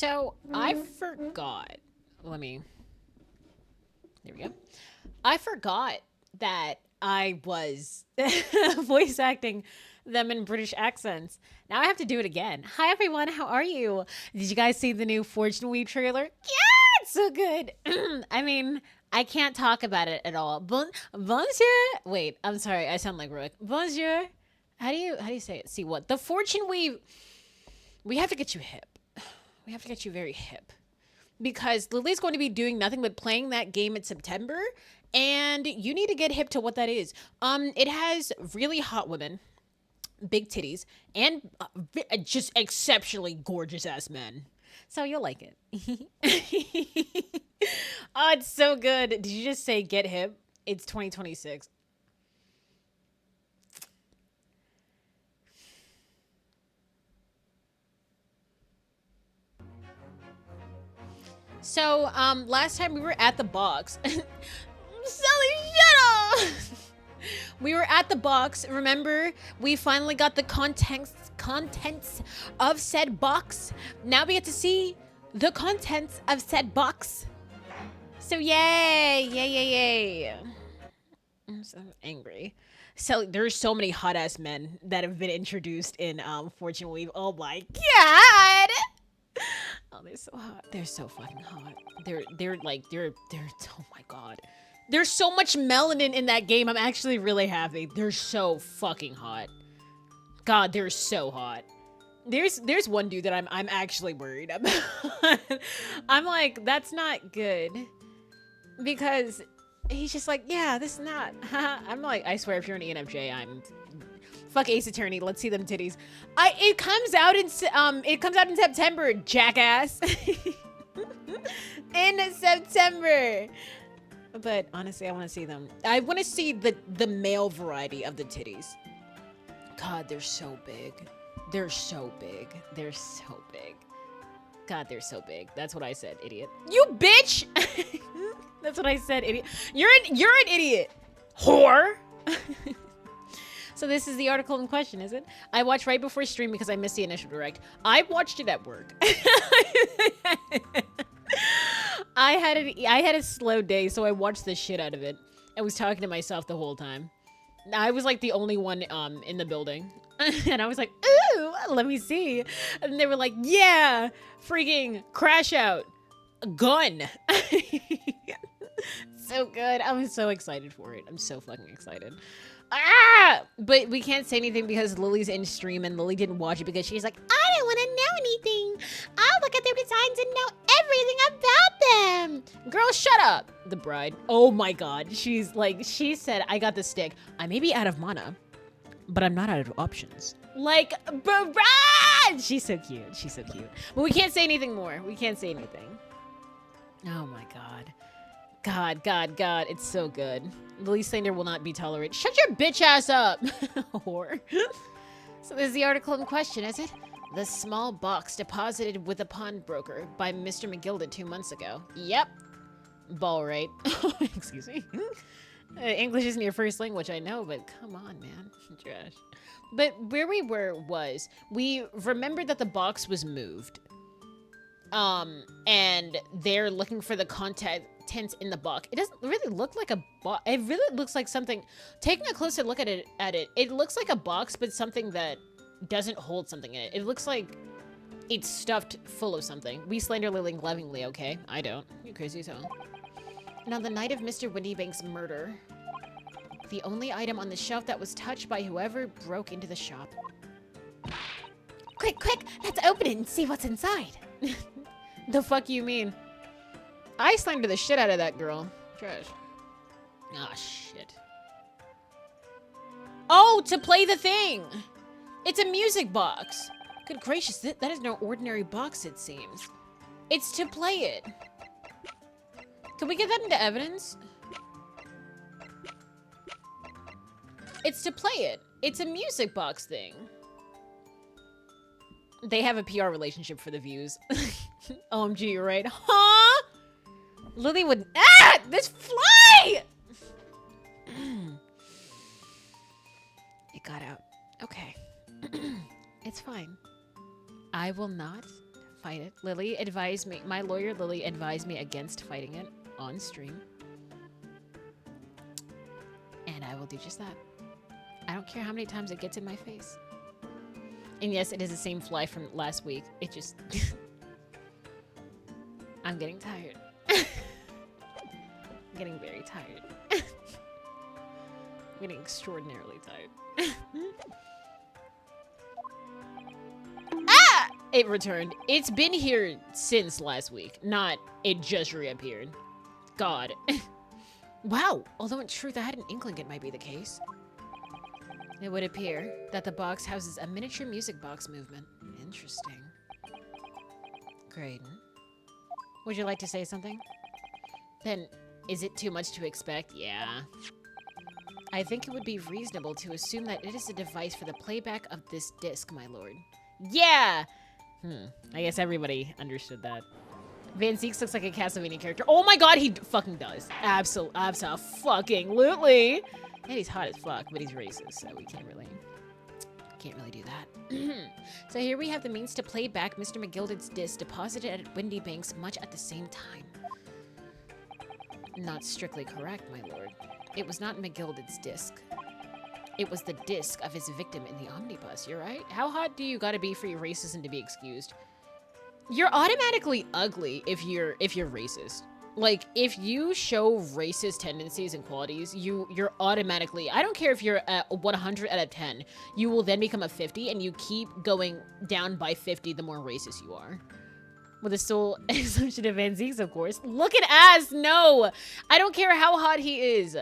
So I forgot. Let me. There we go. I forgot that I was voice acting them in British accents. Now I have to do it again. Hi everyone, how are you? Did you guys see the new Fortune Weave trailer? Yeah, it's so good. I mean, I can't talk about it at all. Bonjour. Wait, I'm sorry. I sound like Rook. Bonjour. How do you say it? See what? The Fortune Weave. We have to get you hip. We have to get you very hip because Lily's going to be doing nothing but playing that game in September, and you need to get hip to what that is. It has really hot women, big titties, and just exceptionally gorgeous ass men. So you'll like it. Oh, it's so good. Did you just say get hip? It's 2026. So, last time we were at the box. Sully, shut up! We were at the box. Remember, we finally got the contents of said box. Now we get to see the contents of said box. So yay, yay, yay, yay. I'm so angry. So there's so many hot ass men that have been introduced in Fortune Weave. Oh my god! Oh, they're so hot. They're so fucking hot. They're oh my god. There's so much melanin in that game. I'm actually really happy. They're so fucking hot. God, they're so hot. There's one dude that I'm actually worried about. I'm like, that's not good. Because he's just like, yeah, this is not. I'm like, I swear if you're an ENFJ, I'm fuck Ace Attorney. Let's see them titties. It comes out in September, jackass. In September. But honestly, I want to see them. I want to see the male variety of the titties. God, they're so big. They're so big. They're so big. God, they're so big. That's what I said, idiot. You bitch! That's what I said, idiot. You're an idiot. Whore. So this is the article in question, is it? I watched right before stream because I missed the initial direct. I watched it at work. I had a slow day, so I watched the shit out of it. I was talking to myself the whole time. I was like the only one in the building. And I was like, ooh, let me see. And they were like, yeah, freaking crash out. Gun. So good. I'm so excited for it. I'm so fucking excited. Ah! But we can't say anything because Lily's in stream and Lily didn't watch it because she's like, I don't want to know anything. I'll look at their designs and know everything about them. Girl, shut up. The bride. Oh my god. She's like, she said, I got the stick. I may be out of mana, but I'm not out of options. Like, bride! She's so cute. She's so cute. But we can't say anything more. We can't say anything. Oh my god. God, it's so good. Lily Slander will not be tolerated. Shut your bitch ass up, whore. So this is the article in question, is it? The small box deposited with a pawnbroker by Mr. McGilda 2 months ago. Yep. Ball right. Excuse me. English isn't your first language, I know, but come on, man. Trash. But where we were was, we remembered that the box was moved. And they're looking for the contents in the box. It doesn't really look like a box. It really looks like something. Taking a closer look at it, it looks like a box, but something that doesn't hold something in it. It looks like it's stuffed full of something. We slander Lily lovingly, okay? I don't. You crazy as hell. And on the night of Mr. Windybank's murder, the only item on the shelf that was touched by whoever broke into the shop. Quick, let's open it and see what's inside. The fuck you mean? I slandered the shit out of that girl. Trash. Ah, shit. Oh, to play the thing. It's a music box. Good gracious, that is no ordinary box, it seems. It's to play it. Can we get that into evidence? It's to play it. It's a music box thing. They have a PR relationship for the views. OMG, you're right. Huh? Lily would. Ah! This fly! It got out. Okay. It's fine. I will not fight it. Lily advised me, my lawyer Lily advised me against fighting it on stream. And I will do just that. I don't care how many times it gets in my face. And yes, it is the same fly from last week. It just... I'm getting tired. I'm getting very tired. I'm getting extraordinarily tired. Ah! It returned. It's been here since last week, not it just reappeared. God. Wow. Although in truth, I had an inkling it might be the case. It would appear that the box houses a miniature music box movement. Interesting. Graydon, would you like to say something? Then, is it too much to expect? Yeah. I think it would be reasonable to assume that it is a device for the playback of this disc, my lord. Yeah! I guess everybody understood that. Van Zeeks looks like a Castlevania character. Oh my god, he fucking does. Absolutely. And he's hot as fuck, but he's racist, so we can't really do that. So here we have the means to play back Mr. McGilded's disc deposited at Windy Banks much at the same time. Not strictly correct, my lord. It was not McGilded's disc. It was the disc of his victim in the omnibus, you're right? How hot do you gotta be for your racism to be excused? You're automatically ugly if you're racist. Like, if you show racist tendencies and qualities, you're automatically, I don't care if you're a 100 out of 10, you will then become a 50 and you keep going down by 50 the more racist you are. With the sole exception of Van Zeeks, of course. Look at ass, no! I don't care how hot he is.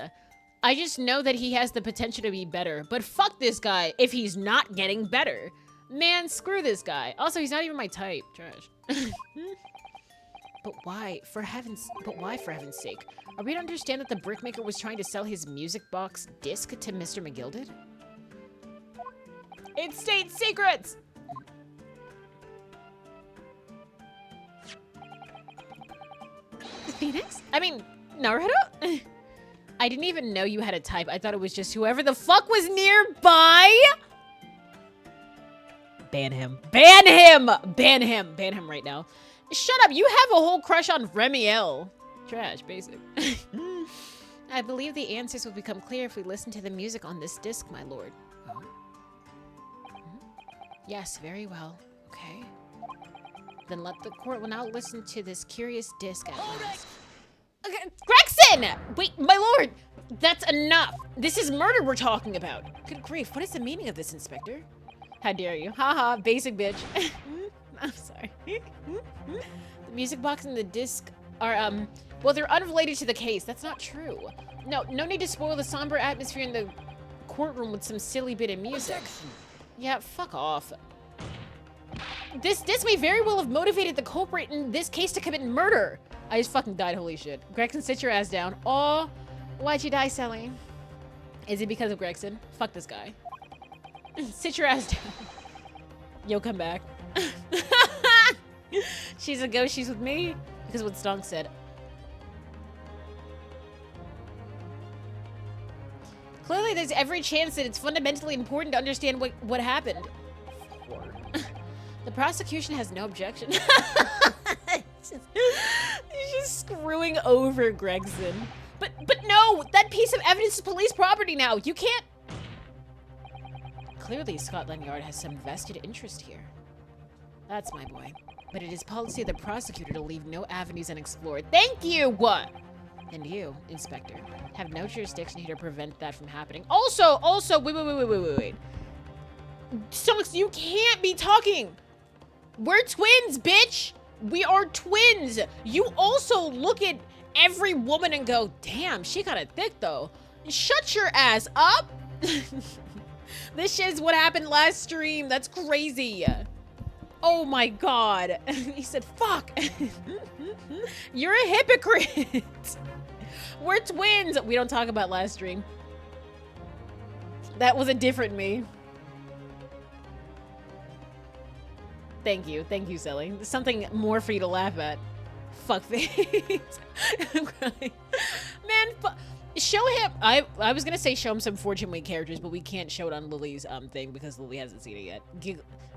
I just know that he has the potential to be better. But fuck this guy if he's not getting better. Man, screw this guy. Also, he's not even my type. Trash. But why, for heaven's sake? Are we to understand that the brickmaker was trying to sell his music box disc to Mr. McGilded? It's state secrets! Phoenix? I mean, Naruto? I didn't even know you had a type. I thought it was just whoever the fuck was nearby. Ban him. Ban him! Ban him. Ban him right now. Shut up. You have a whole crush on Remiel. Trash, basic. I believe the answers will become clear if we listen to the music on this disc, my lord. Oh. Yes, very well. Okay. Then let the court will now listen to this curious disc at last. Okay, Gregson! Wait, my lord! That's enough! This is murder we're talking about! Good grief, what is the meaning of this, Inspector? How dare you? Haha, basic bitch. I'm sorry. The music box and the disc are, well, they're unrelated to the case. That's not true. No need to spoil the somber atmosphere in the courtroom with some silly bit of music. Objection. Yeah, fuck off. This may very well have motivated the culprit in this case to commit murder. I just fucking died, holy shit. Gregson, sit your ass down. Oh, why'd you die, Sally? Is it because of Gregson? Fuck this guy. Sit your ass down. Yo, come back. She's a ghost, she's with me. Because what Stonk said. Clearly, there's every chance that it's fundamentally important to understand what happened. The prosecution has no objection. He's just screwing over Gregson. But no, that piece of evidence is police property now. You can't. Clearly, Scotland Yard has some vested interest here. That's my boy. But it is policy of the prosecutor to leave no avenues unexplored. Thank you! What? And you, Inspector, have no jurisdiction here to prevent that from happening. Also, wait. Stonks, you can't be talking! We're twins, bitch! We are twins! You also look at every woman and go, damn, she got it thick though. Shut your ass up! This is what happened last stream. That's crazy. Oh my god. He said, fuck. You're a hypocrite. We're twins. We don't talk about last stream. That was a different me. Thank you, Sally. There's something more for you to laugh at. Fuck face. I'm crying. Man, show him. I was gonna say show him some Fortune Week characters, but we can't show it on Lily's thing because Lily hasn't seen it yet.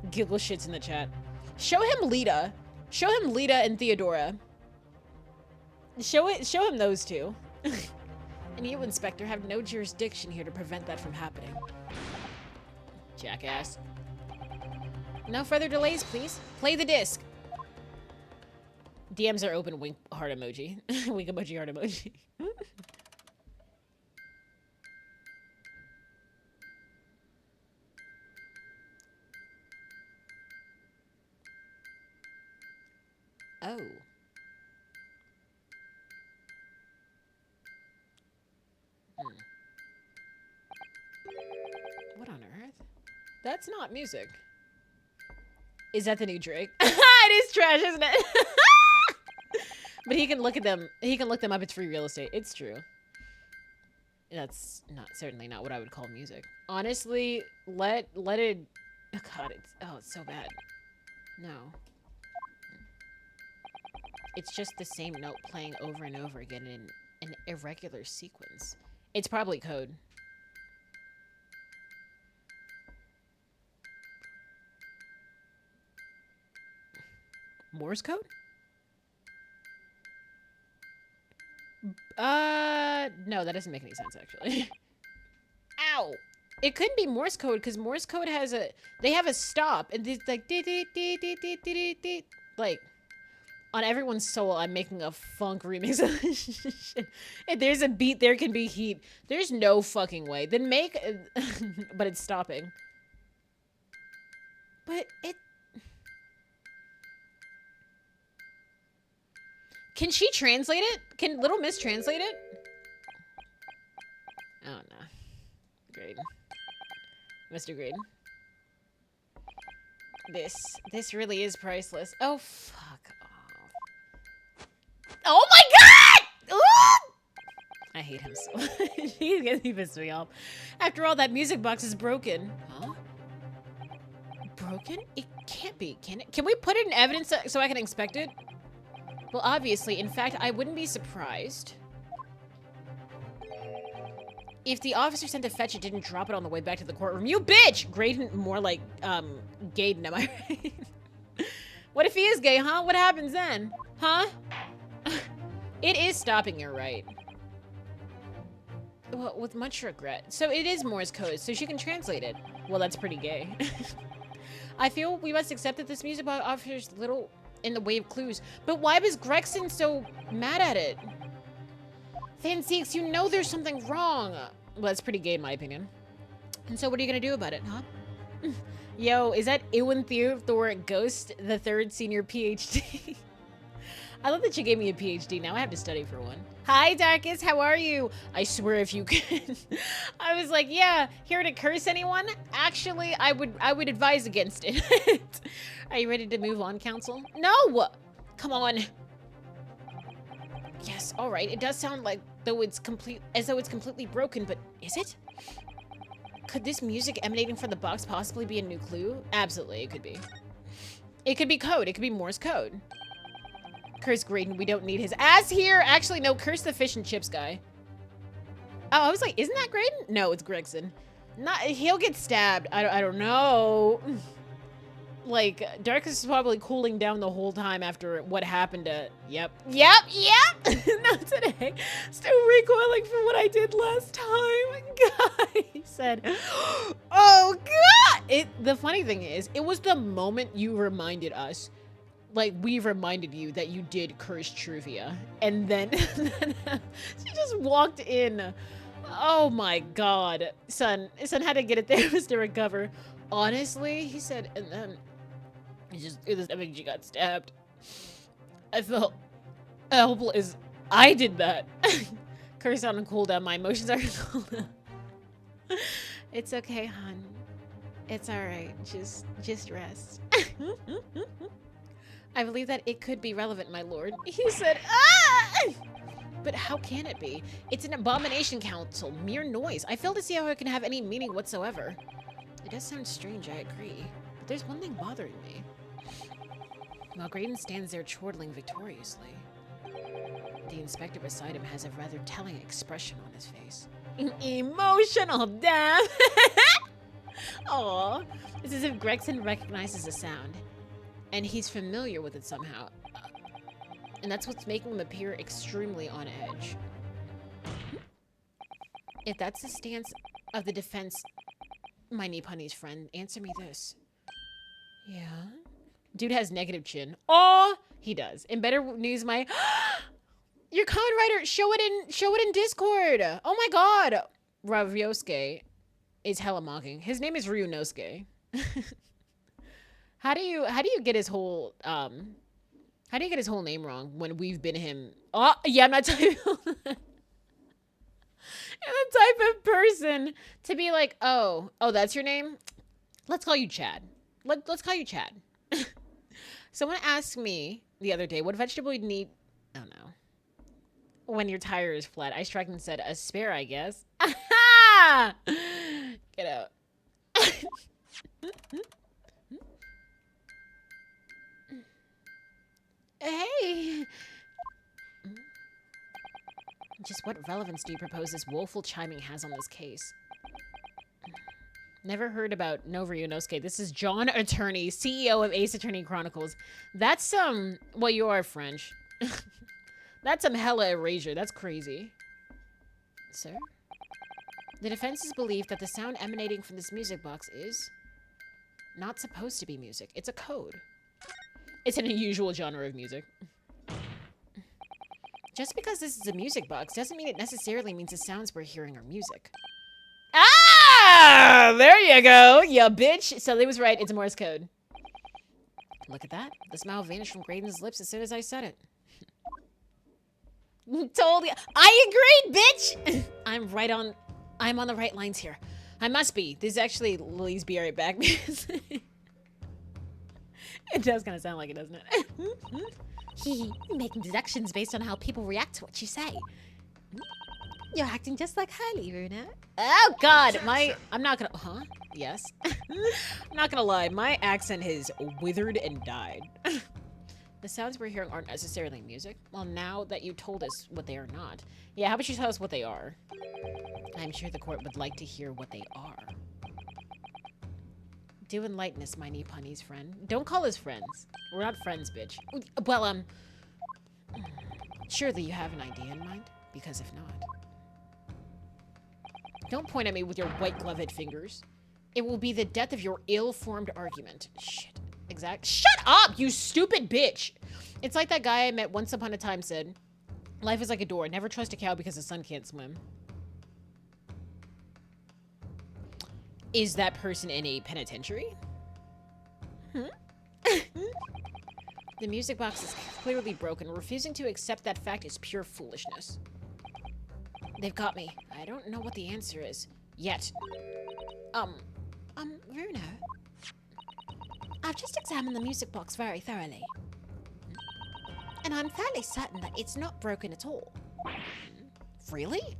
Giggle shits in the chat. Show him Lita. Show him Lita and Theodora. Show him those two. And you, Inspector, have no jurisdiction here to prevent that from happening. Jackass. No further delays, please. Play the disc. DMs are open, wink heart emoji. Wink emoji, heart emoji. Oh. What on earth? That's not music. Is that the new Drake? It is trash, isn't it? But he can look at them. He can look them up. It's free real estate. It's true. That's certainly not what I would call music. Honestly, let it. Oh God, it's so bad. No. It's just the same note playing over and over again in an irregular sequence. It's probably code. Morse code? No, that doesn't make any sense, actually. Ow! It couldn't be Morse code, because Morse code has they have a stop, and it's like, like, on everyone's soul, I'm making a funk remix of this shit. If there's a beat, there can be heat. There's no fucking way. Then make, but it's stopping. But it... Can she translate it? Can Little Miss translate it? Oh, no. Great. Mr. Green. This really is priceless. Oh, fuck off. Oh my god! Ooh! I hate him so much. He pissed me off. After all, that music box is broken. Huh? Broken? It can't be, can it? Can we put it in evidence so I can inspect it? Well, obviously. In fact, I wouldn't be surprised if the officer sent to fetch it didn't drop it on the way back to the courtroom. You bitch! Graydon, more like, Gaydon, am I right? What if he is gay, huh? What happens then? Huh? It is stopping, you're right. Well, with much regret. So it is Morse code, so she can translate it. Well, that's pretty gay. I feel we must accept that this music box offers little in the way of clues. But why was Gregson so mad at it? Fanseeks, you know there's something wrong. Well, that's pretty gay in my opinion. And so what are you gonna do about it, huh? Yo, is that Ewan Theodore Ghost, the third senior PhD? I love that you gave me a PhD. Now I have to study for one. Hi, Darkus. How are you? I swear if you can. I was like, yeah, here to curse anyone? Actually, I would advise against it. Are you ready to move on, Counsel? No! Come on. Yes, all right. It does sound like as though it's completely broken, but is it? Could this music emanating from the box possibly be a new clue? Absolutely, it could be. It could be code. It could be Morse code. Curse Graydon, we don't need his ass here. Actually, no, curse the fish and chips guy. Oh, I was like, isn't that Graydon? No, it's Gregson. He'll get stabbed. I don't know. Like, Darkus is probably cooling down the whole time after what happened to... Yep. Not today. Still recoiling from what I did last time. God, he said. Oh, God! The funny thing is, it was the moment you reminded us, like, we reminded you that you did curse Truvia. And then she just walked in. Oh, my God. Son had to get a therapist to recover. Honestly, he said, and then... I mean, she got stabbed. I felt helpless. I did that. Curse on and cool down. My emotions are cool down. It's okay, hon. It's all right. Just rest. I believe that it could be relevant, my lord. He said, ah! But how can it be? It's an abomination council. Mere noise. I fail to see how it can have any meaning whatsoever. It does sound strange, I agree. But there's one thing bothering me. While Graydon stands there chortling victoriously, the inspector beside him has a rather telling expression on his face. Emotional, damn! Aw. It's as if Gregson recognizes the sound. and he's familiar with it somehow. And that's what's making him appear extremely on edge. If that's the stance of the defense, my Nipponi's friend, answer me this. Yeah? Dude has negative chin. Oh, he does. In better news, my... Your comment writer, show it in Discord. Oh my god. Raviosuke is hella mocking. His name is Ryunosuke. How do you get his whole name wrong when we've been him? Oh, yeah, I'm not typing. I'm the type of person to be like, oh, that's your name? Let's call you Chad. Let's call you Chad. Someone asked me the other day, what vegetable you'd need, oh no, when your tire is flat. I struck and said, a spare, I guess. Get out. Hey. Just what relevance do you propose this woeful chiming has on this case? Never heard about Novu Yunosuke. This is John Attorney, CEO of Ace Attorney Chronicles. That's well, you are French. That's some hella erasure. That's crazy. Sir? The defense's belief that the sound emanating from this music box is not supposed to be music. It's a code. It's an unusual genre of music. Just because this is a music box doesn't mean it necessarily means the sounds we're hearing are music. Ah! There you go, ya bitch. So they was right. It's a Morse code. Look at that. The smile vanished from Graydon's lips as soon as I said it. Totally. I agreed, bitch! I'm on the right lines here. I must be. This is actually Lily's Be Right Back. It does kind of sound like it, doesn't it? Making deductions based on how people react to what you say. You're acting just like Hailey, Runa. Oh, God. I'm not gonna... Huh? Yes. I'm not gonna lie. My accent has withered and died. The sounds we're hearing aren't necessarily music. Well, now that you told us what they are not. Yeah, how about you tell us what they are? I'm sure the court would like to hear what they are. Do enlighten us, my Nipponi's friend. Don't call us friends. We're not friends, bitch. Well, surely you have an idea in mind? Because if not... Don't point at me with your white-gloved fingers. It will be the death of your ill-formed argument. Shit. Shut up, you stupid bitch! It's like that guy I met once upon a time said, life is like a door. Never trust a cow because the sun can't swim. Is that person in a penitentiary? The music box is clearly broken. Refusing to accept that fact is pure foolishness. They've got me. I don't know what the answer is. Yet. Runa. I've just examined the music box very thoroughly. And I'm fairly certain that it's not broken at all. Really?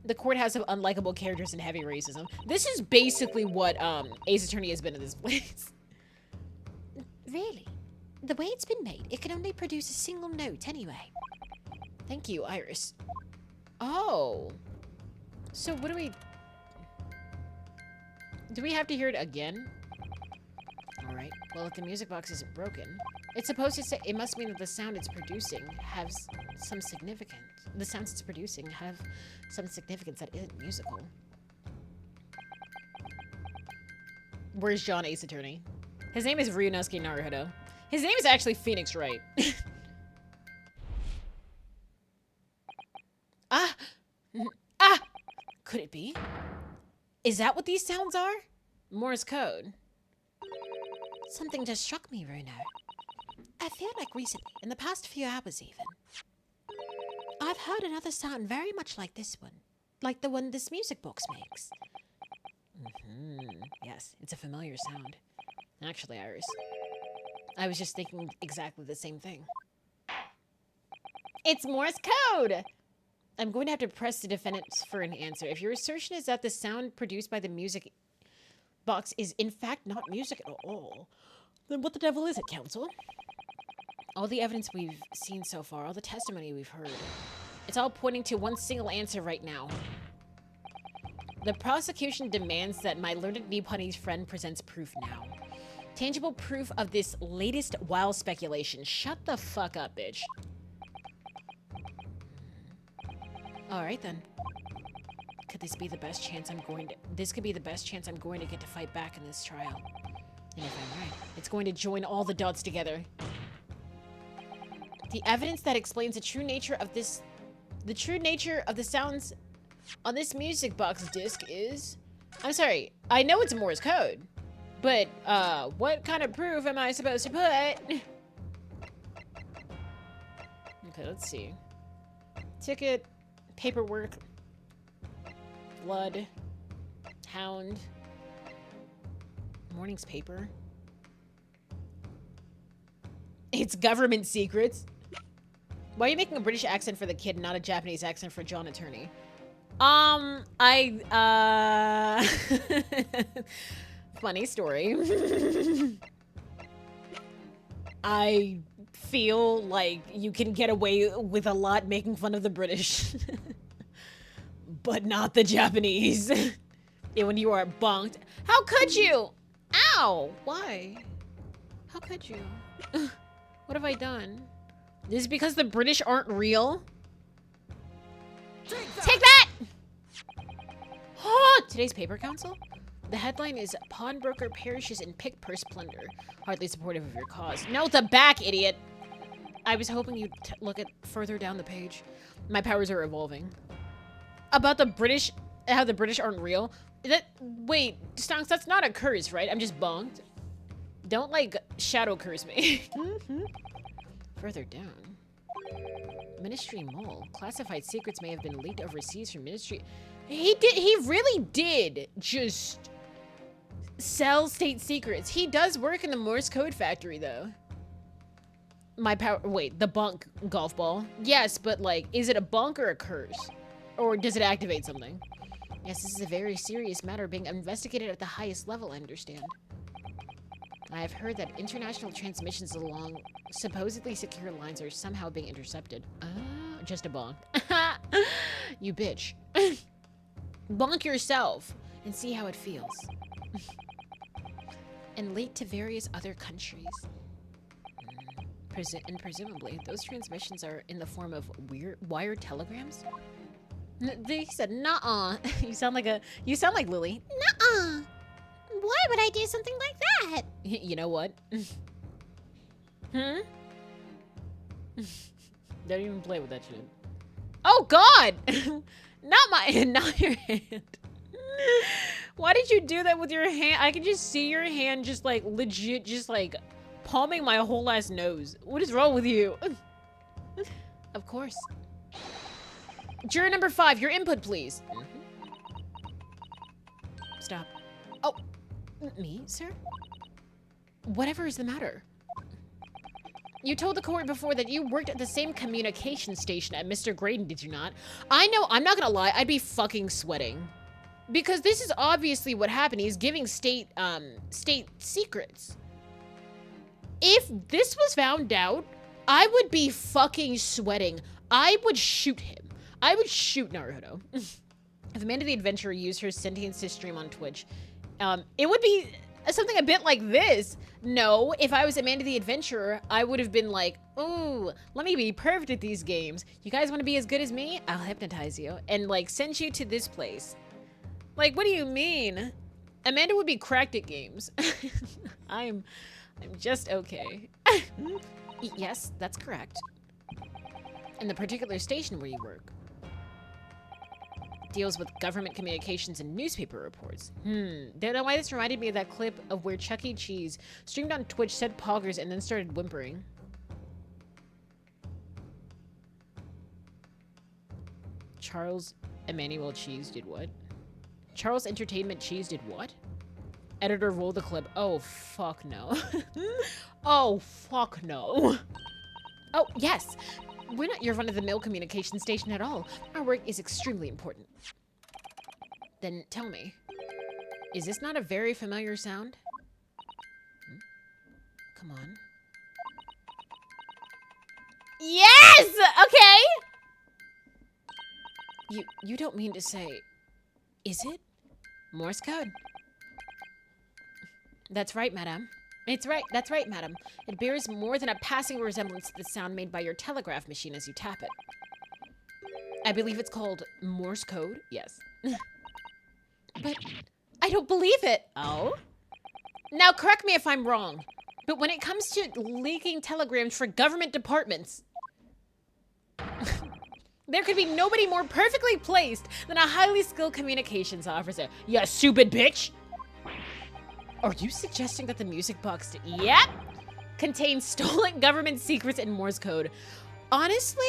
The court has some unlikable characters and heavy racism. This is basically what Ace Attorney has been in this place. Really? The way it's been made, it can only produce a single note anyway. Thank you, Iris. Oh. So what do we... Do we have to hear it again? Alright. Well, if the music box isn't broken, it's supposed to say... It must mean that the sound it's producing has some significance. The sounds it's producing have some significance that isn't musical. Where's John Ace Attorney? His name is Ryunosuke Naruhodo. His name is actually Phoenix Wright. Could it be? Is that what these sounds are? Morse code. Something just struck me, Runo. I feel like recently, in the past few hours even, I've heard another sound very much like this one. Like the one this music box makes. Yes, it's a familiar sound. Actually, Iris, I was just thinking exactly the same thing. It's Morse code! I'm going to have to press the defendants for an answer. If your assertion is that the sound produced by the music box is in fact not music at all, then what the devil is it, counsel? All the evidence we've seen so far, all the testimony we've heard, it's all pointing to one single answer right now. The prosecution demands that my learned Nipponi's friend presents proof now. Tangible proof of this latest wild speculation. Shut the fuck up, bitch. Alright then. Could this be the best chance I'm going to... This could be the best chance I'm going to get to fight back in this trial. And if I'm right, it's going to join all the dots together. The evidence that explains the true nature of this... The true nature of the sounds on this music box disc is... I'm sorry, I know it's Morse code. But, what kind of proof am I supposed to put? Okay, let's see. Ticket, paperwork, blood, hound, morning's paper. It's government secrets. Why are you making a British accent for the kid, not a Japanese accent for John Attorney? Funny story. I feel like you can get away with a lot making fun of the British. But not the Japanese. And when you are bonked. How could you? Ow! Why? How could you? What have I done? This is because the British aren't real? Take that! Oh, today's paper council? The headline is Pawnbroker Perishes in Pick Purse Plunder. Hardly supportive of your cause. No, the back, idiot! I was hoping you'd look at further down the page. My powers are evolving. About the British, how the British aren't real? Wait, Stonks, that's not a curse, right? I'm just bonked. Don't, like, shadow curse me. Further down. Ministry Mole. Classified secrets may have been leaked overseas from Ministry... He really did just sell state secrets. He does work in the Morse code factory, though. Wait, the bunk golf ball. Yes, but, like, is it a bunk or a curse? Or does it activate something? Yes, this is a very serious matter being investigated at the highest level, I understand. I have heard that international transmissions along supposedly secure lines are somehow being intercepted. Just a bonk. You bitch. Bonk yourself and see how it feels. And leaked to various other countries. And presumably, those transmissions are in the form of wired telegrams? They said, nuh-uh. You sound like Lily. Nuh-uh. Why would I do something like that? You know what? Don't even play with that shit. Oh God! Not your hand. Why did you do that with your hand? I can just see your hand just like legit just like palming my whole ass nose. What is wrong with you? Of course. Juror number 5, your input, please. Stop. Oh, me, sir? Whatever is the matter? You told the court before that you worked at the same communication station at Mr. Graydon, did you not? I know, I'm not gonna lie, I'd be fucking sweating. Because this is obviously what happened. He's giving state secrets. If this was found out, I would be fucking sweating. I would shoot him. I would shoot Naruto. If Amanda the Adventurer used her sentience to stream on Twitch, it would be something a bit like this. No, if I was Amanda the Adventurer, I would have been like, ooh, let me be perfect at these games. You guys want to be as good as me? I'll hypnotize you and like send you to this place. Like, what do you mean? Amanda would be cracked at games. I'm just okay. Yes, that's correct. In the particular station where you work. Deals with government communications and newspaper reports. Don't know why this reminded me of that clip of where Chuck E. Cheese streamed on Twitch, said poggers, and then started whimpering. Charles Emmanuel Cheese did what? Charles Entertainment Cheese did what? Editor, roll the clip. Oh, fuck no. Oh, fuck no. Oh, yes. We're not your run-of-the-mill communication station at all. Our work is extremely important. Then tell me, is this not a very familiar sound? Come on. Yes! Okay! You don't mean to say, is it? Morse code. That's right, madame. It's right. That's right, madam. It bears more than a passing resemblance to the sound made by your telegraph machine as you tap it. I believe it's called Morse code. Yes. But I don't believe it. Oh? Now, correct me if I'm wrong, but when it comes to leaking telegrams for government departments, there could be nobody more perfectly placed than a highly skilled communications officer. You stupid bitch! Are you suggesting that the music box, yep, contains stolen government secrets and Morse code? Honestly,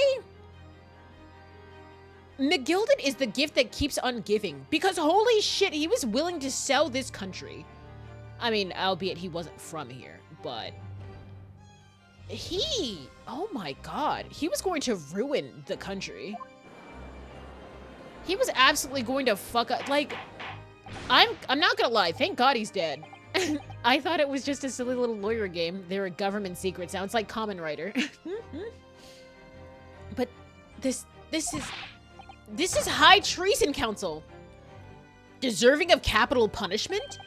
McGilden is the gift that keeps on giving, because holy shit, he was willing to sell this country. I mean, albeit he wasn't from here, but oh my god, he was going to ruin the country. He was absolutely going to fuck up, like, I'm not gonna lie, thank god he's dead. I thought it was just a silly little lawyer game. They were government secrets. Sounds like Common Writer. But this is high treason, council. Deserving of capital punishment?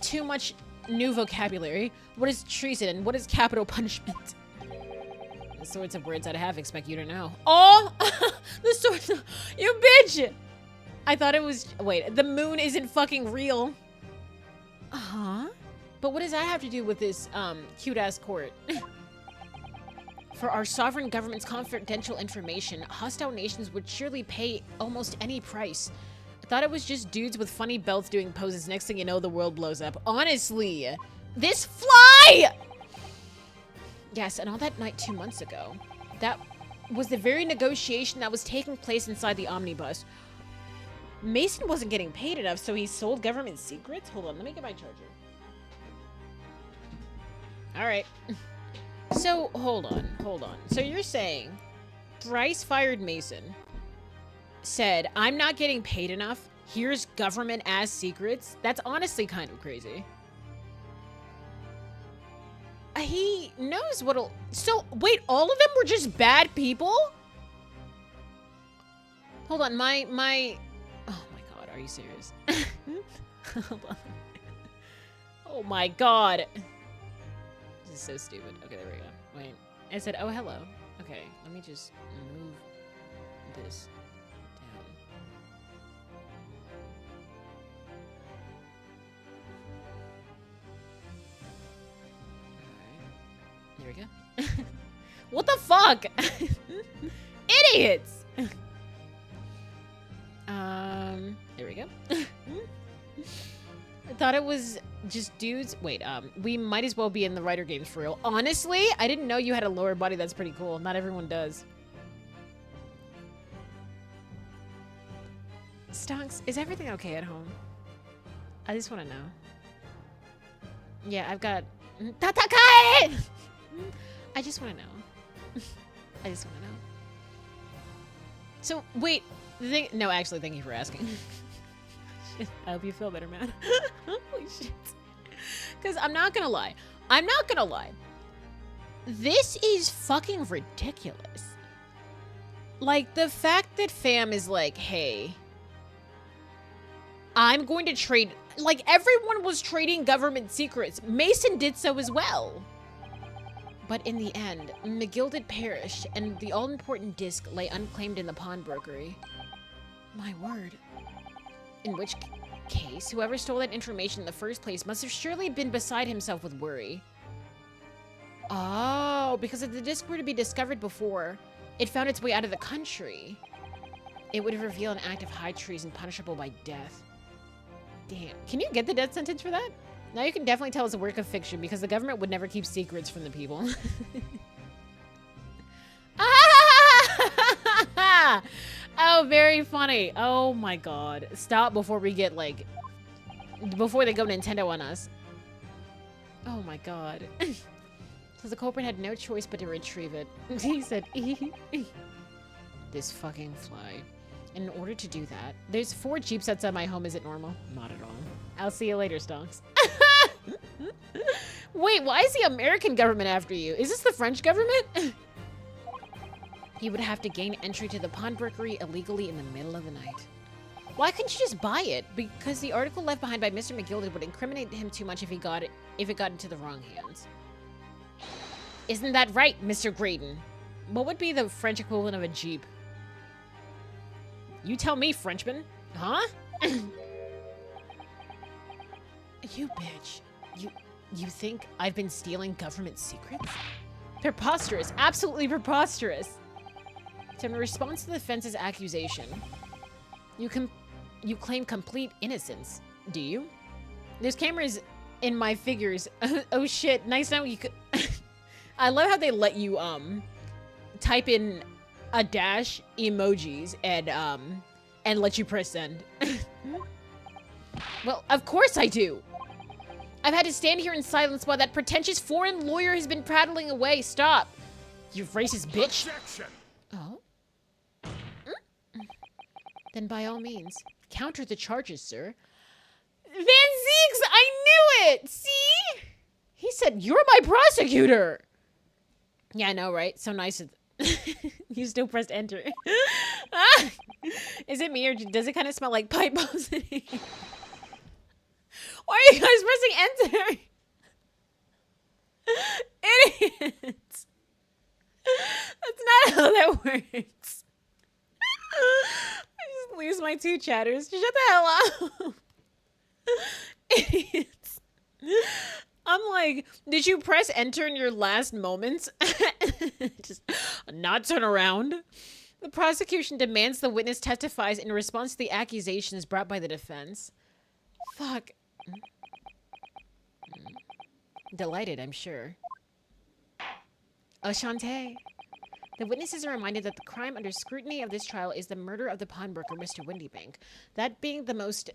Too much new vocabulary. What is treason and what is capital punishment? The sorts of words I'd have expect you to know. Oh, the sorts of, you bitch! I thought it was, wait, the moon isn't fucking real. Uh-huh. But what does that have to do with this, cute-ass court? For our sovereign government's confidential information, hostile nations would surely pay almost any price. I thought it was just dudes with funny belts doing poses. Next thing you know, the world blows up. Honestly, this fly! Yes, and all that night 2 months ago, that was the very negotiation that was taking place inside the omnibus. Mason wasn't getting paid enough, so he sold government secrets? Hold on, let me get my charger. All right. So, hold on. So you're saying thrice fired Mason said, I'm not getting paid enough. Here's government as secrets. That's honestly kind of crazy. He knows what'll... So, wait, all of them were just bad people? Hold on, my... Oh my god, are you serious? Hold on. Oh my god. This is so stupid. Okay, there we go. Wait. I said, oh, hello. Okay, let me just move this down. Alright. There we go. What the fuck? Idiots! There we go. I thought it was just dudes. Wait, we might as well be in the writer games for real. Honestly, I didn't know you had a lower body. That's pretty cool. Not everyone does. Stonks, is everything okay at home? I just want to know. Yeah, I've got... Tatakai! I just want to know. I just want to know. So, wait. The thing... No, actually, thank you for asking. Shit, I hope you feel better, man. Holy shit. Because I'm not gonna lie. I'm not gonna lie. This is fucking ridiculous. Like, the fact that fam is like, hey, I'm going to trade... Like, everyone was trading government secrets. Mason did so as well. But in the end, McGilded perished, and the all-important disc lay unclaimed in the pawnbrokery. My word. In which case, whoever stole that information in the first place must have surely been beside himself with worry. Oh, because if the disc were to be discovered before it found its way out of the country, it would reveal an act of high treason punishable by death. Damn. Can you get the death sentence for that? Now you can definitely tell it's a work of fiction because the government would never keep secrets from the people. Oh, very funny. Oh my god. Stop before we get, like... Before they go Nintendo on us. Oh my god. So the culprit had no choice but to retrieve it. He said, this fucking fly. In order to do that, there's 4 Jeeps outside my home. Is it normal? Not at all. I'll see you later, Stonks. Wait, why is the American government after you? Is this the French government? He would have to gain entry to the pawnbrokery illegally in the middle of the night. Why couldn't you just buy it? Because the article left behind by Mr. McGilded would incriminate him too much if it got into the wrong hands. Isn't that right, Mr. Graydon? What would be the French equivalent of a Jeep? You tell me, Frenchman. Huh? You bitch. You think I've been stealing government secrets? Preposterous. Absolutely preposterous. So in response to the defense's accusation, you claim complete innocence, do you? There's cameras in my figures. Oh shit, nice now you could... I love how they let you, type in a dash emojis and let you press send. Well, of course I do. I've had to stand here in silence while that pretentious foreign lawyer has been prattling away. Stop. You racist bitch. Objection. Oh? Then by all means, counter the charges, sir. Van Zeeks, I knew it! See? He said, you're my prosecutor. Yeah, I know, right? So nice. You still pressed enter. Is it me or does it kind of smell like pipe bombs in here? Why are you guys pressing enter? Idiots. That's not how that works. I just lose my two chatters. Shut the hell up. Idiots. I'm like, did you press enter in your last moments? Just not turn around. The prosecution demands the witness testifies in response to the accusations brought by the defense. Fuck. Delighted, I'm sure. Enchanté. The witnesses are reminded that the crime under scrutiny of this trial is the murder of the pawnbroker, Mr. Windybank. That being the most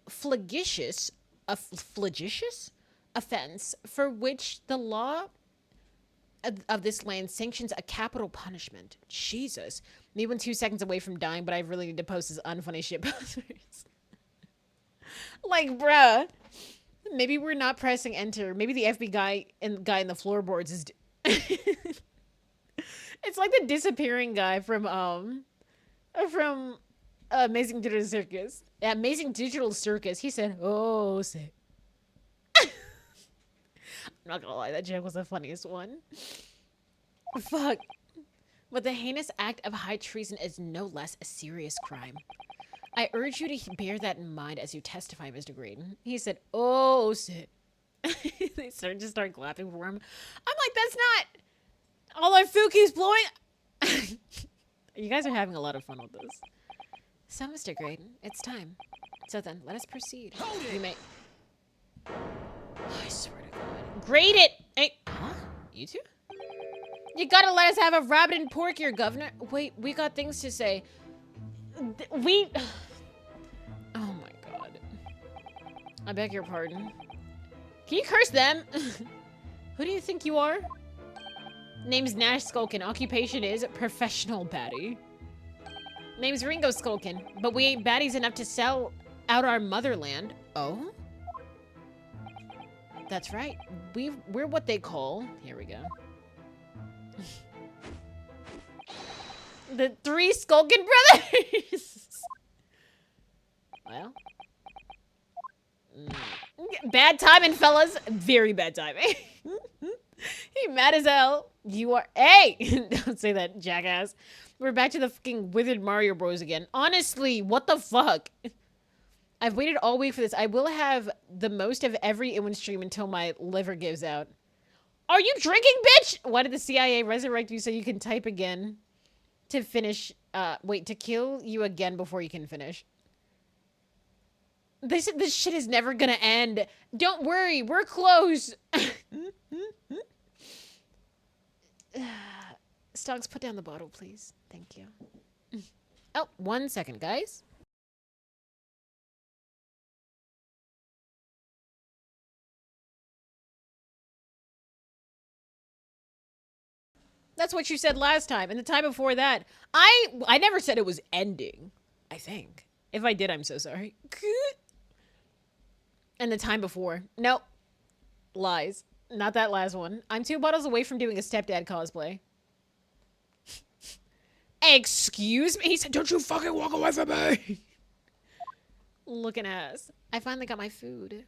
flagitious offense for which the law of this land sanctions a capital punishment. Jesus. Me 2 seconds away from dying, but I really need to post this unfunny shit posters. Like, bruh. Maybe we're not pressing enter. Maybe the FBI guy in the floorboards is... It's like the disappearing guy from Amazing Digital Circus. Yeah, Amazing Digital Circus. He said, oh, sick. I'm not gonna lie, that joke was the funniest one. Fuck. But the heinous act of high treason is no less a serious crime. I urge you to bear that in mind as you testify, Mr. Graydon. He said, oh, sit. They just start clapping for him. I'm like, that's not... All our food keeps blowing. You guys are having a lot of fun with this. So, Mr. Graydon, it's time. So then, let us proceed. You may... Oh, I swear to God. Grade it! Hey, huh? You two? You gotta let us have a rabbit and pork here, Governor. Wait, we got things to say. We... Oh my God. I beg your pardon. Can you curse them? Who do you think you are? Name's Nash Skulkin. Occupation is professional baddie. Name's Ringo Skulkin. But we ain't baddies enough to sell out our motherland. Oh? That's right. We're what they call... Here we go. The 3 Skulkin brothers! Well... Bad timing, fellas. Very bad timing. He mad as hell. You are... Hey! Don't say that, jackass. We're back to the fucking withered Mario Bros again. Honestly, what the fuck? I've waited all week for this. I will have the most of every Iwin stream until my liver gives out. Are you drinking, bitch? Why did the CIA resurrect you so you can type again? To finish... wait, to kill you again before you can finish. They said this shit is never gonna end. Don't worry, we're close. Stonks, put down the bottle, please. Thank you. Oh, 1 second, guys. That's what you said last time, and the time before that. I never said it was ending, I think. If I did, I'm so sorry. And the time before. Nope. Lies. Not that last one. I'm 2 bottles away from doing a stepdad cosplay. Excuse me? He said, don't you fucking walk away from me! Looking ass. I finally got my food.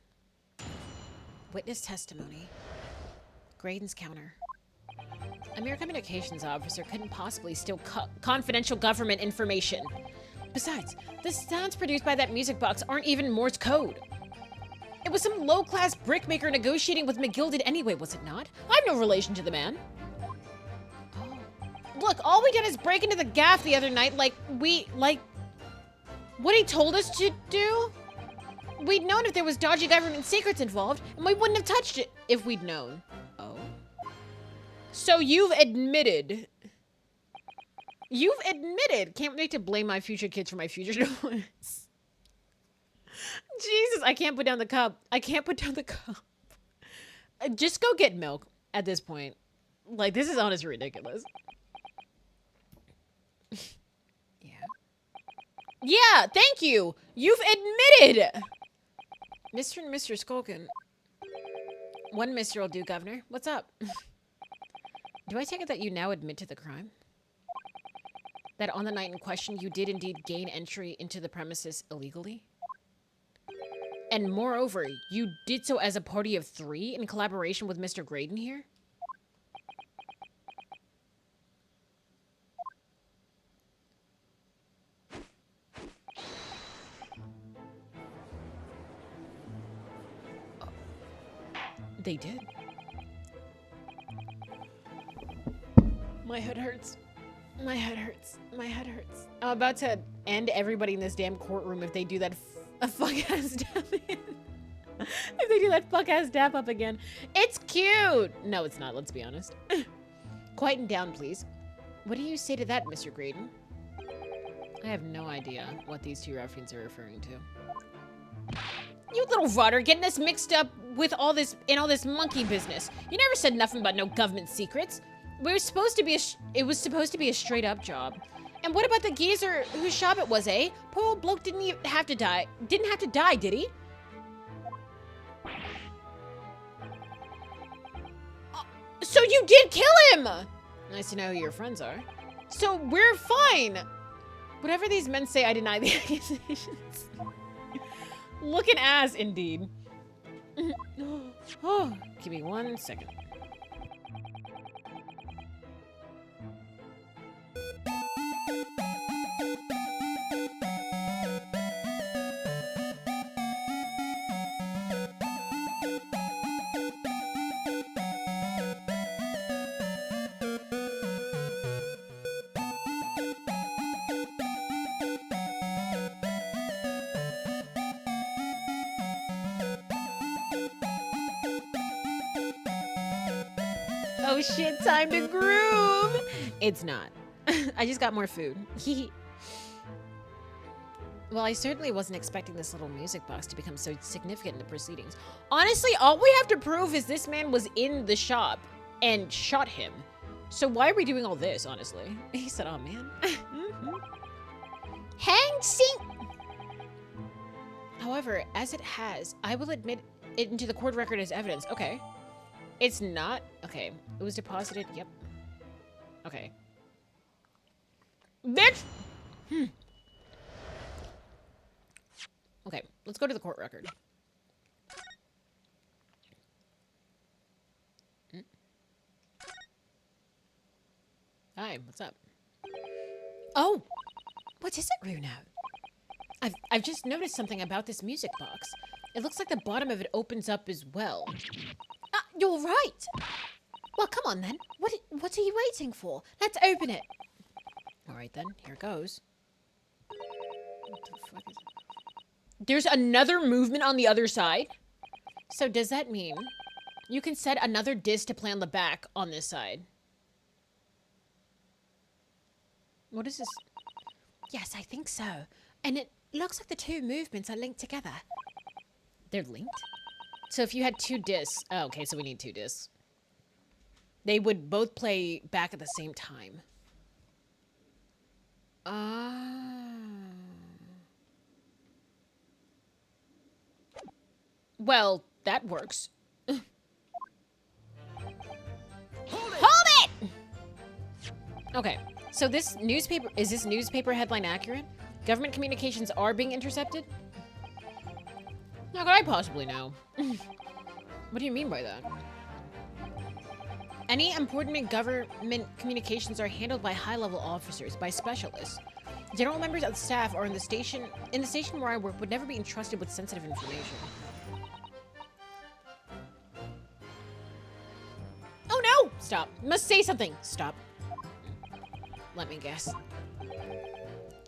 Witness testimony. Graydon's counter. A mere communications officer couldn't possibly steal confidential government information. Besides, the sounds produced by that music box aren't even Morse code. It was some low-class brickmaker negotiating with McGilded anyway, was it not? I have no relation to the man. Oh. Look, all we did is break into the gaff the other night what he told us to do? We'd known if there was dodgy government secrets involved, and we wouldn't have touched it if we'd known. Oh. So you've admitted. You've admitted. Can't wait to blame my future kids for my future choice. Jesus, I can't put down the cup. I can't put down the cup. Just go get milk at this point. Like, this is honestly ridiculous. Yeah. Yeah, thank you. You've admitted. Mr. and Mr. Skulkin. One Mr. will do, Governor. What's up? Do I take it that you now admit to the crime? That on the night in question, you did indeed gain entry into the premises illegally? And moreover, you did so as a party of 3 in collaboration with Mr. Graydon here? They did. My head hurts. My head hurts. My head hurts. I'm about to end everybody in this damn courtroom if they do that fuck-ass dap again. If they do that fuck-ass dap up again. It's cute! No, it's not, let's be honest. Quieten down, please. What do you say to that, Mr. Graydon? I have no idea what these two ruffians are referring to. You little rotter, getting us mixed up with all this monkey business. You never said nothing about no government secrets. It was supposed to be a straight up job. And what about the geezer whose shop it was, eh? Poor old bloke didn't even have to die. Didn't have to die, did he? So you did kill him! Nice to know who your friends are. So we're fine. Whatever these men say, I deny the accusations. Looking ass, indeed. Oh, give me 1 second. Oh shit, time to groove! It's not. I just got more food. Well, I certainly wasn't expecting this little music box to become so significant in the proceedings. Honestly, all we have to prove is this man was in the shop and shot him. So why are we doing all this, honestly? He said, oh man. Hang sing! However, as it has, I will admit it into the court record as evidence. Okay. It's not. Okay. It was deposited. Yep. Okay. Bitch! Okay. Let's go to the court record. Hi. What's up? Oh! What is it, Runo? I've just noticed something about this music box. It looks like the bottom of it opens up as well. You're right. Well, come on then. What are you waiting for? Let's open it. All right then. Here it goes. What the fuck is it? There's another movement on the other side. So does that mean you can set another disc to play on the back on this side? What is this? Yes, I think so. And it looks like the two movements are linked together. They're linked? So if you had 2 discs... Oh, okay, so we need 2 discs. They would both play back at the same time. Well, that works. Hold it! Okay, so this newspaper... Is this newspaper headline accurate? Government communications are being intercepted? How could I possibly know? What do you mean by that? Any important government communications are handled by high-level officers, by specialists. General members of the staff are in the station where I work would never be entrusted with sensitive information. Oh no! Stop. Must say something. Stop. Let me guess.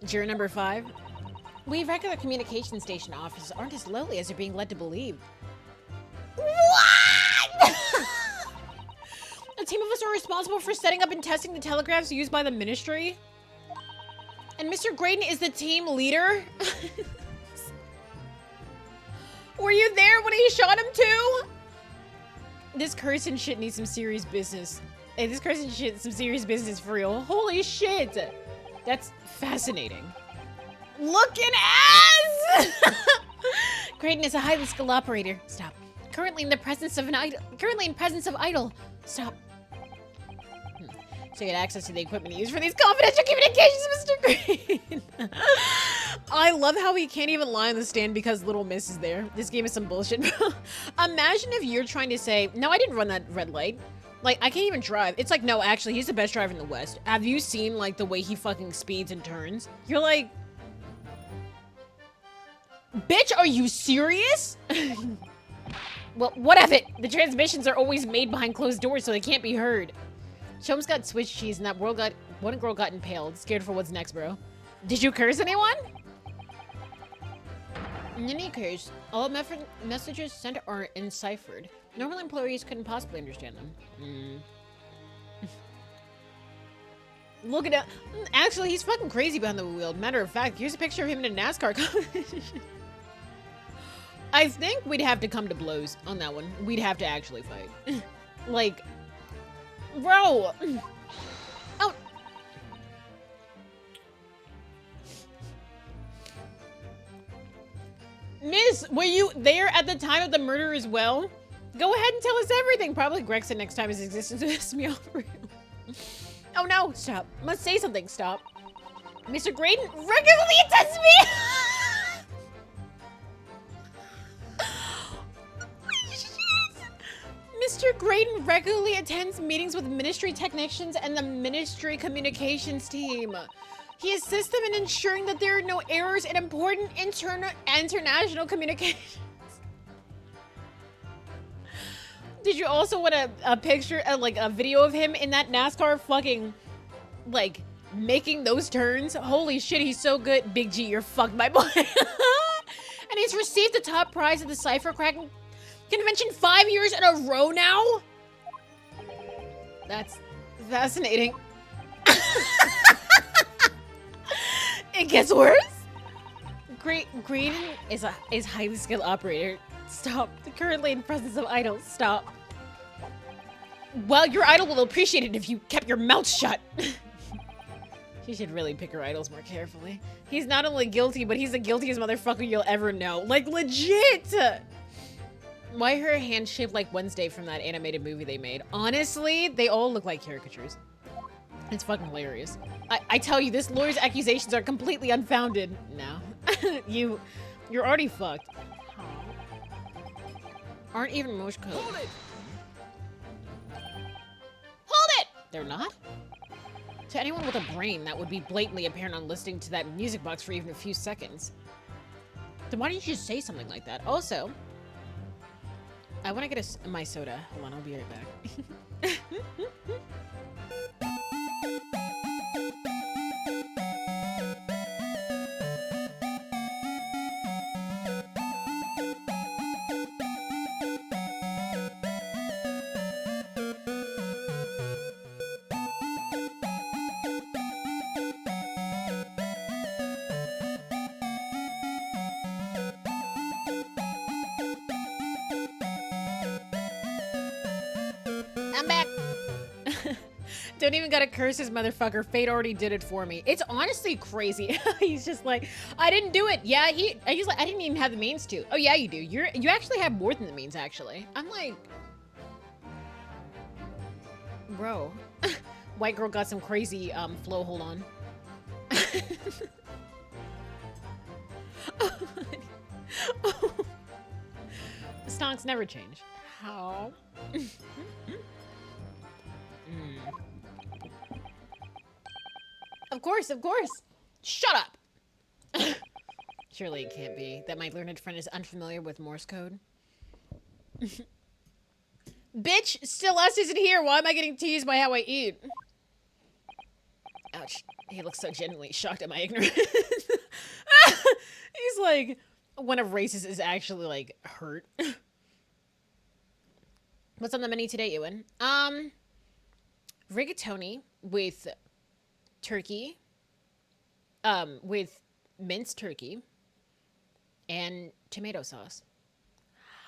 Juror number 5. We regular communication station officers aren't as lowly as you're being led to believe. What? A team of us are responsible for setting up and testing the telegraphs used by the ministry? And Mr. Graydon is the team leader? Were you there when he shot him too? This Curson shit needs some serious business. Hey, this Curson shit some serious business for real. Holy shit. That's fascinating. Looking ass! Graydon is a highly skilled operator. Stop. Currently in the presence of idol. Stop. So you get access to the equipment used for these confidential communications, Mr. Green. I love how he can't even lie on the stand because Little Miss is there. This game is some bullshit. Imagine if you're trying to say, no, I didn't run that red light. Like, I can't even drive. It's like, no, actually, he's the best driver in the West. Have you seen, like, the way he fucking speeds and turns? You're like, bitch, are you serious? Well, what of it? The transmissions are always made behind closed doors, so they can't be heard. Chums got Swiss cheese, and that one girl got impaled. Scared for what's next, bro. Did you curse anyone? In any case, all messages sent are enciphered. Normal employees couldn't possibly understand them. Look at that. Actually, he's fucking crazy behind the wheel. Matter of fact, here's a picture of him in a NASCAR competition. I think we'd have to come to blows on that one. We'd have to actually fight. Like, bro. Oh. Miss, were you there at the time of the murder as well? Go ahead and tell us everything. Probably Gregson next time his existence pisses me off. Oh no, stop. Must say something, stop. Mr. Graydon regularly attends me. Mr. Graydon regularly attends meetings with ministry technicians and the ministry communications team. He assists them in ensuring that there are no errors in important international communications. Did you also want a picture, like a video of him in that NASCAR fucking, like, making those turns? Holy shit, he's so good. Big G, you're fucked, my boy. And he's received the top prize at the cipher cracking convention 5 years in a row now? That's fascinating. It gets worse. Green is highly skilled operator. Stop. Currently in presence of idol. Stop. Well, your idol will appreciate it if you kept your mouth shut. She should really pick her idols more carefully. He's not only guilty, but he's the guiltiest motherfucker you'll ever know. Like, legit! Why her hand shaped like Wednesday from that animated movie they made? Honestly, they all look like caricatures. It's fucking hilarious. I tell you, this lawyer's accusations are completely unfounded. No. You're already fucked. Aren't even Morse code. Hold it! Hold it! They're not? To anyone with a brain, that would be blatantly apparent on listening to that music box for even a few seconds. Then why didn't you just say something like that? Also, I want to get my soda. Hold on, I'll be right back. I'm back. Don't even gotta curse this motherfucker. Fate already did it for me. It's honestly crazy. He's just like, I didn't do it. Yeah, he's like, I didn't even have the means to. Oh yeah, you do. You actually have more than the means, actually. I'm like, bro. White girl got some crazy flow. Hold on. Oh, stonks never change. How? Of course, of course. Shut up. Surely it can't be that my learned friend is unfamiliar with Morse code. Bitch, Celeste isn't here. Why am I getting teased by how I eat? Ouch. He looks so genuinely shocked at my ignorance. He's like, one of races is actually like hurt. What's on the menu today, Ewan? Rigatoni with turkey, with minced turkey and tomato sauce.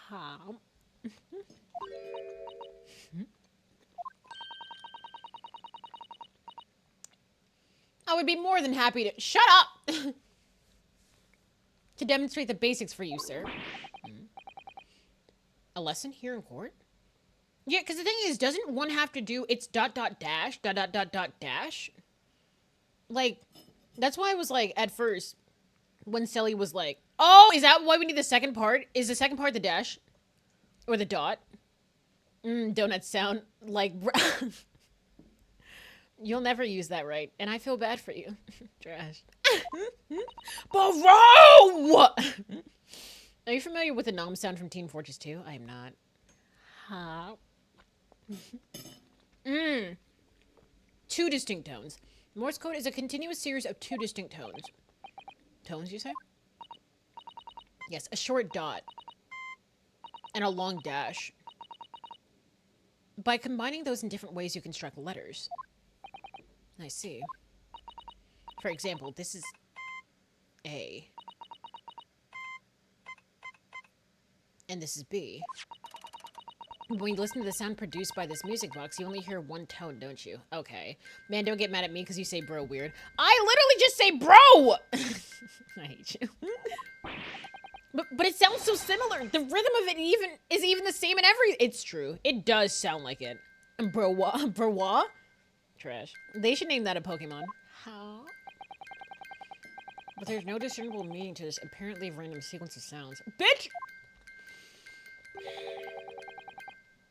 How? I would be more than happy to shut up to demonstrate the basics for you, sir. A lesson here in court? Yeah, because the thing is, doesn't one have to do it's ... dash ... dash? Like, that's why I was like, at first, when Sally was like, oh, is that why we need the second part? Is the second part the dash? Or the dot? Donuts sound like... You'll never use that right, and I feel bad for you. Trash. Bro! Are you familiar with the nom sound from Team Fortress 2? I am not. Huh? Two distinct tones. Morse code is a continuous series of two distinct tones. Tones, you say? Yes, a short dot. And a long dash. By combining those in different ways, you construct letters. I see. For example, this is A. And this is B. When you listen to the sound produced by this music box, you only hear one tone, don't you? Okay. Man, don't get mad at me because you say bro weird. I literally just say bro! I hate you. But it sounds so similar. The rhythm of it is even the same in every... It's true. It does sound like it. Bro-wah? Trash. They should name that a Pokemon. How? But there's no discernible meaning to this apparently random sequence of sounds. Bitch!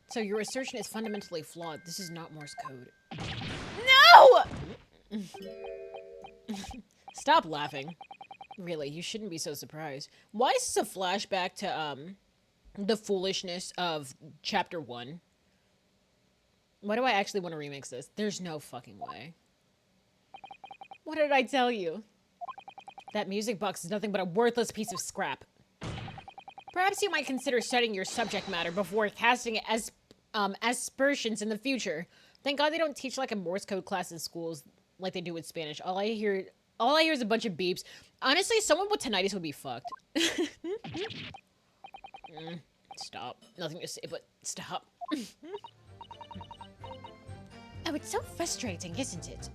So your assertion is fundamentally flawed. This is not Morse code. No! Stop laughing. Really, you shouldn't be so surprised. Why is this a flashback to, the foolishness of Chapter 1? Why do I actually want to remix this? There's no fucking way. What did I tell you? That music box is nothing but a worthless piece of scrap. Perhaps you might consider studying your subject matter before casting it as aspersions in the future. Thank God they don't teach like a Morse code class in schools like they do with Spanish. All I hear is a bunch of beeps. Honestly, someone with tinnitus would be fucked. Stop. Nothing to say, but stop. Oh, it's so frustrating, isn't it?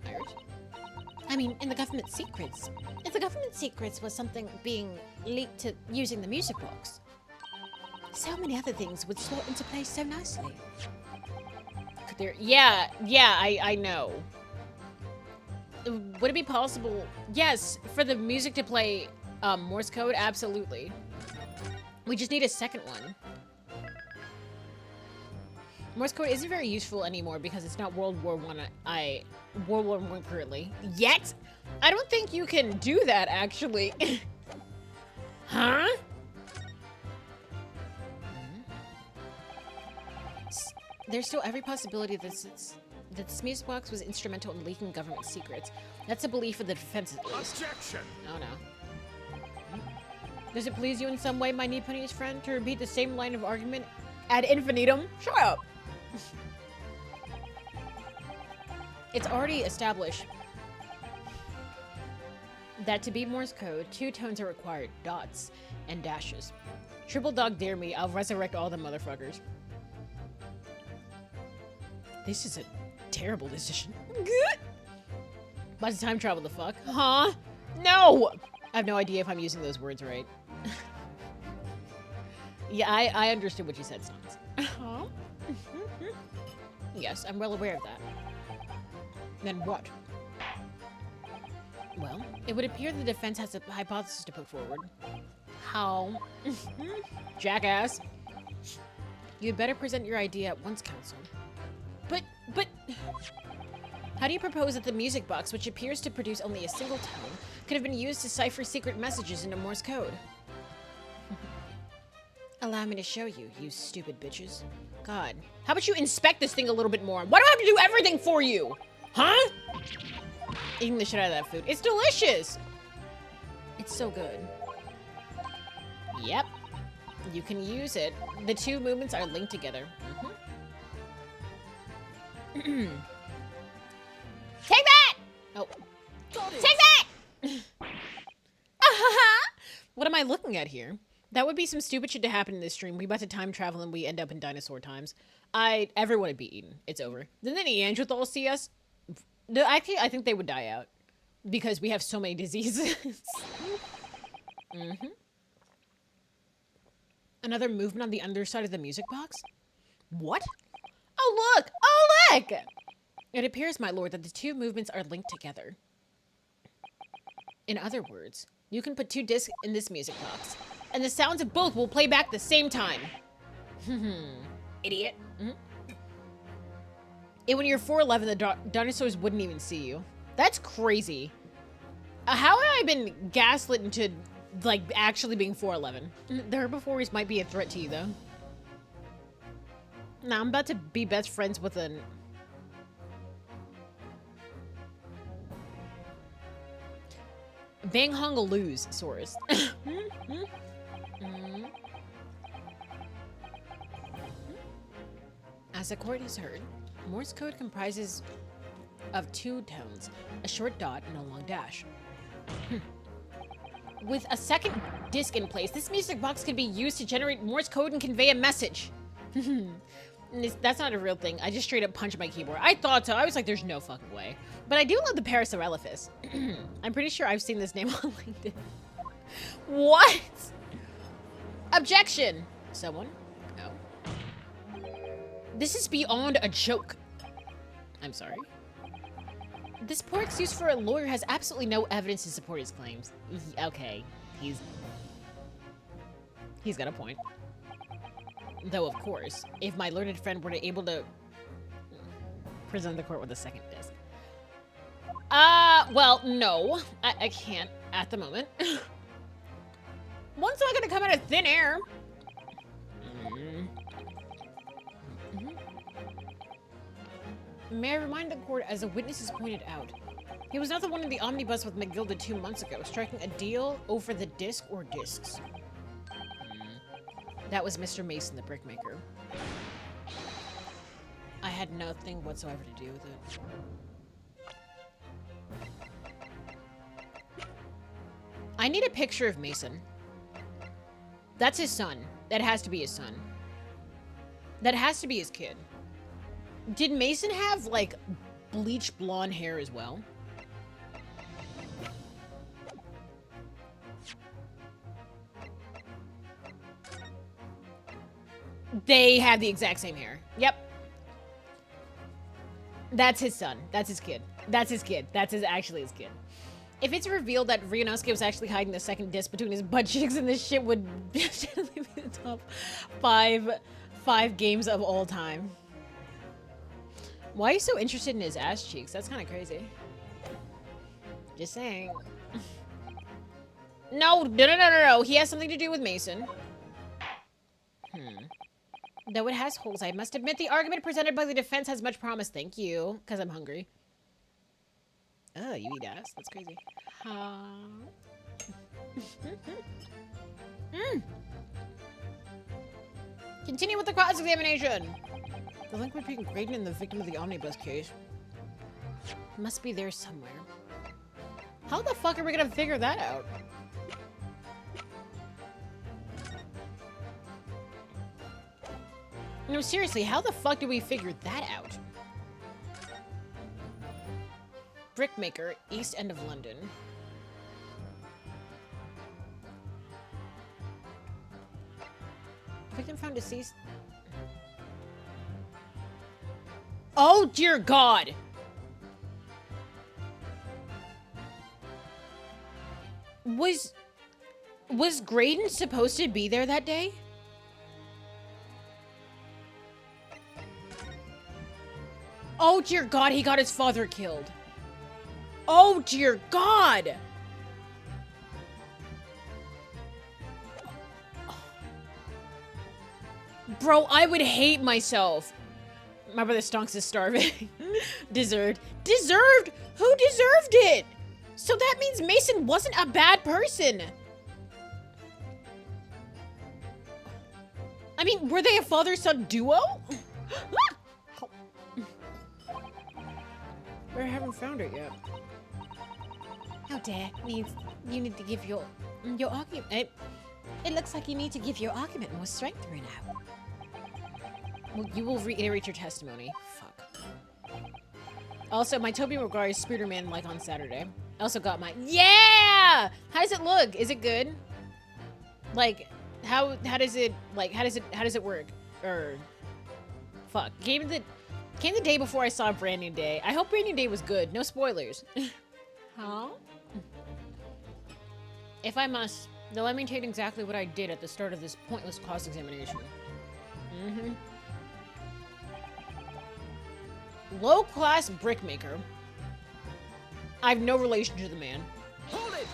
Irish? I mean, in the government secrets. If the government secrets was something being leaked to using the music box, so many other things would slot into place so nicely. Could there... Yeah, I know. Would it be possible? Yes, for the music to play Morse code, absolutely. We just need a second one. Morse code isn't very useful anymore because it's not World War I currently. Yet? I don't think you can do that, actually. Huh? There's still every possibility that this music box was instrumental in leaking government secrets. That's a belief of the defense at least. Objection! Oh no. Does it please you in some way, my Nipponiese friend, to repeat the same line of argument ad infinitum? Shut up! It's already established that to beat Morse code, two tones are required, dots and dashes. Triple dog dare me, I'll resurrect all the motherfuckers. This is a terrible decision. About to time travel the fuck? Huh? No! I have no idea if I'm using those words right. Yeah, I understood what you said, Sons. Huh? Yes, I'm well aware of that. Then what? Well, it would appear the defense has a hypothesis to put forward. How? Jackass. You'd better present your idea at once, Council. But... How do you propose that the music box, which appears to produce only a single tone, could have been used to cipher secret messages into Morse code? Allow me to show you, you stupid bitches. God. How about you inspect this thing a little bit more? Why do I have to do everything for you? Huh? Eating the shit out of that food. It's delicious! It's so good. Yep. You can use it. The two movements are linked together. Take that! Oh. Take that! What am I looking at here? That would be some stupid shit to happen in this stream. We about to time travel and we end up in dinosaur times. Everyone would be eaten. It's over. Then the Neanderthals see us. Actually, I think they would die out. Because we have so many diseases. Another movement on the underside of the music box? What? Oh, look! Oh, look! It appears, my lord, that the two movements are linked together. In other words, you can put two discs in this music box, and the sounds of both will play back at the same time. Idiot. And when you're 4'11", the dinosaurs wouldn't even see you. That's crazy. How have I been gaslit into, like, actually being 4'11"? The herbivores might be a threat to you, though. Nah, I'm about to be best friends with an... Vanghongalosaurus. As the court has heard, Morse code comprises of two tones, a short dot and a long dash. With a second disc in place, this music box can be used to generate Morse code and convey a message. That's not a real thing. I just straight up punched my keyboard. I thought so. I was like, there's no fucking way. But I do love the Parasaurolophus. I'm pretty sure I've seen this name on LinkedIn. What? Objection. Someone? No. This is beyond a joke. I'm sorry. This poor excuse for a lawyer has absolutely no evidence to support his claims. Okay, he's got a point. Though, of course, if my learned friend were able to present the court with a second disc. Well, no. I can't at the moment. One's not gonna come out of thin air. May I remind the court, as the witnesses pointed out, he was not the one in the omnibus with McGilda 2 months ago, striking a deal over the disc or discs. That was Mr. Mason, the brickmaker. I had nothing whatsoever to do with it. I need a picture of Mason. That's his son. That has to be his son. That has to be his kid. Did Mason have, like, bleached blonde hair as well? They have the exact same hair. Yep. That's his son. That's his kid. That's his kid. That's actually his kid. If it's revealed that Ryunosuke was actually hiding the second disc between his butt cheeks, and this shit would definitely be the top five games of all time. Why are you so interested in his ass cheeks? That's kind of crazy. Just saying. No. He has something to do with Mason. Though it has holes, I must admit the argument presented by the defense has much promise. Thank you, because I'm hungry. Oh, you eat ass? That's crazy. Continue with the cross-examination. The link between Graydon and the victim of the omnibus case must be there somewhere. How the fuck are we gonna figure that out? No, seriously, how the fuck do we figure that out? Brickmaker, East End of London. Victim found deceased. Oh dear God! Was Graydon supposed to be there that day? Oh, dear God, he got his father killed. Oh, dear God. Bro, I would hate myself. My brother Stonks is starving. Deserved. Deserved? Who deserved it? So that means Mason wasn't a bad person. I mean, were they a father-son duo? We haven't found her yet. How dare means you need to give your argument. It looks like you need to give your argument more strength right now. Well, you will reiterate your testimony. Fuck. Also, my Tobey Maguire Spider-Man like on Saturday. I also got my yeah. How does it look? Is it good? Like, how does it work? Or fuck. Came the day before I saw Brand New Day. I hope Brand New Day was good. No spoilers. Huh? If I must, then let me tell you exactly what I did at the start of this pointless cross-examination. Low-class brickmaker. I have no relation to the man. Hold it!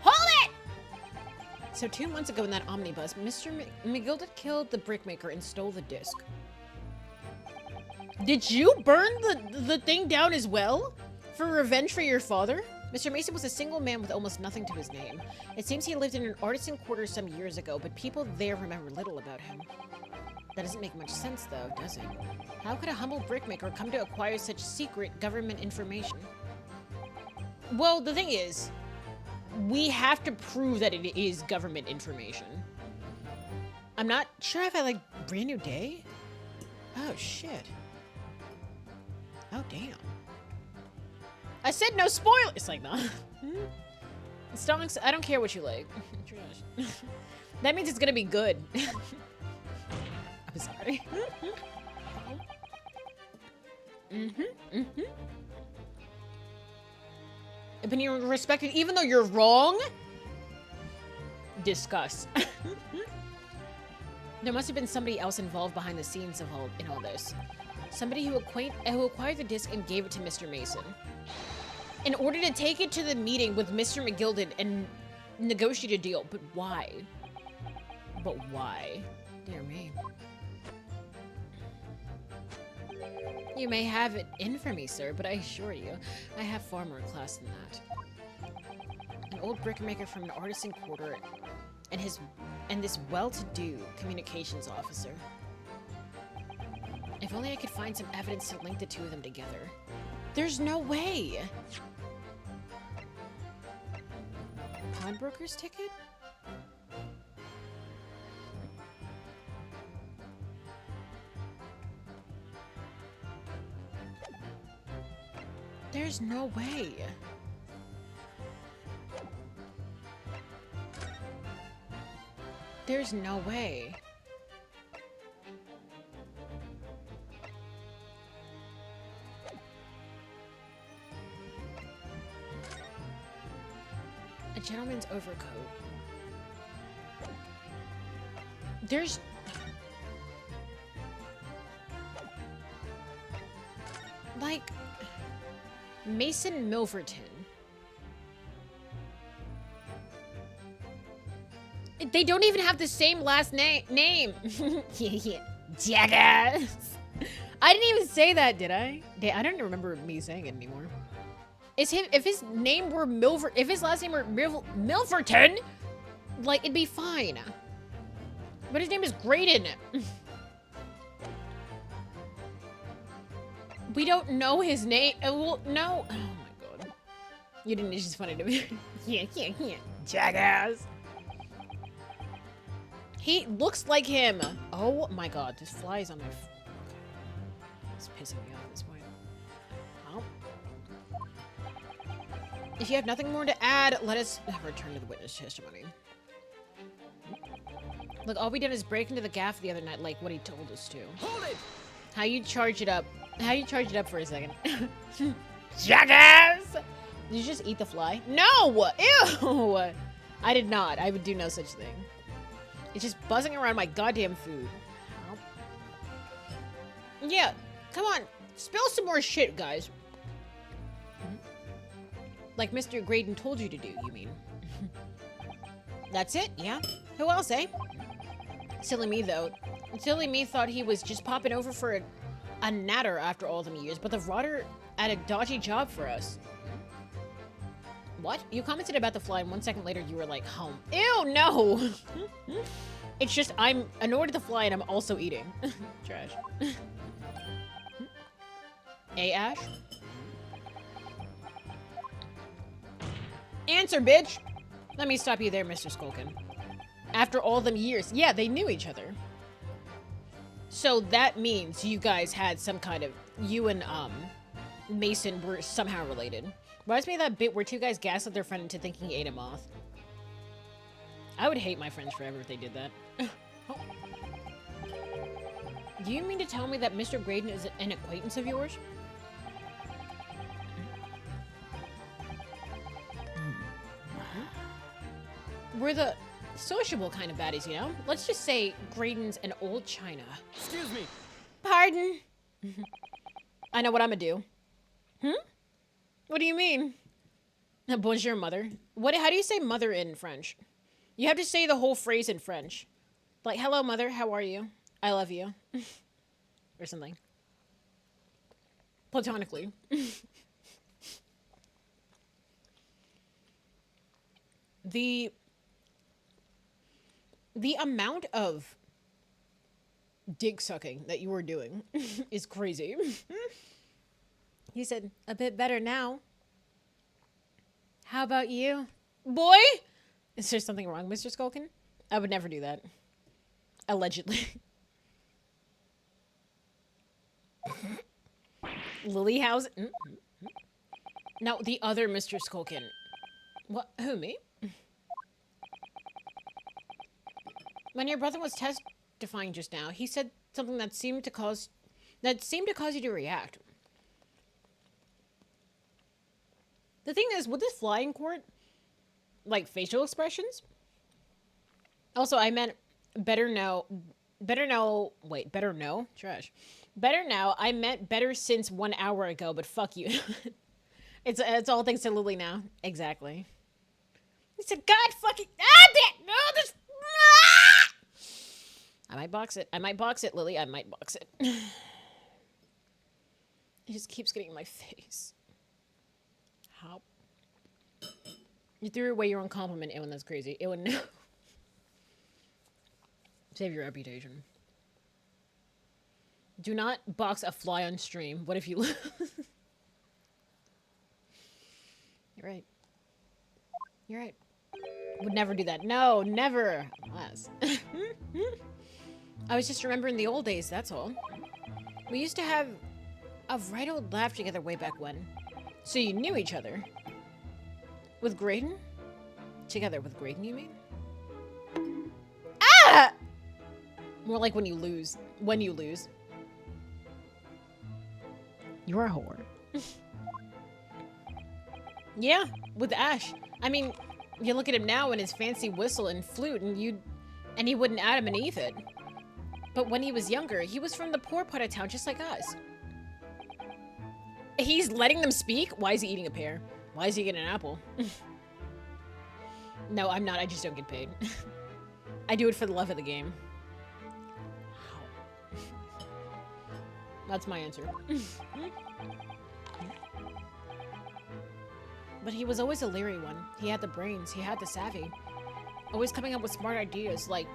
Hold it! So 2 months ago in that omnibus, Mr. McGilded killed the brickmaker and stole the disc. Did you burn the thing down as well? For revenge for your father? Mr. Mason was a single man with almost nothing to his name. It seems he lived in an artisan quarter some years ago, but people there remember little about him. That doesn't make much sense, though, does it? How could a humble brickmaker come to acquire such secret government information? Well, the thing is, we have to prove that it is government information. I'm not sure if I like Brand New Day. Oh, shit. Oh, damn. I said no spoilers! Like, no. Stomachs, I don't care what you like. That means it's gonna be good. I'm sorry. But you're respected even though you're wrong? Discuss. There must have been somebody else involved behind the scenes of all this. Somebody who acquired the disc and gave it to Mr. Mason. In order to take it to the meeting with Mr. McGilded and negotiate a deal. But why? But why? Dear me. You may have it in for me, sir, but I assure you, I have far more class than that. An old brickmaker from an artisan quarter and this well-to-do communications officer. If only I could find some evidence to link the two of them together. There's no way! Pawnbroker's ticket? There's no way. There's no way. A gentleman's overcoat. There's... like... Mason Milverton. They don't even have the same last name. Jackass. I didn't even say that, did I? I don't remember me saying it anymore. If his name were if his last name were Milverton, like it'd be fine. But his name is Graydon. We don't know his name. Well, no. Oh my god. You didn't. It's just funny to me. Yeah. Jackass. He looks like him. Oh my god. This fly is on my. Okay. It's pissing me off at this point. Oh. If you have nothing more to add, let us return to the witness testimony. Look, all we did is break into the gaff the other night, like what he told us to. Hold it! How you charge it up? How you charge it up for a second? Jackass! Did you just eat the fly? No! Ew! I did not. I would do no such thing. It's just buzzing around my goddamn food. Yeah, come on. Spill some more shit, guys. Like Mr. Graydon told you to do, you mean? That's it? Yeah? Who else, eh? Silly me, though. Silly me thought he was just popping over for a natter after all them years, but the rotter had a dodgy job for us. What? You commented about the fly, and 1 second later you were like, home. Ew, no! It's just I'm annoyed at the fly and I'm also eating. Trash. Hey, Ash? Answer, bitch! Let me stop you there, Mr. Skulkin. After all them years, yeah, they knew each other. So that means you guys had some kind of, you and, Mason were somehow related. Reminds me of that bit where two guys gaslit their friend into thinking he ate a moth. I would hate my friends forever if they did that. Do you mean to tell me that Mr. Graydon is an acquaintance of yours? We're the sociable kind of baddies, you know? Let's just say Graydon's an old china. Excuse me. Pardon? I know what I'm gonna do. What do you mean? Bonjour, mother. How do you say mother in French? You have to say the whole phrase in French. Like, hello, mother, how are you? I love you. Or something. Platonically. The amount of dick sucking that you were doing is crazy. He said, a bit better now. How about you? Boy? Is there something wrong, Mr. Skulkin? I would never do that. Allegedly. Lily House. No, the other Mr. Skulkin. What? Who, me? When your brother was testifying just now, he said something that seemed to cause you to react. The thing is, with this flying court, like facial expressions. Also, I meant better know. Trash. Better now. I meant better since 1 hour ago, but fuck you. It's all thanks to Lily now. Exactly. He said, God fucking no, this. I might box it. I might box it, Lily. I might box it. It just keeps getting in my face. How? You threw away your own compliment, Ewan. That's crazy. Ewan, no. Save your reputation. Do not box a fly on stream. What if you lose? You're right. You're right. Would never do that. No, never. Unless. I was just remembering the old days, that's all. We used to have a right old laugh together way back when. So you knew each other. With Graydon? Together with Graydon, you mean? Ah! More like when you lose. When you lose. You're a whore. Yeah, with Ash. I mean, you look at him now and his fancy whistle and flute and he wouldn't Adam and Eve it. But when he was younger, he was from the poor part of town just like us. He's letting them speak? Why is he eating a pear? Why is he getting an apple? No, I'm not. I just don't get paid. I do it for the love of the game. That's my answer. But he was always a leery one. He had the brains. He had the savvy. Always coming up with smart ideas like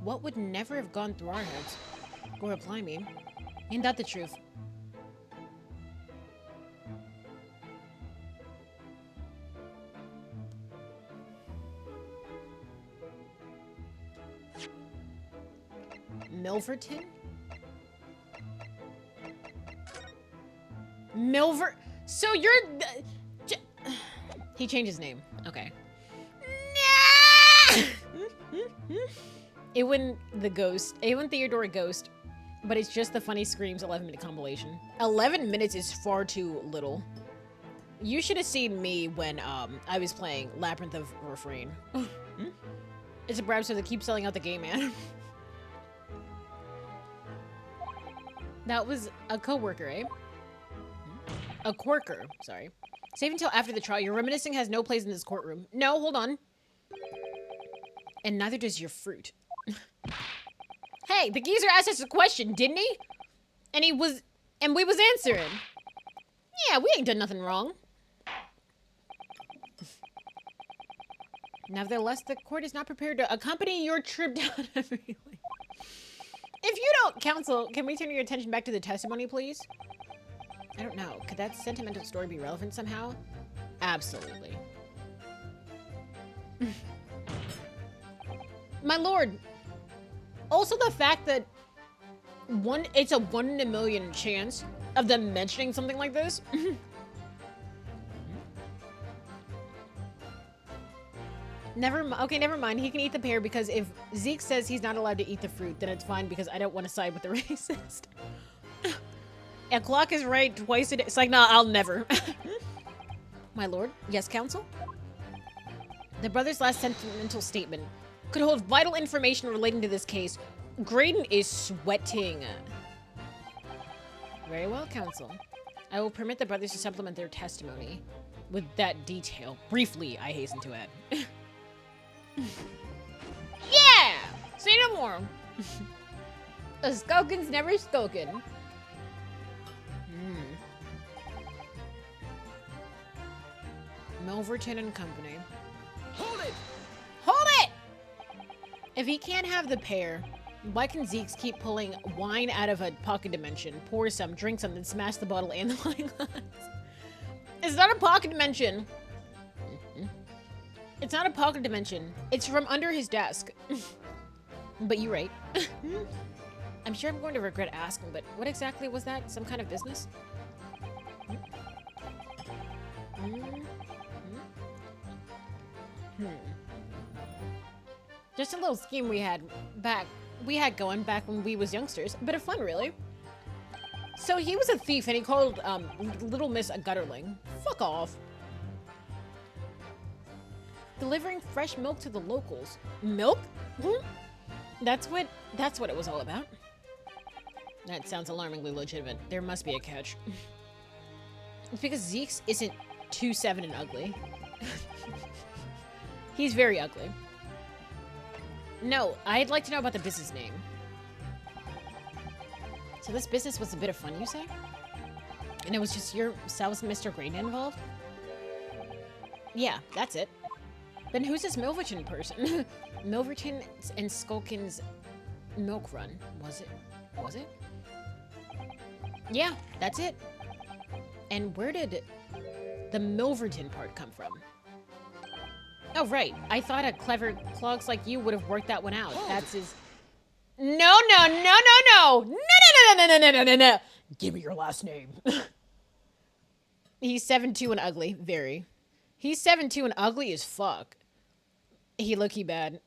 what would never have gone through our heads. Or apply me. Ain't that the truth? Milverton? So you're... He changed his name. Okay. Ewan the Ghost. Ewan Theodore Ghost. But it's just the funny screams 11-minute compilation. 11 minutes is far too little. You should have seen me when I was playing Labyrinth of Refrain. It's a browser that keeps selling out the game, man. That was a coworker, eh? A quirker, sorry. Save until after the trial. Your reminiscing has no place in this courtroom. No, hold on. And neither does your fruit. Hey, the geezer asked us a question, didn't he? And we was answering. Yeah, we ain't done nothing wrong. Nevertheless, the court is not prepared to accompany your trip down memory lane. If you don't, counsel, can we turn your attention back to the testimony, please? I don't know. Could that sentimental story be relevant somehow? Absolutely. My lord. Also the fact that it's a 1 in a million chance of them mentioning something like this. Okay, never mind. He can eat the pear because if Zeke says he's not allowed to eat the fruit, then it's fine because I don't want to side with the racist. A clock is right twice a day. It's like, nah, I'll never. My lord. Yes, counsel? The brother's last sentimental statement could hold vital information relating to this case. Graydon is sweating. Very well, counsel. I will permit the brothers to supplement their testimony with that detail. Briefly, I hasten to add. Yeah! Say no more. A skoken's never skoken. Milverton and Company. Hold it! Hold it! If he can't have the pear, why can Zeke keep pulling wine out of a pocket dimension, pour some, drink some, then smash the bottle and the wine glass? It's not a pocket dimension. It's not a pocket dimension. It's from under his desk. But you're right. I'm sure I'm going to regret asking, but what exactly was that? Some kind of business? Just a little scheme we had going back when we was youngsters. A bit of fun, really. So he was a thief and he called Little Miss a gutterling. Fuck off. Delivering fresh milk to the locals. Milk? That's what it was all about. That sounds alarmingly legitimate. There must be a catch. It's because Zeke's isn't 2'7" and ugly. He's very ugly. No, I'd like to know about the business name. So this business was a bit of fun, you say? And it was just yourselves and Mr. Graydon involved? Yeah, that's it. Then who's this Milverton person? Milverton and Skulkin's milk run, was it? Was it? Yeah, that's it. And where did the Milverton part come from? Oh, right. I thought a clever clogs like you would have worked that one out. That's his... No. No. Give me your last name. He's 7'2" and ugly. Very. He's 7'2" and ugly as fuck. He look-y bad.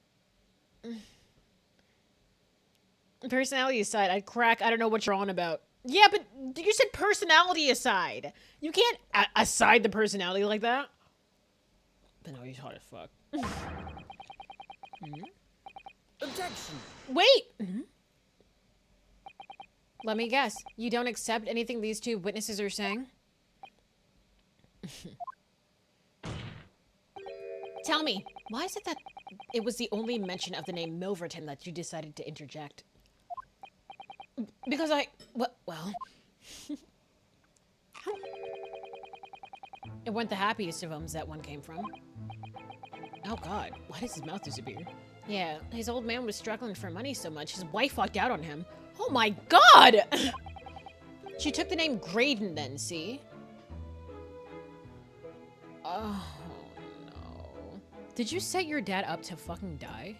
Personality aside, I'd crack. I don't know what you're on about. Yeah, but you said personality aside. You can't aside the personality like that. But no, he's hot as fuck. Objection. Wait! Let me guess. You don't accept anything these two witnesses are saying? Tell me, why is it that it was the only mention of the name Milverton that you decided to interject? Because well... It weren't the happiest of homes that one came from. Oh god, why does his mouth disappear? Yeah, his old man was struggling for money so much, his wife walked out on him. Oh my god! She took the name Graydon then, see? Oh no. Did you set your dad up to fucking die?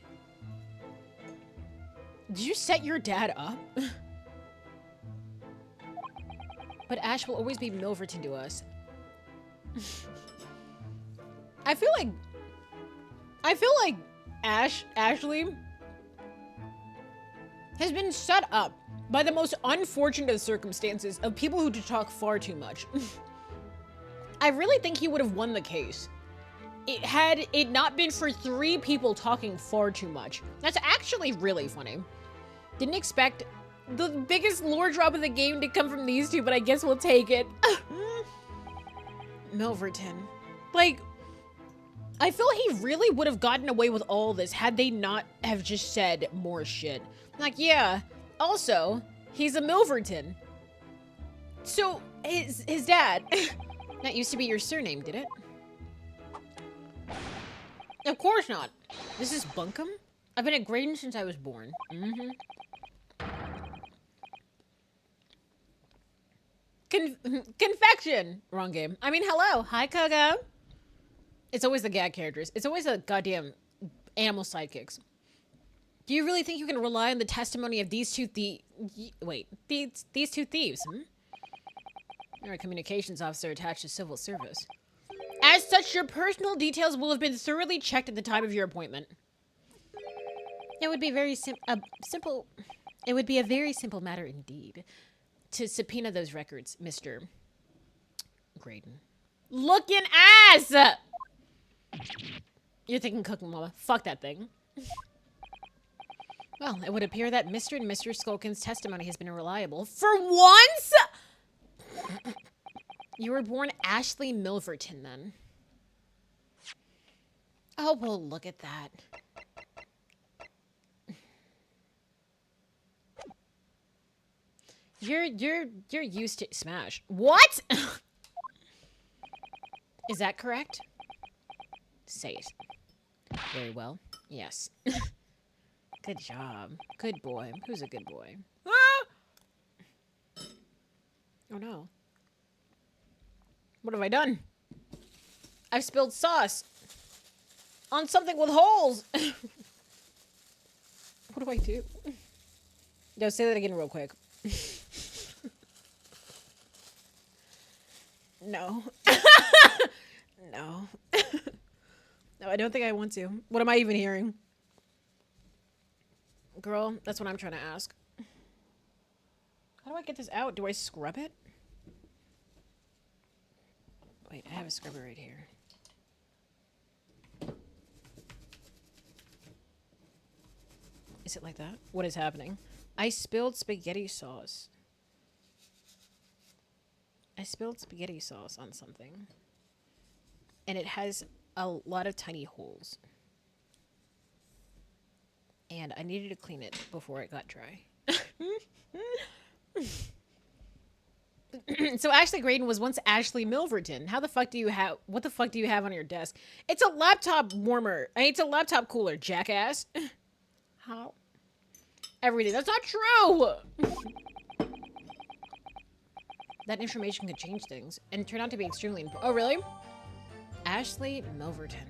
Did you set your dad up? But Ash will always be Milverton to us. I feel like Ashley has been set up by the most unfortunate of circumstances of people who talk far too much. I really think he would have won the case. Had it not been for 3 people talking far too much. That's actually really funny. Didn't expect the biggest lore drop of the game to come from these 2, but I guess we'll take it. Milverton. Like, I feel he really would have gotten away with all this had they not have just said more shit. Like, yeah, also, he's a Milverton. So, his dad. That used to be your surname, did it? Of course not. This is Bunkum? I've been at Graydon since I was born. Mm-hmm. Confection! Wrong game. I mean, hello. Hi, Kogo. It's always the gag characters. It's always the goddamn animal sidekicks. Do you really think you can rely on the testimony of these 2 these 2 thieves, hmm? You're a communications officer attached to civil service. As such, your personal details will have been thoroughly checked at the time of your appointment. It would be very simple. It would be a very simple matter indeed to subpoena those records, Mr. Graydon. Looking ass! You're thinking cooking mama. Fuck that thing. Well, it would appear that Mr. and Mr. Skulkin's testimony has been reliable. For once? You were born Ashley Milverton, then. Oh, well, look at that. You're used to smash. What? Is that correct? Say it. Very well. Yes. Good job. Good boy. Who's a good boy? Ah! Oh no. What have I done? I've spilled sauce on something with holes. What do I do? No, say that again real quick. No. No. No, I don't think I want to. What am I even hearing? Girl, that's what I'm trying to ask. How do I get this out? Do I scrub it? Wait, I have a scrubber right here. Is it like that? What is happening? I spilled spaghetti sauce. I spilled spaghetti sauce on something. And it has a lot of tiny holes. And I needed to clean it before it got dry. So Ashley Graydon was once Ashley Milverton. How the fuck do you have... What the fuck do you have on your desk? It's a laptop warmer. It's a laptop cooler, jackass. How? Everything. That's not true! That information could change things and turn out to be extremely important. Oh, really? Ashley Milverton.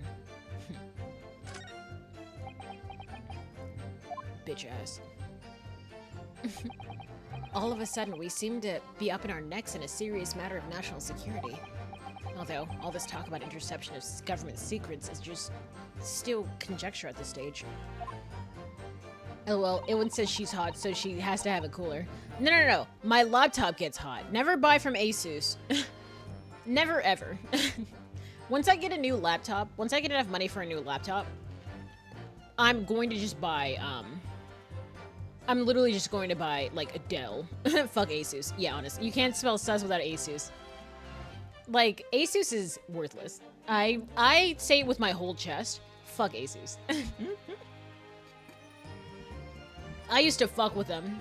Bitch ass. All of a sudden, we seem to be up in our necks in a serious matter of national security. Although, all this talk about interception of government secrets is just still conjecture at this stage. Oh well, Ewan says she's hot, so she has to have a cooler. No. My laptop gets hot. Never buy from Asus. Never ever. Once I get a new laptop, once I get enough money for a new laptop, I'm going to just buy, I'm literally just going to buy, like, a Dell. Fuck Asus. Yeah, honest. You can't spell sus without Asus. Like, Asus is worthless. I say it with my whole chest. Fuck Asus. I used to fuck with them.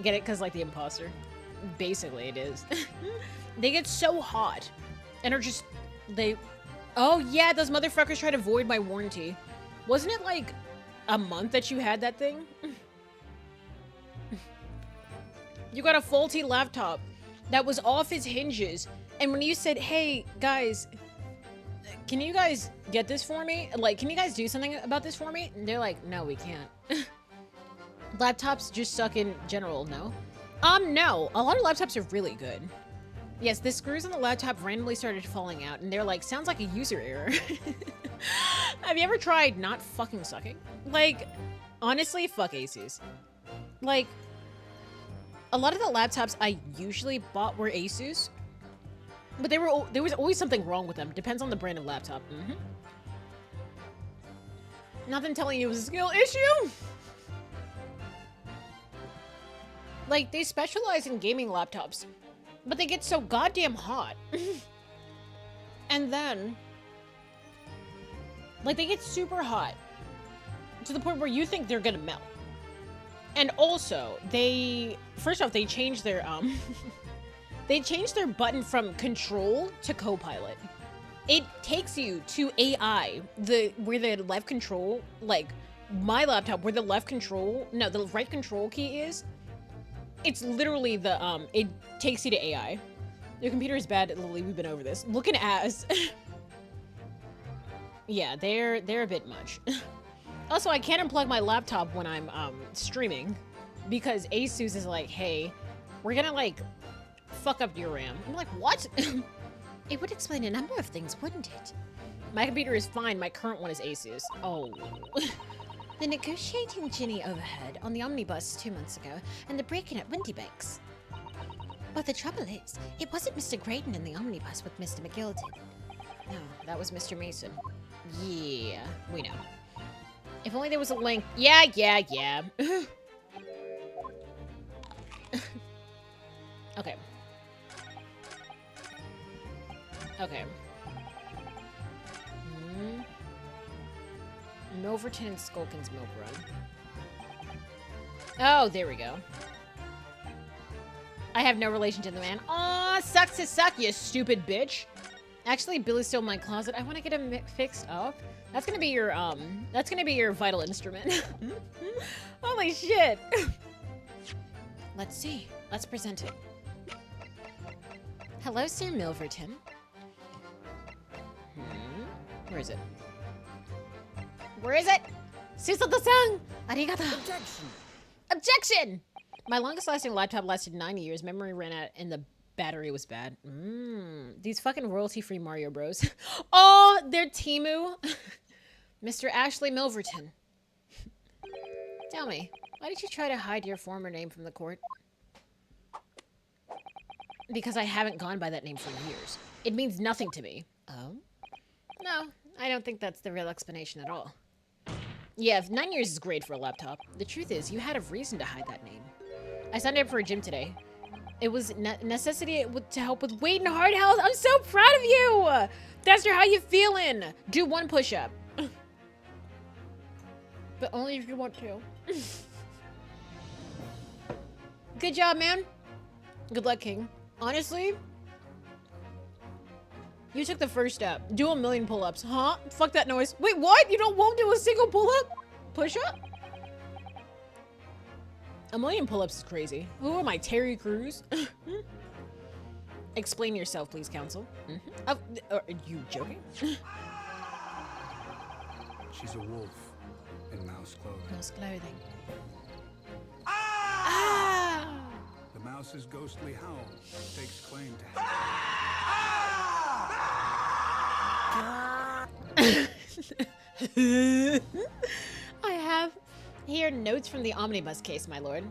Get it? Because, like, the imposter. Basically, it is. They get so hot. And are just... Oh, yeah, those motherfuckers try to void my warranty. Wasn't it, like, a month that you had that thing? You got a faulty laptop that was off its hinges. And when you said, hey, guys, can you guys get this for me? Like, can you guys do something about this for me? And they're like, no, we can't. Laptops just suck in general, no? No. A lot of laptops are really good. Yes, the screws on the laptop randomly started falling out, and they're like, sounds like a user error. Have you ever tried not fucking sucking? Like, honestly, fuck Asus. Like, a lot of the laptops I usually bought were Asus. But there was always something wrong with them. Depends on the brand of laptop. Nothing telling you it was a skill issue. Like, they specialize in gaming laptops, but they get so goddamn hot. And then, like, they get super hot to the point where you think they're gonna melt. And also, first off, they changed their, they changed their button from control to co-pilot. It takes you to AI, where the left control, like, my laptop, where the the right control key is, it's literally it takes you to AI. Your computer is bad, Lily, we've been over this. Looking ass. Yeah, they're a bit much. Also, I can't unplug my laptop when I'm, streaming, because Asus is like, hey, we're gonna, like, fuck up your RAM. I'm like, what? It would explain a number of things, wouldn't it? My computer is fine, my current one is Asus. Oh. The negotiating Ginny overheard on the omnibus 2 months ago, and the break-in at Windy Banks. But the trouble is, it wasn't Mr. Graydon in the omnibus with Mr. McGilden. No, that was Mr. Mason. Yeah, we know. If only there was a link. Yeah. Okay. Okay. Milverton and Skulkin's Milk Run. Oh, there we go. I have no relation to the man. Aw, sucks to suck, you stupid bitch. Actually, Billy's still in my closet. I want to get him fixed up. That's gonna be your vital instrument. Holy shit. Let's see. Let's present it. Hello, Sir Milverton. Where is it? Where is it? Susato-san! Arigato! Objection! Objection! My longest lasting laptop lasted 9 years. Memory ran out and the battery was bad. These fucking royalty-free Mario Bros. Oh, they're Temu. Mr. Ashley Milverton. Tell me, why did you try to hide your former name from the court? Because I haven't gone by that name for years. It means nothing to me. Oh? No, I don't think that's the real explanation at all. Yeah, 9 years is great for a laptop. The truth is, you had a reason to hide that name. I signed up for a gym today. It was necessity to help with weight and heart health. I'm so proud of you! Dexter, how you feeling? Do 1 push-up. But only if you want to. Good job, man. Good luck, King. Honestly, you took the first step. Do 1,000,000 pull-ups. Huh? Fuck that noise. Wait, what? You won't do a single pull-up? Push-up? 1,000,000 pull-ups is crazy. Who am I, Terry Crews? Explain yourself, please, counsel. Are you joking? She's a wolf in mouse clothing. Mouse clothing. The mouse's ghostly howl takes claim to I have here notes from the omnibus case, my lord.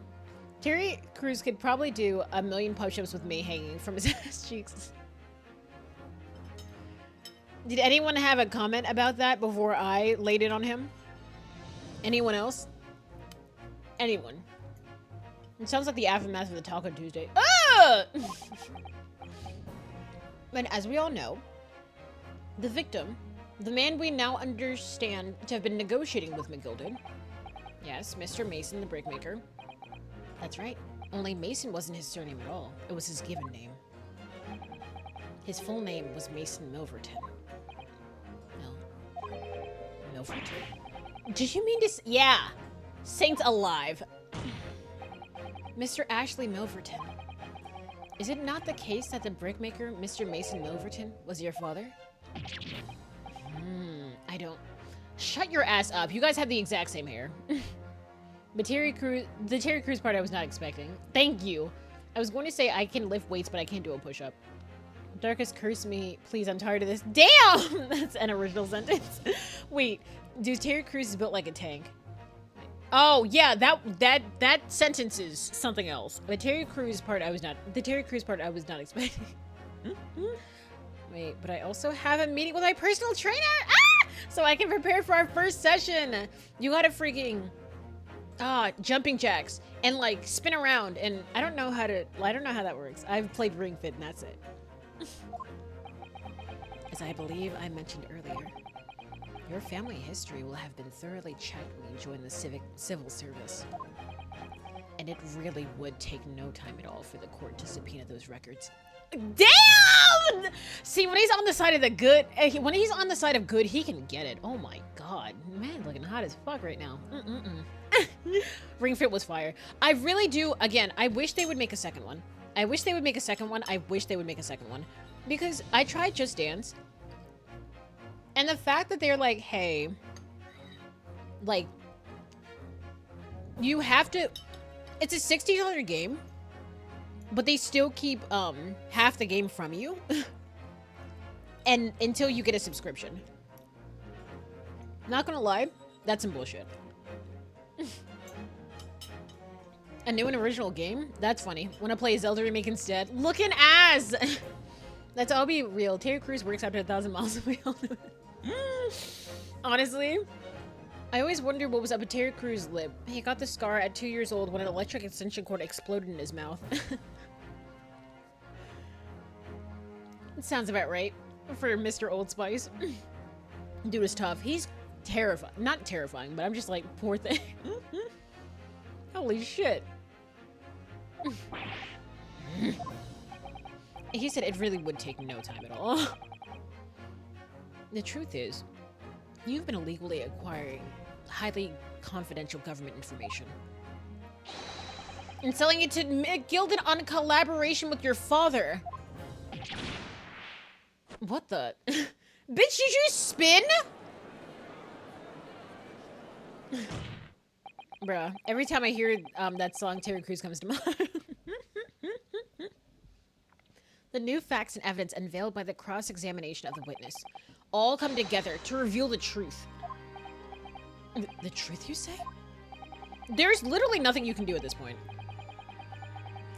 Terry Crews could probably do 1,000,000 push-ups with me hanging from his ass cheeks. Did anyone have a comment about that before I laid it on him? Anyone else? Anyone? It sounds like the aftermath of the Taco Tuesday. Ah! And as we all know, the victim, the man we now understand to have been negotiating with McGilden. Yes, Mr. Mason, the brickmaker. That's right. Only Mason wasn't his surname at all. It was his given name. His full name was Mason Milverton. No. Milverton? Did you mean to yeah. Saints alive. Mr. Ashley Milverton. Is it not the case that the brickmaker, Mr. Mason Milverton, was your father? I don't... Shut your ass up. You guys have the exact same hair. But the Terry Crews part I was not expecting. Thank you. I was going to say I can lift weights, but I can't do a push-up. Darkest curse me. Please, I'm tired of this. Damn! That's an original sentence. Wait, dude, Terry Crews is built like a tank. Oh, yeah, that sentence is something else. The Terry Crews part I was not expecting. Wait, but I also have a meeting with my personal trainer! So I can prepare for our first session! You gotta freaking... jumping jacks. And, like, spin around. And I don't know how that works. I've played Ring Fit and that's it. As I believe I mentioned earlier, your family history will have been thoroughly checked when you join the civil service. And it really would take no time at all for the court to subpoena those records. Damn! See, when he's on the side of the good, when he's on the side of good, he can get it. Oh my god. Man, looking hot as fuck right now. Ring Fit was fire. I really do, again, I wish they would make a second one. I wish they would make a second one. Because I tried Just Dance. And the fact that they're like, hey, like, you have to, it's a $60 game, but they still keep half the game from you and until you get a subscription. Not gonna lie, that's some bullshit. A new and original game? That's funny. Wanna play a Zelda remake instead? Looking ass! Let's all be real. Terry Crews works after 1,000 miles away. Honestly, I always wondered what was up with Terry Crews' lip. He got the scar at 2 years old when an electric extension cord exploded in his mouth. It sounds about right for Mr. Old Spice. Dude is tough. He's terrifying. Not terrifying, but I'm just like, poor thing. Holy shit. He said it really would take no time at all. The truth is, you've been illegally acquiring highly confidential government information and selling it to Gilded on collaboration with your father. What the? Bitch, did you spin? Bruh, every time I hear that song, Terry Crews comes to mind. The new facts and evidence unveiled by the cross-examination of the witness all come together to reveal the truth. The truth, you say? There's literally nothing you can do at this point.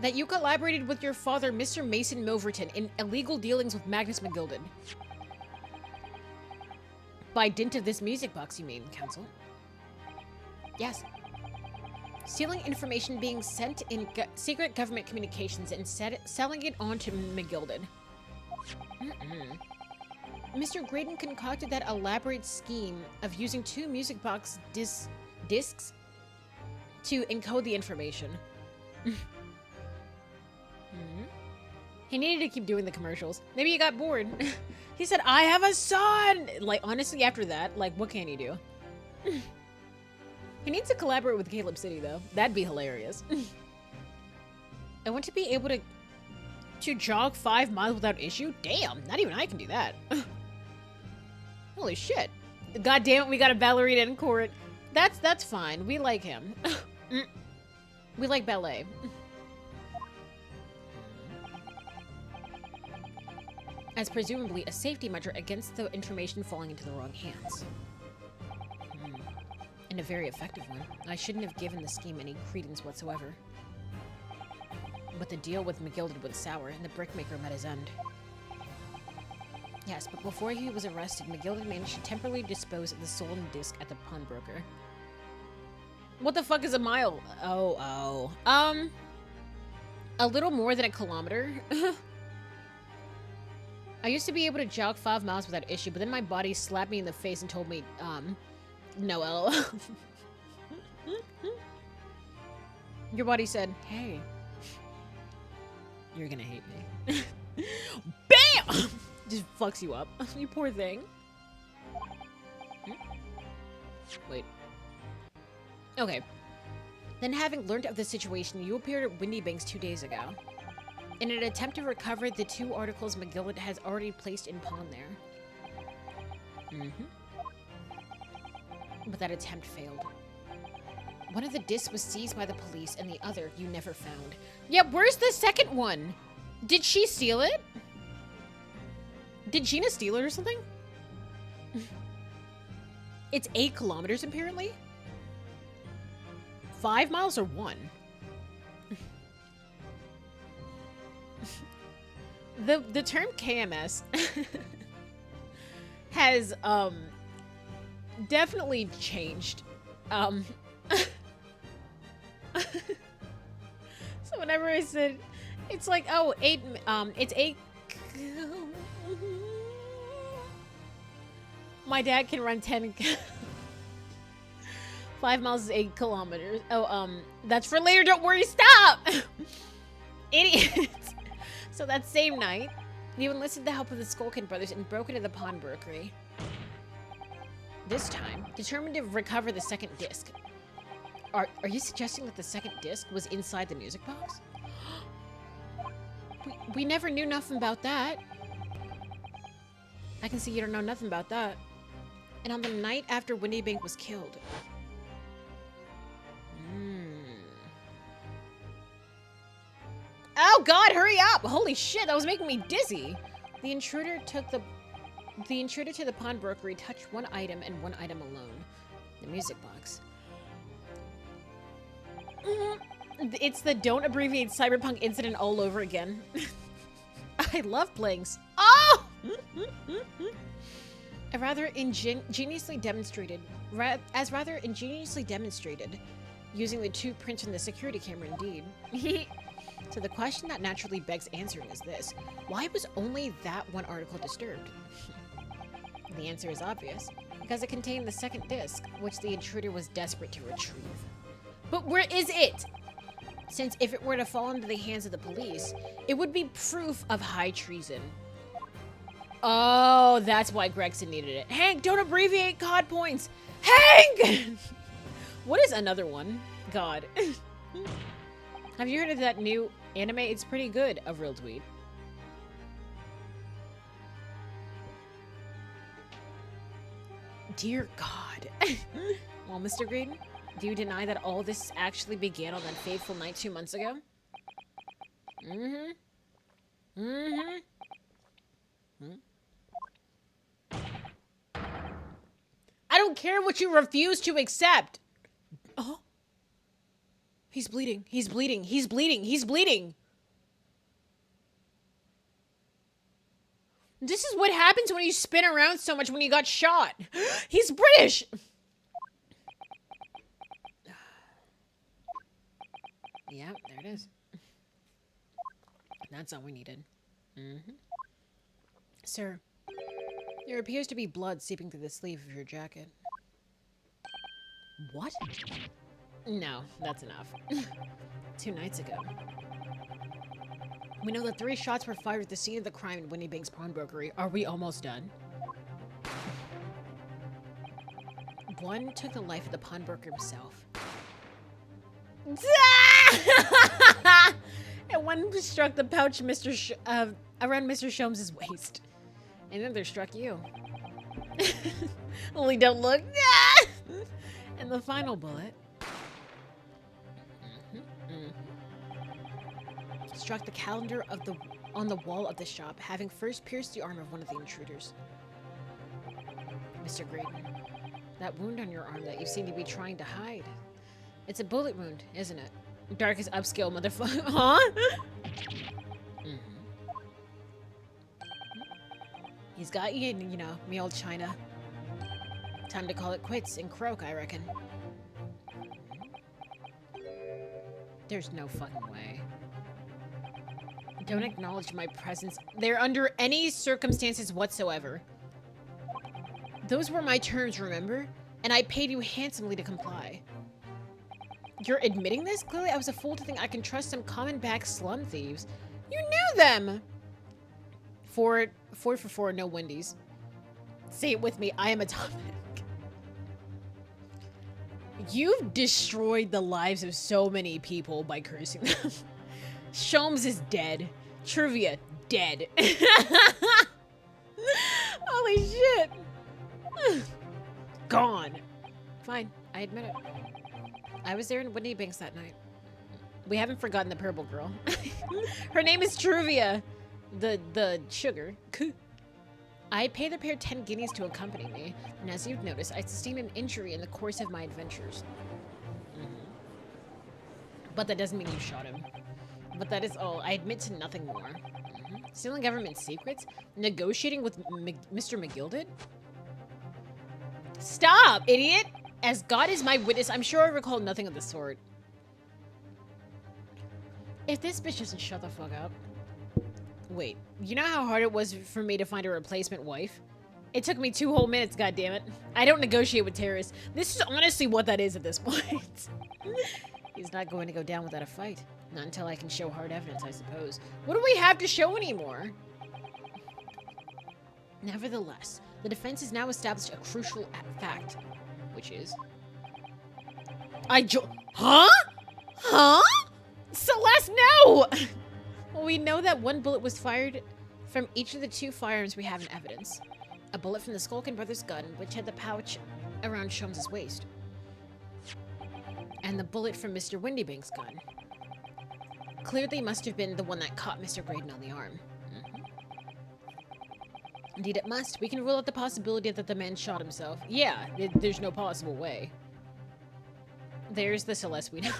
That you collaborated with your father, Mr. Mason Milverton, in illegal dealings with Magnus McGilded. By dint of this music box, you mean, Counsel? Yes. Stealing information being sent in secret government communications and selling it on to McGilded. Mr. Graydon concocted that elaborate scheme of using 2 music box discs to encode the information. He needed to keep doing the commercials. Maybe he got bored. He said, I have a son! Like, honestly, after that, like, what can he do? He needs to collaborate with Caleb City, though. That'd be hilarious. I want to be able to jog 5 miles without issue? Damn, not even I can do that. Holy shit. God damn it, we got a ballerina in court. That's fine. We like him. We like ballet. As presumably a safety measure against the information falling into the wrong hands. And a very effective one. I shouldn't have given the scheme any credence whatsoever. But the deal with McGilded went sour, and the brickmaker met his end. Yes, but before he was arrested, McGilded managed to temporarily dispose of the stolen disc at the pawnbroker. What the fuck is a mile? Oh. A little more than a kilometer. I used to be able to jog 5 miles without issue, but then my body slapped me in the face and told me, no, LOL. Your body said, hey, you're gonna hate me. BAM! Just fucks you up. You poor thing. Wait. Okay. Then having learned of the situation, you appeared at Windy Banks 2 days ago. In an attempt to recover the 2 articles McGilded has already placed in pawn there. But that attempt failed. One of the discs was seized by the police and the other you never found. Yeah, where's the second one? Did she steal it? Did Gina steal it or something? It's 8 kilometers apparently? 5 miles or 1? The term KMS has definitely changed. So whenever I said, it's like, oh, it's 8. My dad can run 10. 5 miles is 8 kilometers. Oh, that's for later. Don't worry. Stop, idiot. So that same night, you enlisted the help of the Skulkin brothers and broke into the pawnbrokery. This time, determined to recover the second disc. Are you suggesting that the second disc was inside the music box? We never knew nothing about that. I can see you don't know nothing about that. And on the night after Windybank was killed. Oh God, hurry up! Holy shit, that was making me dizzy. The intruder to the pawnbrokery touched one item and one item alone. The music box. It's the don't abbreviate cyberpunk incident all over again. I love playing. Oh! Rather ingeniously demonstrated, using the 2 prints in the security camera indeed. So the question that naturally begs answering is this: why was only that one article disturbed? The answer is obvious. Because it contained the second disc, which the intruder was desperate to retrieve. But where is it? Since if it were to fall into the hands of the police, it would be proof of high treason. Oh, that's why Gregson needed it. Hank, don't abbreviate COD points. Hank! What is another one? God. Have you heard of that new anime? It's pretty good. A real tweet. Dear God. Well, Mr. Green, do you deny that all this actually began on that fateful night 2 months ago? I don't care what you refuse to accept. Oh. He's bleeding. He's bleeding. He's bleeding. He's bleeding. This is what happens when you spin around so much when you got shot. He's British. Yep, there it is. That's all we needed. Sir, there appears to be blood seeping through the sleeve of your jacket. What? No, that's enough. 2 nights ago. We know that 3 shots were fired at the scene of the crime in Windybank's pawnbrokery. Are we almost done? 1 took the life of the pawnbroker himself. And 1 struck the pouch around Mr. Sholmes' waist. And another struck you. Only don't look. And the final bullet struck the calendar on the wall of the shop, having first pierced the arm of one of the intruders. Mr. Green, that wound on your arm that you seem to be trying to hide. It's a bullet wound, isn't it? Darkest upscale motherfucker. Huh? He's got you, you know, me old China. Time to call it quits and croak, I reckon. There's no fucking way. Don't acknowledge my presence there under any circumstances whatsoever. Those were my terms, remember? And I paid you handsomely to comply. You're admitting this? Clearly I was a fool to think I can trust some common-back slum thieves. You knew them! 4 for 4, no Wendy's. Say it with me, I am atomic. You've destroyed the lives of so many people by cursing them. Sholmes is dead. Trivia, dead. Holy shit. Gone. Fine, I admit it. I was there in Windybanks that night. We haven't forgotten the purple girl. Her name is Trivia. The sugar. I paid the pair 10 guineas to accompany me, and as you've noticed, I sustained an injury in the course of my adventures. But that doesn't mean you shot him. But that is all. I admit to nothing more. Stealing government secrets? Negotiating with Mr. McGilded? Stop, idiot! As God is my witness, I'm sure I recall nothing of the sort. If this bitch doesn't shut the fuck up. Wait, you know how hard it was for me to find a replacement wife? It took me 2 whole minutes, goddammit. I don't negotiate with terrorists. This is honestly what that is at this point. He's not going to go down without a fight. Not until I can show hard evidence, I suppose. What do we have to show anymore? Nevertheless, the defense has now established a crucial fact, which is... Huh? Huh? Celeste, no! Well, we know that 1 bullet was fired from each of the 2 firearms we have in evidence. A bullet from the Skulkin brothers' gun, which had the pouch around Sholmes' waist. And the bullet from Mr. Windybank's gun. Clearly must have been the one that caught Mr. Graydon on the arm. Indeed it must. We can rule out the possibility that the man shot himself. Yeah, there's no possible way. There's the Celeste we know.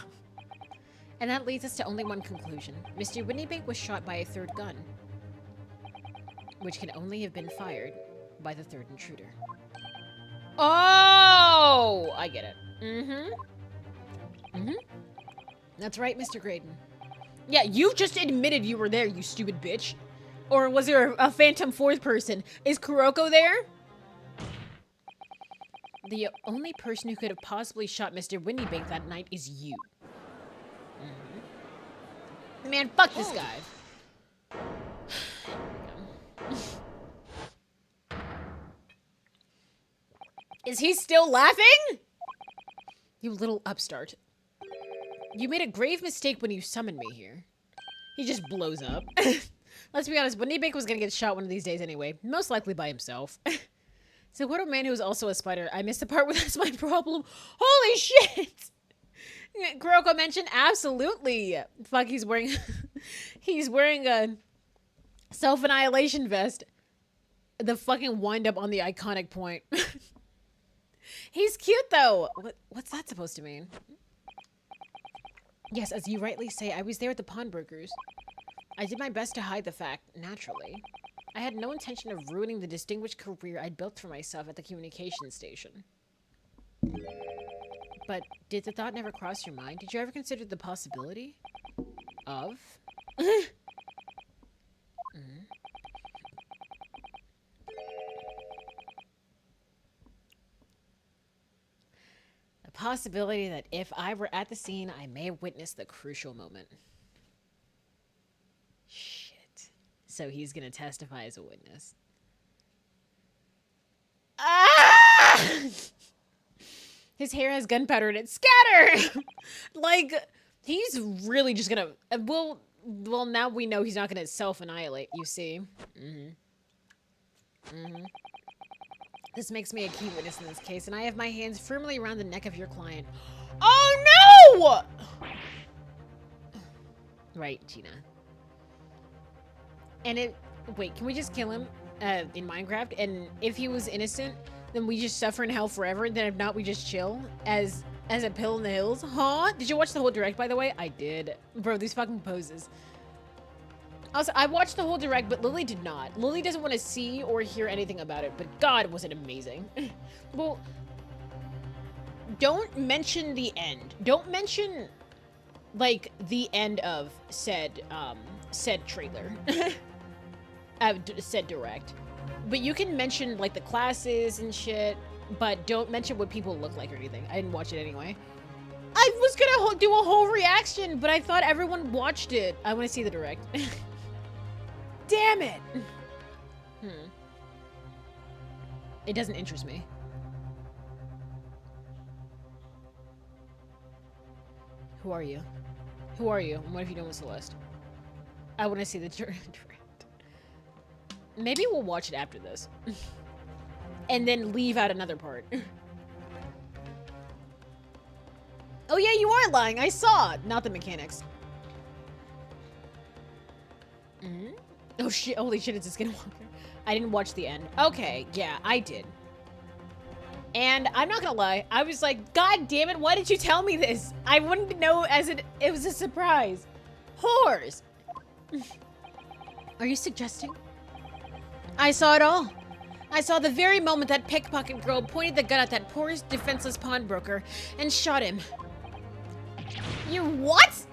And that leads us to only one conclusion. Mr. Windybank was shot by a 3rd gun. Which can only have been fired by the 3rd intruder. Oh! I get it. That's right, Mr. Graydon. Yeah, you just admitted you were there, you stupid bitch. Or was there a phantom 4th person? Is Kuroko there? The only person who could have possibly shot Mr. Windybank that night is you. Man, fuck this guy. Is he still laughing? You little upstart. You made a grave mistake when you summoned me here. He just blows up. Let's be honest, Windybank was gonna get shot one of these days anyway. Most likely by himself. So what a man who is also a spider. I missed the part where that's my problem. Holy shit! Kuroko mentioned absolutely. Fuck, he's wearing he's wearing a self-annihilation vest. The fucking wind up on the iconic point. He's cute though. What's that supposed to mean? Yes, as you rightly say, I was there at the pawnbrokers. I did my best to hide the fact, naturally. I had no intention of ruining the distinguished career I'd built for myself at the communications station. But did the thought never cross your mind? Did you ever consider the possibility of... The possibility that if I were at the scene, I may have witnessed the crucial moment. Shit. So he's gonna testify as a witness. Ah! His hair has gunpowder in it. Scatter! Like, he's really just gonna... Well, now we know he's not gonna self-annihilate, you see. This makes me a key witness in this case, and I have my hands firmly around the neck of your client. Oh, no! Right, Gina. And it... Wait, can we just kill him in Minecraft? And if he was innocent, then we just suffer in hell forever, and then if not, we just chill as a pill in the hills? Huh? Did you watch the whole direct, by the way? I did. Bro, these fucking poses. Also, I watched the whole direct, but Lily did not. Lily doesn't want to see or hear anything about it, but God, was it amazing. Well, don't mention the end. Don't mention, like, the end of said trailer. Said direct. But you can mention, like, the classes and shit, but don't mention what people look like or anything. I didn't watch it anyway. I was gonna do a whole reaction, but I thought everyone watched it. I want to see the direct. Damn it! It doesn't interest me. Who are you? Who are you? And what have you done with Celeste? I want to see the direct. Maybe we'll watch it after this. And then leave out another part. Oh yeah, you are lying. I saw it. Not the mechanics. Oh shit, holy shit, it's a skinwalker. I didn't watch the end. Okay, yeah, I did. And I'm not gonna lie, I was like, God damn it, why did you tell me this? I wouldn't know as it was a surprise. Whores! Are you suggesting? I saw it all. I saw the very moment that pickpocket girl pointed the gun at that poor, defenseless pawnbroker and shot him. You what?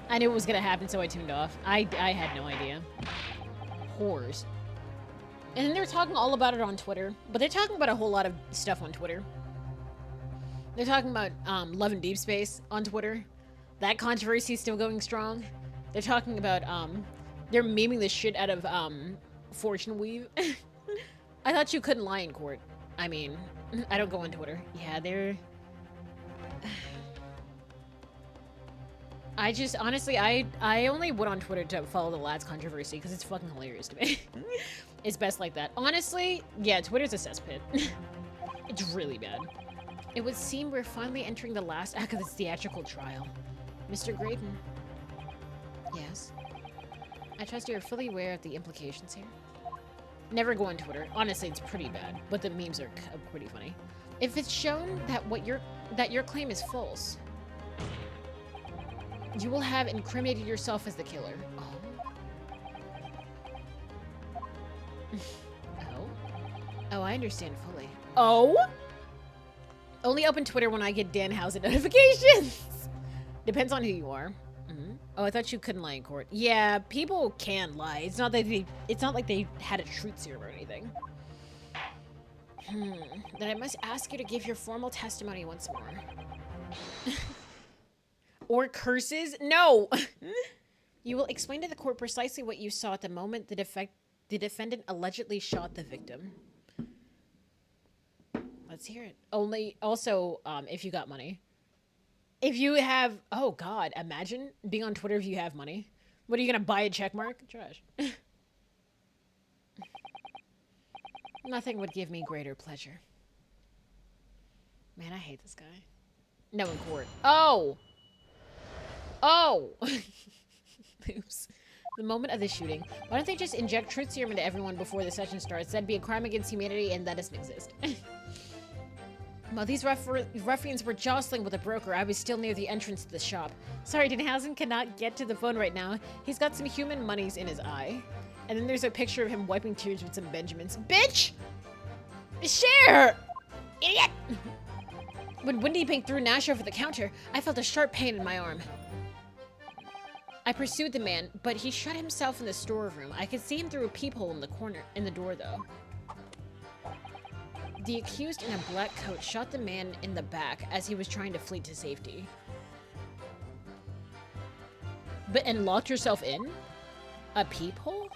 I knew it was gonna happen, so I tuned off. I had no idea. Whores. And then they're talking all about it on Twitter, but they're talking about a whole lot of stuff on Twitter. They're talking about Love and Deep Space on Twitter. That controversy is still going strong. They're talking about they're memeing the shit out of Fortune Weave. I thought you couldn't lie in court. I mean, I don't go on Twitter. Yeah, they're... I just, honestly, I only went on Twitter to follow the lads controversy because it's fucking hilarious to me. It's best like that. Honestly, yeah, Twitter's a cesspit. It's really bad. It would seem we're finally entering the last act of this theatrical trial. Mr. Graydon. Yes? I trust you're fully aware of the implications here. Never go on Twitter. Honestly, it's pretty bad, but the memes are pretty funny. If it's shown that your claim is false, you will have incriminated yourself as the killer. Oh. Oh? Oh, I understand fully. Oh? Only open Twitter when I get Danhausen notifications. Depends on who you are. Oh, I thought you couldn't lie in court. Yeah, people can lie. It's not like they had a truth serum or anything. Then I must ask you to give your formal testimony once more. Or curses? No! You will explain to the court precisely what you saw at the moment the defendant allegedly shot the victim. Let's hear it. Also, if you got money. If you have... Oh, God. Imagine being on Twitter if you have money. What, are you gonna buy a check mark? Trash. Nothing would give me greater pleasure. Man, I hate this guy. No, in court. Oh! Oh! Oops. The moment of the shooting. Why don't they just inject truth serum into everyone before the session starts? That'd be a crime against humanity, and that doesn't exist. While these ruffians were jostling with a broker, I was still near the entrance to the shop. Sorry, Danhausen cannot get to the phone right now. He's got some human monies in his eye. And then there's a picture of him wiping tears with some Benjamins. Bitch! Share! Idiot! When Windy Pink threw Nash over the counter, I felt a sharp pain in my arm. I pursued the man, but he shut himself in the storeroom. I could see him through a peephole in the door, though. The accused in a black coat shot the man in the back as he was trying to flee to safety. And locked herself in? A peephole?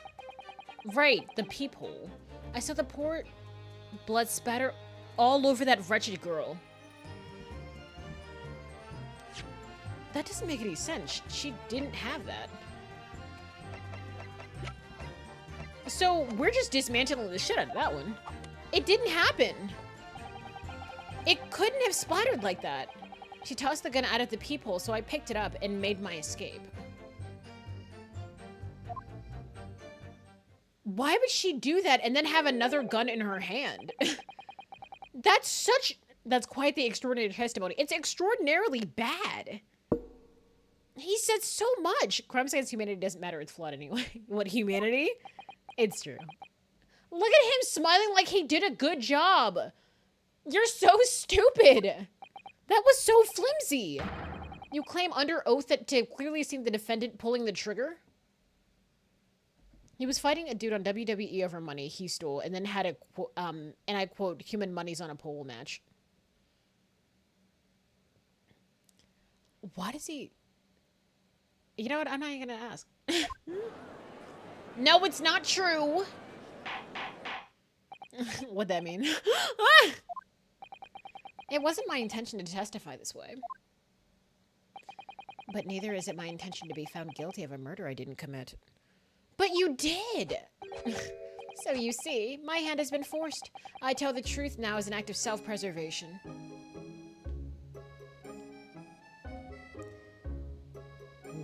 Right, the peephole. I saw the poor blood spatter all over that wretched girl. That doesn't make any sense. She didn't have that. So we're just dismantling the shit out of that one. It didn't happen. It couldn't have splattered like that. She tossed the gun out of the peephole, so I picked it up and made my escape. Why would she do that and then have another gun in her hand? That's quite the extraordinary testimony. It's extraordinarily bad. He said so much. Crimes against humanity doesn't matter. It's flawed anyway. What, humanity? It's true. Look at him smiling like he did a good job. You're so stupid. That was so flimsy. You claim under oath that to clearly seen the defendant pulling the trigger? He was fighting a dude on WWE over money he stole and then had a, and I quote, human monies on a pole match. Why does he... You know what? I'm not even gonna ask. No, it's not true. What'd that mean? It wasn't my intention to testify this way. But neither is it my intention to be found guilty of a murder I didn't commit. But you did! So you see, my hand has been forced. I tell the truth now as an act of self-preservation.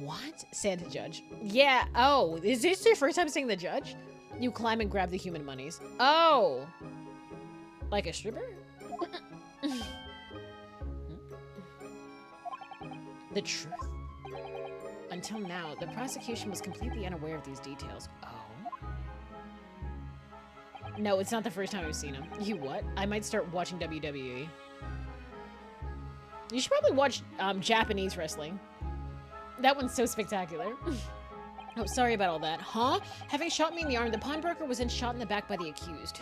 What? Said the judge. Yeah, oh, is this your first time seeing the judge? You climb and grab the human monies. Oh! Like a stripper? The truth. Until now, the prosecution was completely unaware of these details. Oh. No, it's not the first time I've seen him. You what? I might start watching WWE. You should probably watch Japanese wrestling. That one's so spectacular. Oh, sorry about all that. Huh? Having shot me in the arm, the pawnbroker was then shot in the back by the accused.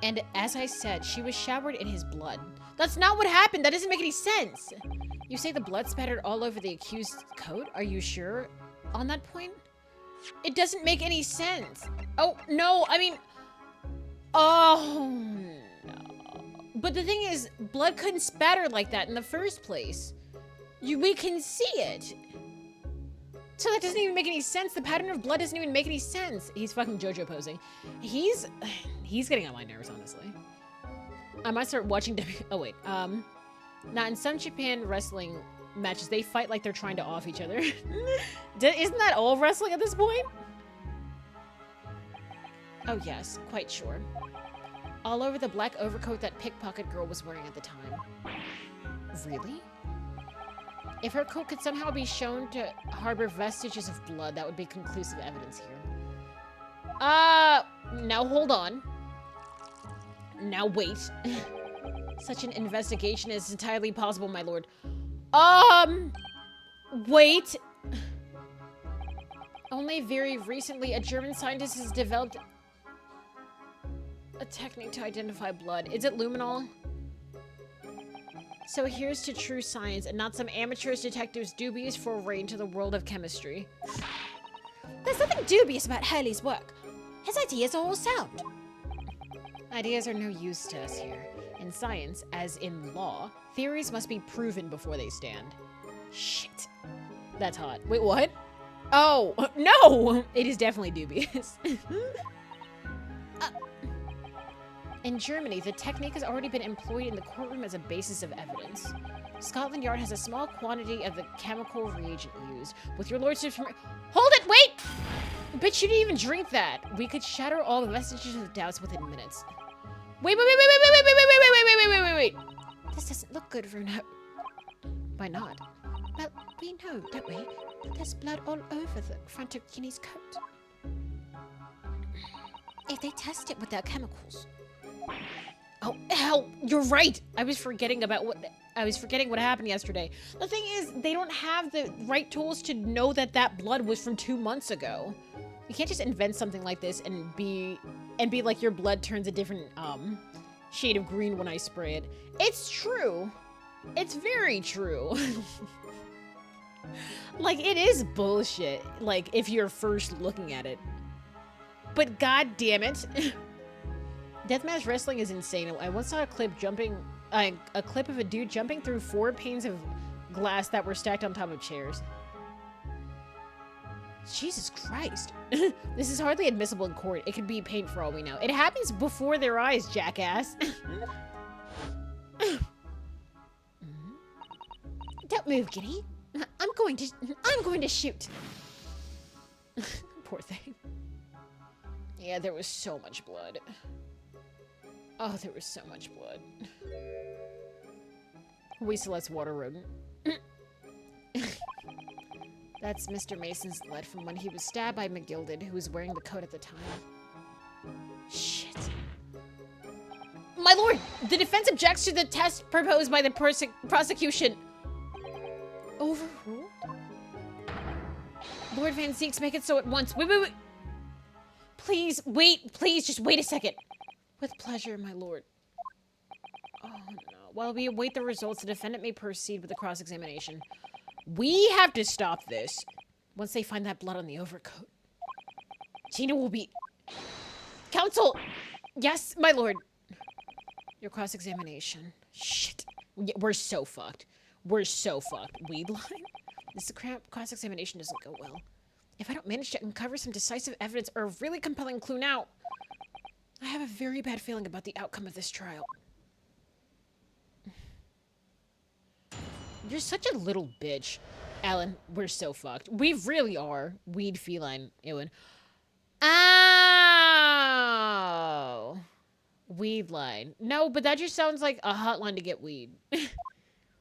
And as I said, she was showered in his blood. That's not what happened. That doesn't make any sense. You say the blood spattered all over the accused's coat? Are you sure on that point? It doesn't make any sense. Oh, no, I mean... Oh, no. But the thing is, blood couldn't spatter like that in the first place. We can see it. So that doesn't even make any sense. The pattern of blood doesn't even make any sense. He's fucking JoJo posing. He's getting on my nerves, honestly. I might start watching Oh, wait. Now, in some Japan wrestling matches, they fight like they're trying to off each other. Isn't that all wrestling at this point? Oh, yes. Quite sure. All over the black overcoat that pickpocket girl was wearing at the time. Really? If her coat could somehow be shown to harbor vestiges of blood, that would be conclusive evidence here. Now hold on. Now wait. Such an investigation is entirely possible, my lord. Wait. Only very recently, a German scientist has developed a technique to identify blood. Is it luminol? So here's to true science and not some amateurish detective's dubious foray into the world of chemistry. There's nothing dubious about Hurley's work. His ideas are all sound. Ideas are no use to us here. In science, as in law, theories must be proven before they stand. Shit. That's hot. Wait, what? Oh, no! It is definitely dubious. In Germany, the technique has already been employed in the courtroom as a basis of evidence. Scotland Yard has a small quantity of the chemical reagent used. With your lordship's Hold it! Wait! Bitch, you didn't even drink that. We could shatter all the vestiges of doubts within minutes. Wait! This doesn't look good, Bruno. Why not? Well, we know, don't we, that there's blood all over the front of Ginny's coat. If they test it with their chemicals. Oh, hell, you're right. I was forgetting what happened yesterday. The thing is, they don't have the right tools to know that that blood was from 2 months ago. You can't just invent something like this and be like your blood turns a different shade of green when I spray it. It's true. It's very true. Like, it is bullshit, like, if you're first looking at it. But god damn it. Deathmatch wrestling is insane. I once saw a clip of a dude jumping through 4 panes of glass that were stacked on top of chairs. Jesus Christ. This is hardly admissible in court. It could be paint for all we know. It happens before their eyes, jackass. Don't move, Giddy. I'm going to shoot. Poor thing. Yeah, there was so much blood. Oh, there was so much blood. We select water rodent. That's Mr. Mason's blood from when he was stabbed by McGilded, who was wearing the coat at the time. Shit. My lord, the defense objects to the test proposed by the prosecution. Overruled? Lord Van Zeeks, make it so at once. Wait. Please, wait, please, just wait a second. With pleasure, my lord. Oh, no. While we await the results, the defendant may proceed with the cross-examination. We have to stop this. Once they find that blood on the overcoat. Tina will be... Counsel! Yes, my lord. Your cross-examination. Shit. We're so fucked. We're so fucked. Weed line? This cross-examination doesn't go well. If I don't manage to uncover some decisive evidence or a really compelling clue now, I have a very bad feeling about the outcome of this trial. You're such a little bitch. Alan, we're so fucked. We really are. Weed feline, Ewan. Ow! Weed line. No, but that just sounds like a hotline to get weed.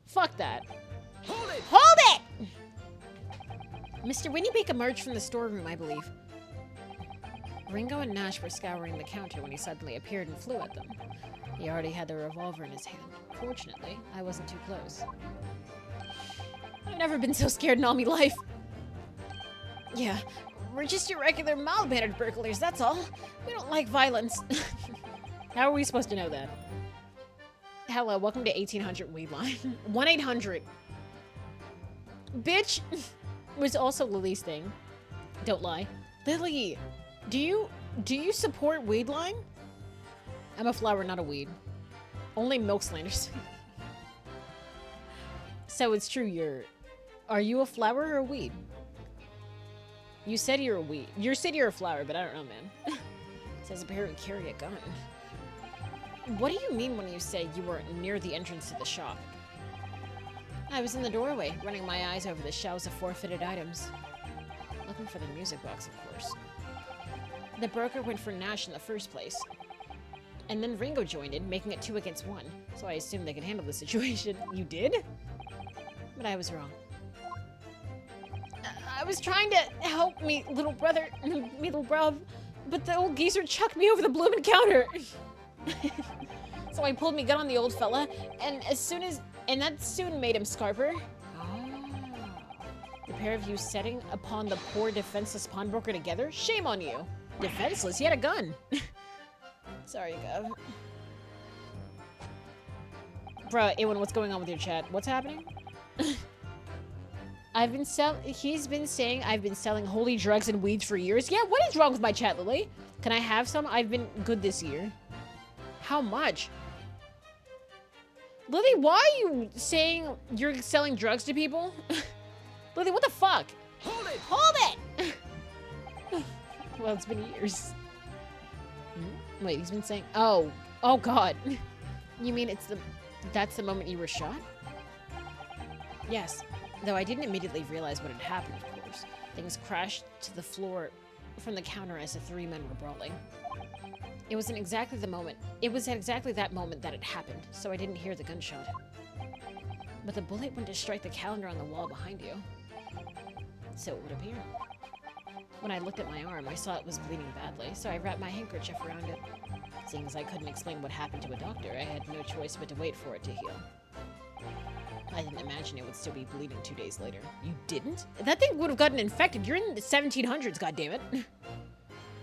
Fuck that. Hold it! Hold it! Mr. Winniebeak emerged from the storeroom, I believe. Ringo and Nash were scouring the counter when he suddenly appeared and flew at them. He already had the revolver in his hand. Fortunately, I wasn't too close. I've never been so scared in all my life. Yeah, we're just your regular mild-mannered burglars, that's all. We don't like violence. How are we supposed to know that? Hello, welcome to 1800 Weed Line. 1-800. Bitch was also Lily's thing. Don't lie. Lily, do you support Weed Line? I'm a flower, not a weed. Only milk slanders. So it's true, are you a flower or a weed? You said you're a weed. You said you're a flower, but I don't know, man. Says apparently carry a gun. What do you mean when you say you were near the entrance to the shop? I was in the doorway, running my eyes over the shelves of forfeited items. Looking for the music box, of course. The broker went for Nash in the first place. And then Ringo joined in, making it 2 against 1. So I assumed they could handle the situation. You did? But I was wrong. I was trying to help me little brother, me little bruv, but the old geezer chucked me over the bloomin' counter. So I pulled me gun on the old fella, and that soon made him scarper. The pair of you setting upon the poor defenseless pawnbroker together? Shame on you. Defenseless? He had a gun. Sorry, Gov. Bruh, Ewan, what's going on with your chat? What's happening? He's been saying I've been selling holy drugs and weeds for years. Yeah, what is wrong with my chat, Lily? Can I have some? I've been good this year. How much? Lily, why are you saying you're selling drugs to people? Lily, what the fuck? Hold it! Hold it! Well, it's been years. Wait, he's been saying, oh God. You mean that's the moment you were shot? Yes, though I didn't immediately realize what had happened, of course. Things crashed to the floor from the counter as the 3 men were brawling. It was at exactly that moment that it happened, so I didn't hear the gunshot. But the bullet went to strike the calendar on the wall behind you. So it would appear. When I looked at my arm, I saw it was bleeding badly, so I wrapped my handkerchief around it. Seeing as I couldn't explain what happened to a doctor, I had no choice but to wait for it to heal. I didn't imagine it would still be bleeding 2 days later. You didn't? That thing would have gotten infected. You're in the 1700s, goddammit.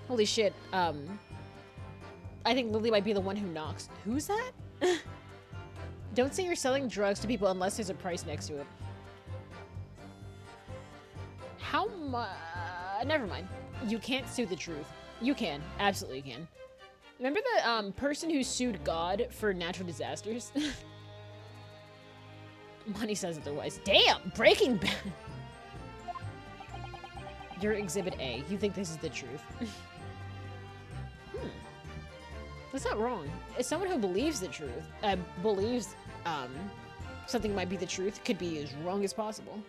Holy shit. I think Lily might be the one who knocks. Who's that? Don't say you're selling drugs to people unless there's a price next to it. How much? Never mind. You can't sue the truth. You can. Absolutely can. Remember the person who sued God for natural disasters? Money says otherwise. Damn! Breaking Bad! You're Exhibit A. You think this is the truth. That's not wrong. As someone who believes the truth, believes something might be the truth, could be as wrong as possible.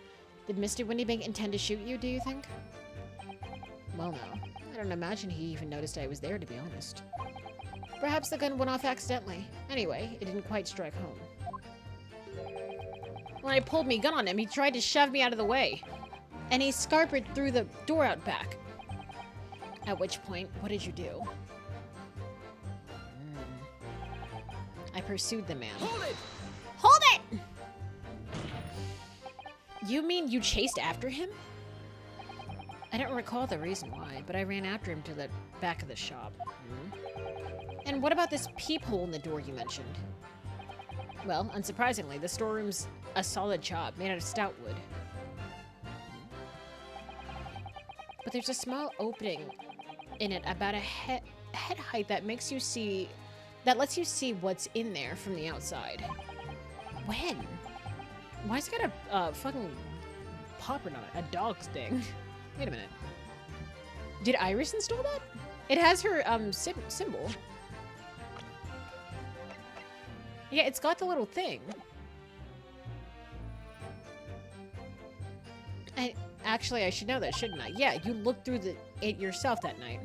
Did Mr. Winniebank intend to shoot you, do you think? Well, no. I don't imagine he even noticed I was there, to be honest. Perhaps the gun went off accidentally. Anyway, it didn't quite strike home. When I pulled me gun on him, he tried to shove me out of the way. And he scarpered through the door out back. At which point, what did you do? I pursued the man. Hold it! Hold it! You mean you chased after him? I don't recall the reason why, but I ran after him to the back of the shop. And what about this peephole in the door you mentioned? Well, unsurprisingly, the storeroom's a solid job made out of stout wood. But there's a small opening in it about a head height that lets you see what's in there from the outside. When? Why's it got a fucking paw print on it? A dog's thing. Wait a minute. Did Iris install that? It has her symbol. Yeah, it's got the little thing. Actually, I should know that, shouldn't I? Yeah, you looked through it yourself that night.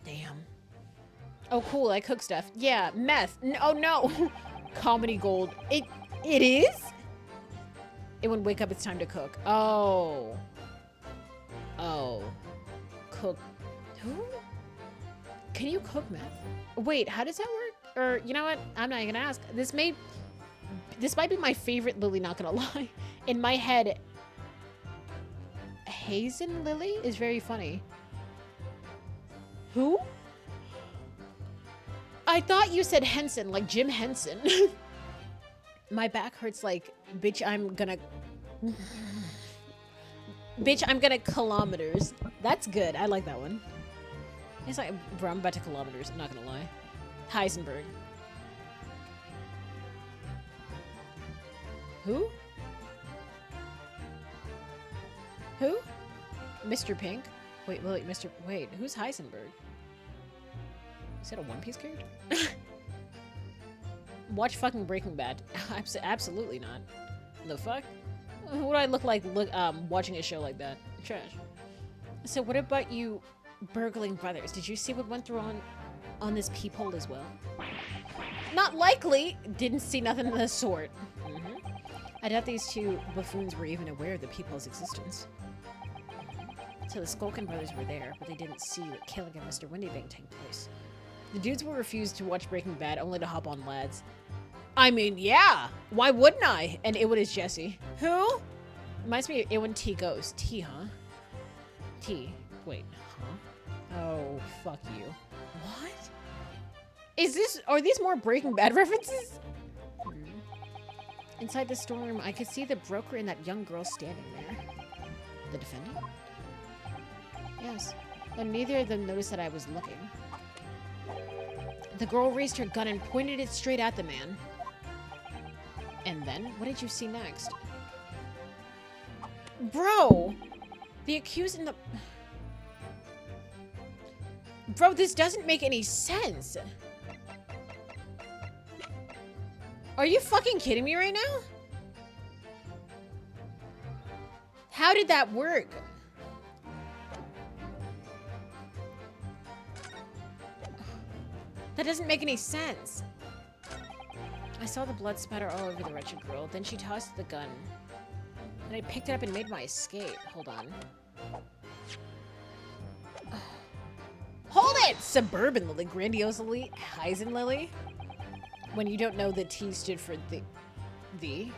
Damn. Oh, cool, I cook stuff. Yeah, meth. Oh, no. Comedy gold. It is? It would wake up, it's time to cook. Oh. Oh. Cook. Who? Can you cook meth? Wait, how does that work? Or, you know what? I'm not even gonna ask. This might be my favorite Lily, not gonna lie. In my head, Hazen Lily is very funny. Who? I thought you said Henson, like Jim Henson. My back hurts like, bitch, I'm gonna kilometers. That's good. I like that one. It's like, bro, I'm about to kilometers. I'm not gonna lie. Heisenberg. Who? Who? Mr. Pink? Wait, wait, who's Heisenberg? Is that a One Piece character? Watch fucking Breaking Bad. Absolutely not. The fuck? What do I look like watching a show like that? Trash. So what about you burgling brothers? Did you see what went through on this peephole as well? Not likely. Didn't see nothing of the sort. I doubt these two buffoons were even aware of the peephole's existence. So the Skulkin brothers were there, but they didn't see that killing of Mr. Windybank take place. The dudes will refuse to watch Breaking Bad only to hop on lads. I mean, yeah! Why wouldn't I? And Ewan is Jesse. Who? Reminds me of Ewan T. Ghost. T, huh? T. Wait, huh? Oh, fuck you. What? Are these more Breaking Bad references? Inside the storeroom, I could see the broker and that young girl standing there. The defendant? Yes, but neither of them noticed that I was looking. The girl raised her gun and pointed it straight at the man. And then, what did you see next? Bro! The accused in the... Bro, this doesn't make any sense. Are you fucking kidding me right now? How did that work? That doesn't make any sense. I saw the blood spatter all over the wretched girl. Then she tossed the gun. And I picked it up and made my escape. Hold on. Hold it! Suburban Lily, Grandiose Lily, Heisen Lily. When you don't know the T stood for the.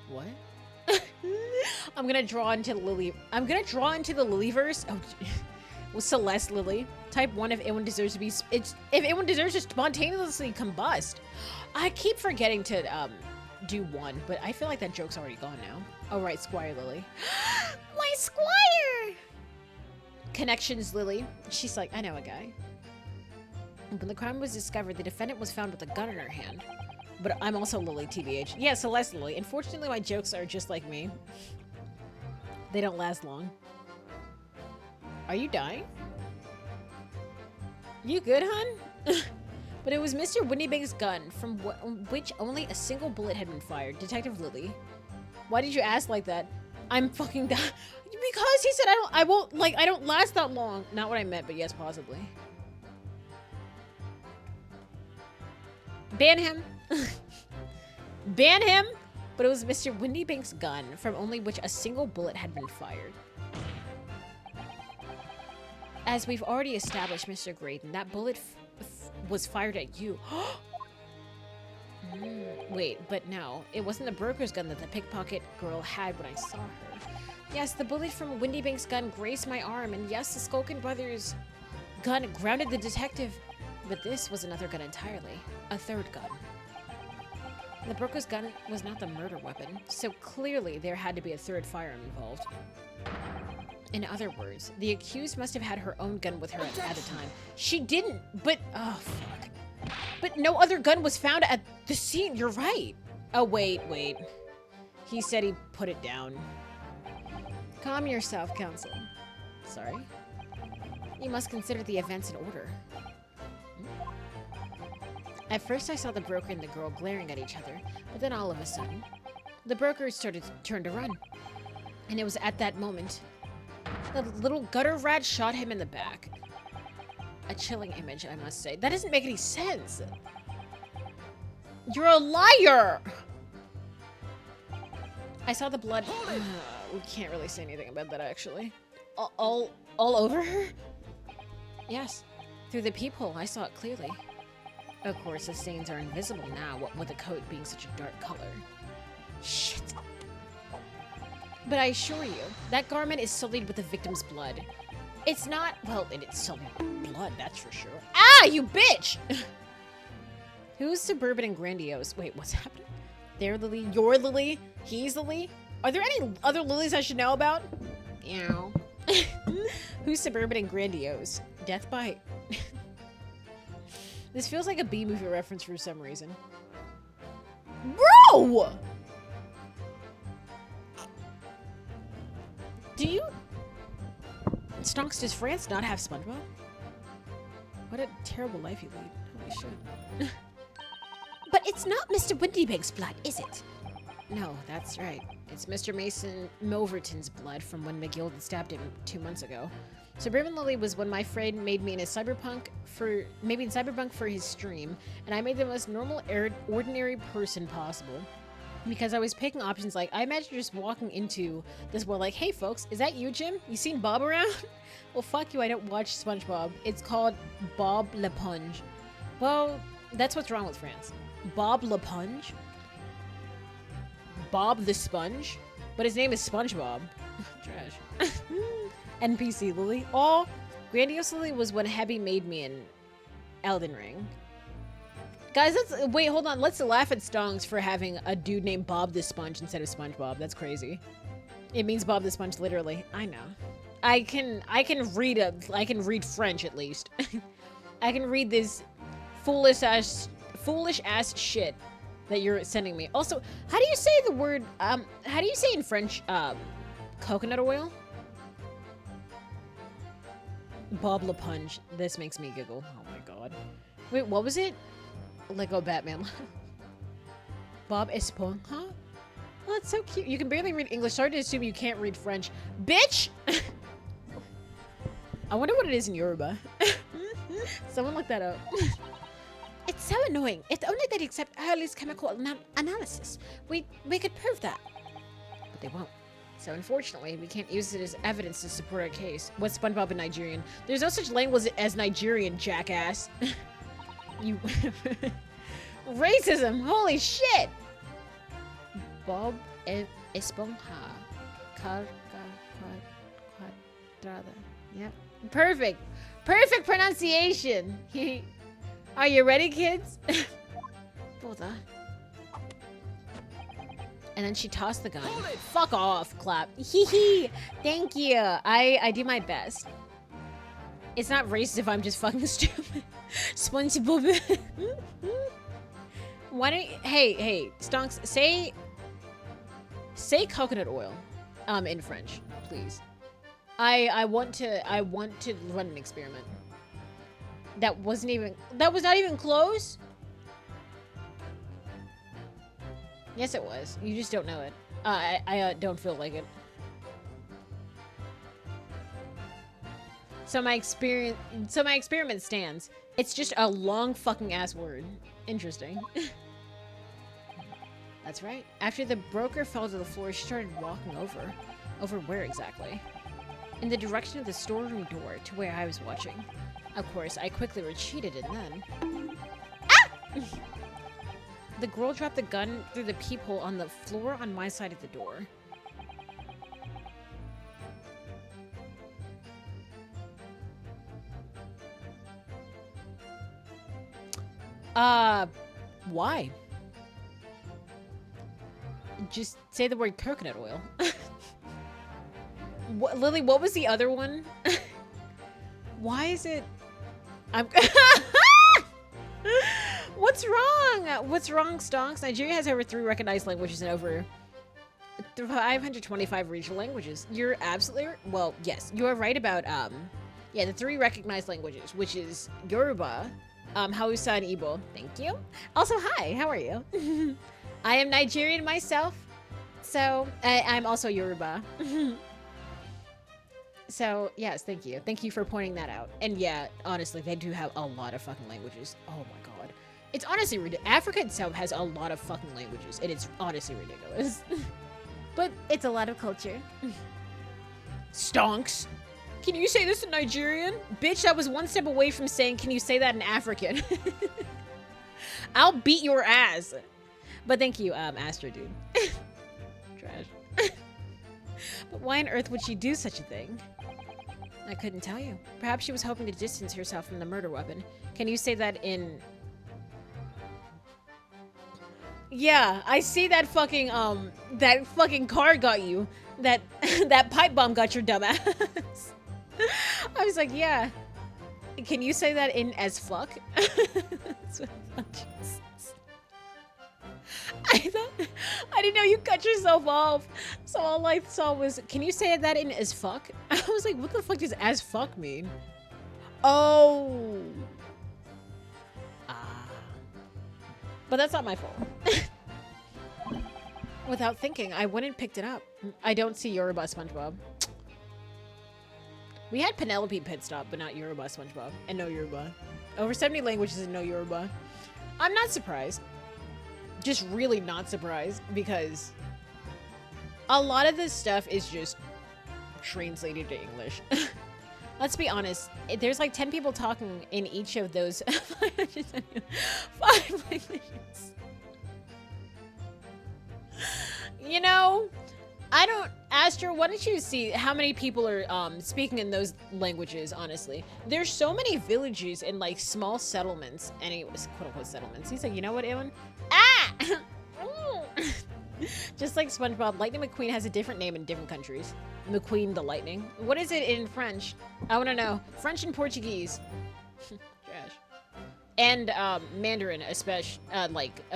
What? I'm gonna draw into the Lily. I'm gonna draw into the Lilyverse. Oh, well, Celeste Lily. Type 1 if anyone deserves to be. If anyone deserves to spontaneously combust. I keep forgetting to do 1, but I feel like that joke's already gone now. Oh right, Squire Lily. My Squire. Connections Lily. She's like, I know a guy. When the crime was discovered, the defendant was found with a gun in her hand. But I'm also Lily, TBH. Yeah, Celeste Lily. Unfortunately, my jokes are just like me. They don't last long. Are you dying? You good, hun? But it was Mr. Windybank's gun, from which only a single bullet had been fired. Detective Lily. Why did you ask like that? I'm fucking dying. Because he said I don't last that long. Not what I meant, but yes, possibly. Ban him. Ban him. But it was Mr. Windybank's gun, from only which a single bullet had been fired. As we've already established, Mr. Graydon, that bullet was fired at you. Wait, but no. It wasn't the broker's gun that the pickpocket girl had when I saw her. Yes, the bullet from Windybank's gun grazed my arm, and yes, the Skulkin brothers' gun grounded the detective. But this was another gun entirely. A third gun. The broker's gun was not the murder weapon, so clearly there had to be a third firearm involved. In other words, the accused must have had her own gun with her at the time. She didn't, but... Oh, fuck. But no other gun was found at the scene. You're right. Oh, wait. He said he put it down. Calm yourself, counsel. Sorry? You must consider the events in order. At first I saw the broker and the girl glaring at each other, but then all of a sudden, the broker turned to run. And it was at that moment the little gutter rat shot him in the back. A chilling image, I must say. That doesn't make any sense. You're a liar! I saw the blood. We can't really say anything about that, actually. All over her? Yes. Through the peephole, I saw it clearly. Of course, the stains are invisible now, what with the coat being such a dark color. Shit. But I assure you, that garment is sullied with the victim's blood. It's not, well, it's sullied with blood, that's for sure. Ah, you bitch! Who's suburban and grandiose? Wait, what's happening? They're Lily, you're Lily, he's Lily? Are there any other Lilies I should know about? Ew. Who's suburban and grandiose? Death by... This feels like a B-movie reference for some reason. Bro! Do you... Stonks, does France not have SpongeBob? What a terrible life you lead. Holy shit. But it's not Mr. Windybig's blood, is it? No, that's right. It's Mr. Mason Milverton's blood from when McGill stabbed him 2 months ago. Suburban Lily was when my friend made me in Cyberpunk for his stream, and I made the most normal, ordinary person possible. Because I was picking options like, I imagine just walking into this world like, hey folks, is that you, Jim? You seen Bob around? Well, fuck you, I don't watch SpongeBob. It's called Bob L'Eponge. Well, that's what's wrong with France. Bob L'Eponge? Bob the Sponge? But his name is SpongeBob. Trash. NPC Lily. Oh, Grandiose Lily was when Hebby made me in Elden Ring. Guys, wait, hold on. Let's laugh at Stonks for having a dude named Bob the Sponge instead of SpongeBob. That's crazy. It means Bob the Sponge, literally. I know. I can read French at least. I can read this foolish ass shit that you're sending me. Also, how do you say the word, how do you say in French, coconut oil? Bob L'Eponge. This makes me giggle. Oh my god. Wait, what was it? Lego Batman. Bob Esponja? Oh, that's so cute. You can barely read English. Sorry to assume you can't read French. Bitch! I wonder what it is in Yoruba. Someone look that up. It's so annoying. If only they'd accept Hurley's chemical analysis. We could prove that. But they won't. So unfortunately, we can't use it as evidence to support our case. What's SpongeBob in Nigerian? There's no such language as Nigerian, jackass. You... Racism! Holy shit! Bob Esponja. Quadrada. Yep. Perfect! Perfect pronunciation! Are you ready, kids? Boda. And then she tossed the gun. Fuck off, clap. Hee hee! Thank you! I do my best. It's not racist if I'm just fucking stupid. SpongeBob. Why don't you, hey, Stonks, say coconut oil, in French, please. I want to run an experiment. That was not even close? Yes, it was. You just don't know it. I don't feel like it. So my experiment stands. It's just a long fucking ass word. Interesting. That's right. After the broker fell to the floor, she started walking over. Over where exactly? In the direction of the storeroom door to where I was watching. Of course, I quickly retreated and then... Ah! The girl dropped the gun through the peephole on the floor on my side of the door. Why? Just say the word coconut oil. What, Lily, what was the other one? Why is it... I'm... What's wrong? What's wrong, Stonks? Nigeria has over 3 recognized languages and over 525 regional languages. You're absolutely... Well, yes. You are right about, yeah, the 3 recognized languages, which is Yoruba, Hausa, and Igbo. Thank you. Also, hi. How are you? I am Nigerian myself. So, I'm also Yoruba. So, yes, thank you. Thank you for pointing that out. And yeah, honestly, they do have a lot of fucking languages. Oh my god. It's honestly ridiculous. Africa itself has a lot of fucking languages, and it's honestly ridiculous. But it's a lot of culture. Stonks. Can you say this in Nigerian? Bitch, I was one step away from saying, can you say that in African? I'll beat your ass. But thank you, Astro dude. Trash. But why on earth would she do such a thing? I couldn't tell you. Perhaps she was hoping to distance herself from the murder weapon. Can you say that in... Yeah, I see that fucking car got you. That that pipe bomb got your dumb ass. I was like, yeah. Can you say that in as fuck? That's what I didn't know you cut yourself off. So all I saw was, can you say that in as fuck? I was like, what the fuck does as fuck mean? Oh. But that's not my fault. Without thinking, I went and picked it up. I don't see Yoruba SpongeBob. We had Penelope Pit Stop, but not Yoruba SpongeBob. And no Yoruba. Over 70 languages and no Yoruba. I'm not surprised. Just really not surprised, because a lot of this stuff is just translated to English. Let's be honest. There's like 10 people talking in each of those 5 languages. You know, I don't... Astro, why don't you see how many people are speaking in those languages, honestly? There's so many villages and like small settlements. Anyways, quote-unquote settlements. He's like, you know what, Ewan? Ah! Just like SpongeBob, Lightning McQueen has a different name in different countries. McQueen the Lightning. What is it in French? I want to know. French and Portuguese. Trash. And Mandarin, especially,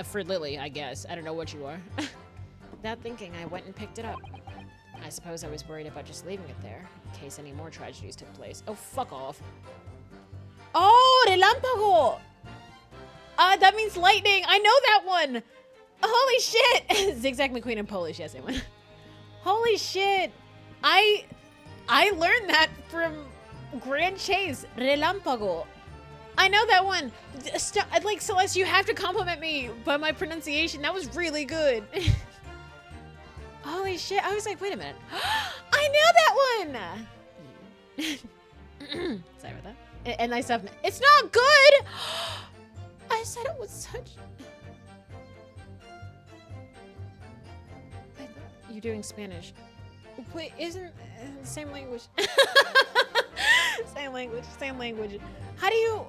for Lily, I guess. I don't know what you are. Without thinking, I went and picked it up. I suppose I was worried about just leaving it there, in case any more tragedies took place. Oh, fuck off. Oh, Relámpago! That means lightning! I know that one! Holy shit! Zigzag McQueen in Polish, yes, I went. Holy shit! I learned that from Grand Chase. Relámpago. I know that one. Like, Celeste, you have to compliment me by my pronunciation. That was really good. Holy shit. I was like, wait a minute. I knew that one! Sorry about that. And I stuff. It's not good! I said it was such... I thought you're doing Spanish. Wait, isn't same language? Same language. How do you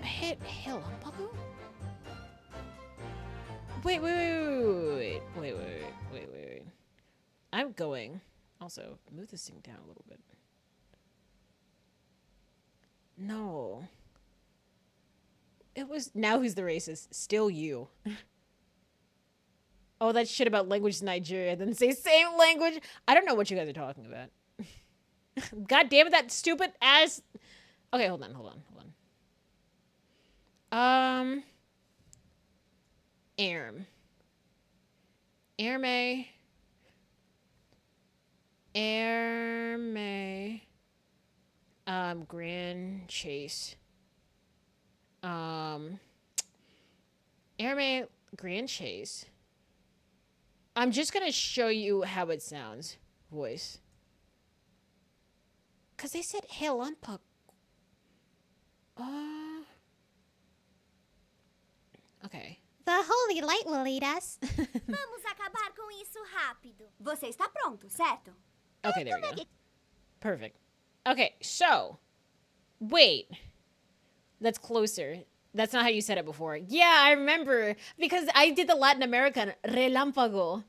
hit Relámpago? Wait. I'm going. Also, move this thing down a little bit. No. It was, now who's the racist? Still you. Oh, that shit about language in Nigeria. Then say same language. I don't know what you guys are talking about. God damn it, that stupid ass. Okay, hold on. Erme. Grand Chase. Erme Grand Chase. I'm just gonna show you how it sounds. Voice. Cause they said Relámpago. Okay. The holy light will lead us. Vamos acabar com isso rápido. Você está pronto, certo? Okay, there we go. Perfect. Okay, so. Wait. That's closer. That's not how you said it before. Yeah, I remember. Because I did the Latin American. Relámpago.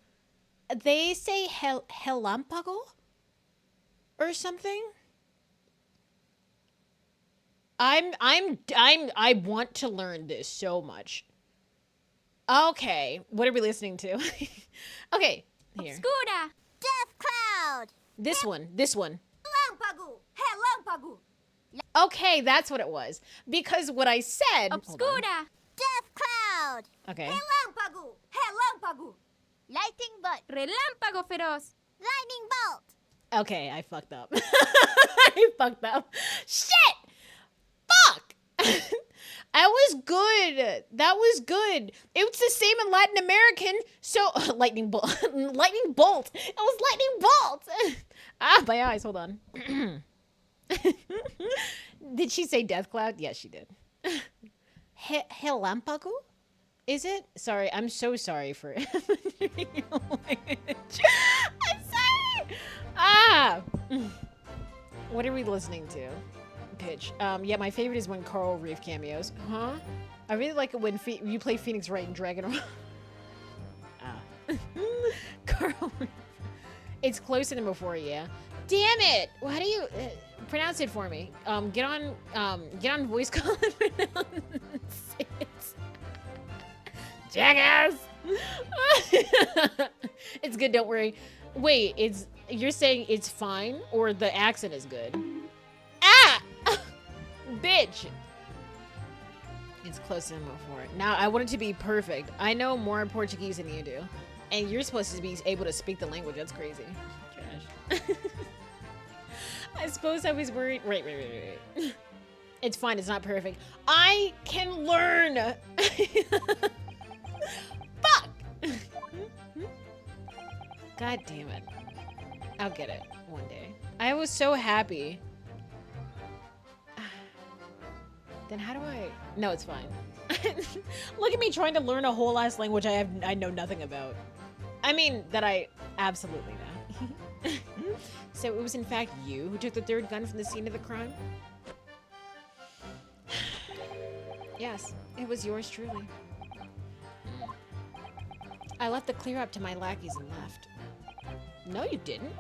They say Relámpago? Or something? I want to learn this so much. Okay, what are we listening to? Okay, here. Obscura. Death cloud. This one. Relâmpago. Relâmpago. Okay, that's what it was. Because what I said... Obscura. Death cloud. cloud. Okay. Relâmpago. Relâmpago. Lightning bolt. Relámpago feroz. Lightning bolt. Okay, I fucked up. I fucked up. Shit! Fuck! I was good. That was good. It was the same in Latin American. So, lightning bolt. Lightning bolt. It was lightning bolt. Ah, my eyes. Hold on. Did she say death cloud? Yes, she did. Helampago? Is it? Sorry, I'm so sorry for I'm sorry. Ah. What are we listening to? Pitch. Yeah, my favorite is when Coral Reef cameos. Huh? I really like it when you play Phoenix Wright and Dragon. Ah. Coral Reef. It's closer than before, yeah. Damn it! Well, how do you pronounce it for me? Get on voice call and pronounce it. Jackass! It's good, don't worry. Wait, you're saying it's fine or the accent is good? Ah! Bitch! It's closer than before. Now, I want it to be perfect. I know more Portuguese than you do. And you're supposed to be able to speak the language. That's crazy. Trash. I suppose I was worried. Right. It's fine. It's not perfect. I can learn. Fuck. God damn it. I'll get it one day. I was so happy. Then how do I? No, it's fine. Look at me trying to learn a whole ass language I know nothing about. I mean, that I absolutely know. So it was in fact you who took the third gun from the scene of the crime? Yes, it was yours truly. I left the clear up to my lackeys and left. No, you didn't.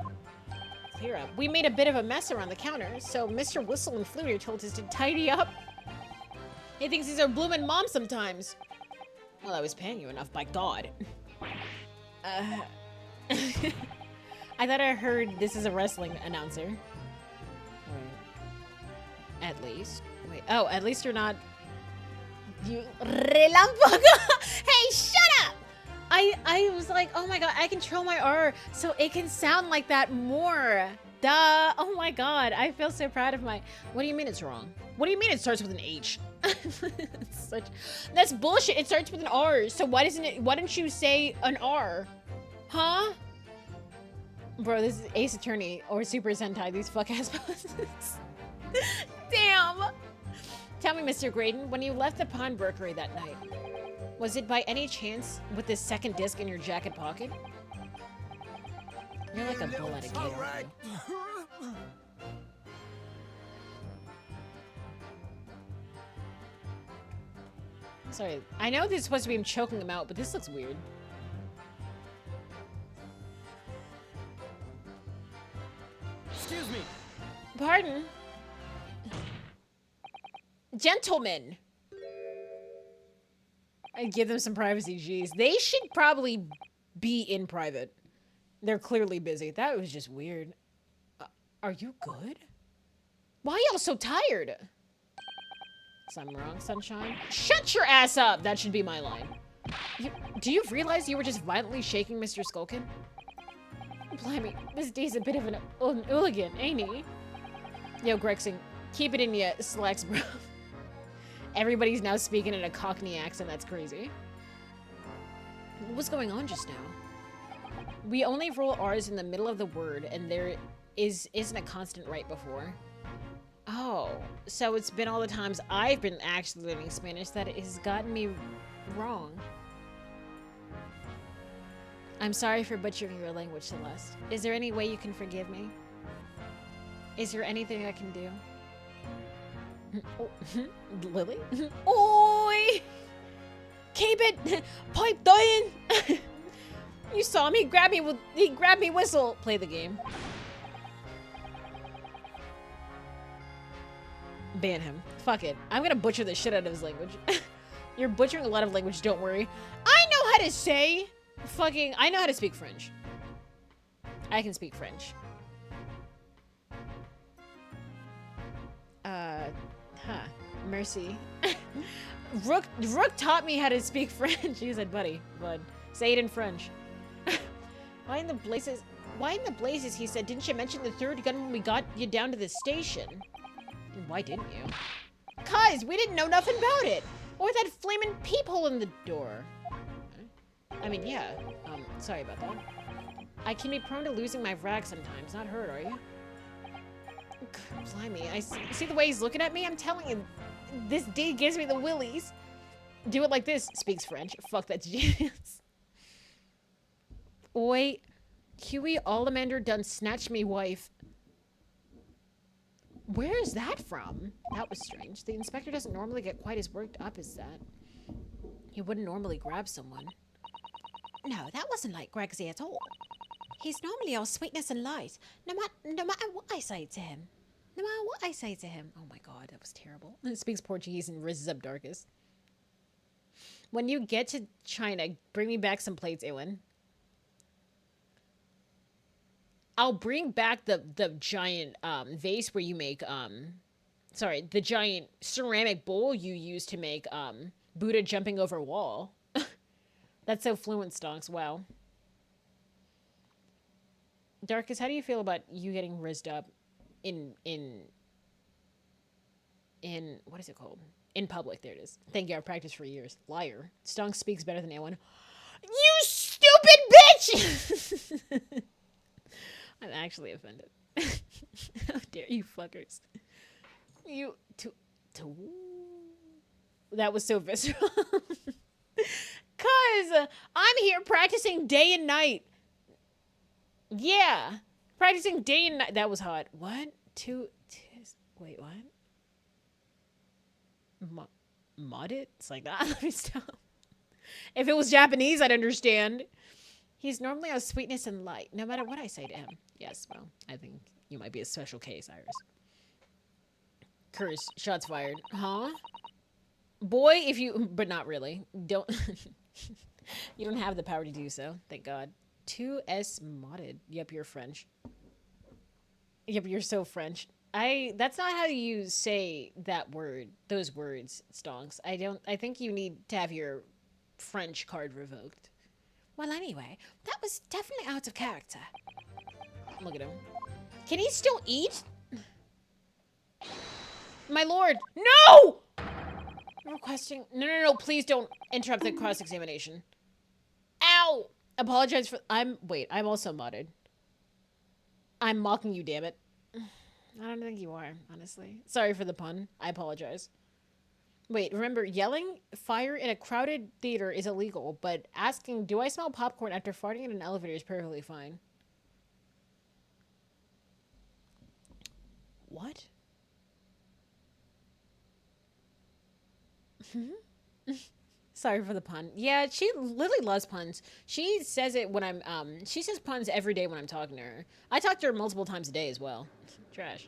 Clear up. We made a bit of a mess around the counter, so Mr. Whistle and Fluter told us to tidy up. He thinks he's our bloomin' mom sometimes. Well, I was paying you enough, by God. I thought I heard this is a wrestling announcer. Wait. At least. Wait. Oh, at least you're not. You. Relámpago! Hey, shut up! I was like, oh my God, I control my R so it can sound like that more. Duh. Oh my God. I feel so proud of my. What do you mean it's wrong? What do you mean it starts with an H? That's bullshit. It starts with an R. So why don't you say an R? Huh? Bro, this is Ace Attorney or Super Sentai, these fuck ass poses. Damn. Tell me, Mr. Graydon, when you left the pawnbrokery that night, was it by any chance with this second disc in your jacket pocket? You're like a bull at a gate. Right. Sorry, I know this is supposed to be him choking him out, but this looks weird. Excuse me. Pardon? Gentlemen. I give them some privacy, jeez. They should probably be in private. They're clearly busy. That was just weird. Are you good? Why are y'all so tired? Something wrong, sunshine? Shut your ass up! That should be my line. Do you realize you were just violently shaking Mr. Skulkin? Blimey, this D's a bit of an hooligan, ain't he? Yo, Grexing, keep it in ya slacks, bro. Everybody's now speaking in a Cockney accent. That's crazy. What was going on just now? We only roll R's in the middle of the word, and there isn't a constant right before. Oh, so it's been all the times I've been actually learning Spanish that it has gotten me wrong. I'm sorry for butchering your language, Celeste. Is there any way you can forgive me? Is there anything I can do? Oh, Lily? Oi! Keep it! Pipe down! You saw him, he grabbed me whistle. Play the game. Ban him. Fuck it. I'm gonna butcher the shit out of his language. You're butchering a lot of language, don't worry. I know how to say fucking, I know how to speak French. I can speak French. Merci. Rook taught me how to speak French. He said, buddy, bud, say it in French. Why in the blazes? Why in the blazes? He said, didn't you mention the third gun when we got you down to the station? And why didn't you? Cause we didn't know nothing about it. Or that flaming peephole in the door. I mean, yeah. Sorry about that. I can be prone to losing my rag sometimes. Not hurt, are you? Blimey, I see the way he's looking at me? I'm telling you, this D gives me the willies. Do it like this. Speaks French. Fuck, that's genius. Oi, Huey Ollivander done snatched me wife. Where is that from? That was strange. The inspector doesn't normally get quite as worked up as that. He wouldn't normally grab someone. No, that wasn't like Gregsy at all. He's normally all sweetness and light, no matter what I say to him. No matter what I say to him. Oh my god, that was terrible. He speaks Portuguese and rises up Darkus. When you get to China, bring me back some plates, Ewan. I'll bring back the giant vase where you make sorry, the giant ceramic bowl you use to make Buddha jumping over wall. That's so fluent, Stonks. Wow. Darkus, how do you feel about you getting rizzed up in what is it called? In public. There it is. Thank you. I've practiced for years. Liar. Stonks speaks better than anyone. You stupid bitch! I'm actually offended. How dare you fuckers. You that was so visceral. Cause I'm here practicing day and night. Yeah. Practicing day and night. That was hot. What? Wait, what? Modded? It's like that. Let me stop. If it was Japanese, I'd understand. He's normally a sweetness and light, no matter what I say to him. Yes, well, I think you might be a special case, Iris. Curse. Shots fired. Huh? Boy, if you... But not really. Don't... You don't have the power to do so. Thank God. 2S modded. Yep, you're French. Yep, you're so French. That's not how you say that word. Those words, Stonks. I think you need to have your French card revoked. Well, anyway, that was definitely out of character. Look at him. Can he still eat? My lord. No! I'm requesting... No, please don't interrupt the cross-examination. Ow! Apologize for... I'm also modded. I'm mocking you, damn it. I don't think you are, honestly. Sorry for the pun. I apologize. Wait, remember, yelling fire in a crowded theater is illegal, but asking, do I smell popcorn after farting in an elevator is perfectly fine. What? Sorry for the pun. Yeah, Lily loves puns. She says it when I'm, she says puns every day when I'm talking to her. I talk to her multiple times a day as well. Trash.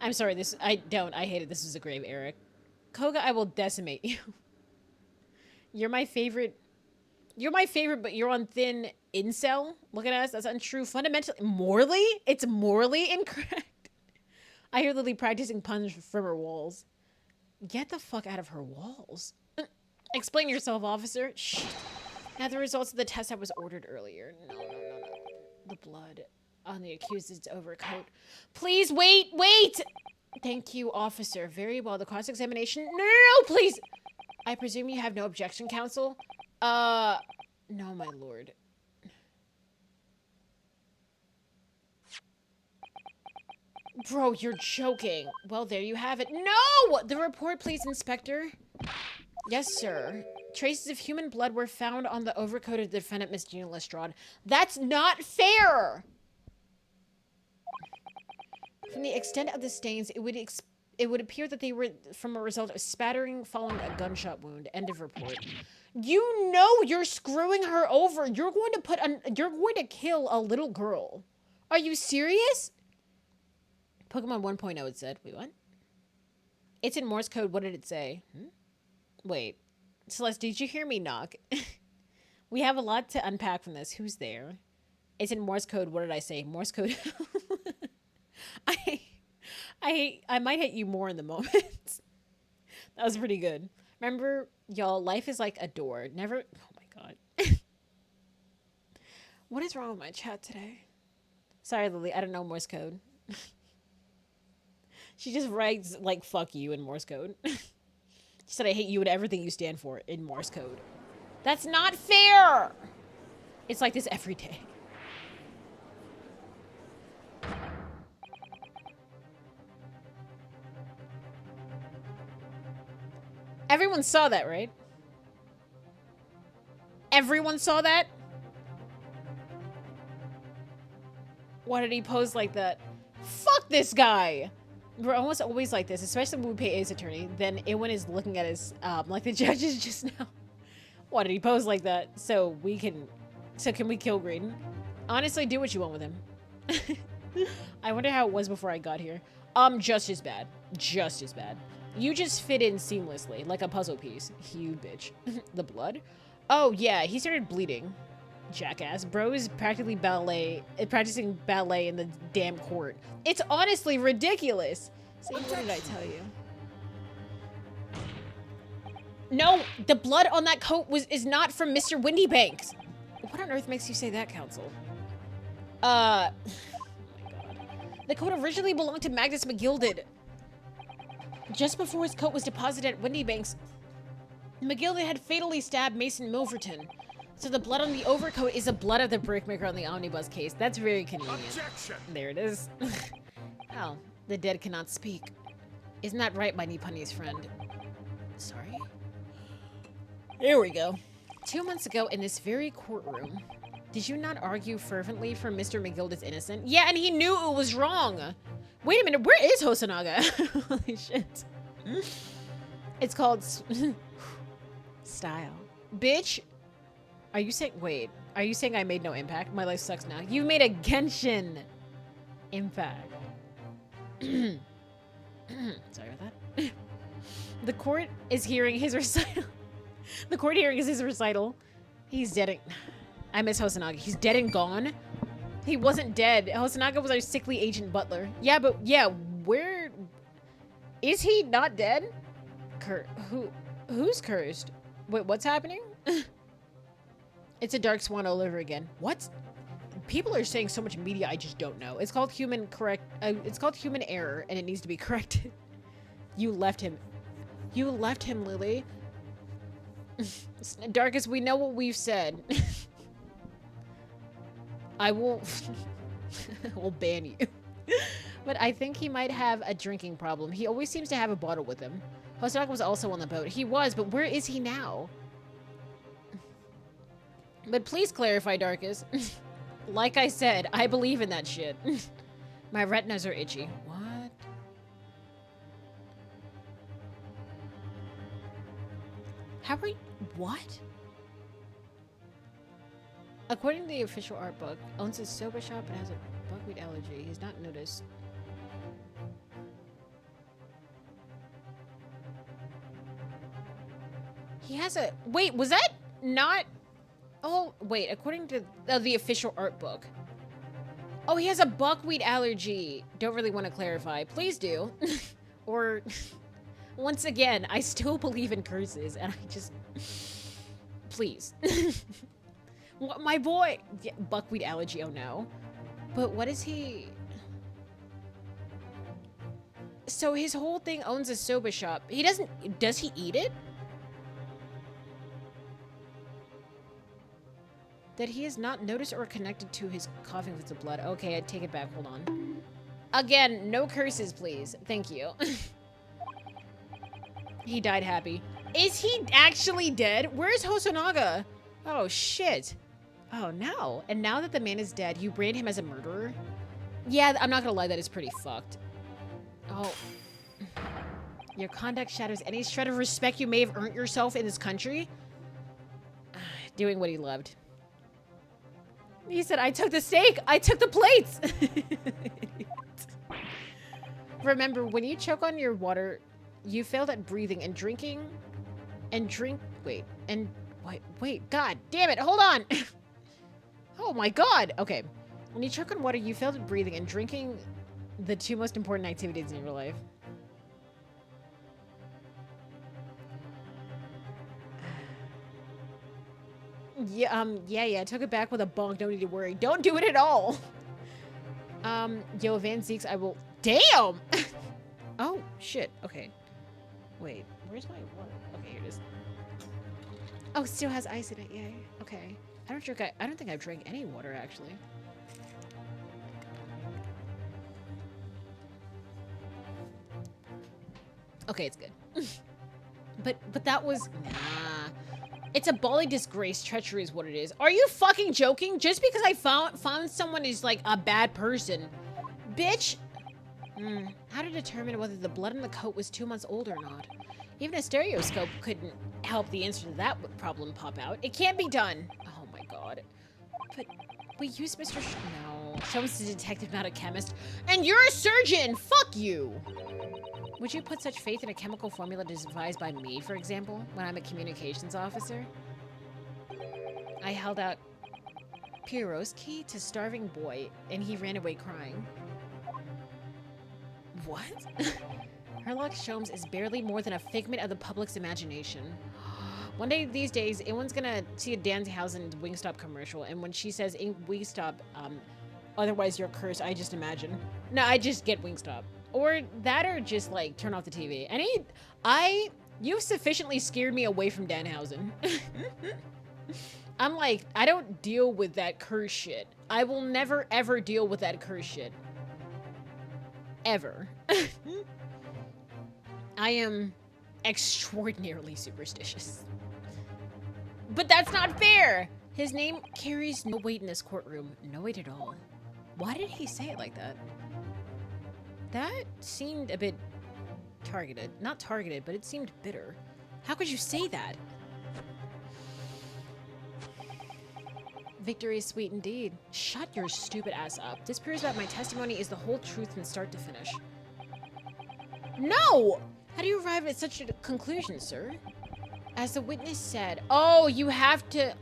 I'm sorry, I hate it. This is a grave, Eric. Koga, I will decimate you. You're my favorite, but you're on thin incel. Look at us. That's untrue. Fundamentally, it's morally incorrect. I hear Lily practicing puns from her walls. Get the fuck out of her walls. Explain yourself, officer. Shit. Now the results of the test that was ordered earlier. No. The blood on the accused's overcoat. Please, wait! Thank you, officer. Very well. The cross-examination... No, please! I presume you have no objection, counsel? No, my lord. Bro, you're joking. Well, there you have it. No! The report, please, Inspector. Yes, sir. Traces of human blood were found on the overcoat of the defendant, Miss Gina Lestrade. That's not fair! From the extent of the stains, it would appear that they were from a result of spattering following a gunshot wound. End of report. You know you're screwing her over. You're going to kill a little girl. Are you serious? Pokemon 1.0, it said. Wait, what? It's in Morse code. What did it say? Wait. Celeste, did you hear me knock? We have a lot to unpack from this. Who's there? It's in Morse code. What did I say? Morse code. I might hit you more in the moment. That was pretty good. Remember, y'all, life is like a door. Never. Oh my god. What is wrong with my chat today? Sorry, Lily. I don't know Morse code. She just writes like "fuck you" in Morse code. She said, "I hate you and everything you stand for" in Morse code. That's not fair. It's like this every day. Everyone saw that, right? Everyone saw that? Why did he pose like that? Fuck this guy! We're almost always like this, especially when we pay Ace Attorney. Then Ewan is looking at us like the judges just now. Why did he pose like that? So can we kill Graydon? Honestly, do what you want with him. I wonder how it was before I got here. Just as bad. Just as bad. You just fit in seamlessly, like a puzzle piece. You bitch. The blood? Oh, yeah, he started bleeding. Jackass. Bro is practically practicing ballet in the damn court. It's honestly ridiculous. See, what did I tell you? No, the blood on that coat is not from Mr. Windybanks. What on earth makes you say that, Counsel? Oh my god. The coat originally belonged to Magnus McGilded. Just before his coat was deposited at Windybanks, McGilded had fatally stabbed Mason Milverton. So the blood on the overcoat is the blood of the brickmaker on the omnibus case. That's very convenient. Objection! There it is. Oh, the dead cannot speak. Isn't that right, my Nipponi's friend? Sorry? Here we go. 2 months ago in this very courtroom, did you not argue fervently for Mr. McGilded's innocent? Yeah, and he knew it was wrong. Wait a minute, where is Hosonaga? Holy shit. It's called style. Bitch, are you saying I made no impact? My life sucks now. You made a Genshin impact. Sorry about that. The court is hearing his recital. The court hearing is his recital. He's dead. I miss Hosonaga. He's dead and gone. He wasn't dead. Hosonaga was our sickly agent butler. Yeah, but yeah, where is he not dead? Who's cursed? Wait, what's happening? It's a dark swan all over again. What? People are saying so much media I just don't know. It's called human error, and it needs to be corrected. You left him. You left him, Lily. Darkest, we know what we've said. I will will ban you. But I think he might have a drinking problem. He always seems to have a bottle with him. Hosonaga was also on the boat. He was, but where is he now? But please clarify, Darkest. Like I said, I believe in that shit. My retinas are itchy. What? How are you? What? According to the official art book, owns a soba shop and has a buckwheat allergy. He's not noticed. He has a... Wait, was that not... Oh, wait, according to the official art book. Oh, he has a buckwheat allergy. Don't really want to clarify. Please do. Or, once again, I still believe in curses, and I just... Please. My boy... Yeah, buckwheat allergy, oh no. But what is he... So his whole thing owns a soba shop. He doesn't... Does he eat it? That he is not noticed or connected to his coughing fits of blood. Okay, I take it back. Hold on. Again, no curses, please. Thank you. He died happy. Is he actually dead? Where's Hosonaga? Oh, shit. Oh, no. And now that the man is dead, you brand him as a murderer? Yeah, I'm not gonna lie. That is pretty fucked. Oh. Your conduct shatters any shred of respect you may have earned yourself in this country. Doing what he loved. He said, I took the steak. I took the plates. Remember, when you choke on your water, you failed at breathing and drinking. Wait. God damn it. Hold on. Oh my God. Okay. When you choke on water, you failed at breathing and drinking, the two most important activities in your life. Yeah, took it back with a bonk. No need to worry. Don't do it at all. Yo, Van Zeeks, I will. Damn! Oh, shit. Okay. Wait, where's my water? Okay, here it is. Oh, it still has ice in it. Yay. Okay. I don't think I've drank any water, actually. Okay, it's good. but that was... Nah. It's a bally disgrace. Treachery is what it is. Are you fucking joking? Just because I found someone is like a bad person. Bitch! How to determine whether the blood in the coat was 2 months old or not? Even a stereoscope couldn't help the answer to that problem pop out. It can't be done. Oh my god. But we used Mr. No. Someone's a detective, not a chemist. And you're a surgeon! Fuck you! Would you put such faith in a chemical formula devised by me, for example, when I'm a communications officer? I held out Pieroski to starving boy, and he ran away crying. What? Herlock Sholmes is barely more than a figment of the public's imagination. One day these days, everyone's gonna see a Danhausen Wingstop commercial, and when she says Wingstop, otherwise you're cursed, I just imagine. No, I just get Wingstop. Or that, or just like turn off the TV. You've sufficiently scared me away from Danhausen. I'm like, I don't deal with that curse shit. I will never ever deal with that curse shit. Ever. I am extraordinarily superstitious. But that's not fair! His name carries no weight in this courtroom. No weight at all. Why did he say it like that? That seemed a bit targeted. Not targeted, but it seemed bitter. How could you say that? Victory is sweet indeed. Shut your stupid ass up. This proves that my testimony is the whole truth from start to finish. No! How do you arrive at such a conclusion, sir? As the witness said... Oh, you have to...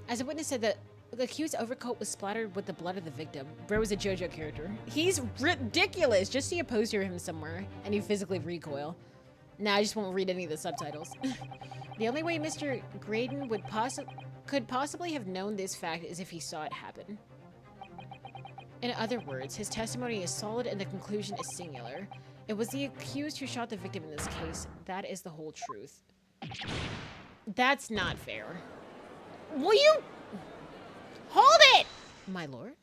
As the witness said that the accused's overcoat was splattered with the blood of the victim. Bro was a JoJo character. He's ridiculous. Just see a poster of him somewhere, and you physically recoil. Nah, I just won't read any of the subtitles. The only way Mr. Graydon could possibly have known this fact is if he saw it happen. In other words, his testimony is solid and the conclusion is singular. It was the accused who shot the victim in this case. That is the whole truth. That's not fair. Will you... Hold it! My lord?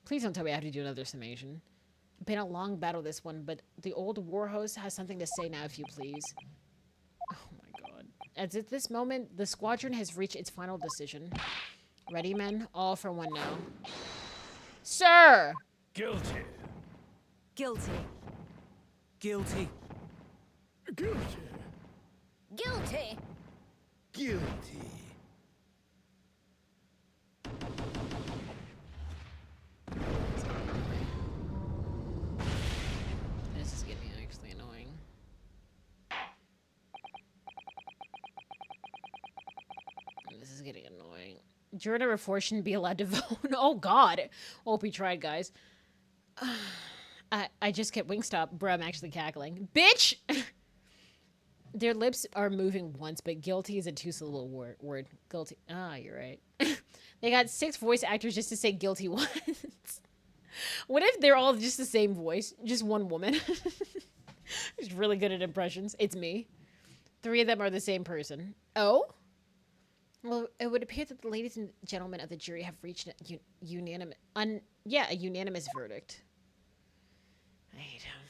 Please don't tell me I have to do another summation. Been a long battle this one, but the old warhost has something to say now, if you please. Oh my god. As at this moment, the squadron has reached its final decision. Ready, men? All for one now. Sir! Guilty. Guilty. Guilty. Guilty. Guilty. Guilty. This is getting actually annoying. This is getting annoying. Juror number 4 shouldn't be allowed to vote. Oh god. Hope we tried, guys. I just get Wingstop. Bro, I'm actually cackling. Bitch! Their lips are moving once, but guilty is a two-syllable word. Guilty. Ah, you're right. They got 6 voice actors just to say guilty once. What if they're all just the same voice? Just one woman. Who's really good at impressions. It's me. 3 of them are the same person. Oh? Well, it would appear that the ladies and gentlemen of the jury have reached a unanimous verdict. I hate him.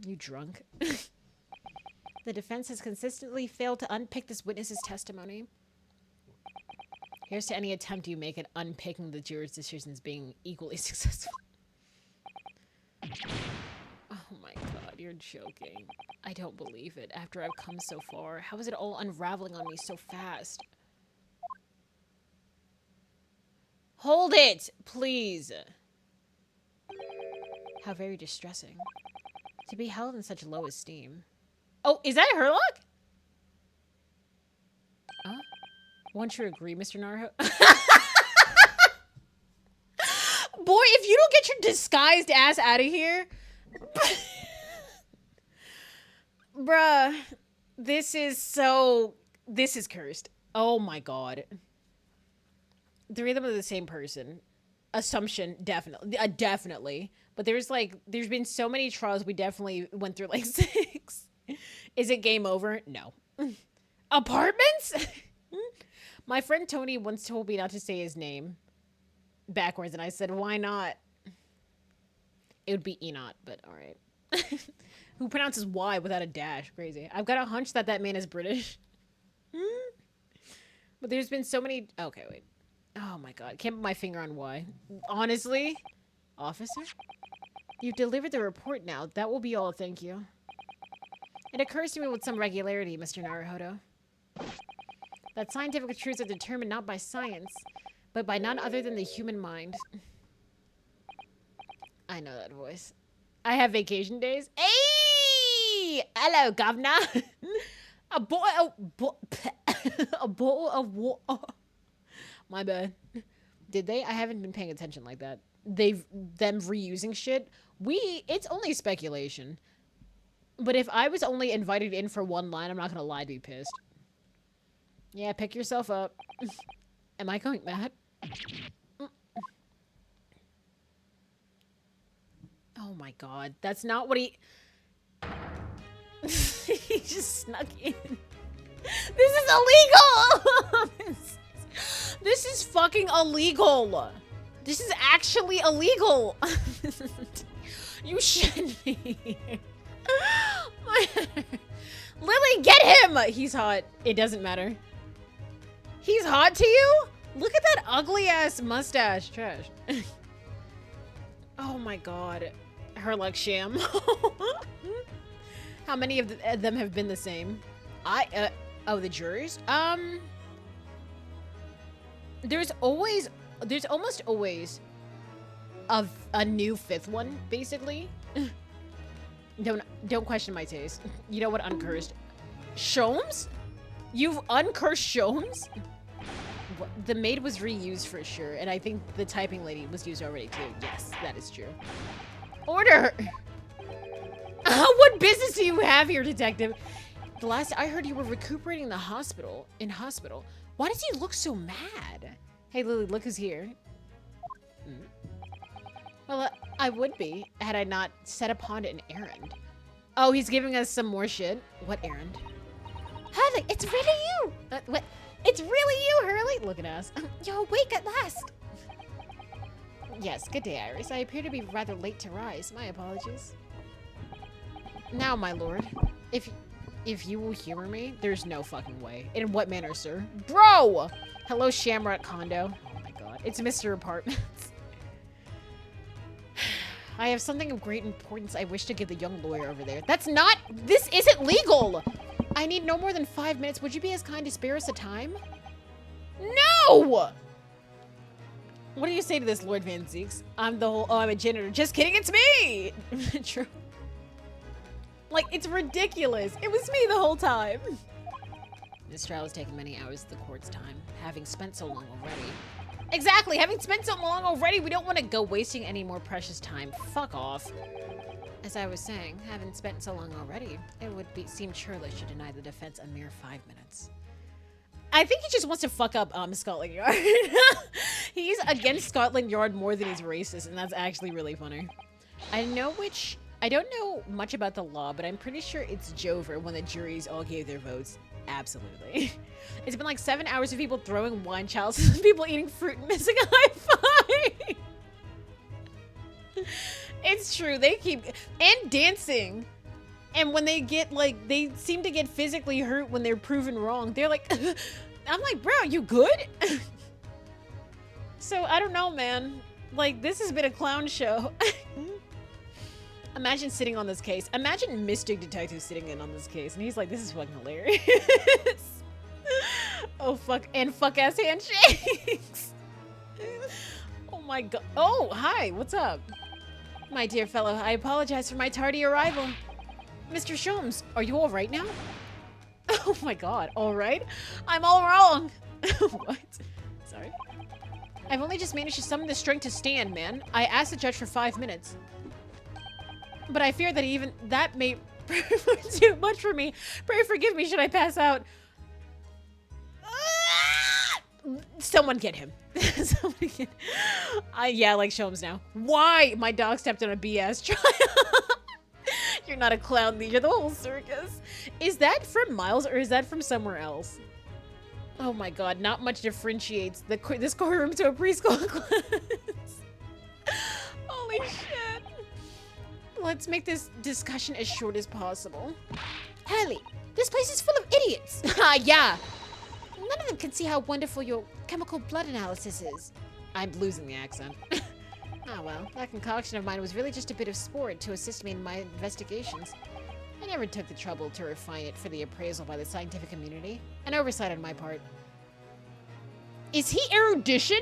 You drunk? The defense has consistently failed to unpick this witness's testimony. Here's to any attempt you make at unpicking the jurors' decisions being equally successful. Oh my god, you're joking. I don't believe it. After I've come so far, how is it all unraveling on me so fast? Hold it, please. How very distressing. To be held in such low esteem. Oh, is that Herlock? Won't you agree, Mr. Narho? Boy, if you don't get your disguised ass out of here. Bruh, this is cursed. Oh my god. Three of them are the same person. Assumption, definitely. Definitely. But there's been so many trials, we definitely went through like 6. Is it game over? No. Apartments? My friend Tony once told me not to say his name backwards, and I said, why not? It would be Enot, but alright. Who pronounces Y without a dash? Crazy. I've got a hunch that man is British. But there's been so many... Okay, wait. Oh my god. Can't put my finger on Y. Honestly? Officer? You've delivered the report now. That will be all, thank you. It occurs to me with some regularity, Mr. Naruhodo, that scientific truths are determined not by science, but by none other than the human mind. I know that voice. I have vacation days. Hey! Hello, governor. A bowl of water. My bad. Did they? I haven't been paying attention like that. Them reusing shit. It's only speculation. But if I was only invited in for one line, I'm not gonna lie, I'd be pissed. Yeah, pick yourself up. Am I going mad? Oh my god, that's not what he... He just snuck in. This is illegal! This is fucking illegal! This is actually illegal! You shouldn't be here. Lily, get him! He's hot. It doesn't matter. He's hot to you? Look at that ugly ass mustache. Trash. Oh my god. Her like sham. How many of them have been the same? Oh, the jurors? There's almost always a new 5th one, basically. Don't question my taste. You know what? Uncursed. Shomes? You've uncursed Shomes? The maid was reused for sure, and I think the typing lady was used already too. Yes, that is true. Order! What business do you have here, detective? The last I heard, you were recuperating in hospital. Why does he look so mad? Hey, Lily, look who's here. Well, I would be, had I not set upon an errand. Oh, he's giving us some more shit. What errand? Hurley, it's really you! What? It's really you, Hurley? Look at us. You're awake at last. Yes, good day, Iris. I appear to be rather late to rise. My apologies. Now, my lord, if you will humor me, there's no fucking way. In what manner, sir? Bro! Hello, Shamrock Condo. Oh my god. It's Mr. Apartments. I have something of great importance I wish to give the young lawyer over there. This isn't legal! I need no more than 5 minutes. Would you be as kind to spare us a time? No! What do you say to this, Lord Van Zeeks? I'm a janitor. Just kidding, it's me! True. Like, it's ridiculous. It was me the whole time. This trial has taken many hours of the court's time, having spent so long already. Exactly, having spent so long already, we don't want to go wasting any more precious time. Fuck off. As I was saying, having spent so long already, it would seem churlish to deny the defense a mere 5 minutes. I think he just wants to fuck up Scotland Yard. He's against Scotland Yard more than he's racist, and that's actually really funny. I don't know much about the law, but I'm pretty sure it's Jover when the juries all gave their votes. Absolutely. It's been like 7 hours of people throwing wine chalices and people eating fruit and missing a high five. It's true. They keep... And dancing. And when they get, like... They seem to get physically hurt when they're proven wrong. They're like... I'm like, bro, you good? So, I don't know, man. Like, this has been a clown show. Imagine sitting on this case. Imagine Mystic Detective sitting in on this case. And he's like, this is fucking hilarious. Oh, fuck. And fuck-ass handshakes. Oh, my God. Oh, hi. What's up? My dear fellow, I apologize for my tardy arrival. Mr. Sholmes, are you all right now? Oh, my God. All right? I'm all wrong. What? Sorry. I've only just managed to summon the strength to stand, man. I asked the judge for 5 minutes. But I fear that even that may Too much for me. Pray forgive me should I pass out. Someone get him. Someone get yeah, like Sholmes now. Why? My dog stepped on a BS trial. You're not a clown, you're the whole circus. Is that from Miles or is that from somewhere else? Oh my god, not much differentiates this courtroom to a preschool class. Holy shit. Let's make this discussion as short as possible. Hurley, this place is full of idiots. Yeah. None of them can see how wonderful your chemical blood analysis is. I'm losing the accent. Ah, well, that concoction of mine was really just a bit of sport to assist me in my investigations. I never took the trouble to refine it for the appraisal by the scientific community. An oversight on my part. Is he erudition?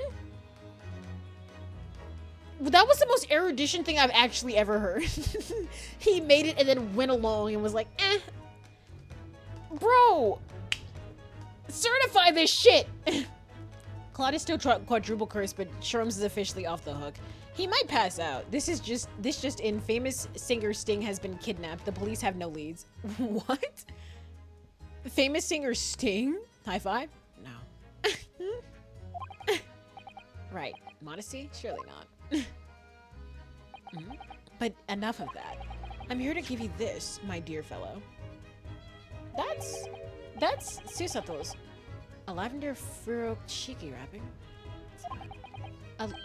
That was the most erudition thing I've actually ever heard. He made it and then went along and was like, eh. Bro! Certify this shit! Claude is still quadruple cursed, but Shrooms is officially off the hook. He might pass out. This just in. Famous singer Sting has been kidnapped. The police have no leads. What? Famous singer Sting? High five? No. Right. Modesty? Surely not. But enough of that. I'm here to give you this, my dear fellow. That's Susato's. A lavender furoshiki wrapping.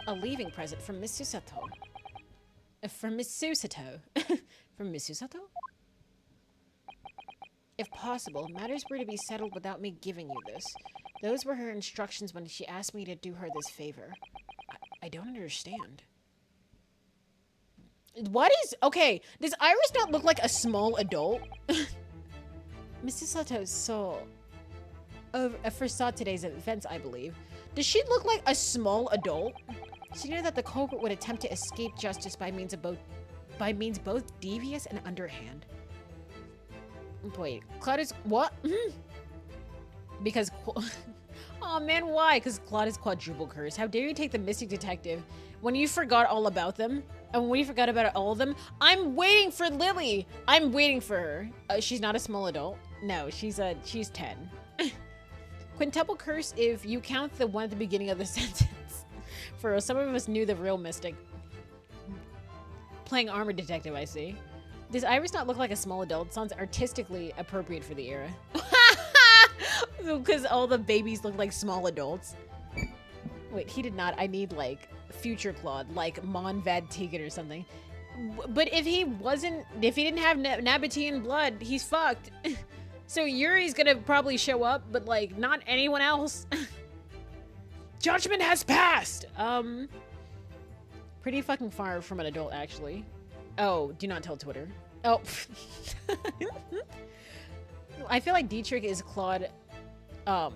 A leaving present from Miss Susato. From Miss Susato. From Miss Susato? If possible, matters were to be settled without me giving you this. Those were her instructions when she asked me to do her this favor. I don't understand. What is... Okay, does Iris not look like a small adult? Miss Susato foresaw today's events, I believe. Does she look like a small adult? She knew that the culprit would attempt to escape justice by means both devious and underhand. Wait, Claude is what? Because oh man, why? Because Claude is quadruple cursed. How dare you take the mystic detective when you forgot all about them? And when you forgot about all of them, I'm waiting for Lily. I'm waiting for her. She's not a small adult. No, she's 10. Quintuple curse if you count the one at the beginning of the sentence. For some of us knew the real mystic. Playing armor detective, I see. Does Iris not look like a small adult? Sounds artistically appropriate for the era. Because all the babies look like small adults. Wait, he did not. I need like future Claude, like Mon Vad Tegan or something. But if he didn't have Nabatean blood, he's fucked. So Yuri's gonna probably show up, but like not anyone else. Judgment has passed! Pretty fucking far from an adult, actually. Oh, do not tell Twitter. Oh. I feel like Dietrich is Claude, Oh,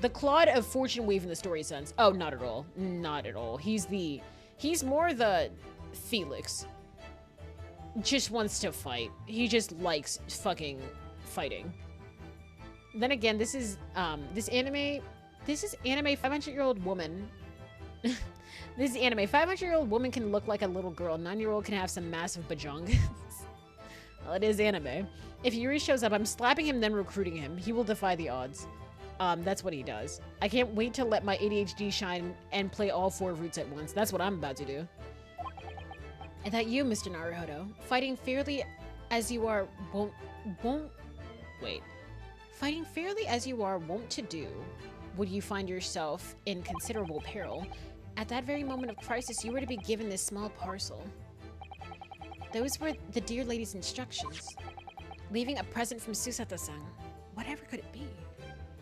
the Claude of Fortune Weave in the story sense. Oh, not at all. Not at all. He's more the Felix. Just wants to fight. He just likes fucking fighting. Then again, this is anime 500-year-old woman. This is anime. 500-year-old woman can look like a little girl. 9-year-old can have some massive bajongas. Well, it is anime. If Yuri shows up, I'm slapping him, then recruiting him. He will defy the odds. That's what he does. I can't wait to let my ADHD shine and play all 4 roots at once. That's what I'm about to do. And that you, Mr. Naruhodo, fighting fairly as you are Fighting fairly as you are wont to do, would you find yourself in considerable peril, at that very moment of crisis you were to be given this small parcel. Those were the dear lady's instructions. Leaving a present from Susato-san. Whatever could it be?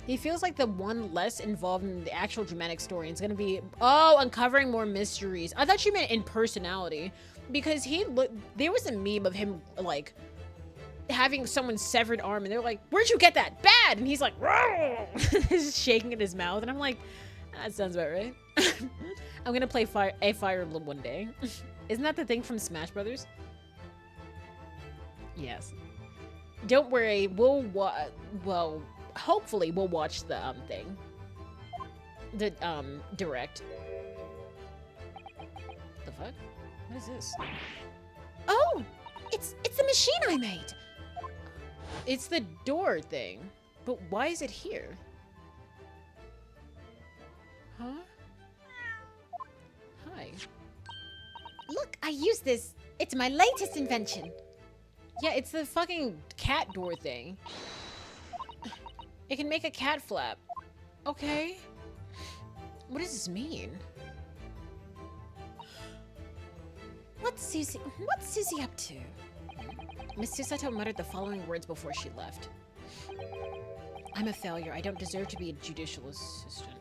He feels like the one less involved in the actual dramatic story. It's gonna be, oh, uncovering more mysteries. I thought you meant in personality. Because there was a meme of him, like, having someone's severed arm, and they're like, where'd you get that? Bad! And he's like, he's shaking in his mouth, and I'm like, that sounds about right. I'm gonna play Fire Emblem one day. Isn't that the thing from Smash Brothers? Yes. Don't worry, hopefully we'll watch the, thing. The, direct. The fuck? What is this? Oh, it's the machine I made. It's the door thing. But why is it here? Huh? Hi. Look, I used this. It's my latest invention. Yeah, it's the fucking cat door thing. It can make a cat flap. Okay. What does this mean? What's Susie up to? Miss Susato muttered the following words before she left. I'm a failure. I don't deserve to be a judicial assistant.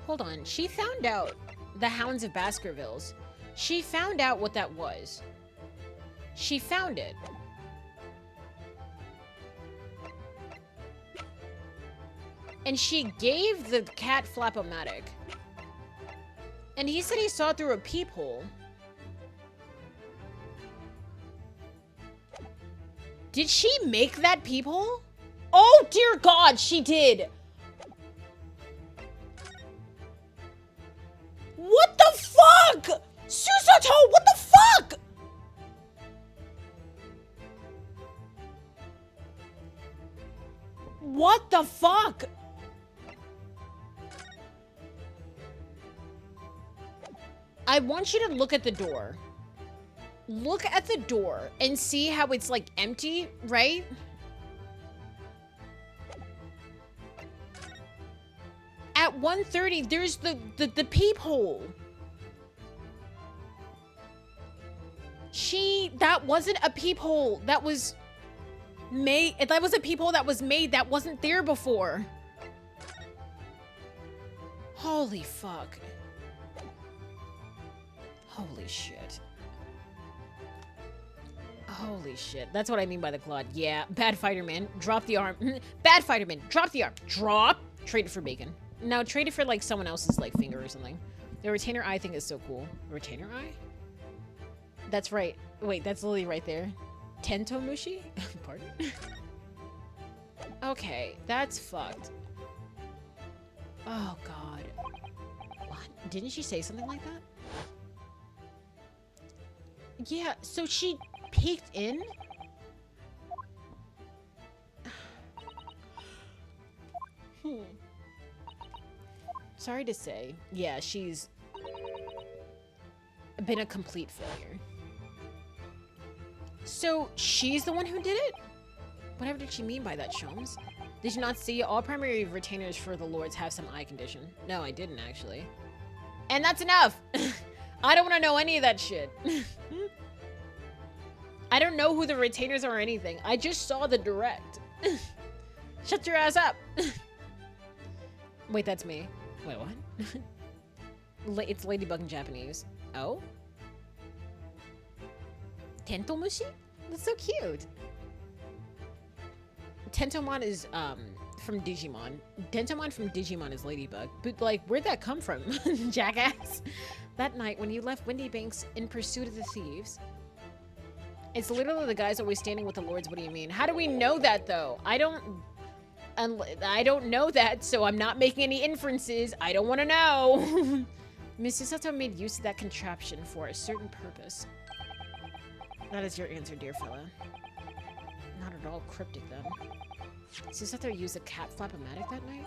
Hold on. She found out the Hounds of Baskervilles. She found out what that was. She found it. And she gave the cat Flapomatic. And he said he saw it through a peephole. Did she make that peephole? Oh, dear God, she did. What the fuck? Susato, what the fuck? What the fuck? I want you to look at the door. Look at the door and see how it's like empty, right? At 1:30, there's the peephole. That wasn't a peephole. That was made. That was a peephole that was made that wasn't there before. Holy fuck. Holy shit. Holy shit. That's what I mean by the Claude. Yeah. Bad fighter man. Drop the arm. Bad fighter man. Drop the arm. Drop. Trade it for bacon. No, trade it for like someone else's like finger or something. The retainer eye thing is so cool. Retainer eye? That's right. Wait, that's literally right there. Tento Mushi? Pardon? Okay, that's fucked. Oh god. What? Didn't she say something like that? Yeah, so she peeked in? Sorry to say. Yeah, she's been a complete failure. So, she's the one who did it? Whatever did she mean by that, Shums? Did you not see all primary retainers for the lords have some eye condition? No, I didn't, actually. And that's enough! I don't want to know any of that shit. I don't know who the retainers are or anything. I just saw the direct. Shut your ass up! Wait, that's me. Wait, what? It's Ladybug in Japanese. Oh? Tentomushi? That's so cute. Tentomon is, from Digimon. Tentomon from Digimon is Ladybug. But, like, where'd that come from, jackass? That night, when you left Windy Banks in pursuit of the thieves. It's literally the guys always standing with the lords. What do you mean? How do we know that, though? I don't know that, so I'm not making any inferences. I don't want to know. Miss Susato made use of that contraption for a certain purpose. That is your answer, dear fellow. Not at all cryptic, then. Susato used a cat flap-o-matic that night?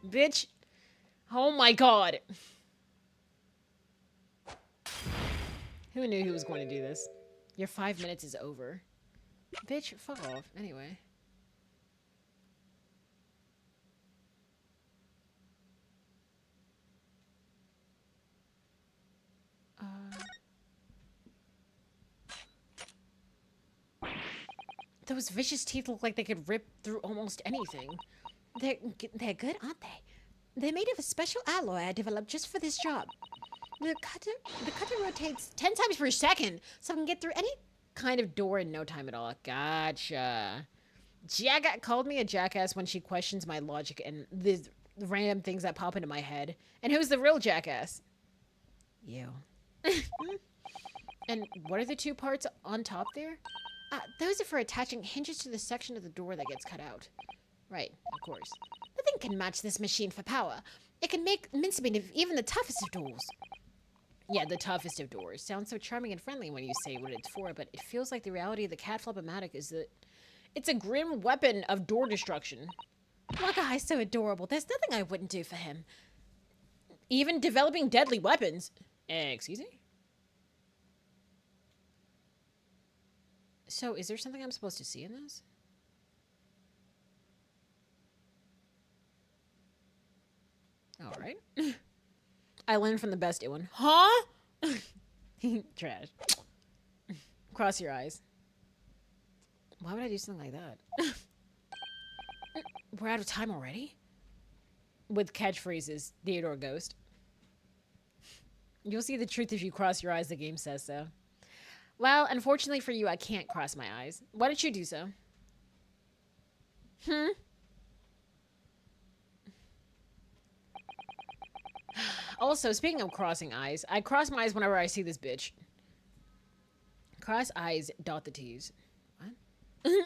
Bitch. Oh my god. Who knew he was going to do this? Your 5 minutes is over. Bitch, fuck off. Anyway. Those vicious teeth look like they could rip through almost anything. They're good, aren't they? They're made of a special alloy I developed just for this job. The cutter rotates 10 times per second, so I can get through any Kind of door in no time at all. Gotcha. Called me a jackass when she questions my logic and random things that pop into my head. And who's the real jackass? You. And what are the 2 parts on top there? Those are for attaching hinges to the section of the door that gets cut out. Right, of course. Nothing can match this machine for power. It can make mincemeat of even the toughest of doors. Yeah, the toughest of doors. Sounds so charming and friendly when you say what it's for, but it feels like the reality of the cat flop-o-matic is that it's a grim weapon of door destruction. My guy's so adorable. There's nothing I wouldn't do for him. Even developing deadly weapons. Excuse me? So, is there something I'm supposed to see in this? Alright. I learned from the best one. Huh? Trash. Cross your eyes. Why would I do something like that? We're out of time already? With catchphrases, Theodore Ghost. You'll see the truth if you cross your eyes, the game says so. Well, unfortunately for you, I can't cross my eyes. Why don't you do so? Also, speaking of crossing eyes, I cross my eyes whenever I see this bitch. Cross eyes, dot the T's. What?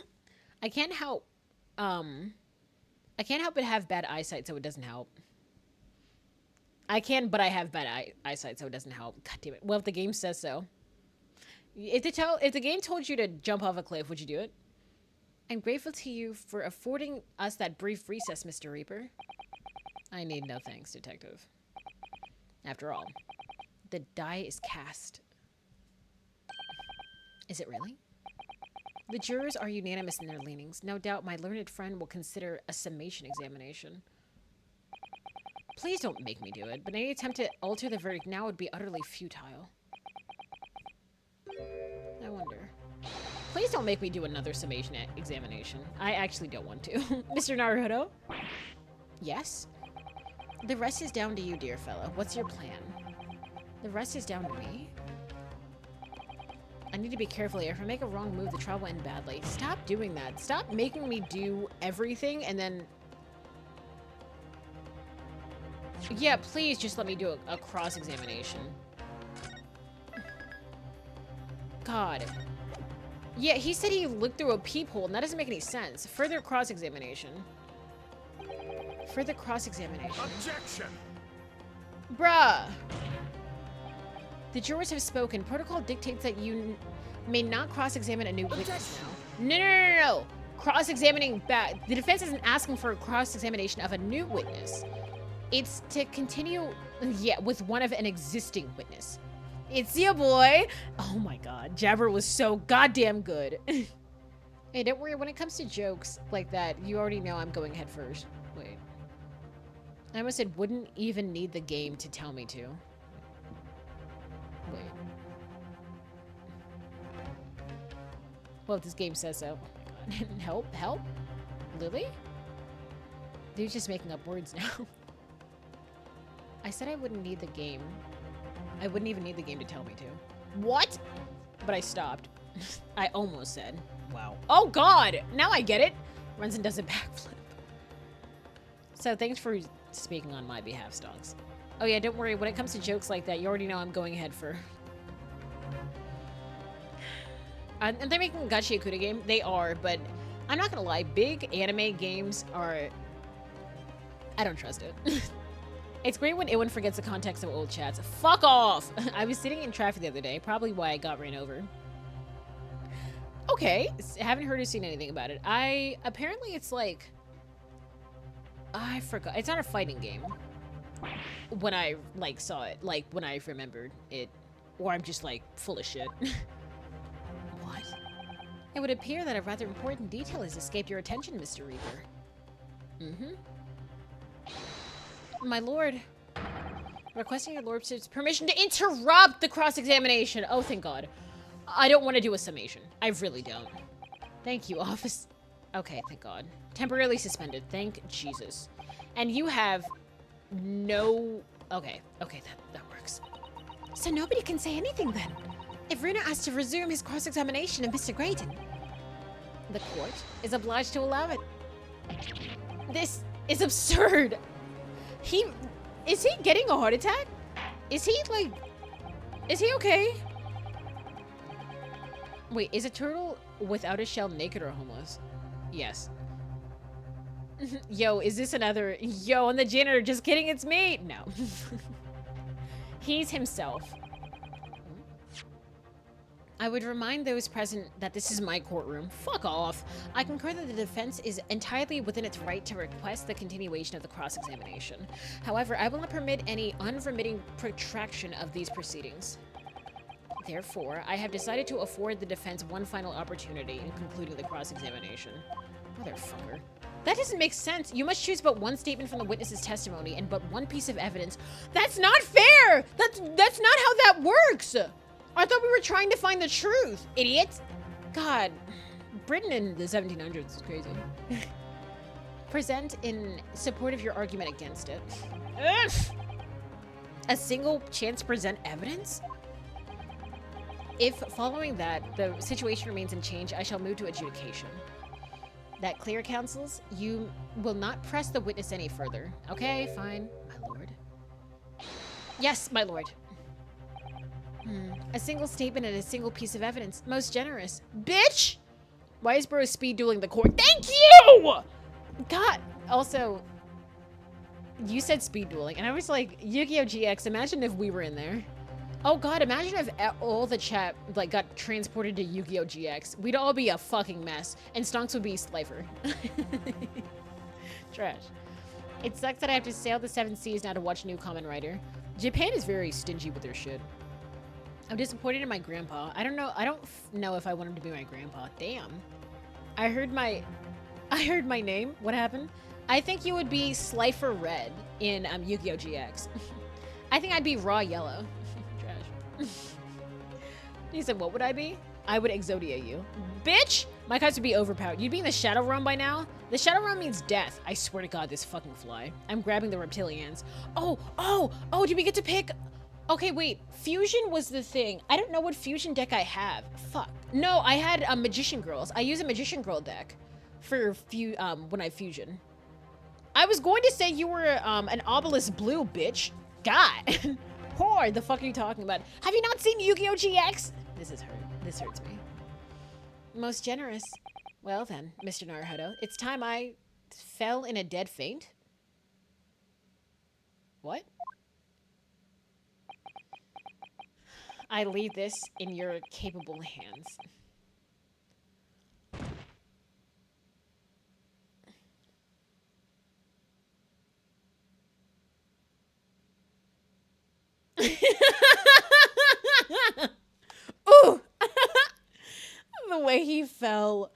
I can't help but have bad eyesight, so it doesn't help. I can, but I have bad eyesight, so it doesn't help. God damn it. Well, if the game says so. If the game told you to jump off a cliff, would you do it? I'm grateful to you for affording us that brief recess, Mr. Reaper. I need no thanks, Detective. After all, the die is cast. Is it really? The jurors are unanimous in their leanings. No doubt my learned friend will consider a summation examination. Please don't make me do it, but any attempt to alter the verdict now would be utterly futile. I wonder. Please don't make me do another summation examination. I actually don't want to. Mr. Naruto? Yes? The rest is down to you, dear fellow. What's your plan? The rest is down to me? I need to be careful here. If I make a wrong move, the trial will end badly. Stop doing that. Stop making me do everything and then... Yeah, please just let me do a cross-examination. God. Yeah, he said he looked through a peephole, and that doesn't make any sense. Further cross-examination. Further cross-examination. Objection! Bruh. The jurors have spoken. Protocol dictates that you may not cross-examine a new witness now. No. Cross-examining back. The defense isn't asking for a cross-examination of a new witness. It's to continue, yeah, with one of an existing witness. It's your boy. Oh my god. Jabber was so goddamn good. Hey, don't worry. When it comes to jokes like that, you already know I'm going head first. Wait. I almost said wouldn't even need the game to tell me to. Wait. Well, if this game says so. Oh my god. Help? Lily? They're just making up words now. I said I wouldn't need the game. I wouldn't even need the game to tell me to. What? But I stopped. I almost said. Wow. Oh god! Now I get it! Runs and does a backflip. So thanks for speaking on my behalf, Stonks. Oh yeah, don't worry. When it comes to jokes like that, you already know I'm going ahead for... And they're making a Gachi Akuda game. They are, but I'm not gonna lie. Big anime games are... I don't trust it. It's great when Iwan forgets the context of old chats. Fuck off! I was sitting in traffic the other day. Probably why I got ran over. Okay. Haven't heard or seen anything about it. Apparently it's like... I forgot. It's not a fighting game. When I, like, saw it. Like, when I remembered it. Or I'm just, like, full of shit. What? It would appear that a rather important detail has escaped your attention, Mr. Reaper. Mm-hmm. My lord. Requesting your lordship's permission to interrupt the cross-examination. Oh, thank God. I don't want to do a summation. I really don't. Thank you, office. Okay, thank God. Temporarily suspended. Thank Jesus. And you have no... Okay, that works. So nobody can say anything then. If Runa asked to resume his cross-examination of Mr. Grayton, the court is obliged to allow it. This is absurd. Is he getting a heart attack? Is he okay? Wait, is a turtle without a shell naked or homeless? Yes. Yo, is this another? Yo, and the janitor, just kidding, it's me. No. He's himself. I would remind those present that this is my courtroom. Fuck off. I concur that the defense is entirely within its right to request the continuation of the cross-examination. However, I will not permit any unremitting protraction of these proceedings. Therefore, I have decided to afford the defense one final opportunity in concluding the cross-examination. Motherfucker. That doesn't make sense. You must choose but one statement from the witness's testimony and but one piece of evidence. That's not fair! That's not how that works! I thought we were trying to find the truth, idiot! God, Britain in the 1700s is crazy. Present in support of your argument against it. Ugh. A single chance to present evidence? If, following that, the situation remains unchanged, I shall move to adjudication. That clear, counsels? You will not press the witness any further. Okay, fine, my lord. Yes, my lord. A single statement and a single piece of evidence. Most generous. Bitch! Why is bro speed dueling the court? Thank you! God. Also, you said speed dueling, and I was like, Yu-Gi-Oh! GX, imagine if we were in there. Oh god, imagine if all the chat, like, got transported to Yu-Gi-Oh! GX. We'd all be a fucking mess, and Stonks would be Slifer. Trash. It sucks that I have to sail the 7 seas now to watch New Kamen Rider. Japan is very stingy with their shit. I'm disappointed in my grandpa. I don't know if I want him to be my grandpa. Damn. I heard my name. What happened? I think you would be Slifer Red in Yu-Gi-Oh! GX. I think I'd be Raw Yellow. Trash. He said, what would I be? I would Exodia you. Bitch! My cards would be overpowered. You'd be in the Shadow Realm by now? The Shadow Realm means death. I swear to God, this fucking fly. I'm grabbing the reptilians. Oh, did we get to pick? Okay, wait. Fusion was the thing. I don't know what fusion deck I have. Fuck. No, I had Magician Girls. I use a Magician Girl deck for when I fusion. I was going to say you were an Obelisk Blue, bitch. God. Whore, the fuck are you talking about? Have you not seen Yu-Gi-Oh! GX? This hurts me. Most generous. Well then, Mr. Naruhodo, it's time I fell in a dead faint. What? I leave this in your capable hands. Ooh! The way he fell.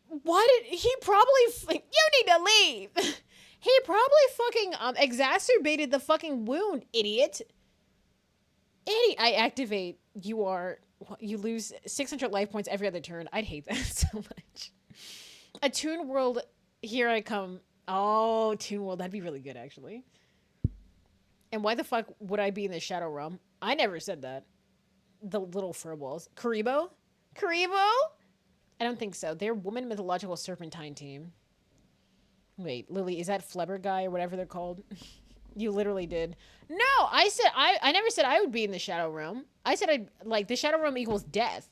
Why did he probably? You need to leave. He probably fucking exacerbated the fucking wound, idiot. I activate. You lose 600 life points every other turn. I'd hate that so much. A Toon World, here I come. Oh, Toon World, that'd be really good actually. And why the fuck would I be in the Shadow Realm? I never said that. The little furballs. Karibo? Karibo? I don't think so. They're Woman Mythological Serpentine team. Wait, Lily, is that Flubber guy or whatever they're called? You literally did. No, I said I never said I would be in the Shadow Realm. I said the Shadow Realm equals death.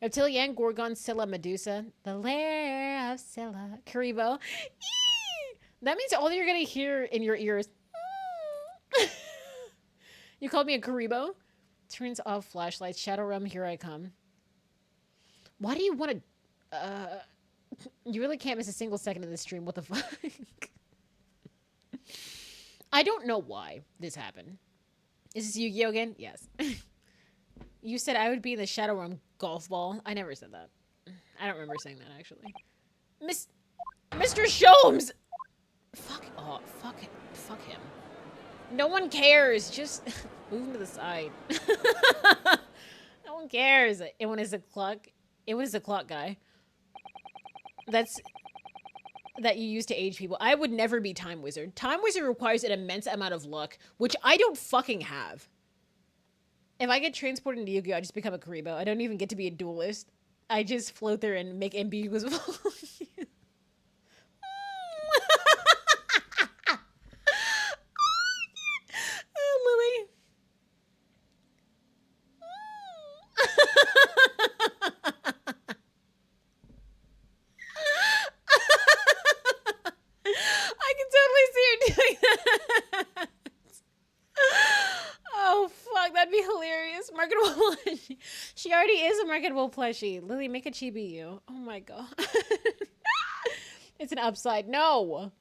Reptilian, Gorgon, Scylla, Medusa. The lair of Scylla. Karibo. Eee! That means all you're gonna hear in your ears. You called me a Karibo? Turns off flashlights. Shadow Realm, here I come. Why do you want to... you really can't miss a single second of this stream. What the fuck? I don't know why this happened. Is this Yu-Gi-Oh! Again? Yes. You said I would be in the Shadow Realm golf ball. I never said that. I don't remember saying that, actually. Mr. Sholmes! Fuck him. No one cares. Just move him to the side. No one cares. It was a clock. It was a clock guy. That you use to age people. I would never be Time Wizard. Time Wizard requires an immense amount of luck, which I don't fucking have. If I get transported into Yu-Gi-Oh! I just become a Karibo. I don't even get to be a duelist. I just float there and make ambiguous volume. Marketable plushie. She already is a marketable plushie. Lily, make a chibi you. Oh my god. It's an upside. No.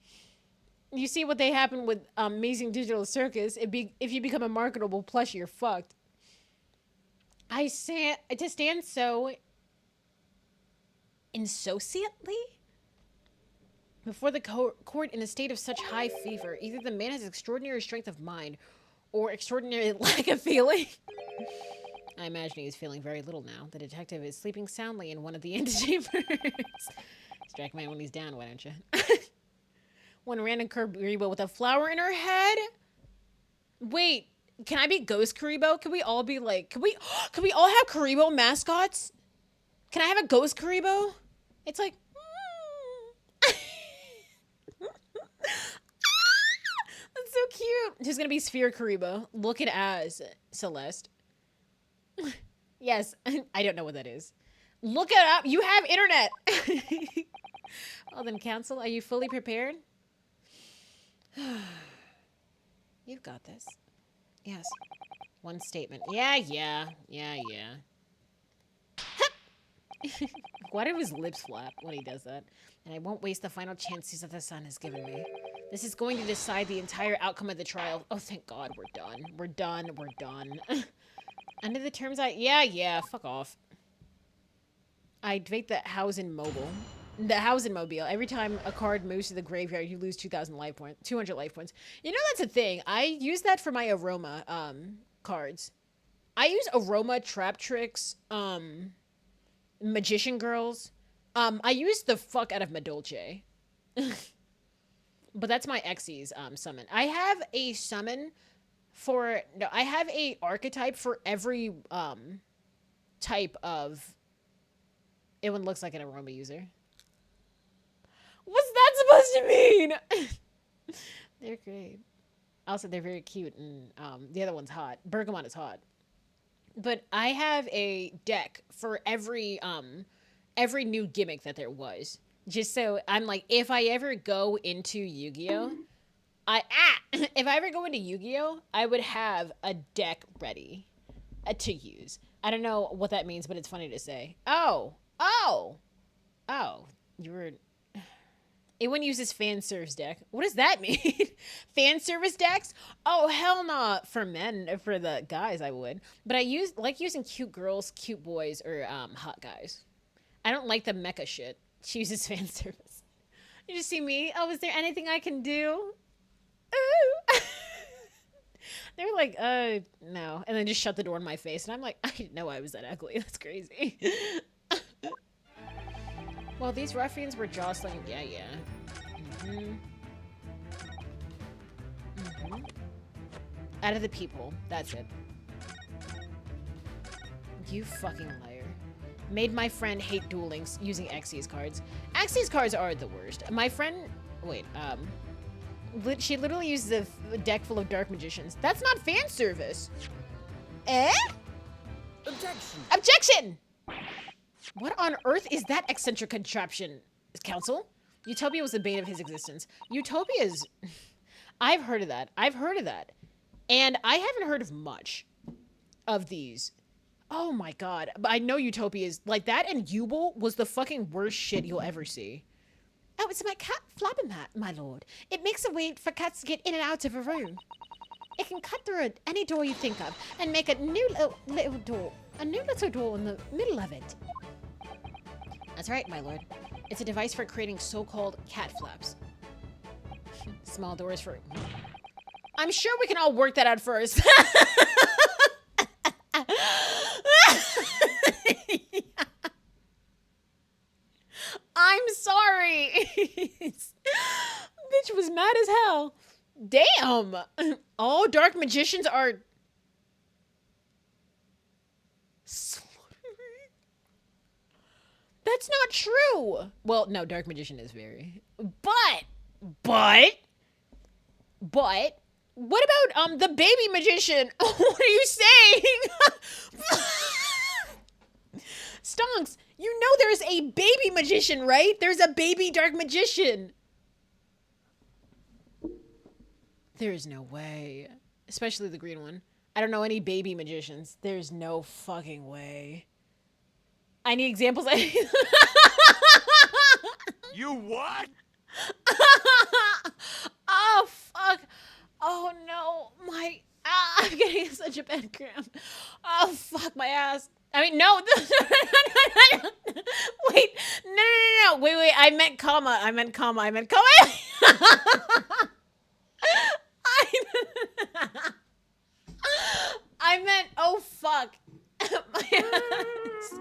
You see what they happen with Amazing Digital Circus. If you become a marketable plushie, you're fucked. To stand so insociately before the court in a state of such high fever, either the man has extraordinary strength of mind or extraordinary lack of feeling. I imagine he is feeling very little now. The detective is sleeping soundly in one of the antechambers. Strike man when he's down, why don't you? One random Karibo with a flower in her head. Wait, can I be Ghost Karibo? Can we all be like, can we all have Karibo mascots? Can I have a Ghost Karibo? It's like, that's so cute. Who's gonna be Sphere Karibo? Looking as Celeste. Yes, I don't know what that is. Look it up. You have internet. Well then, counsel, are you fully prepared? You've got this. Yes. One statement. Yeah. Why do his lips flap when he does that? And I won't waste the final chances that the sun has given me. This is going to decide the entire outcome of the trial. Oh, thank God, we're done. We're done. Under the terms yeah, fuck off. I debate the Hausen Mobile. The Hausen Mobile. Every time a card moves to the graveyard, you lose 200 life points. You know, that's a thing. I use that for my Aroma cards. I use Aroma, Trap Tricks, Magician Girls. I use the fuck out of Madolce. But that's my Xyz summon. I have a summon for... No, I have a archetype for every type of... It looks like an Aroma user. What's that supposed to mean? They're great. Also, they're very cute, and the other one's hot. Bergamot is hot. But I have a deck for every new gimmick that there was. Just so I'm like, if I ever go into Yu-Gi-Oh, if I ever go into Yu-Gi-Oh, I would have a deck ready to use. I don't know what that means, but it's funny to say. Oh, you were... Anyone uses fan service deck. What does that mean? Fan service decks? Oh, hell no. For men, for the guys, I would. But I like using cute girls, cute boys, or hot guys. I don't like the mecha shit. She uses fan service. You just see me? Oh, is there anything I can do? Ooh. They're like, no. And then just shut the door in my face. And I'm like, I didn't know I was that ugly. That's crazy. Well, these ruffians were jostling. Yeah. Out of the people. That's it. You fucking liar. Made my friend hate dueling using Xyz cards. Xyz cards are the worst. My friend... Wait, she literally uses a deck full of Dark Magicians. That's not fan service. Eh? Objection! What on earth is that eccentric contraption, Council? Utopia was the bane of his existence. Utopia's... I've heard of that. And I haven't heard of much of these. Oh my god. But I know Utopia is... Like, that and Yubel was the fucking worst shit you'll ever see. Oh, it's my cat flopping mat, my lord. It makes a way for cats to get in and out of a room. It can cut through any door you think of and make a new little door. A new little door in the middle of it. That's right, my lord. It's a device for creating so-called cat flaps. Small doors for... I'm sure we can all work that out first. I'm sorry. Bitch was mad as hell. Damn. All Dark Magicians are... That's not true. Well, no, Dark Magician is very... But, what about, the baby magician? What are you saying? Stonks, you know there's a baby magician, right? There's a baby Dark Magician. There is no way. Especially the green one. I don't know any baby magicians. There's no fucking way. I need examples. You what? Oh, fuck. Oh, no. I'm getting such a bad cramp. Oh, fuck my ass. I mean, no. Wait. No. Wait. I meant comma. I meant, oh, fuck. My ass.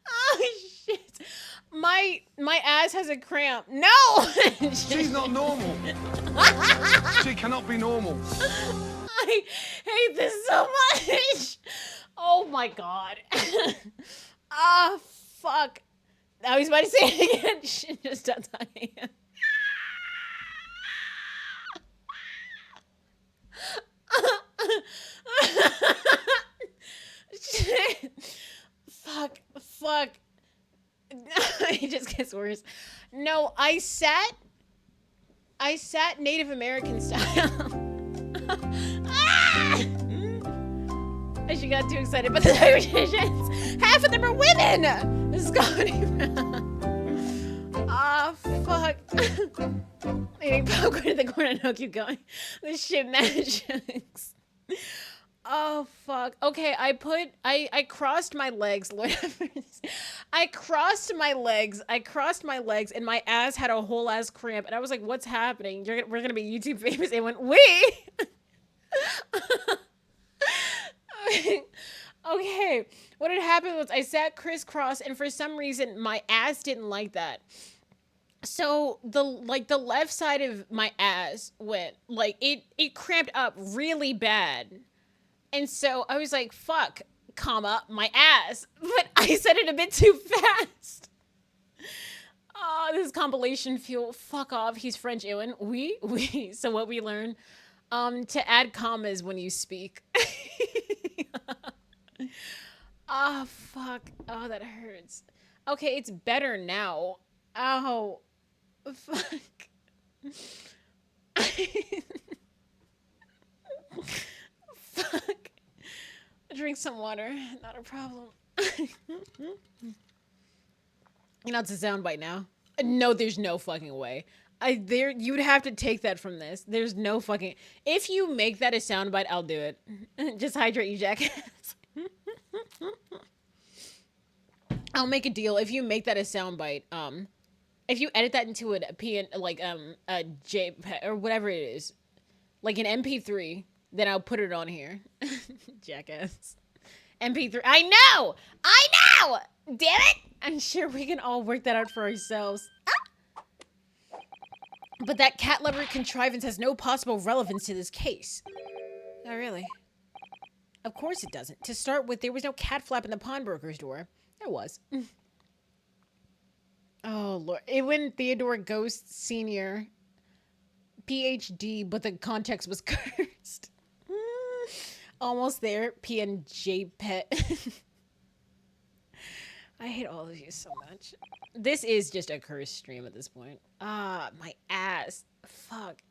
Oh, shit. My ass has a cramp. No! She's not normal. She cannot be normal. I hate this so much. Oh my god. Ah, fuck. I was about to say it again. Shit just stopped talking. Shit. Fuck. It just gets worse. No, I sat Native American style. Ah! She got too excited about the magicians. Half of them are women. This is going. Ah, fuck. Eating popcorn in the corner. No, keep going. This shit magics. Oh, fuck. Okay, I crossed my legs. Lord have mercy. I crossed my legs, and my ass had a whole ass cramp. And I was like, what's happening? We're gonna be YouTube famous. It went, we. Okay, what had happened was I sat crisscross, and for some reason, my ass didn't like that. So the left side of my ass went, like, it cramped up really bad. And so I was like, fuck, comma, my ass. But I said it a bit too fast. Oh, this is compilation fuel. Fuck off. He's French, Ewan. We. So what we learn, to add commas when you speak. Oh, fuck. Oh, that hurts. Okay, it's better now. Ow. Fuck. Fuck. Drink some water. Not a problem. You know, it's a soundbite now. No, there's no fucking way. You'd have to take that from this. There's no fucking... If you make that a soundbite, I'll do it. Just hydrate, you jackass. I'll make a deal. If you make that a soundbite, if you edit that into a JPEG or whatever it is, like an MP3, then I'll put it on here. Jackass. MP3. I know! Damn it! I'm sure we can all work that out for ourselves. But that cat lover contrivance has no possible relevance to this case. Oh, really? Of course it doesn't. To start with, there was no cat flap in the pawnbroker's door. There was. Oh, Lord. Edwin Theodore Ghost Sr. PhD, but the context was cursed. Almost there. PNJ pet. I hate all of you so much. This is just a cursed stream at this point. Ah, my ass. Fuck.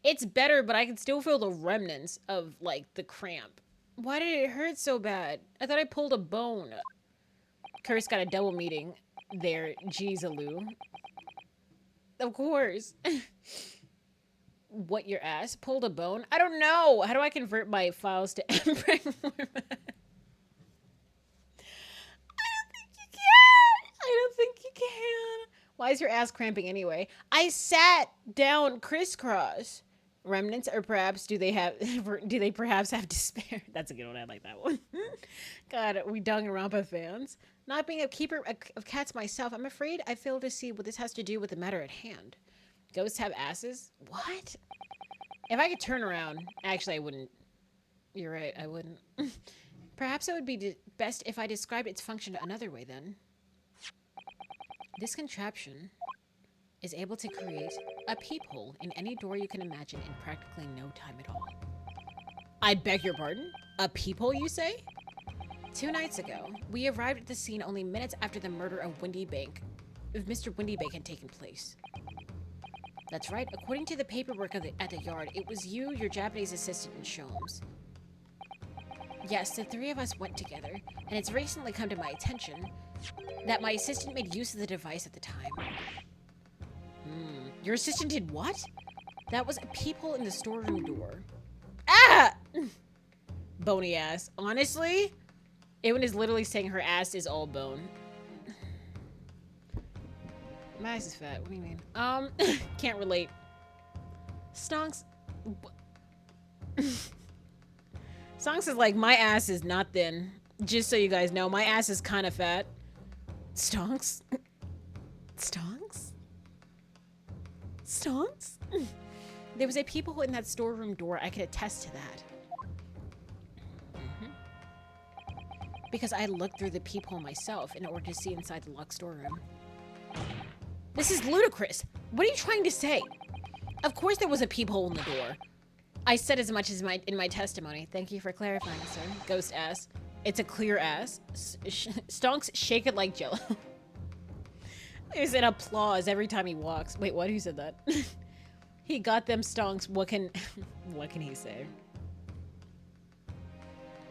It's better, but I can still feel the remnants of, like, the cramp. Why did it hurt so bad? I thought I pulled a bone. Curse got a double meeting there, Jeezaloo. Of course. What, your ass? Pulled a bone? I don't know. How do I convert my files to MPEG format? I don't think you can. Why is your ass cramping anyway? I sat down crisscross. Remnants, or perhaps do they perhaps have despair? That's a good one. I like that one. God, we Danganronpa fans. Not being a keeper of cats myself, I'm afraid I fail to see what this has to do with the matter at hand. Ghosts have asses? What? If I could turn around, actually I wouldn't. You're right, I wouldn't. Perhaps it would be best if I described its function another way then. This contraption is able to create a peephole in any door you can imagine in practically no time at all. I beg your pardon? A peephole, you say? 2 nights ago, we arrived at the scene only minutes after the murder of Mr. Windybank had taken place. That's right. According to the paperwork at the yard, it was you, your Japanese assistant, and Sholmes. Yes, the three of us went together, and it's recently come to my attention that my assistant made use of the device at the time. Your assistant did what? That was a peephole in the storeroom door. Ah! Bony ass. Honestly, Ewan is literally saying her ass is all bone. My ass is fat. What do you mean? Can't relate. Stonks. Stonks is like, my ass is not thin. Just so you guys know, my ass is kind of fat. Stonks? Stonks? Stonks? There was a peephole in that storeroom door. I could attest to that. Because I looked through the peephole myself in order to see inside the locked storeroom. This is ludicrous. What are you trying to say? Of course there was a peephole in the door. I said as much as in my testimony. Thank you for clarifying, sir. Ghost ass. It's a clear ass. Stonks shake it like jello. There's an applause every time he walks. Wait, what? Who said that? He got them stonks. What can he say?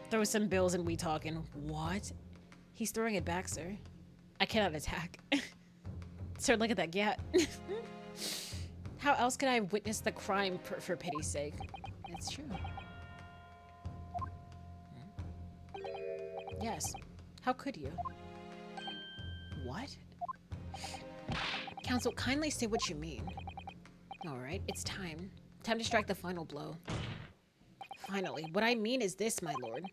Throw some bills and we talking. What? He's throwing it back, sir. I cannot attack. Sir, look at that gat. How else could I have witnessed the crime for pity's sake? That's true. Yes. How could you? What? Counsel, kindly say what you mean. Alright, it's time. Time to strike the final blow. Finally, what I mean is this, my lord.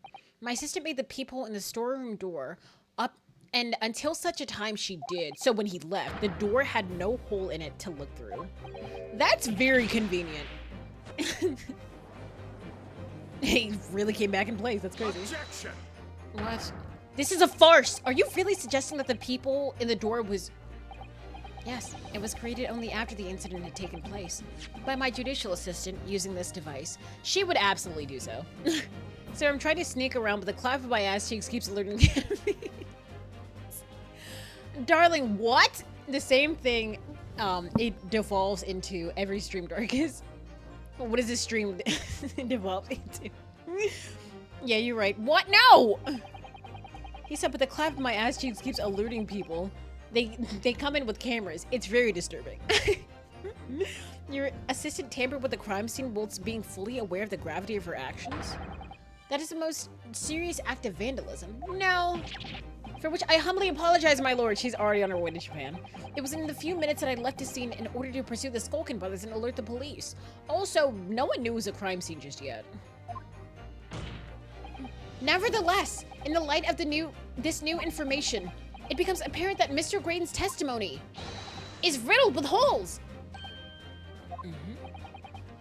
My assistant made the peephole in the storeroom door up, and until such a time she did, so when he left, the door had no hole in it to look through. That's very convenient. He really came back in place. That's crazy. Objection! What? This is a farce! Are you really suggesting that the peephole in the door was... Yes, it was created only after the incident had taken place. By my judicial assistant using this device. She would absolutely do so. So I'm trying to sneak around, but the clap of my ass cheeks keeps alerting me. Darling, what? The same thing it devolves into every stream, Darkus. What does this stream devolve into? Yeah, you're right. What? No! He said, but the clap of my ass cheeks keeps alerting people. They come in with cameras. It's very disturbing. Your assistant tampered with the crime scene whilst being fully aware of the gravity of her actions? That is the most serious act of vandalism. No. For which I humbly apologize, my lord. She's already on her way to Japan. It was in the few minutes that I left the scene in order to pursue the Skulkin brothers and alert the police. Also, no one knew it was a crime scene just yet. Nevertheless, in the light of this new information, it becomes apparent that Mr. Graydon's testimony is riddled with holes.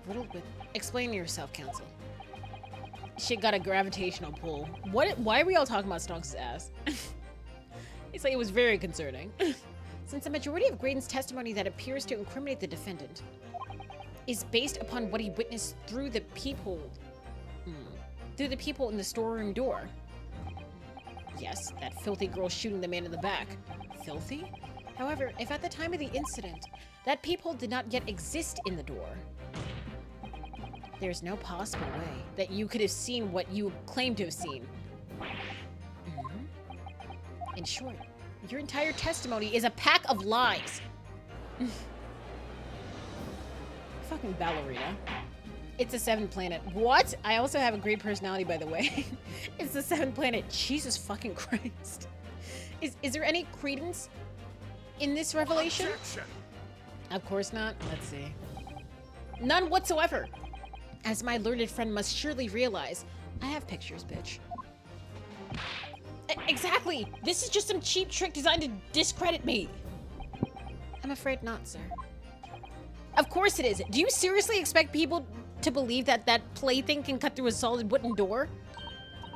Riddled with... Explain yourself, counsel. Shit got a gravitational pull. What? Why are we all talking about Stonks' ass? It's like it was very concerning. Since the majority of Graydon's testimony that appears to incriminate the defendant is based upon what he witnessed through the peephole, in the storeroom door. Yes, that filthy girl shooting the man in the back. Filthy? However, if at the time of the incident, that peephole did not yet exist in the door, there's no possible way that you could have seen what you claim to have seen. In short, your entire testimony is a pack of lies. Fucking ballerina. It's a 7th planet. What? I also have a great personality, by the way. It's the 7th planet. Jesus fucking Christ. Is there any credence in this revelation? Objection! Of course not. Let's see. None whatsoever. As my learned friend must surely realize, I have pictures, bitch. Exactly! This is just some cheap trick designed to discredit me. I'm afraid not, sir. Of course it is. Do you seriously expect people to believe that that plaything can cut through a solid wooden door?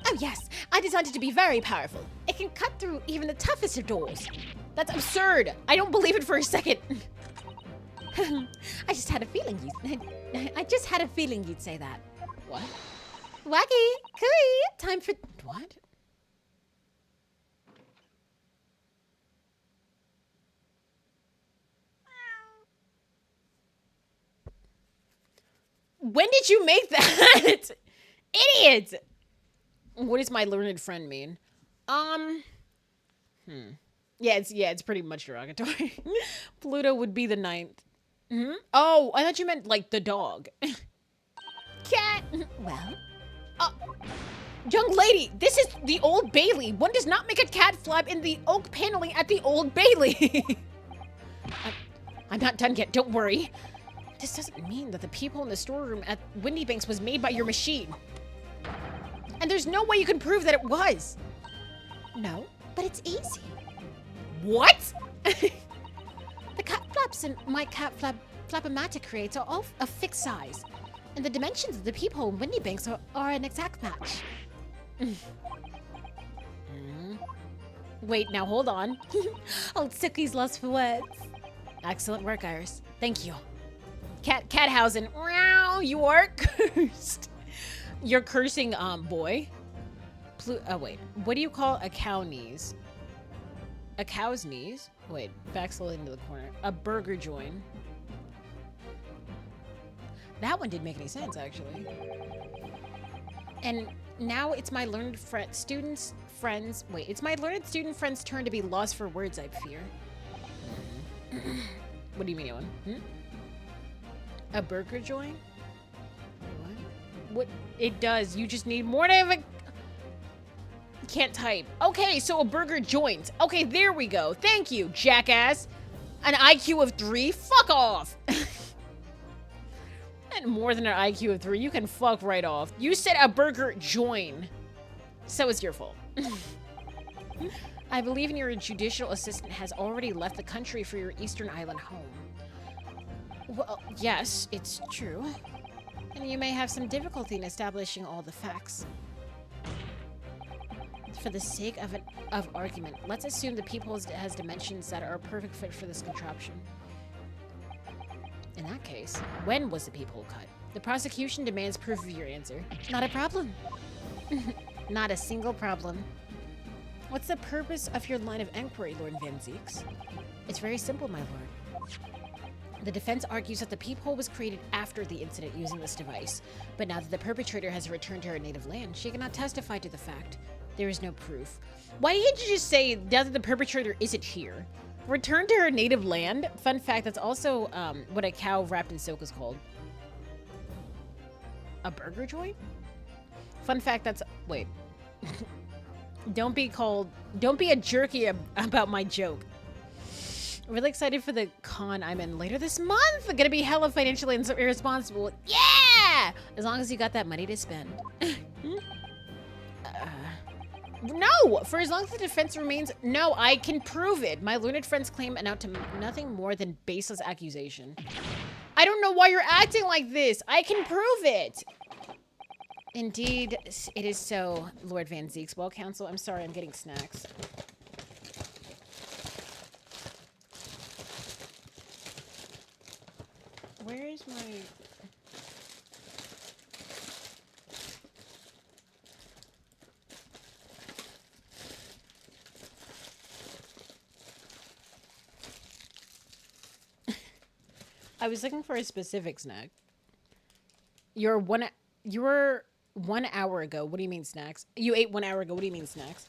Oh yes, I designed it to be very powerful. It can cut through even the toughest of doors. That's absurd. I don't believe it for a second. I just had a feeling you'd say that. What? Wacky, cooey, time for what? When did you make that? Idiot! What does my learned friend mean? Yeah, it's pretty much derogatory. Pluto would be the ninth. Oh, I thought you meant like the dog. Cat. Well, Young lady, this is the Old Bailey. One does not make a cat flap in the oak paneling at the Old Bailey. I'm not done yet, don't worry. This doesn't mean that the people in the storeroom at Windy Banks was made by your machine. And there's no way you can prove that it was. no, but it's easy. What? The cat flaps in my cat flapomatic creates are all a fixed size. And the dimensions of the peephole in Windy Banks are an exact match. Wait, now hold on. Old Sookie's lost for words. Excellent work, Iris. Thank you. Cathausen. Meow, you are cursed. You're cursing, boy. Oh, wait. What do you call a cow knees? A cow's knees? Wait, back slowly into the corner. A burger join. That one didn't make any sense, actually. And now it's my learned student friend's turn to be lost for words, I fear. What do you mean, Owen? A burger joint? What? It does. You just need more to can't type. Okay, so a burger joint. Okay, there we go. Thank you, jackass. An IQ of 3? Fuck off. And more than an IQ of 3. You can fuck right off. You said a burger join. So it's your fault. I believe your judicial assistant has already left the country for your Eastern Island home. Well, yes, it's true. And you may have some difficulty in establishing all the facts. For the sake of argument, let's assume the peephole has dimensions that are a perfect fit for this contraption. In that case, when was the peephole cut? The prosecution demands proof of your answer. Not a problem. Not a single problem. What's the purpose of your line of inquiry, Lord Van Zeeks? It's very simple, my lord. The defense argues that the peephole was created after the incident using this device, but now that the perpetrator has returned to her native land, she cannot testify to the fact. There is no proof. Why didn't you just say now that the perpetrator isn't here? Return to her native land? Fun fact, that's also what a cow wrapped in silk is called. A burger joint? Fun fact, that's... Wait. Don't be a jerky about my joke. I'm really excited for the con I'm in later this month. I'm gonna be hella financially irresponsible. Yeah! As long as you got that money to spend. No! For as long as the defense remains... No, I can prove it. My learned friends claim amount to nothing more than baseless accusation. I don't know why you're acting like this. I can prove it. Indeed, it is so, Lord Van Zeeks. Well, counsel, I'm sorry, I'm getting snacks. Where is my... I was looking for a specific snack. You're 1 hour ago. What do you mean snacks? You ate 1 hour ago. What do you mean snacks?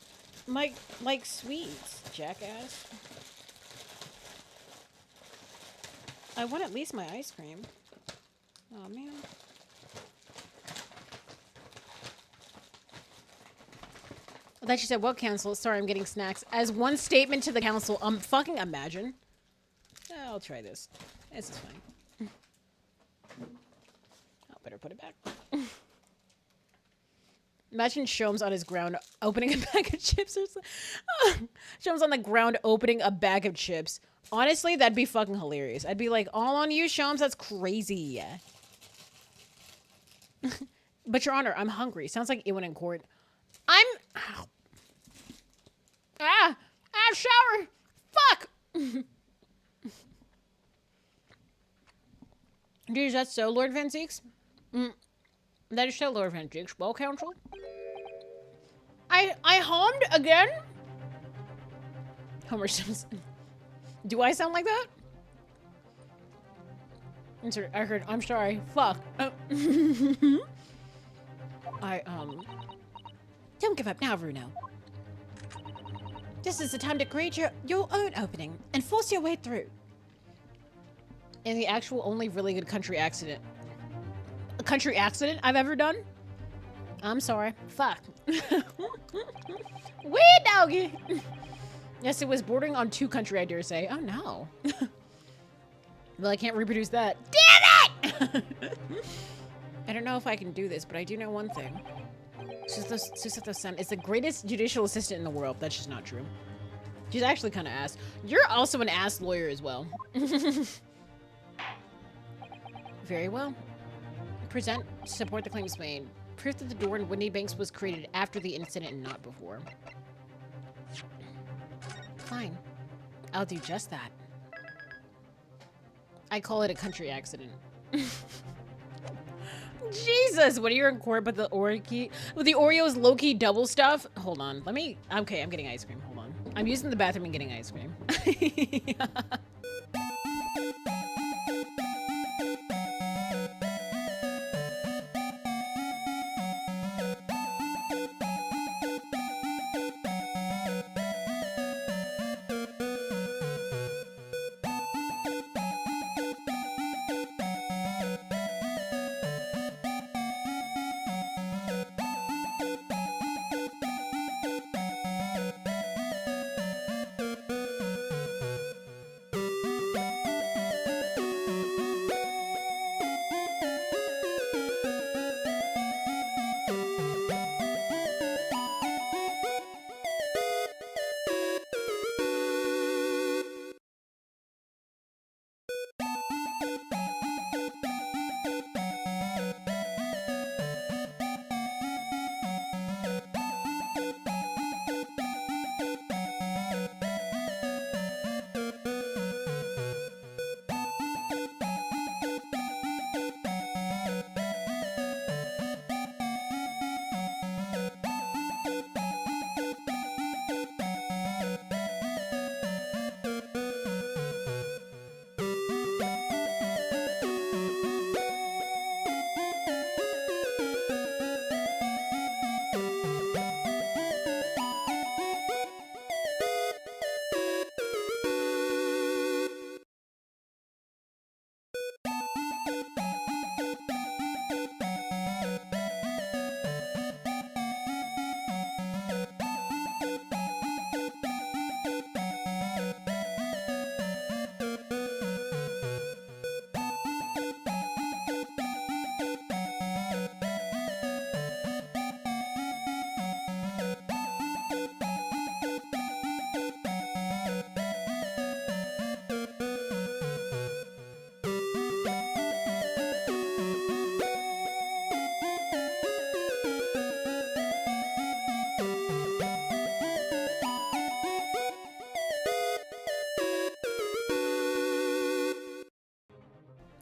Like sweets, jackass. I want at least my ice cream. Oh, man. I thought you said, well, counsel, sorry, I'm getting snacks. As one statement to the council, fucking imagine. I'll try this. This is fine. Oh, better put it back. Imagine Shomes on his ground opening a bag of chips or something. Shomes on the ground opening a bag of chips. Honestly, that'd be fucking hilarious. I'd be like, all on you, Shomes? That's crazy. But, Your Honor, I'm hungry. Sounds like it went in court. Ow. Shower. Fuck. Dude, is that so, Lord Van Zeeks? That is so, Lord Van Zeeks. Well, counsel? I hummed again? Homer Simpson. Do I sound like that? I heard, I'm sorry. Fuck. Don't give up now, Bruno. This is the time to create your own opening and force your way through. And the actual only really good country accident I've ever done? I'm sorry. Fuck. Weird doggy. Yes, it was bordering on 2 country, I dare say. Oh no. Well, I can't reproduce that. Damn it! I don't know if I can do this, but I do know one thing. Susato-san is the greatest judicial assistant in the world. That's just not true. She's actually kind of ass. You're also an ass lawyer as well. Very well. Present, support the claims made. Proof that the door in Whitney Banks was created after the incident and not before. Fine. I'll do just that. I call it a country accident. Jesus, when you're in court, but the Oreo's low-key double stuff. Hold on, okay, I'm getting ice cream. Hold on. I'm using the bathroom and getting ice cream.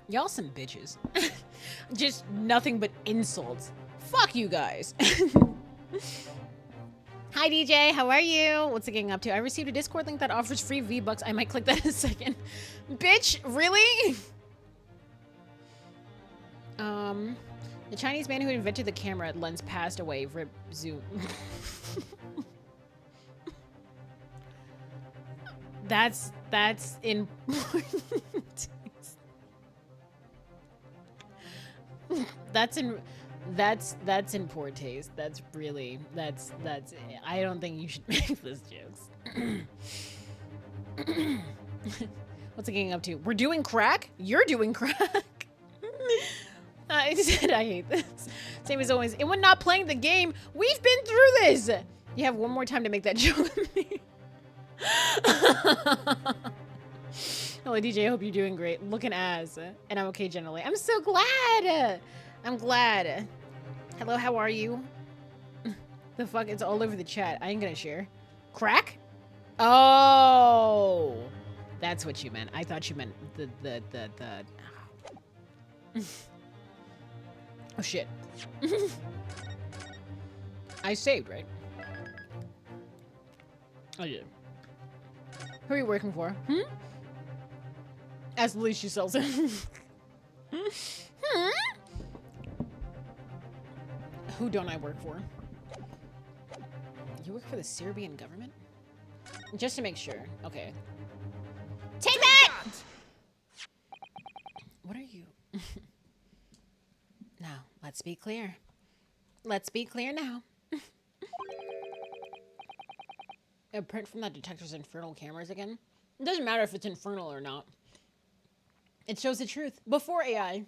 Y'all some bitches. Just nothing but insults. Fuck you guys. Hi DJ, how are you? What's it getting up to? I received a Discord link that offers free V-Bucks. I might click that in a second. Bitch, really? The Chinese man who invented the camera lens passed away. Rip zoom. That's important. That's in poor taste. That's I don't think you should make those jokes. What's it getting up to? We're doing crack? You're doing crack. I said I hate this. Same as always. And when not playing the game, we've been through this. You have one more time to make that joke with me. Hello, DJ. I hope you're doing great. Looking ass. And I'm okay generally. I'm so glad. I'm glad. Hello, how are you? The fuck? It's all over the chat. I ain't gonna share. Crack? Oh. That's what you meant. I thought you meant the Oh, shit. I saved, right? Oh, yeah. Who are you working for? Ask Lee, she sells it. Who don't I work for? You work for the Serbian government? Just to make sure. Okay. Take that! What are you? Now, let's be clear. Let's be clear now. A print from that detector's infernal cameras again? It doesn't matter if it's infernal or not. It shows the truth. Before AI.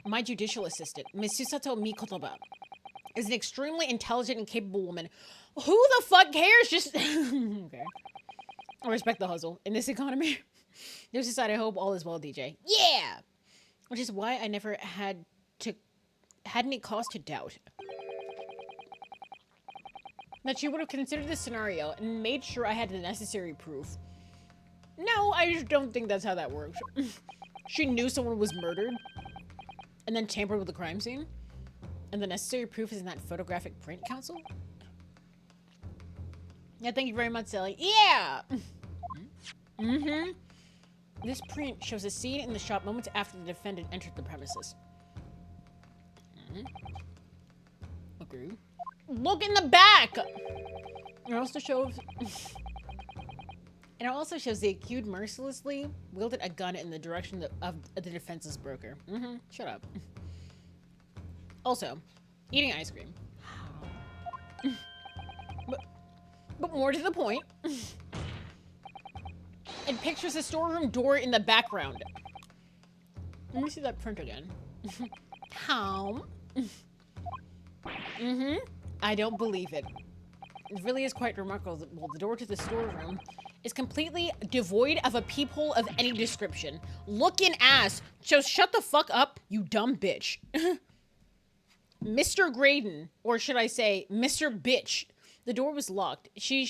My judicial assistant, Miss Susato Mikotoba, is an extremely intelligent and capable woman. Who the fuck cares? Just... okay. I respect the hustle. In this economy, there's a side I hope all is well, DJ. Yeah! Which is why I never had any cause to doubt that she would have considered this scenario and made sure I had the necessary proof. No, I just don't think that's how that works. She knew someone was murdered and then tampered with the crime scene, and the necessary proof is in that photographic print, counsel? Yeah, thank you very much, Sally. Yeah! Mm-hmm. This print shows a scene in the shop moments after the defendant entered the premises. Okay. Look in the back! It also shows... And it also shows the accused mercilessly wielded a gun in the direction of the defenseless broker. Shut up. Also, eating ice cream. But more to the point, it pictures the storeroom door in the background. Let me see that print again. How? I don't believe it. It really is quite remarkable. Well, the door to the storeroom is completely devoid of a peephole of any description. Looking ass. Just shut the fuck up, you dumb bitch. Mr. Graydon, or should I say, Mr. Bitch. The door was locked. She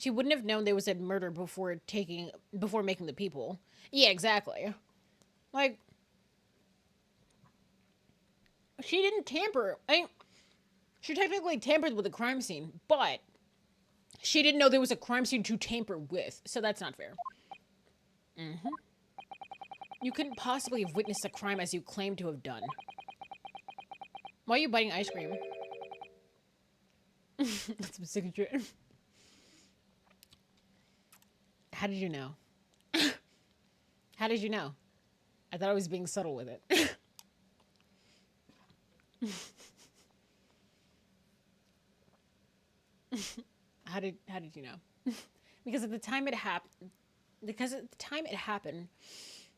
wouldn't have known there was a murder before making the peephole. Yeah, exactly. Like, she didn't tamper. She technically tampered with the crime scene, but she didn't know there was a crime scene to tamper with, so that's not fair. You couldn't possibly have witnessed the crime as you claim to have done. Why are you biting ice cream? That's my signature. How did you know? How did you know? I thought I was being subtle with it. How did you know? Because at the time it happened,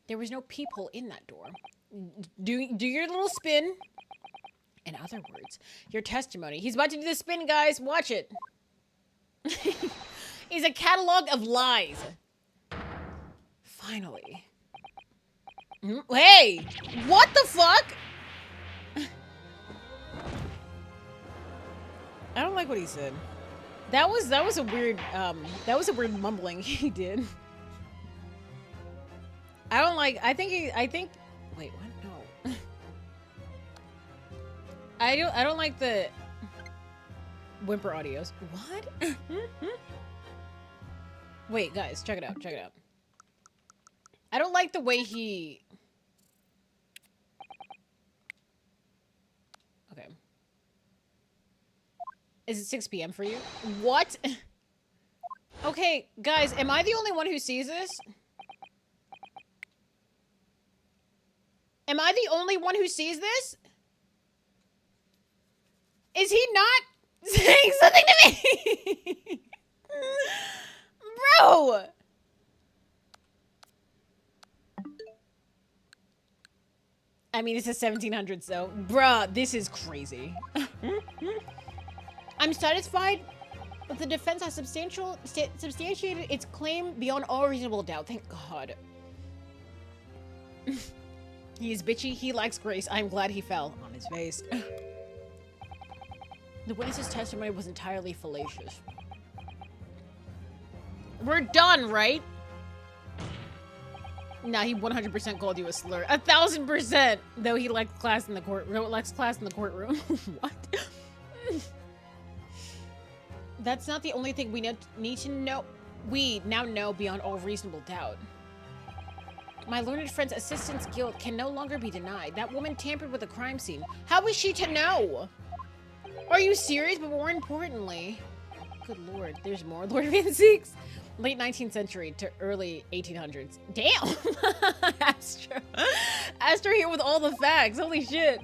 there was no peephole in that door. Do your little spin. In other words, your testimony. He's about to do the spin, guys. Watch it. He's a catalog of lies. Finally. Hey! What the fuck? I don't like what he said. That was a weird mumbling he did. I think wait, what? No. I don't like the whimper audios. What? Wait, guys, check it out. I don't like the way he... Okay. Is it 6 p.m. for you? What? Okay, guys, am I the only one who sees this? Am I the only one who sees this? Is he not saying something to me? Bro! I mean, it's a 1700s, though. Bruh, this is crazy. I'm satisfied that the defense has substantiated its claim beyond all reasonable doubt. Thank God. He is bitchy. He likes grace. I'm glad he fell on his face. The witness's testimony was entirely fallacious. We're done, right? Nah, he 100% called you a slur. 1000%! Though he likes class in the courtroom. What? That's not the only thing we need to know. We now know beyond all reasonable doubt. My learned friend's assistant's guilt can no longer be denied. That woman tampered with the crime scene. How is she to know? Are you serious? But more importantly, good lord, there's more Lord Van Zeeks. Late 19th century to early 1800s. Damn! Astra. Astra here with all the facts. Holy shit.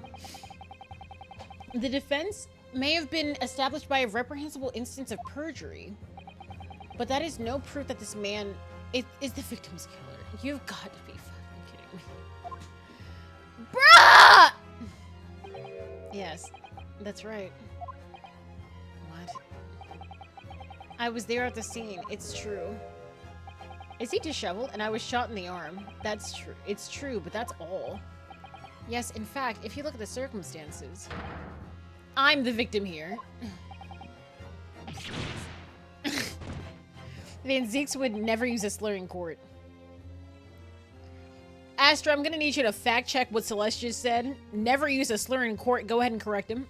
The defense may have been established by a reprehensible instance of perjury, but that is no proof that this man is the victim's killer. You've got to be fucking kidding me. Bruh! Yes, that's right. What? I was there at the scene. It's true. Is he disheveled? And I was shot in the arm. That's true. It's true, but that's all. Yes, in fact, if you look at the circumstances, I'm the victim here. Van Zeeks would never use a slur in court. Astra, I'm gonna need you to fact check what Celeste just said. Never use a slur in court. Go ahead and correct him.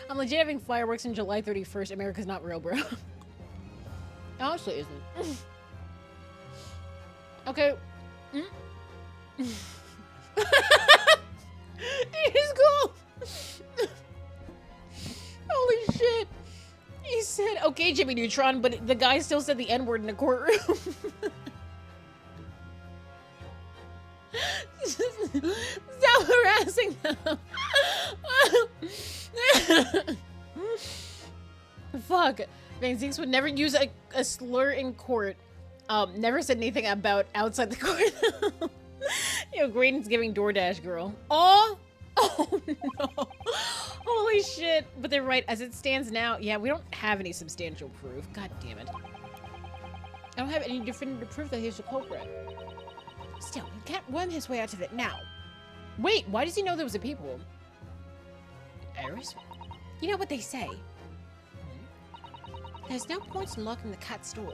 I'm legit having fireworks on July 31st. America's not real, bro. It honestly isn't. Okay. He's cool. Holy shit. He said, okay, Jimmy Neutron, but the guy still said the N-word in the courtroom. Stop harassing them. Fuck. Van Zeeks would never use a slur in court. Never said anything about outside the court. Yo, Graydon's giving DoorDash girl. Oh! Oh no. Holy shit. But they're right. As it stands now, yeah, we don't have any substantial proof. God damn it. I don't have any definitive proof that he's the culprit. Still, he can't worm his way out of it now. Wait, why does he know there was a peephole? Iris? You know what they say? There's no point in locking the cat's door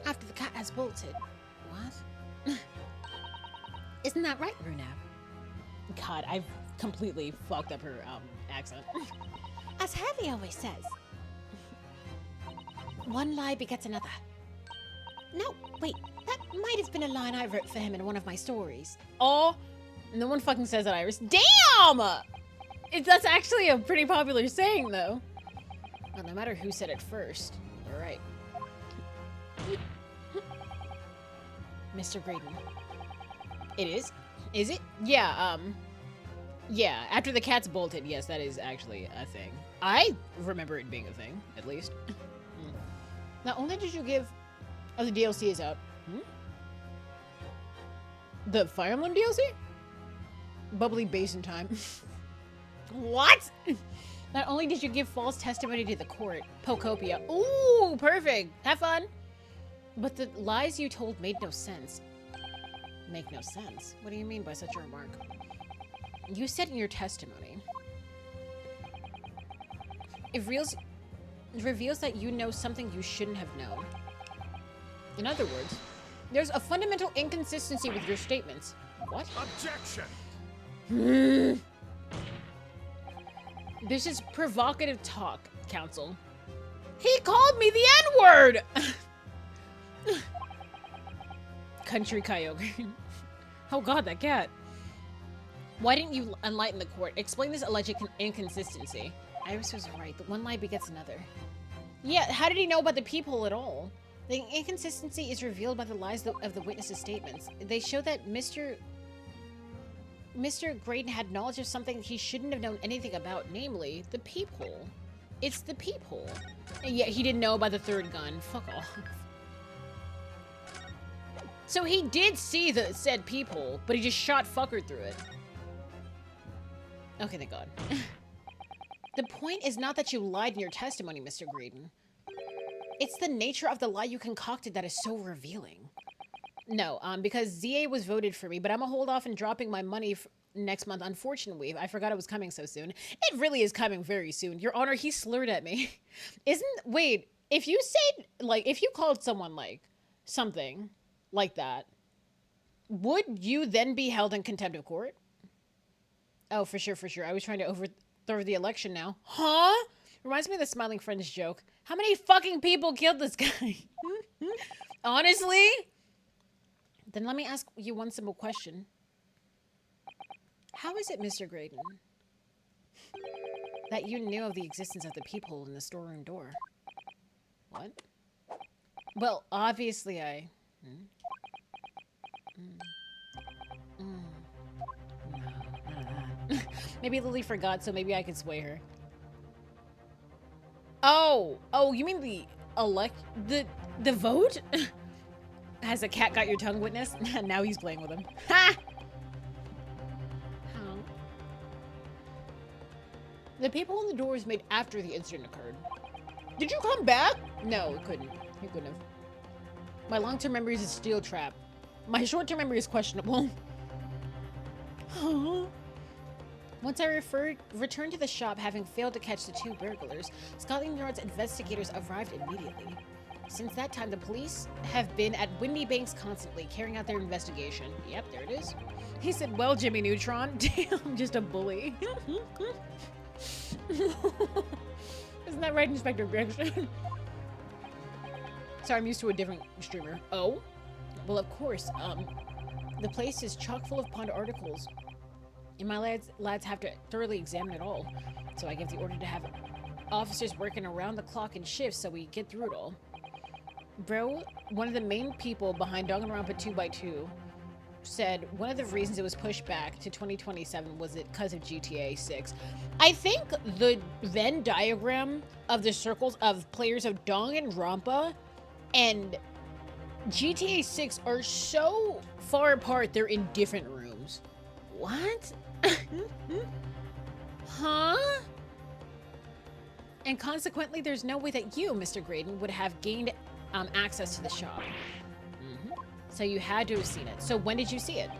after the cat has bolted. What? Isn't that right, Runav? God, I've completely fucked up her accent. As Hadley always says, one lie begets another. No, wait, that might have been a line I wrote for him in one of my stories. Oh, no one fucking says that, Iris. Damn! That's actually a pretty popular saying, though. Well, no matter who said it first, you're right. Mr. Graydon. It is? Is it? Yeah, yeah, after the cat's bolted, yes, that is actually a thing. I remember it being a thing, at least. Not only did you give... Oh, the DLC is out. The Fire Emblem DLC? Bubbly Basin time. What? Not only did you give false testimony to the court, Pocopia. Ooh, perfect. Have fun. But the lies you told made no sense. Make no sense? What do you mean by such a remark? You said in your testimony, it reveals that you know something you shouldn't have known. In other words, there's a fundamental inconsistency with your statements. What? Objection! This is provocative talk, counsel. He called me the N-word! Country Kyogre. Oh god, that cat. Why didn't you enlighten the court? Explain this alleged inconsistency. Iris was right. The one lie begets another. Yeah, how did he know about the peephole at all? The inconsistency is revealed by the lies of the witnesses' statements. They show that Mr. Graydon had knowledge of something he shouldn't have known anything about, namely, the peephole. It's the peephole. And yet he didn't know about the third gun. Fuck off. So he did see the said peephole, but he just shot fucker through it. Okay, thank God. The point is not that you lied in your testimony, Mr. Graydon. It's the nature of the lie you concocted that is so revealing. No, because ZA was voted for me, but I'm gonna hold off on dropping my money next month, unfortunately. I forgot it was coming so soon. It really is coming very soon. Your Honor, he slurred at me. Wait, if you said, like, if you called someone, like, something like that, would you then be held in contempt of court? Oh, for sure, for sure. I was trying to overthrow the election now. Huh? Reminds me of the Smiling Friends joke. How many fucking people killed this guy? Honestly? Then let me ask you one simple question. How is it, Mr. Graydon, that you knew of the existence of the peephole in the storeroom door? What? Well, obviously I... No, none of that. Maybe Lily forgot, so maybe I could sway her. Oh! Oh, you mean the vote? Has a cat got your tongue, witness? Now he's playing with him. Ha! How? The people in the door was made after the incident occurred. Did you come back? No, it couldn't. He couldn't have. My long-term memory is a steel trap. My short-term memory is questionable. Once I returned to the shop, having failed to catch the two burglars, Scotland Yard's investigators arrived immediately. Since that time, the police have been at Whitney Banks constantly, carrying out their investigation. Yep, there it is. He said, well, Jimmy Neutron. Damn, just a bully. Isn't that right, Inspector Gregson? Sorry, I'm used to a different streamer. Oh? Well, of course, the place is chock full of pond articles. And my lads have to thoroughly examine it all. So I give the order to have officers working around the clock in shifts so we get through it all. Bro, one of the main people behind Danganronpa 2x2 said one of the reasons it was pushed back to 2027 was it because of GTA 6. I think the Venn diagram of the circles of players of Danganronpa and GTA 6 are so far apart they're in different rooms. What? Huh? And consequently, there's no way that you, Mr. Graydon, would have gained access to the shop. So you had to have seen it. So when did you see it?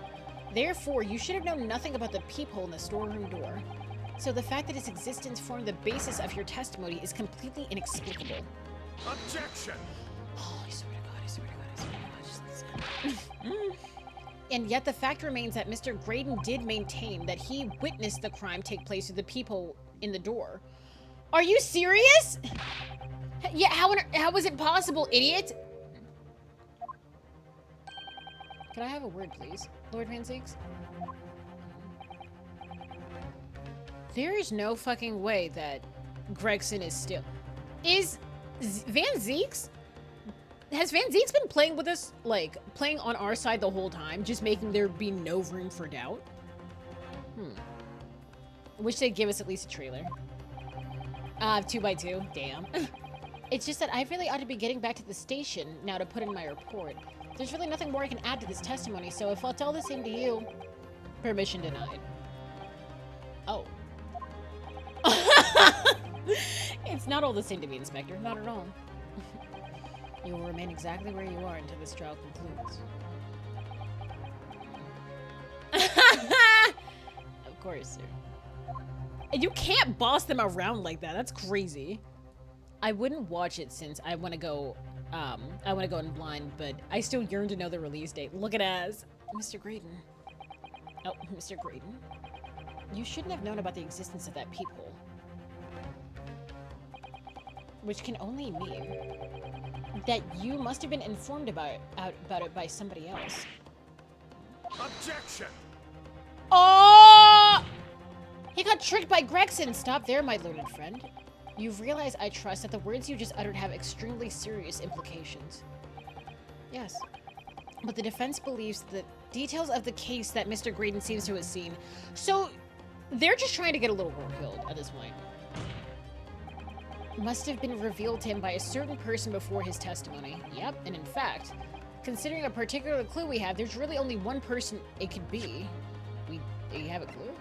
Therefore, you should have known nothing about the peephole in the storeroom door. So the fact that its existence formed the basis of your testimony is completely inexplicable. Objection! Oh, I swear to God, I swear to God, I swear to God, just listen. And yet the fact remains that Mr. Graydon did maintain that he witnessed the crime take place through the peephole in the door. Are you serious? Yeah, how was it possible, idiot? Can I have a word, please? Lord Van Zeeks? There is no fucking way that Gregson is still... Is Van Zeeks? Has Van Zeeks been playing with us, like, playing on our side the whole time, just making there be no room for doubt? Wish they'd give us at least a trailer. 2x2, damn. It's just that I really ought to be getting back to the station now to put in my report. There's really nothing more I can add to this testimony, so if it's all the same to you, permission denied. Oh. It's not all the same to me, Inspector. Not at all. You will remain exactly where you are until this trial concludes. Of course, sir. And you can't boss them around like that. That's crazy. I wouldn't watch it since I want to go in blind, but I still yearn to know the release date. Look at us. Mr. Graydon. Oh, Mr. Graydon. You shouldn't have known about the existence of that peephole. Which can only mean that you must have been informed about it by somebody else. Objection! Oh! He got tricked by Gregson. Stop there, my learned friend. You realize, I trust, that the words you just uttered have extremely serious implications. Yes. But the defense believes the details of the case that Mr. Graydon seems to have seen. So, they're just trying to get a little girl killed at this point. Must have been revealed to him by a certain person before his testimony. Yep, and in fact, considering a particular clue we have, there's really only one person it could be. Do you have a clue?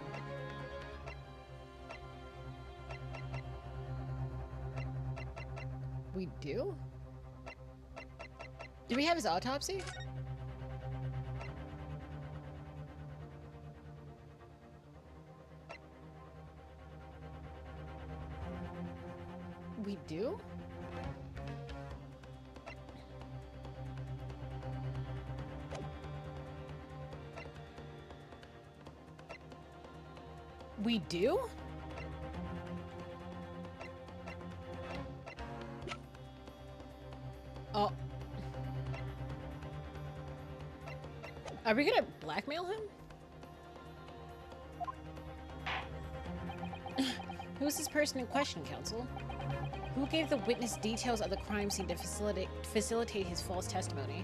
We do? Do we have his autopsy? We do? We do? Oh. Are we gonna blackmail him? Who's this person in question, counsel? Who gave the witness details of the crime scene to facilitate his false testimony?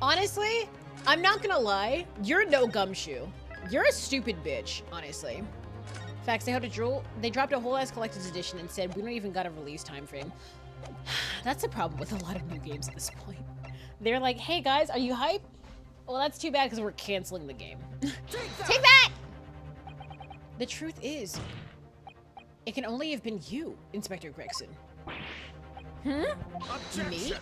Honestly, I'm not gonna lie. You're no gumshoe. You're a stupid bitch, honestly. Facts, they dropped a whole ass collector's edition and said we don't even got a release time frame. That's a problem with a lot of new games at this point. They're like, hey guys, are you hype? Well, that's too bad because we're canceling the game. Take that! The truth is, it can only have been you, Inspector Gregson. Me? Objection!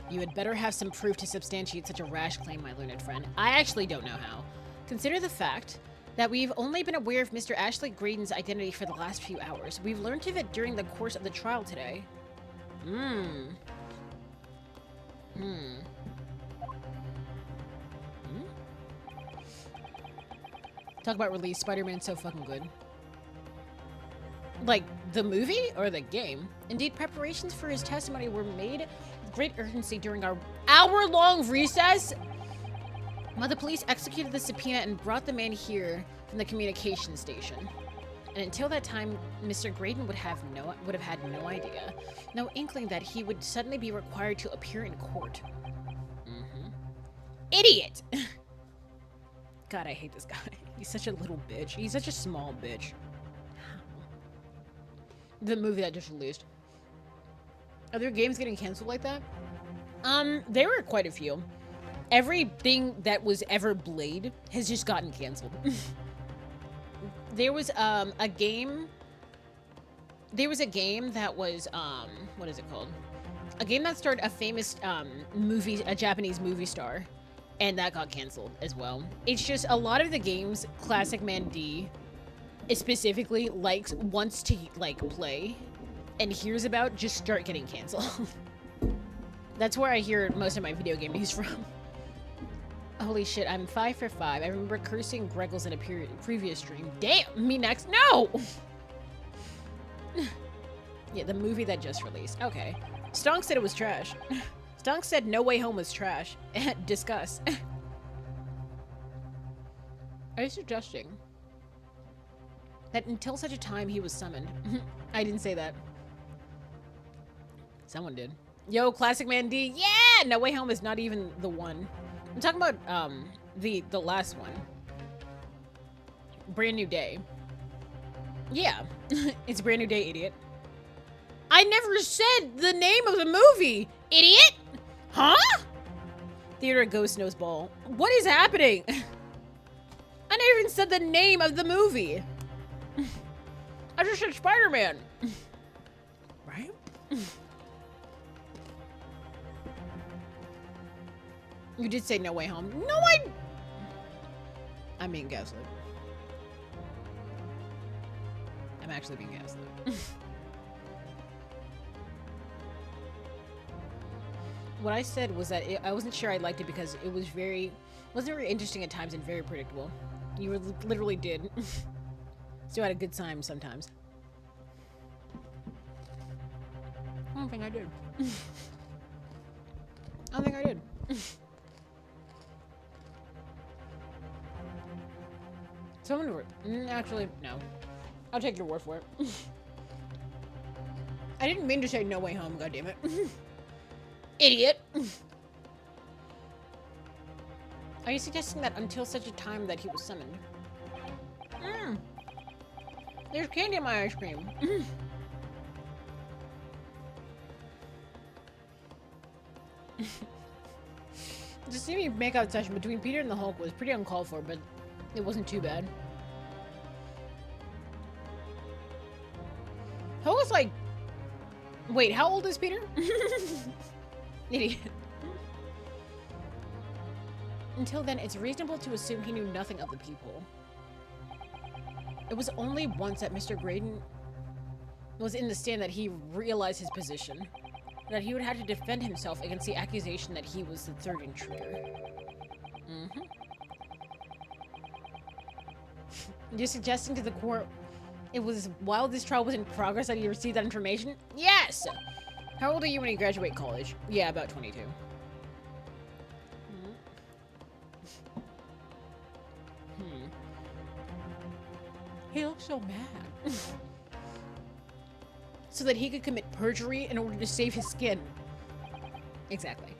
You had better have some proof to substantiate such a rash claim, my learned friend. I actually don't know how. Consider the fact that we've only been aware of Mr. Ashley Graydon's identity for the last few hours. We've learned of it during the course of the trial today. Talk about release. Spider-Man's so fucking good. Like, the movie or the game? Indeed, preparations for his testimony were made with great urgency during our hour-long recess. While the police executed the subpoena and brought the man here from the communication station. And until that time, Mr. Graydon would have had no idea, no inkling that he would suddenly be required to appear in court. Idiot! God, I hate this guy. He's such a little bitch. He's such a small bitch. The movie that just released. Are there games getting canceled like that? There were quite a few. Everything that was ever Blade has just gotten canceled. There was a game. There was a game that was what is it called? A game that starred a famous a Japanese movie star, and that got canceled as well. It's just a lot of the games Classic Man D specifically wants to play and hears about just start getting canceled. That's where I hear most of my video game news from. Holy shit, I'm 5 for 5. I remember cursing Greggles in a previous stream. Damn, me next? No! Yeah, the movie that just released. Okay. Stonk said it was trash. Stonk said No Way Home was trash. Discuss. Are you suggesting that until such a time he was summoned? I didn't say that. Someone did. Yo, Classic Man D. Yeah! No Way Home is not even the one. I'm talking about the last one. Brand New Day. Yeah. It's Brand New Day, idiot. I never said the name of the movie, idiot! Huh? Theater Ghost Nose Ball. What is happening? I never even said the name of the movie. I just said Spider-Man. Right? You did say No Way Home. No, I'm being gaslit. I'm actually being gaslit. What I said was that I wasn't sure I liked it because it was wasn't very interesting at times and very predictable. You literally did. Still had a good time sometimes. I don't think I did. I don't think I did. Someone actually, no. I'll take your word for it. I didn't mean to say No Way Home, goddammit. Idiot. Are you suggesting that until such a time that he was summoned? There's candy in my ice cream. The seeming makeout session between Peter and the Hulk was pretty uncalled for, but it wasn't too bad. Hulk was like... Wait, how old is Peter? Idiot. Until then, it's reasonable to assume he knew nothing of the people. It was only once that Mr. Graydon was in the stand that he realized his position. That he would have to defend himself against the accusation that he was the third intruder. You're suggesting to the court it was while this trial was in progress that he received that information? Yes! How old are you when you graduate college? Yeah, about 22. He looks so mad. So that he could commit perjury in order to save his skin. Exactly.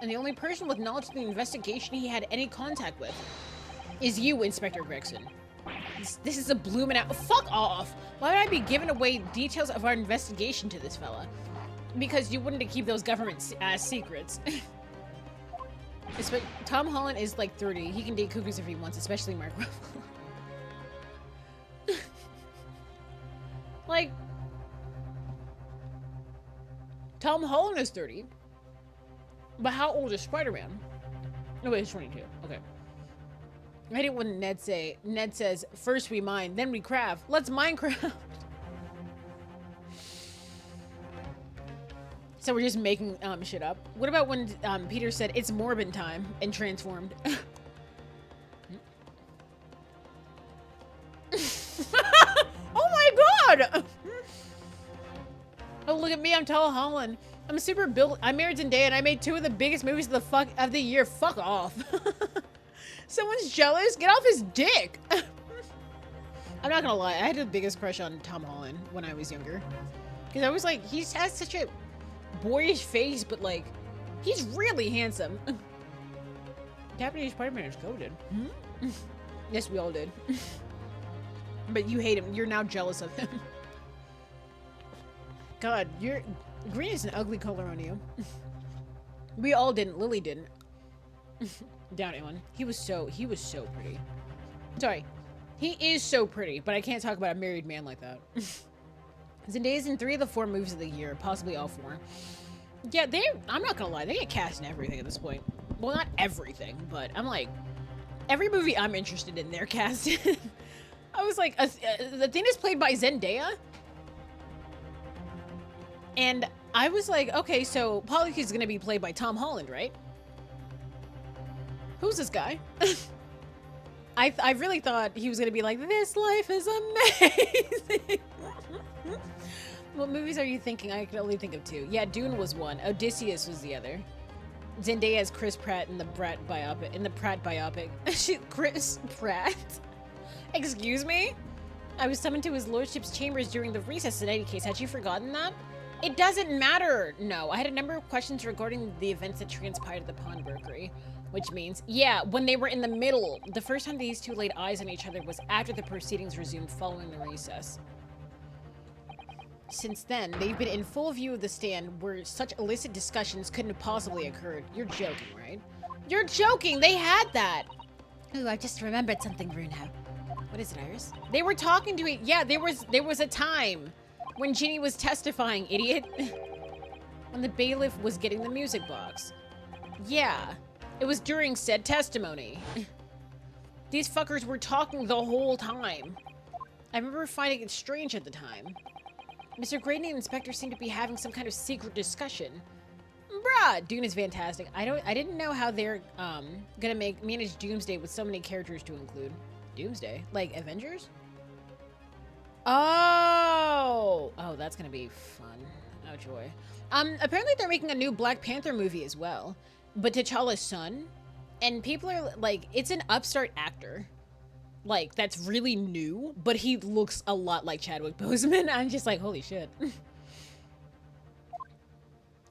And the only person with knowledge of the investigation he had any contact with is you, Inspector Gregson. This is a bloomin' out. Fuck off! Why would I be giving away details of our investigation to this fella? Because you wouldn't keep those government secrets. Tom Holland is like 30. He can date cuckoos if he wants, especially Mark Ruffalo. Like, Tom Holland is 30. But how old is Spider-Man? No, wait, he's 22. Okay. I hate it when Ned says, first we mine, then we craft. Let's Minecraft. So we're just making shit up. What about when Peter said, it's Morbin time and transformed? Oh my god! Oh, look at me, I'm Tom Holland. I'm super built. I'm married Zendaya and I made 2 of the biggest movies of the year. Fuck off. Someone's jealous? Get off his dick! I'm not gonna lie, I had the biggest crush on Tom Holland when I was younger. Because I was like, he has such a boyish face, but like, he's really handsome. Deputy Spider-Man is goated. Hmm? Yes, we all did. But you hate him. You're now jealous of him. God, green is an ugly color on you. We all didn't. Lily didn't. Down it one. He was so pretty. Sorry. He is so pretty, but I can't talk about a married man like that. Zendaya's in 3 of the 4 movies of the year, possibly all 4. Yeah, I'm not gonna lie, they get cast in everything at this point. Well, not everything, but I'm like, every movie I'm interested in, they're cast in. I was like, the thing is played by Zendaya. And I was like, okay, so Polycute's gonna be played by Tom Holland, right? Who's this guy? I really thought he was gonna be like, this life is amazing. What movies are you thinking? I can only think of 2. Yeah, Dune was one. Odysseus was the other. Zendaya as Chris Pratt in the Pratt biopic. Chris Pratt? Excuse me? I was summoned to his lordship's chambers during the recess in any case. Had you forgotten that? It doesn't matter. No, I had a number of questions regarding the events that transpired at the pawnbrokery. Which means, yeah, when they were in the middle, the first time these 2 laid eyes on each other was after the proceedings resumed following the recess. Since then, they've been in full view of the stand where such illicit discussions couldn't have possibly occurred. You're joking, right? You're joking! They had that! Ooh, I just remembered something, Bruno. What is it, Iris? They were talking to it. Yeah, there was a time when Ginny was testifying, idiot. When the bailiff was getting the music box. Yeah. It was during said testimony. These fuckers were talking the whole time. I remember finding it strange at the time. Mr. Grady and the Inspector seemed to be having some kind of secret discussion. Bruh, Dune is fantastic. I didn't know how they're gonna manage Doomsday with so many characters to include. Doomsday? Like Avengers? Oh, that's gonna be fun. Oh joy. Apparently they're making a new Black Panther movie as well. But T'Challa's son, and people are like, it's an upstart actor, like, that's really new, but he looks a lot like Chadwick Boseman. I'm just like, holy shit.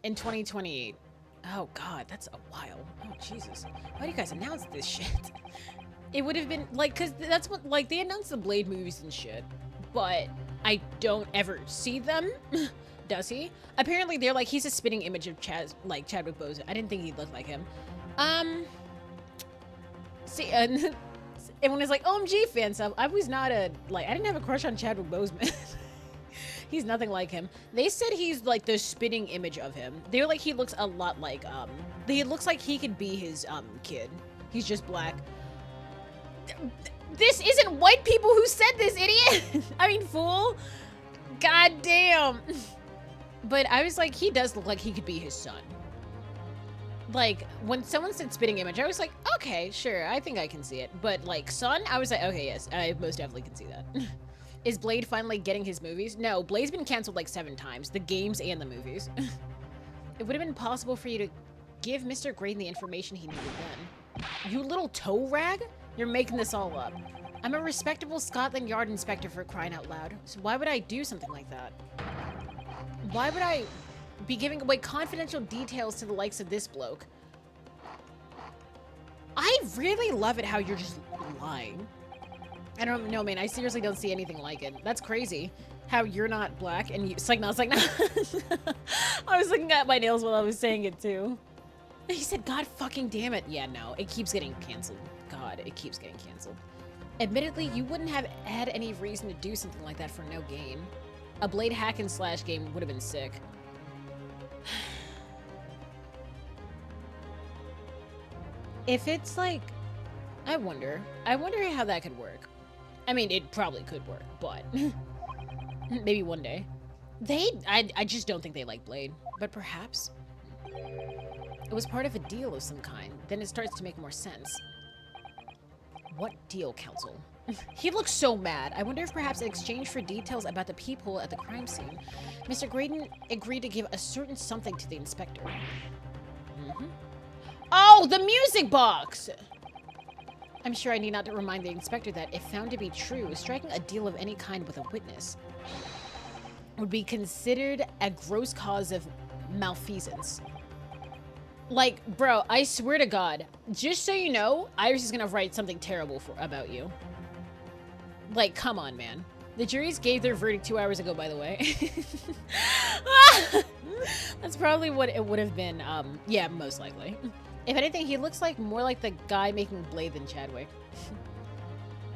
In 2028. Oh god, that's a while. Oh Jesus. Why do you guys announce this shit? It would have been, like, because that's what, like, they announce the Blade movies and shit, but I don't ever see them. Does he? Apparently they're like, he's a spitting image of Chadwick Boseman. I didn't think he looked like him. See, everyone is like, OMG fan sub. I was not I didn't have a crush on Chadwick Boseman. He's nothing like him. They said he's like the spitting image of him. They were like, he looks a lot like, he looks like he could be his, kid. He's just black. This isn't white people who said this, idiot! I mean, fool. God damn. But I was like, he does look like he could be his son. Like, when someone said spitting image, I was like, okay, sure, I think I can see it. But, like, son, I was like, okay, yes, I most definitely can see that. Is Blade finally getting his movies? No, Blade's been canceled like 7 times. The games and the movies. It would have been possible for you to give Mr. Graydon the information he needed then. You little toe rag? You're making this all up. I'm a respectable Scotland Yard inspector, for crying out loud. So why would I do something like that? Why would I be giving away confidential details to the likes of this bloke? I really love it how you're just lying. I don't know, man. I seriously don't see anything like it. That's crazy. How you're not black and you... It's like, no, it's like, no. I was looking at my nails while I was saying it, too. He said, God fucking damn it. Yeah, no. It keeps getting canceled. God, it keeps getting canceled. Admittedly, you wouldn't have had any reason to do something like that for no gain. A Blade hack and slash game would have been sick. If it's like... I wonder how that could work. I mean, it probably could work, but... maybe one day. I just don't think they like Blade. But perhaps... it was part of a deal of some kind. Then it starts to make more sense. What deal, Counsel? He looks so mad. I wonder if perhaps in exchange for details about the people at the crime scene, Mr. Graydon agreed to give a certain something to the inspector. Oh, the music box! I'm sure I need not to remind the inspector that, if found to be true, striking a deal of any kind with a witness would be considered a gross cause of malfeasance. Like, bro, I swear to God, just so you know, Iris is gonna write something terrible about you. Like, come on, man. The juries gave their verdict 2 hours ago, by the way. That's probably what it would have been. Yeah, most likely. If anything, he looks like more like the guy making Blade than Chadwick.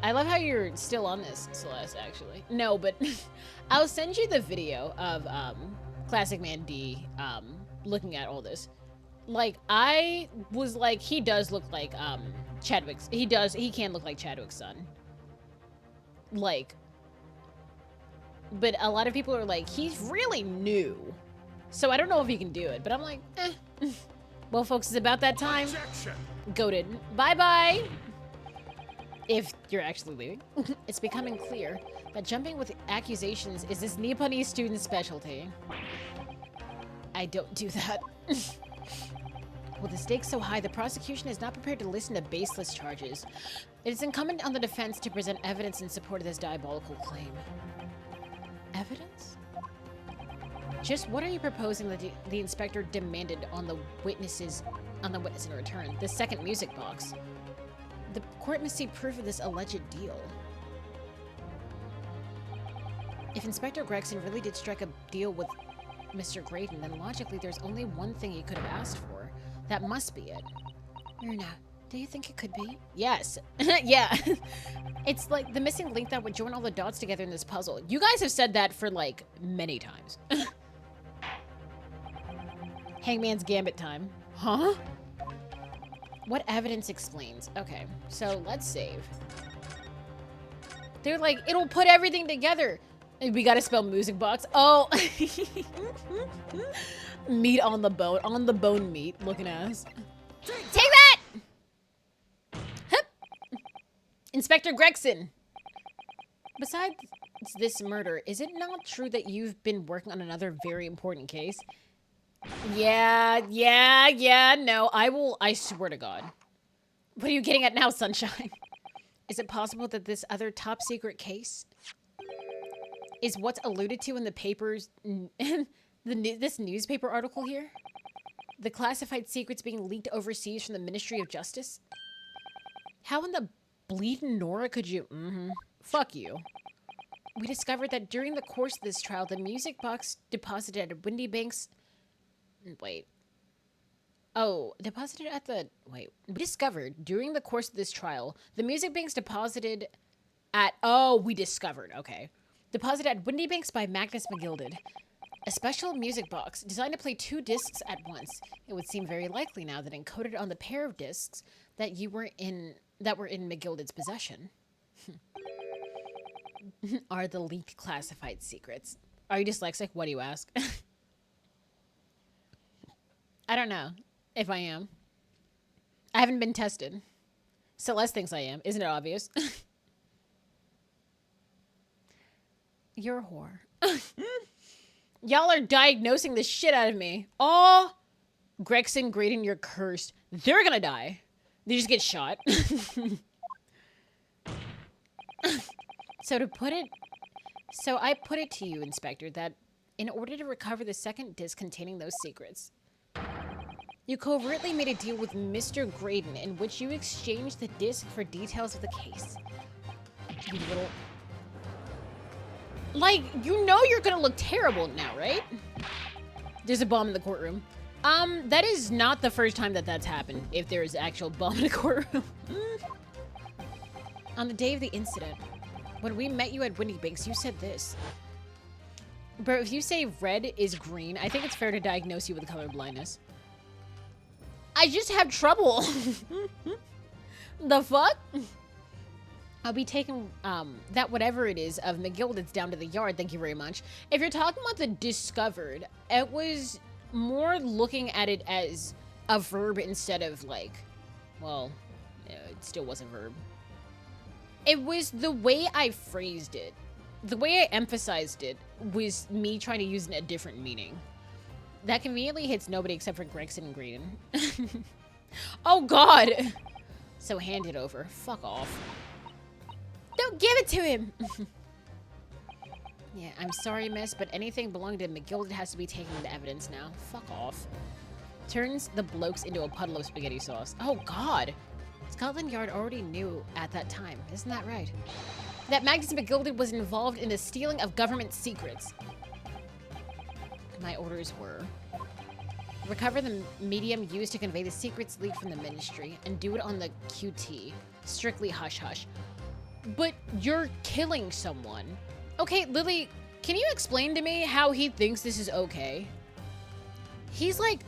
I love how you're still on this, Celeste, actually. No, but I'll send you the video of Classic Man D looking at all this. Like, I was like, he does look like Chadwick's. He can look like Chadwick's son. Like, but a lot of people are like, he's really new. So I don't know if he can do it, but I'm like, eh. Well, folks, it's about that time. Objection. Goated. Bye-bye. If you're actually leaving. It's becoming clear that jumping with accusations is this Nipponese student's specialty. I don't do that. With the stakes so high, the prosecution is not prepared to listen to baseless charges. It is incumbent on the defense to present evidence in support of this diabolical claim. Evidence? Just what are you proposing that the inspector demanded on the witness in return? The second music box. The court must see proof of this alleged deal. If Inspector Gregson really did strike a deal with Mr. Graydon, then logically there's only one thing he could have asked for. That must be it. Myrna, do you think it could be? Yes. Yeah. It's like the missing link that would join all the dots together in this puzzle. You guys have said that for, like, many times. Hangman's Gambit time. Huh? What evidence explains? Okay, so let's save. They're like, it'll put everything together. We gotta spell music box. Oh. Meat on the bone meat looking ass. Take that! Hup. Inspector Gregson. Besides this murder, is it not true that you've been working on another very important case? Yeah, no, I swear to God. What are you getting at now, Sunshine? Is it possible that this other top secret case is what's alluded to in the papers, this newspaper article here? The classified secrets being leaked overseas from the Ministry of Justice? How in the bleeding Nora could you, fuck you. We discovered that during the course of this trial, the music box deposited at Windy Bank's... Wait. Oh, deposited at the... Wait. We discovered during the course of this trial, the music banks deposited at... Oh, we discovered. Okay. Deposited at Windy Banks by Magnus McGilded. A special music box designed to play 2 discs at once. It would seem very likely now that encoded on the pair of discs that were in McGilded's possession are the leaked classified secrets. Are you dyslexic? What do you ask? I don't know if I am. I haven't been tested. Celeste thinks I am. Isn't it obvious? You're a whore. Y'all are diagnosing the shit out of me. Oh, Gregson, Graydon, you're cursed. They're gonna die. They just get shot. So I put it to you, Inspector, that in order to recover the second disc containing those secrets, you covertly made a deal with Mr. Graydon in which you exchanged the disc for details of the case. You little... Like, you know you're gonna look terrible now, right? There's a bomb in the courtroom. That is not the first time that that's happened, if there is actual bomb in the courtroom. On the day of the incident, when we met you at Windy Banks, you said this. Bro, if you say red is green, I think it's fair to diagnose you with color blindness. I just have trouble. The fuck? I'll be taking, that whatever it is of McGilded's down to the yard, thank you very much. If you're talking about the discovered, it was more looking at it as a verb instead of like, well, it still was a verb. It was the way I phrased it. The way I emphasized it was me trying to use a different meaning. That conveniently hits nobody except for Gregson and Graydon. Oh God! So hand it over. Fuck off. Don't give it to him! Yeah, I'm sorry, miss, but anything belonging to McGilded has to be taken into evidence now. Fuck off. Turns the blokes into a puddle of spaghetti sauce. Oh God! Scotland Yard already knew at that time, isn't that right? That Magnus McGilded was involved in the stealing of government secrets. My orders were: recover the medium used to convey the secrets leaked from the ministry, and do it on the QT. Strictly hush-hush. But you're killing someone. Okay, Lily, can you explain to me how he thinks this is okay? He's like,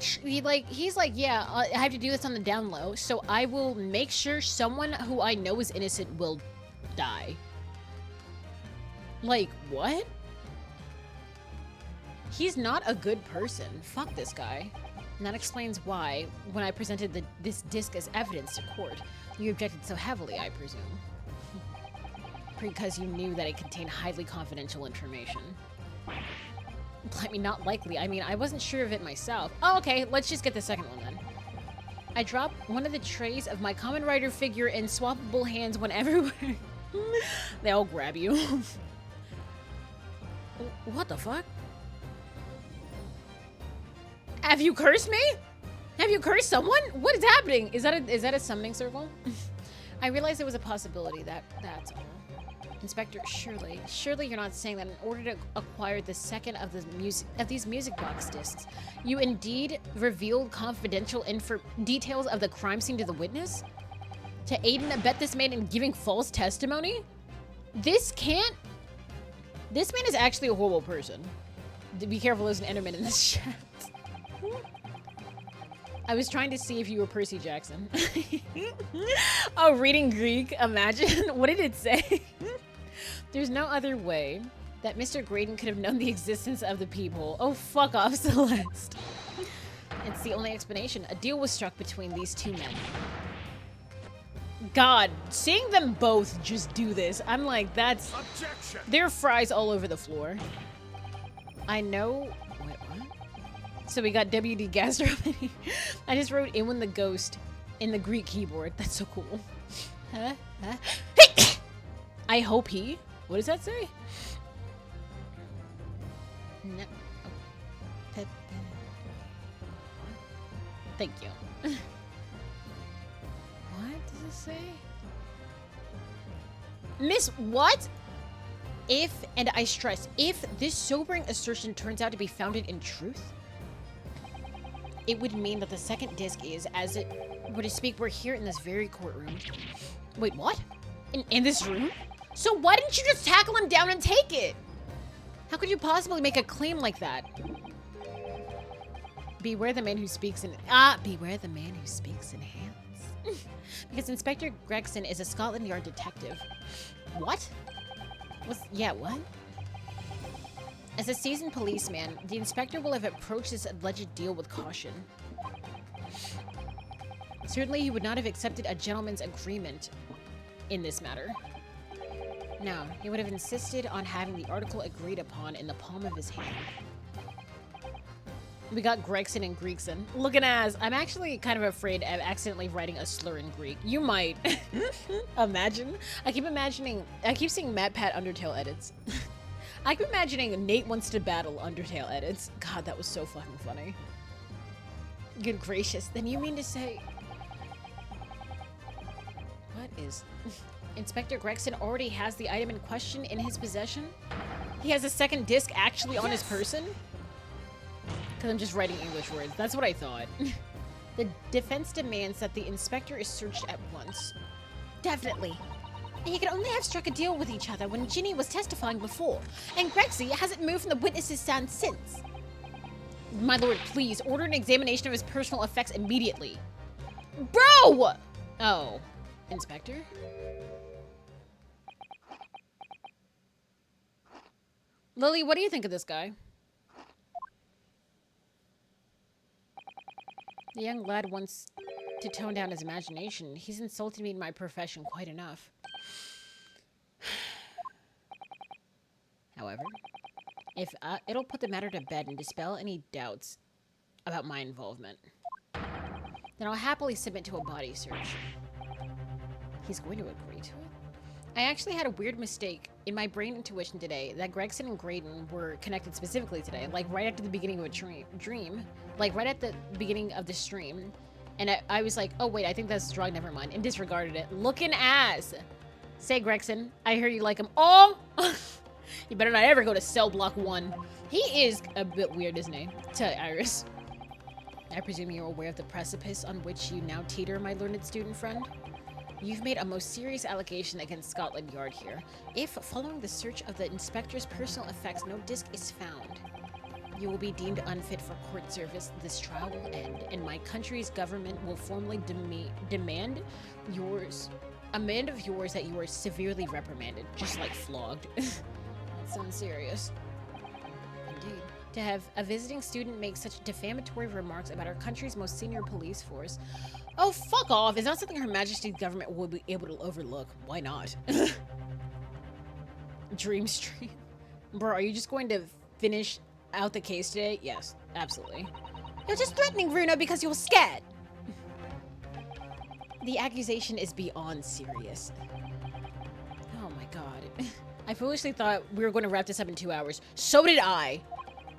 yeah, I have to do this on the down low, so I will make sure someone who I know is innocent will die. Like, what? He's not a good person. Fuck this guy. And that explains why, when I presented this disc as evidence to court, you objected so heavily, I presume. Because you knew that it contained highly confidential information. I mean, not likely. I mean, I wasn't sure of it myself. Oh, okay, let's just get the second one then. I drop one of the trays of my Common Rider figure in swappable hands whenever they all grab you. What the fuck? Have you cursed me? Have you cursed someone? What is happening? Is that a summoning circle? I realized there was a possibility that's all. Inspector, surely you're not saying that in order to acquire the second of these music box discs, you indeed revealed confidential details of the crime scene to the witness? To aid and abet this man in giving false testimony? This man is actually a horrible person. Be careful, there's an Enderman in this chat. I was trying to see if you were Percy Jackson. Oh, reading Greek, imagine. What did it say? There's no other way that Mr. Graydon could have known the existence of the peephole. Oh, fuck off, Celeste. It's the only explanation. A deal was struck between these two men. God, seeing them both just do this, I'm like, that's... Objection! There are fries all over the floor. I know... Wait, what? So we got WD gastronomy. I just wrote Inwin the Ghost in the Greek keyboard. That's so cool. Huh? I hope he... What does that say? No. Oh. Thank you. What does it say? Miss, what? If, and I stress, if this sobering assertion turns out to be founded in truth, it would mean that the second disc is, as it were to speak, we're here in this very courtroom. Wait, what? In this room? So why didn't you just tackle him down and take it? How could you possibly make a claim like that? Beware the man who speaks in... beware the man who speaks in hands. Because Inspector Gregson is a Scotland Yard detective. What? Yeah, what? As a seasoned policeman, the inspector will have approached this alleged deal with caution. Certainly, he would not have accepted a gentleman's agreement in this matter. No, he would have insisted on having the article agreed upon in the palm of his hand. We got Gregson and Greekson. Looking as I'm actually kind of afraid of accidentally writing a slur in Greek. You might. Imagine. I keep seeing Matt Pat Undertale edits. I keep imagining Nate wants to battle Undertale edits. God, that was so fucking funny. Good gracious. Then you mean to say... What is... Inspector Gregson already has the item in question in his possession? He has a second disc actually on his person? Because I'm just writing English words. That's what I thought. The defense demands that the inspector is searched at once. Definitely. And you could only have struck a deal with each other when Ginny was testifying before, and Grexy hasn't moved from the witness's stand since. My lord, please, order an examination of his personal effects immediately. Bro! Oh. Inspector? Lily, what do you think of this guy? The young lad wants to tone down his imagination. He's insulted me in my profession quite enough. However, if it'll put the matter to bed and dispel any doubts about my involvement, then I'll happily submit to a body search. He's going to agree to it? I actually had a weird mistake in my brain intuition today that Gregson and Graydon were connected specifically today, like right after the beginning of a dream, like right at the beginning of the stream. And I was like, oh wait, I think that's drug, never mind, and disregarded it. Looking ass. Say, Gregson, I hear you like him. Oh! You better not ever go to cell block 1. He is a bit weird, isn't he? To Iris. I presume you're aware of the precipice on which you now teeter, my learned student friend? You've made a most serious allegation against Scotland Yard here. If, following the search of the inspector's personal effects, no disc is found, you will be deemed unfit for court service. This trial will end, and my country's government will formally demand of yours that you are severely reprimanded, just like flogged. That sounds serious. Indeed. To have a visiting student make such defamatory remarks about our country's most senior police force. Oh, fuck off. It's not something Her Majesty's government will be able to overlook. Why not? Dream stream. Bro, are you just going to finish out the case today? Yes, absolutely. You're just threatening Bruno because you're scared. The accusation is beyond serious. Oh my god. I foolishly thought we were going to wrap this up in 2 hours. So did I.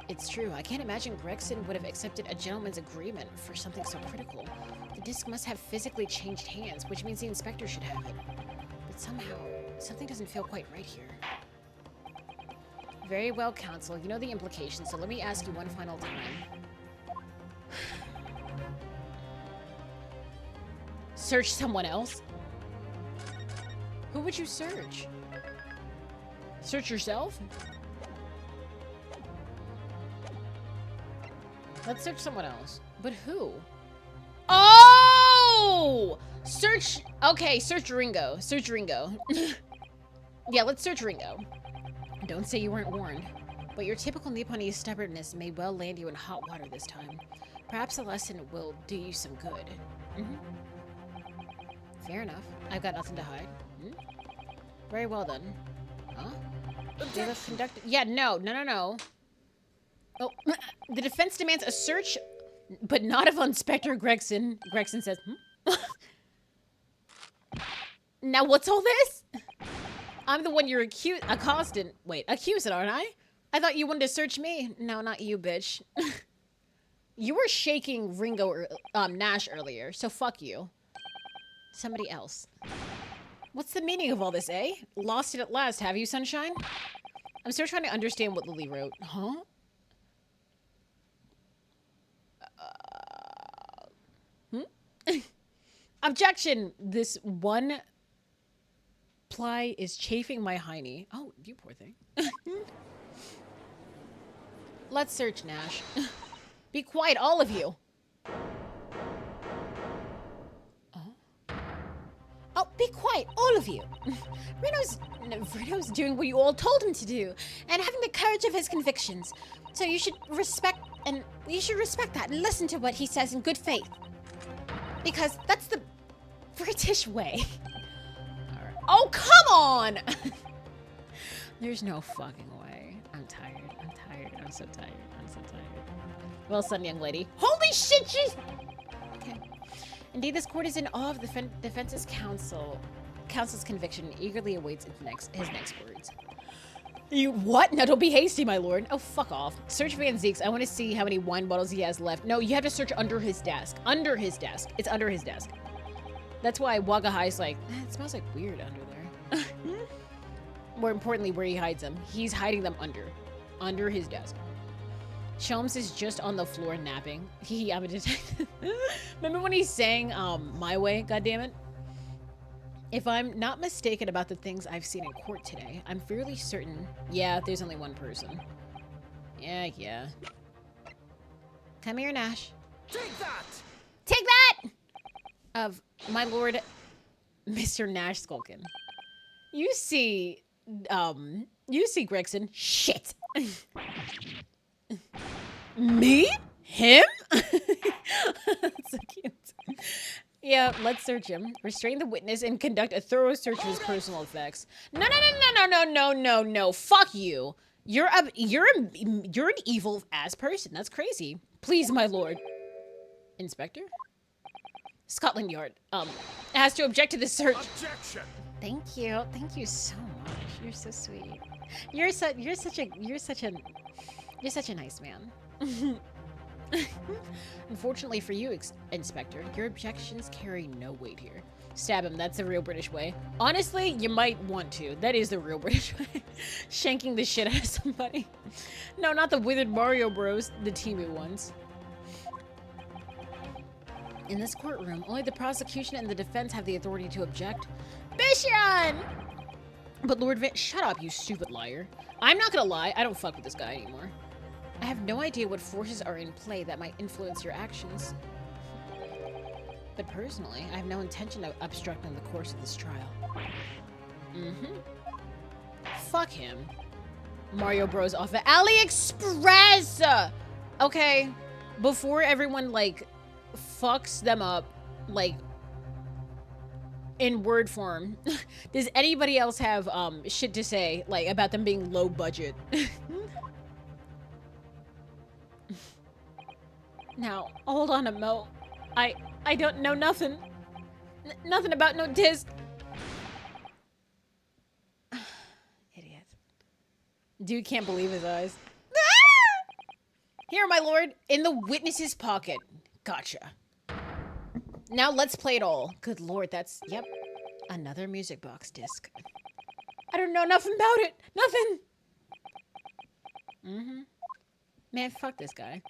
It's true. I can't imagine Gregson would have accepted a gentleman's agreement for something so critical. The disc must have physically changed hands, which means the inspector should have it. But somehow, something doesn't feel quite right here. Very well, counsel. You know the implications, so let me ask you one final time. Search someone else? Who would you search? Search yourself? Let's search someone else. But who? Oh! Search... Okay, search Ringo. Search Ringo. Yeah, let's search Ringo. Don't say you weren't warned. But your typical Nipponese stubbornness may well land you in hot water this time. Perhaps the lesson will do you some good. Fair enough. I've got nothing to hide. Very well then. Huh? The conductor... Yeah, no. Oh, the defense demands a search, but not of Inspector Gregson. Gregson says, Now what's all this? I'm the one you're accosting. Wait, accusing, aren't I? I thought you wanted to search me. No, not you, bitch. You were shaking Ringo or Nash earlier, so fuck you. Somebody else. What's the meaning of all this, eh? Lost it at last, have you, Sunshine? I'm still trying to understand what Lily wrote. Huh? Objection! This one ply is chafing my hiney. Oh, you poor thing. Let's search Nash. Be quiet, all of you. Oh, be quiet, all of you. Reno's doing what you all told him to do, and having the courage of his convictions. So you should respect that and listen to what he says in good faith. Because that's the British way. All right. Oh, come on! There's no fucking way. I'm I'm tired. I'm tired. I'm so tired. I'm so tired. Well said, young lady. Holy shit, she's... Okay. Indeed, this court is in awe of the defense's counsel's conviction and eagerly awaits his next words. You what? Now don't be hasty, my lord. Oh, fuck off. Search Van Zeek's. I want to see how many wine bottles he has left. No, you have to search under his desk. Under his desk. It's under his desk. That's why Wagahai's like, it smells like weird under there. More importantly, where he hides them. He's hiding them under his desk. Sholmes is just on the floor napping. I'm a detective. Remember when he sang My Way, goddammit? If I'm not mistaken about the things I've seen in court today, I'm fairly certain... Yeah, there's only one person. Yeah. Come here, Nash. Take that! Take that! Of my lord, Mr. Nash Skulkin. You see, Gregson. Shit! Me? Him? That's so cute. Yeah, let's search him. Restrain the witness and conduct a thorough search of his personal effects. No. Fuck you. You're an evil ass person. That's crazy. Please, my lord. Inspector? Scotland Yard. Has to object to this search. Objection! Thank you. Thank you so much. You're so sweet. You're such a nice man. Unfortunately for you, Inspector, your objections carry no weight here. Stab him, that's the real British way. Honestly, you might want to. That is the real British way. Shanking the shit out of somebody. No, not the withered Mario Bros, the Timu ones. In this courtroom, only the prosecution and the defense have the authority to object. Bishan! But Lord Van- shut up, you stupid liar. I'm not gonna lie, I don't fuck with this guy anymore. I have no idea what forces are in play that might influence your actions. But personally, I have no intention of obstructing the course of this trial. Fuck him. Mario Bros off of AliExpress! Okay, before everyone, like, fucks them up, like, in word form, does anybody else have, shit to say, like, about them being low budget? Now, hold on a mo. I don't know nothing. Nothing about no disc. Idiot. Dude can't believe his eyes. Here, my lord, in the witness's pocket. Gotcha. Now let's play it all. Good lord, that's, yep, another music box disc. I don't know nothing about it. Nothing. Man, fuck this guy.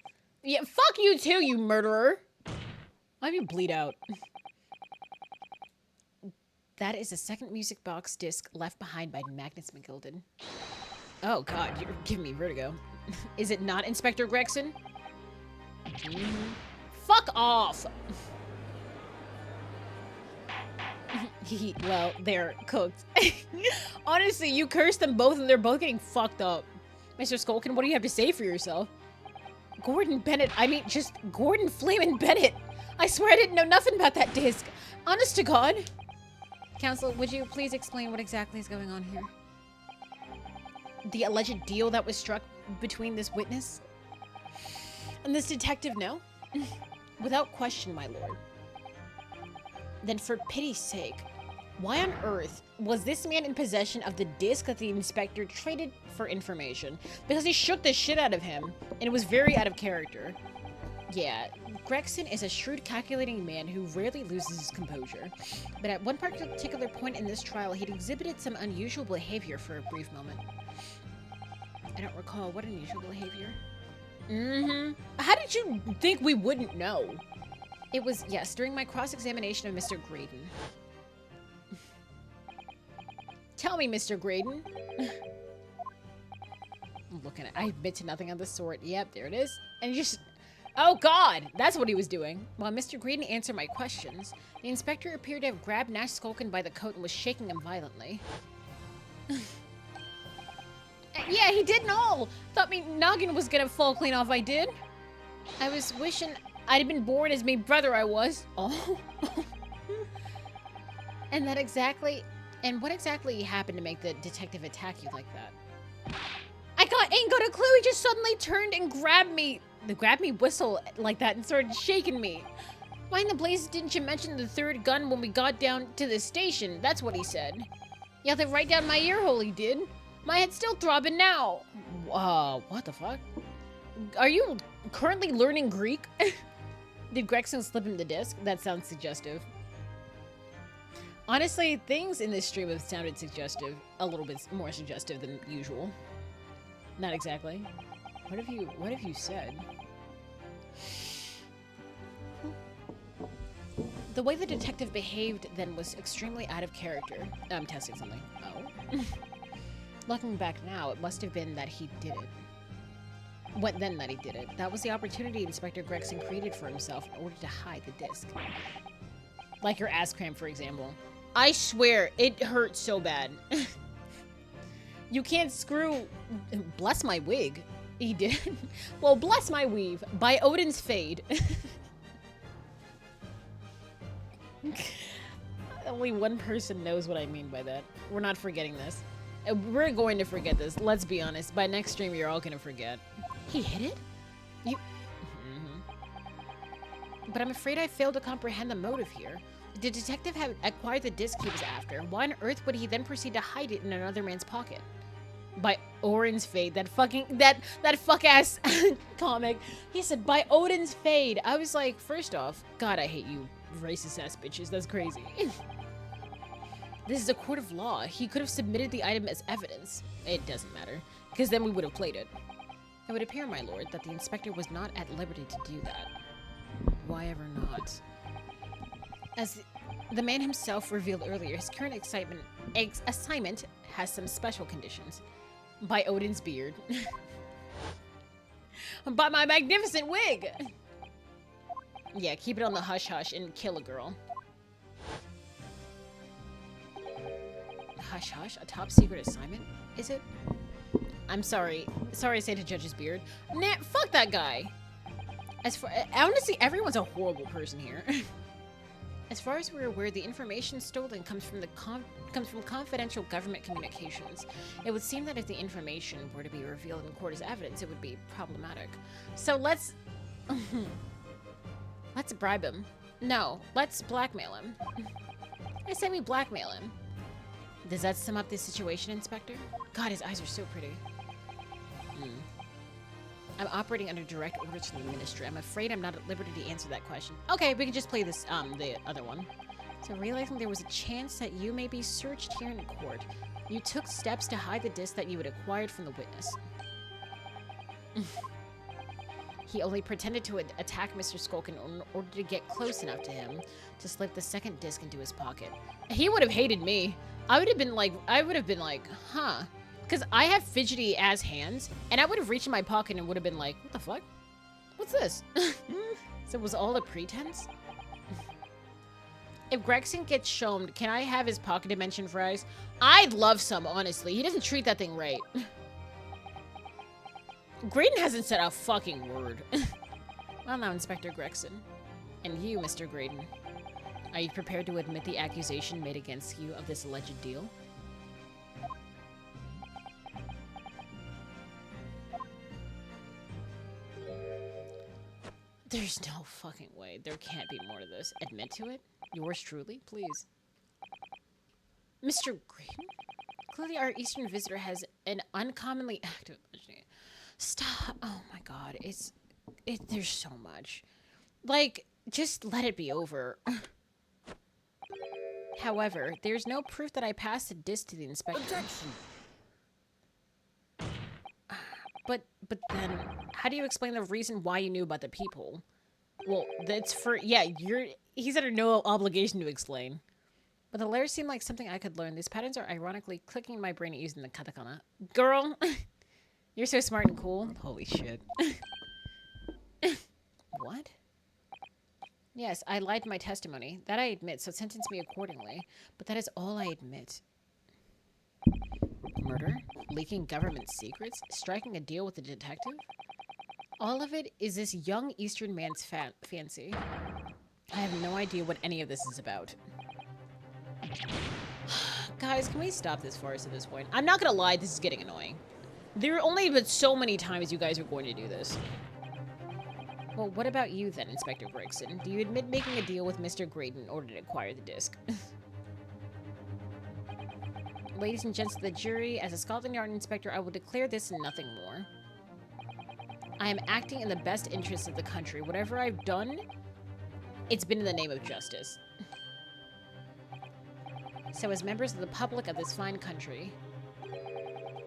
Yeah, fuck you too, you murderer. Why do you bleed out? That is the second music box disc left behind by Magnus McGilden. Oh god, you're giving me vertigo. Is it not Inspector Gregson? Fuck off! Well, they're cooked. Honestly, you cursed them both and they're both getting fucked up. Mr. Skulkin, what do you have to say for yourself? Gordon Bennett, I mean, just Gordon Flamin' Bennett. I swear I didn't know nothing about that disc. Honest to God. Counsel, would you please explain what exactly is going on here? The alleged deal that was struck between this witness and this detective, no? Without question, my lord. Then for pity's sake, why on earth was this man in possession of the disc that the inspector traded for information? Because he shook the shit out of him, and it was very out of character. Yeah, Gregson is a shrewd, calculating man who rarely loses his composure. But at one particular point in this trial, he'd exhibited some unusual behavior for a brief moment. I don't recall what unusual behavior. How did you think we wouldn't know? It was, yes, during my cross-examination of Mr. Graydon. Tell me, Mr. Graydon. I'm looking at, I admit to nothing of the sort. Yep, there it is. And you just, oh god, that's what he was doing. While Mr. Graydon answered my questions, the inspector appeared to have grabbed Nash Skulkin by the coat and was shaking him violently. Yeah, he did and all. Thought me noggin was gonna fall clean off, I did. I was wishing I'd have been born as me brother I was. Oh. And that exactly, and what exactly happened to make the detective attack you like that? I ain't got a clue. He just suddenly turned and grabbed me. Grabbed me whistle like that and started shaking me. Why in the blazes didn't you mention the third gun when we got down to the station? That's what he said. Yelled it right down my ear hole, he did. My head's still throbbing now. What the fuck? Are you currently learning Greek? Did Gregson slip him the disc? That sounds suggestive. Honestly, things in this stream have sounded suggestive. A little bit more suggestive than usual. Not exactly. What have you said? The way the detective behaved then was extremely out of character. I'm testing something. Oh. Looking back now, it must have been that he did it. That he did it. That was the opportunity Inspector Gregson created for himself in order to hide the disc. Like your ass cramp, for example. I swear, it hurt so bad. You can't screw... Bless my wig. He did. Well, bless my weave. By Odin's Fade. Only one person knows what I mean by that. We're not forgetting this. We're going to forget this. Let's be honest. By next stream, you're all going to forget. He hit it? You... But I'm afraid I failed to comprehend the motive here. The detective had acquired the disc he was after. Why on earth would he then proceed to hide it in another man's pocket? By Odin's Fade. That fuck-ass comic. He said, by Odin's Fade. I was like, first off, God, I hate you racist-ass bitches. That's crazy. This is a court of law. He could have submitted the item as evidence. It doesn't matter, because then we would have played it. It would appear, my lord, that the inspector was not at liberty to do that. Why ever not? As the man himself revealed earlier, his current assignment has some special conditions. By Odin's beard. By my magnificent wig! Yeah, keep it on the hush-hush and kill a girl. Hush-hush? A top-secret assignment? Is it? I'm sorry. Sorry I say to Judge's beard. Nah, fuck that guy! Honestly, everyone's a horrible person here. As far as we're aware, the information stolen comes from confidential government communications. It would seem that if the information were to be revealed in court as evidence, it would be problematic. So let's... let's bribe him. No, let's blackmail him. I say we blackmail him. Does that sum up the situation, Inspector? God, his eyes are so pretty. I'm operating under direct orders from the ministry. I'm afraid I'm not at liberty to answer that question. Okay, we can just play this, the other one. So realizing there was a chance that you may be searched here in court, you took steps to hide the disc that you had acquired from the witness. He only pretended to attack Mr. Skulkin in order to get close enough to him to slip the second disc into his pocket. He would have hated me. I would have been like, huh. Because I have fidgety ass hands, and I would have reached in my pocket and would have been like, what the fuck? What's this? So was all a pretense? If Gregson gets shown, can I have his pocket dimension fries? I'd love some, honestly. He doesn't treat that thing right. Graydon hasn't said a fucking word. Well now, Inspector Gregson. And you, Mr. Graydon. Are you prepared to admit the accusation made against you of this alleged deal? There's no fucking way. There can't be more to this. Admit to it? Yours truly, please. Mr. Graydon? Clearly our eastern visitor has an uncommonly active imagination. Stop. Oh my god. There's so much. Like, just let it be over. However, there's no proof that I passed the disc to the inspector. Objection! But then, how do you explain the reason why you knew about the peephole? Well, that's for, yeah, he's under no obligation to explain. But the letters seem like something I could learn. These patterns are ironically clicking in my brain using the katakana. Girl, you're so smart and cool. Holy shit. What? Yes, I lied to my testimony. That I admit, so sentence me accordingly. But that is all I admit. Murder? Leaking government secrets? Striking a deal with a detective? All of it is this young Eastern man's fancy. I have no idea what any of this is about. Guys, can we stop this farce at this point? I'm not gonna lie, this is getting annoying. There are only but so many times you guys are going to do this. Well, what about you then, Inspector Gregson? Do you admit making a deal with Mr. Graydon in order to acquire the disc? Ladies and gents of the jury, as a Scotland Yard inspector, I will declare this and nothing more. I am acting in the best interest of the country. Whatever I've done, it's been in the name of justice. So as members of the public of this fine country,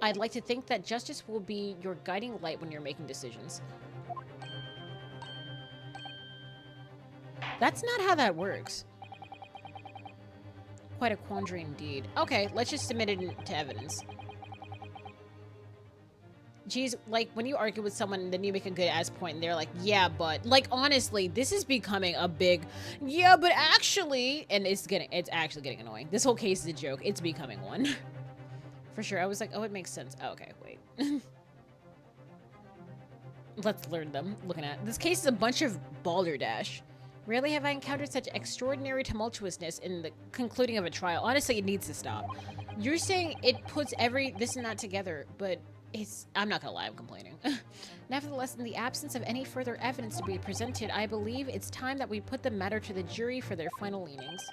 I'd like to think that justice will be your guiding light when you're making decisions. That's not how that works. Quite a quandary indeed. Okay, let's just submit it into evidence. Geez, like, when you argue with someone and then you make a good-ass point and they're like, yeah, but... Like, honestly, this is becoming a big... Yeah, but actually... And it's actually getting annoying. This whole case is a joke. It's becoming one. For sure. I was like, oh, it makes sense. Oh, okay, wait. Let's learn them. Looking at... This case is a bunch of balderdash. Rarely have I encountered such extraordinary tumultuousness in the concluding of a trial. Honestly, it needs to stop. You're saying it puts this and that together, but... I'm not gonna lie, I'm complaining. Nevertheless, in the absence of any further evidence to be presented, I believe it's time that we put the matter to the jury for their final leanings.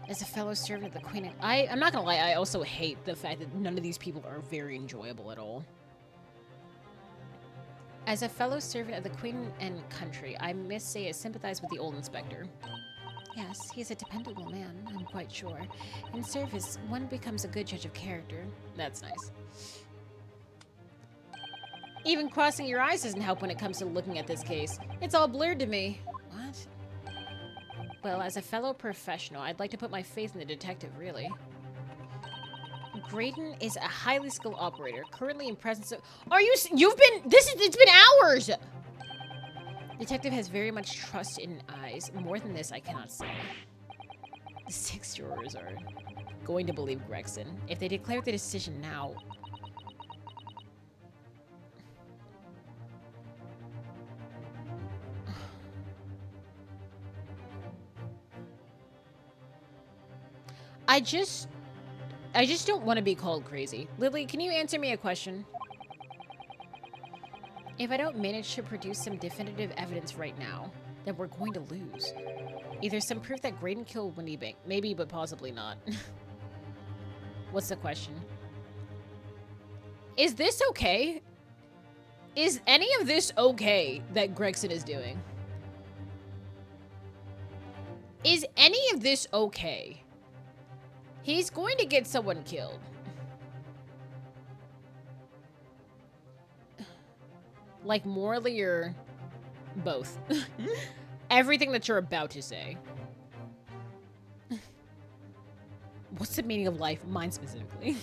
As a fellow servant of the Queen, I'm not gonna lie, I also hate the fact that none of these people are very enjoyable at all. As a fellow servant of the Queen and country, I must say I sympathize with the old inspector. Yes, he is a dependable man, I'm quite sure. In service, one becomes a good judge of character. That's nice. Even crossing your eyes doesn't help when it comes to looking at this case. It's all blurred to me. What? Well, as a fellow professional, I'd like to put my faith in the detective, really. Graydon is a highly skilled operator, currently in presence of... it's been hours! Detective has very much trust in eyes. More than this, I cannot say. The 6 jurors are going to believe Gregson. If they declare the decision now... I just don't want to be called crazy. Lily, can you answer me a question? If I don't manage to produce some definitive evidence right now, then we're going to lose. Either some proof that Graydon killed Windy Bank, maybe, but possibly not. What's the question? Is this okay? Is any of this okay that Gregson is doing? Is any of this okay? He's going to get someone killed. Like, morally or both. Everything that you're about to say. What's the meaning of life? Mine specifically.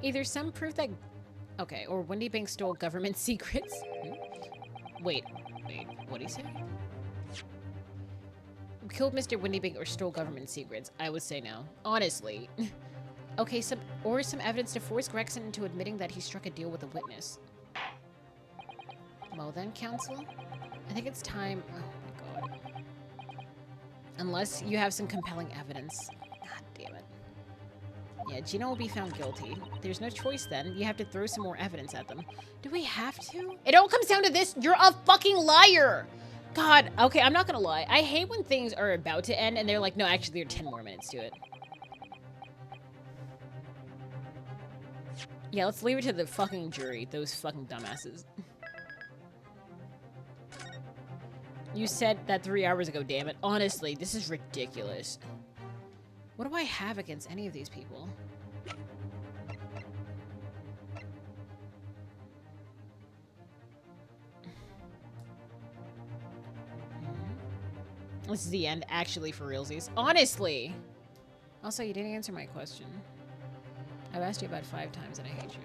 Either some proof that... Okay, or Windy Bank stole government secrets. Wait, what'd he say? Killed Mr. Windybank or stole government secrets. I would say no. Honestly. Okay, some evidence to force Gregson into admitting that he struck a deal with a witness. Well then, counsel, I think it's time... Oh my god. Unless you have some compelling evidence. God damn it. Yeah, Gino will be found guilty. There's no choice then. You have to throw some more evidence at them. Do we have to? It all comes down to this. You're a fucking liar! God, okay, I'm not gonna lie. I hate when things are about to end and they're like, no, actually, there are 10 more minutes to it. Yeah, let's leave it to the fucking jury. Those fucking dumbasses. You said that 3 hours ago, damn it. Honestly, this is ridiculous. What do I have against any of these people? This is the end, actually, for realsies. Honestly! Also, you didn't answer my question. I've asked you about 5 times and I hate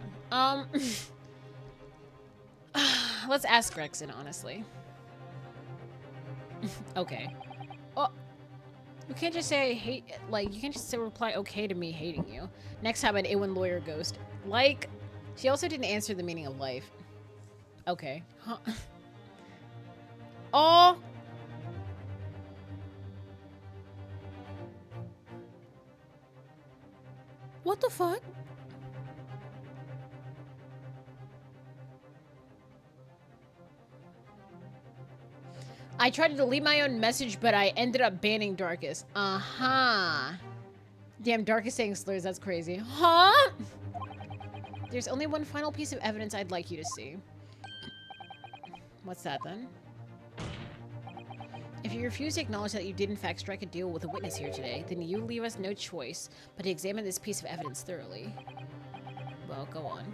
you. Let's ask Gregson, honestly. Okay. Oh, you can't just say I hate, like, you can't just say reply okay to me hating you. Next time an A1 lawyer ghost. Like, she also didn't answer the meaning of life. Okay. Huh. Oh! What the fuck? I tried to delete my own message, but I ended up banning Darkus. Uh-huh. Damn, Darkus saying slurs, that's crazy. Huh? There's only one final piece of evidence I'd like you to see. What's that, then? If you refuse to acknowledge that you did in fact strike a deal with a witness here today, then you leave us no choice but to examine this piece of evidence thoroughly. Well, go on.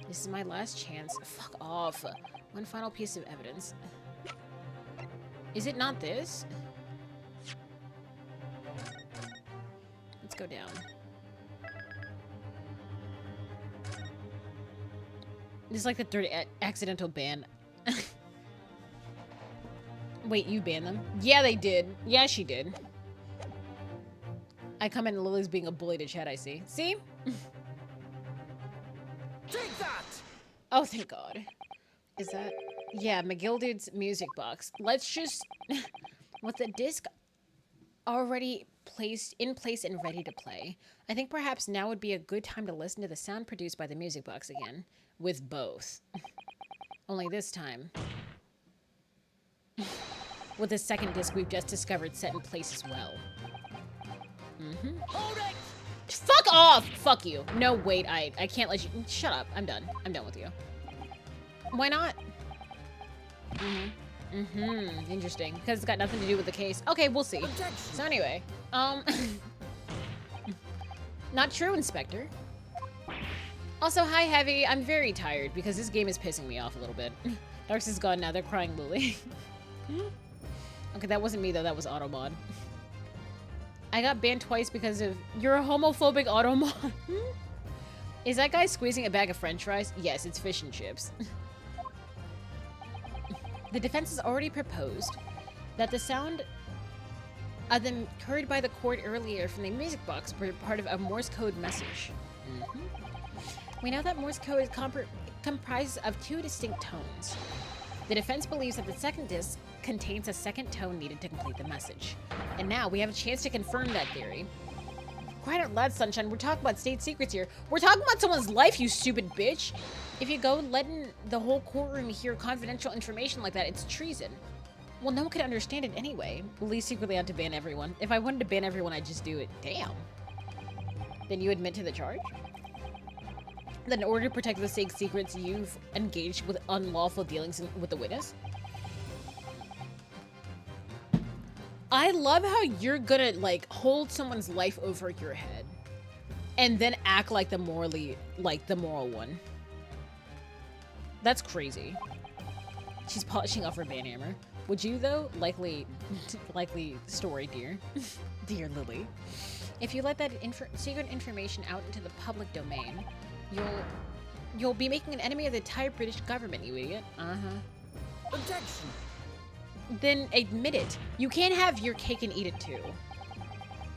This is my last chance. Fuck off. One final piece of evidence. Is it not this? Let's go down. This is like the third accidental ban. Wait, you banned them? Yeah, they did. Yeah, she did. I come in and Lily's being a bully to chat, I see. See? Take that! Oh, thank God. Is that... Yeah, McGildude's music box. Let's just... With the disc already in place and ready to play, I think perhaps now would be a good time to listen to the sound produced by the music box again. With both. Only this time... with the second disc we've just discovered set in place as well. Mm-hmm. Hold it! Fuck off! Fuck you. No, wait, I can't let you... Shut up. I'm done. I'm done with you. Why not? Mm-hmm. Mm-hmm. Interesting. Because it's got nothing to do with the case. Okay, we'll see. So anyway, not true, Inspector. Also, hi, Heavy. I'm very tired because this game is pissing me off a little bit. Darks is gone now. They're crying Lily. Okay, that wasn't me, though. That was Automod. I got banned twice because of... You're a homophobic Automod. Is that guy squeezing a bag of french fries? Yes, it's fish and chips. The defense has already proposed that the sound of them heard by the court earlier from the music box were part of a Morse code message. Mm-hmm. We know that Morse code is comprised of two distinct tones. The defense believes that the second disc contains a second tone needed to complete the message. And now we have a chance to confirm that theory. Quiet out loud, Sunshine. We're talking about state secrets here. We're talking about someone's life, you stupid bitch. If you go letting the whole courtroom hear confidential information like that, it's treason. Well, no one could understand it anyway. Lee's secretly out to ban everyone. If I wanted to ban everyone, I'd just do it. Damn. Then you admit to the charge? That in order to protect the state secrets, you've engaged with unlawful dealings with the witness? I love how you're gonna, like, hold someone's life over your head and then act like the moral one. That's crazy. She's polishing off her ban hammer. Would you, though? Likely story, dear. Dear Lily. If you let that secret information out into the public domain, you'll be making an enemy of the entire British government, you idiot. Uh-huh. Objection! Then admit it. You can't have your cake and eat it too.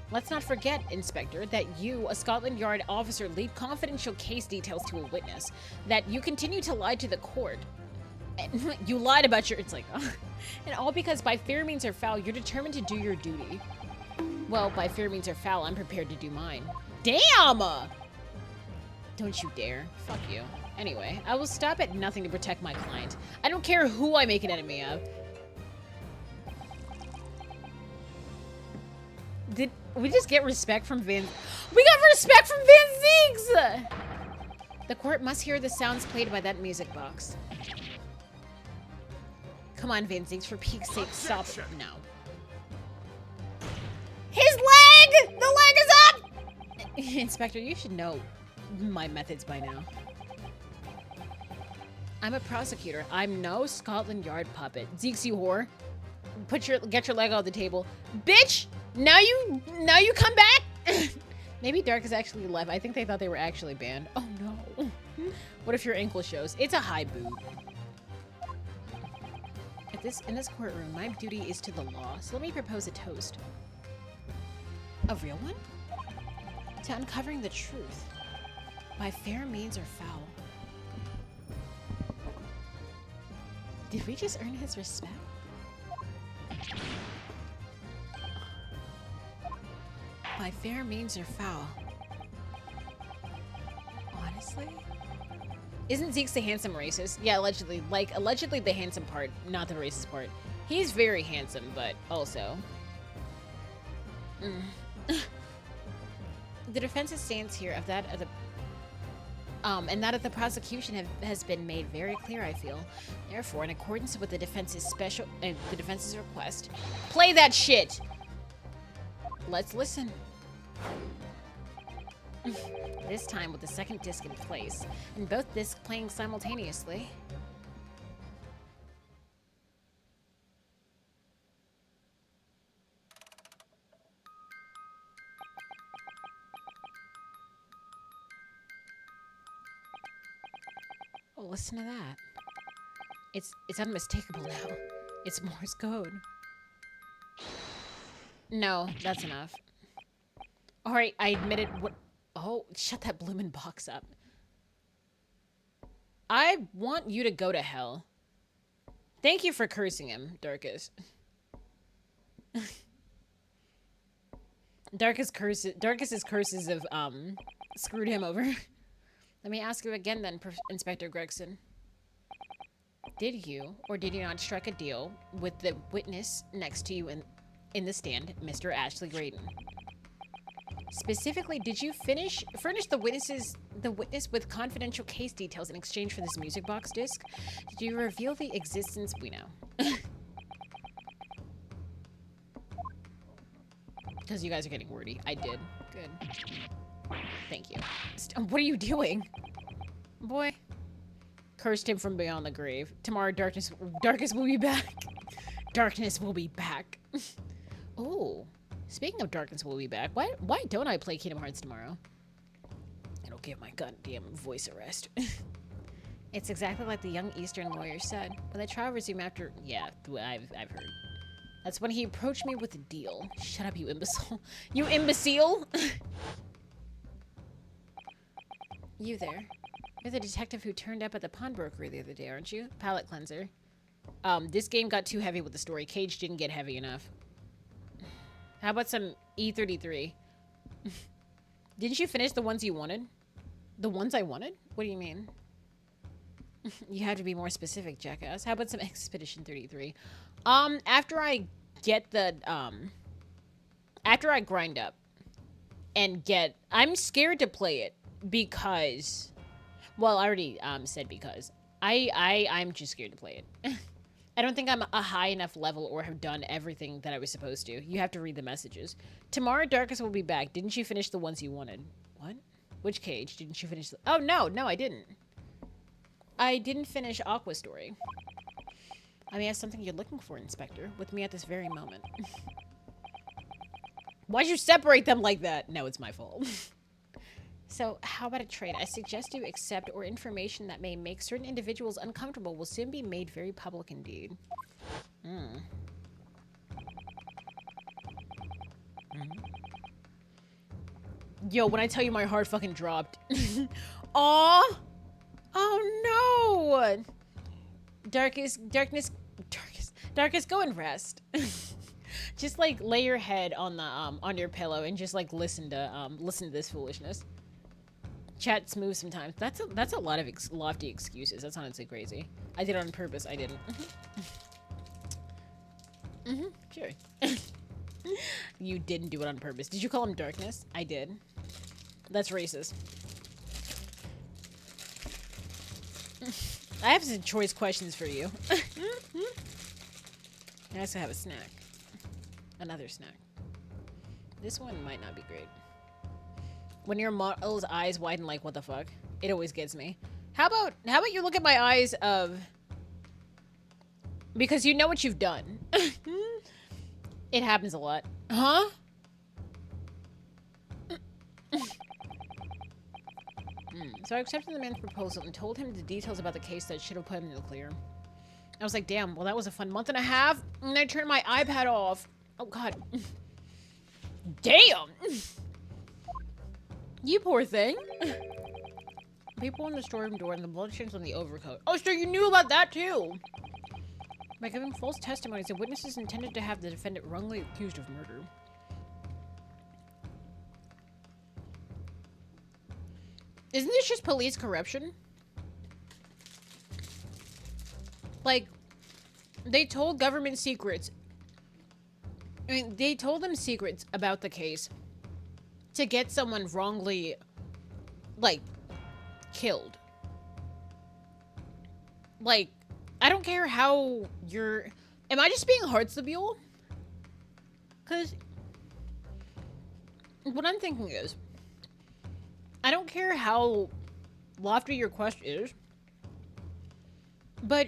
Let's not forget, Inspector, that you, a Scotland Yard officer, leaked confidential case details to a witness. That you continue to lie to the court. And you lied about your... It's like... and all because by fair means or foul, you're determined to do your duty. Well, by fair means or foul, I'm prepared to do mine. Damn! Don't you dare. Fuck you. Anyway, I will stop at nothing to protect my client. I don't care who I make an enemy of. Did we just get respect from Van... We got respect from Van Ziegs! The court must hear the sounds played by that music box. Come on, Van Ziegs, for Pete's sake, stop it. No. His leg! The leg is up! Inspector, you should know my methods by now. I'm a prosecutor. I'm no Scotland Yard puppet. Zeeks, you whore. Get your leg off the table. Bitch! Now you come back? Maybe Dark is actually left. I think they thought they were actually banned. Oh no. What if your ankle shows? It's a high boot. In this courtroom, my duty is to the law, so let me propose a toast. A real one? To uncovering the truth. By fair means or foul. Did we just earn his respect? By fair means or foul. Honestly? Isn't Zeke's the handsome racist? Yeah, allegedly. Like, allegedly the handsome part, not the racist part. He's very handsome, but also... The defense's stance here of that of the and that of the prosecution has been made very clear, I feel. Therefore, in accordance with the defense's request, play that shit. Let's listen. This time with the second disc in place, and both discs playing simultaneously. Oh, listen to that. It's unmistakable now. It's Morse code. No, that's enough. Alright, I admitted what... Oh, shut that bloomin' box up. I want you to go to hell. Thank you for cursing him, Darkus. Darkus's curses have, screwed him over. Let me ask you again then, Inspector Gregson. Did you, or did you not strike a deal with the witness next to you in the stand, Mr. Ashley Graydon? Specifically, did you furnish the witness with confidential case details in exchange for this music box disc? Did you reveal the existence? We know. Because you guys are getting wordy. I did. Good. Thank you. What are you doing? Boy. Cursed him from beyond the grave. Tomorrow, darkness will be back. Darkness will be back. Oh. Speaking of darkness will be back, why don't I play Kingdom Hearts tomorrow? It'll give my goddamn voice a rest. It's exactly like the young Eastern lawyer said. When the trial resumed after... Yeah, I've heard. That's when he approached me with a deal. Shut up, you imbecile. You imbecile! You there. You're the detective who turned up at the pawnbroker the other day, aren't you? Palette cleanser. This game got too heavy with the story. Cage didn't get heavy enough. How about some E33? Didn't you finish the ones you wanted? The ones I wanted? What do you mean? You have to be more specific, jackass. How about some Expedition 33? After I get the, after I grind up and get... I'm scared to play it because... Well, I already, said because. I'm just scared to play it. I don't think I'm a high enough level or have done everything that I was supposed to. You have to read the messages. Tomorrow, Darkus will be back. Didn't you finish the ones you wanted? What? Which Cage? Didn't you finish the... Oh, no, I didn't. I didn't finish Aqua's story. I mean, that's something you're looking for, Inspector. With me at this very moment. Why'd you separate them like that? No, it's my fault. So, how about a trade? I suggest you accept or information that may make certain individuals uncomfortable will soon be made very public indeed. Yo, when I tell you my heart fucking dropped. Aw! Oh no! Darkus, go and rest. Just like lay your head on the on your pillow and just like listen to this foolishness. Chat smooth sometimes. That's a lot of lofty excuses. That's honestly crazy. I did it on purpose. I didn't. Sure. You didn't do it on purpose. Did you call him Darkness? I did. That's racist. I have some choice questions for you. I also have a snack. Another snack. This one might not be great. When your model's eyes widen like, what the fuck? It always gets me. How about you look at my eyes of... Because you know what you've done. It happens a lot. Huh? So I accepted the man's proposal and told him the details about the case that should have put him in the clear. I was like, damn, well that was a fun month and a half. And I turned my iPad off. Oh god. Damn! You poor thing. People in the storeroom door and the bloodstains on the overcoat. Oh, so you knew about that too! By giving false testimonies, the witnesses intended to have the defendant wrongly accused of murder. Isn't this just police corruption? Like, They told government secrets. I mean, they told them secrets about the case to get someone wrongly, like, killed. Like, I don't care how you're... Am I just being Heartstable? Because what I'm thinking is, I don't care how lofty your quest is, but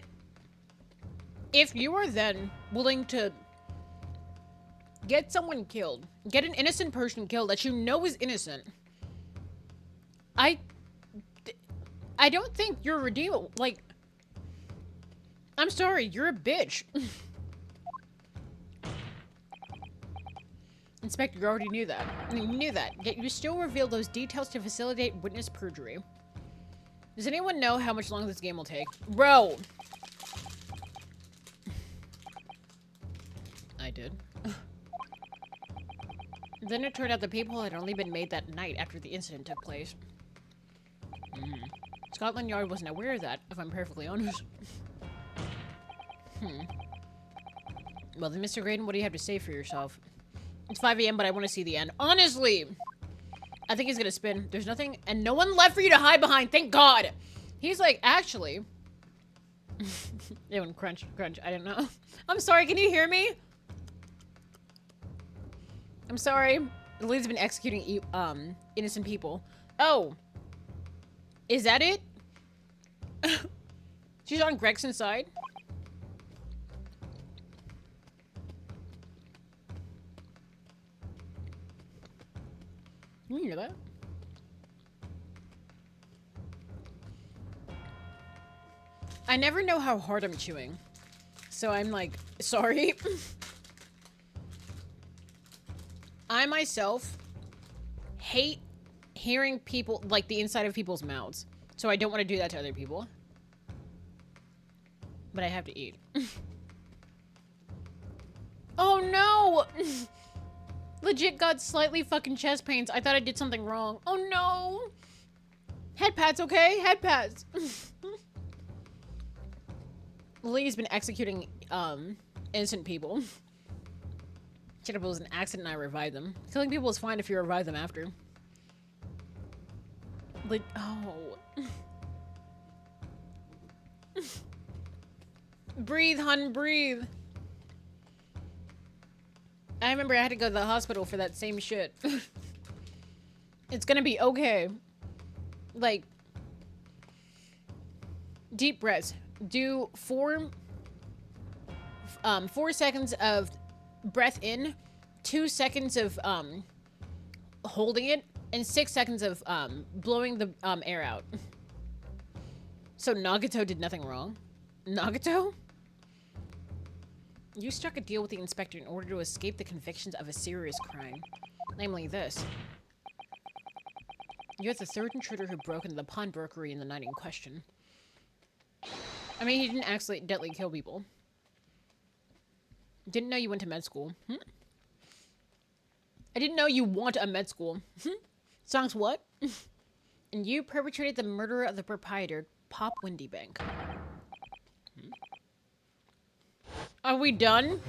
if you are then willing to get someone killed, get an innocent person killed that you know is innocent, I don't think you're redeemable. Like, I'm sorry, you're a bitch. Inspector, you already knew that. You knew that, yet you still reveal those details to facilitate witness perjury. Does anyone know how much longer this game will take? Bro! I did. Then it turned out the people had only been made that night after the incident took place. Scotland Yard wasn't aware of that, if I'm perfectly honest. Well then, Mr. Graydon, what do you have to say for yourself? It's 5 AM, but I want to see the end. Honestly! I think he's gonna spin. There's nothing, and no one left for you to hide behind, thank God! He's like, actually... Ewan, crunch, crunch, I don't know. I'm sorry, can you hear me? I'm sorry. The lead's been executing innocent people. Oh. Is that it? She's on Gregson's side? Can you hear that? I never know how hard I'm chewing. So I'm like, sorry. I myself hate hearing people, like the inside of people's mouths. So I don't want to do that to other people. But I have to eat. Oh no! Legit got slightly fucking chest pains. I thought I did something wrong. Oh no! Head pads, okay? Head pads. Lily's been executing, innocent people. Shit, if it was an accident and I revived them. Killing people is fine if you revive them after. Like, oh. Breathe, hun, breathe. I remember I had to go to the hospital for that same shit. It's gonna be okay. Like, deep breaths. Do 4 seconds of breath in, 2 seconds of holding it, and 6 seconds of blowing the air out. So Nagato did nothing wrong. Nagato? You struck a deal with the inspector in order to escape the convictions of a serious crime. Namely this. You're the third intruder who broke into the pawnbrokery in the night in question. I mean, he didn't accidentally kill people. Didn't know you went to med school. I didn't know you want a med school. Songs what? And you perpetrated the murder of the proprietor, Pop Windy Bank. Are we done?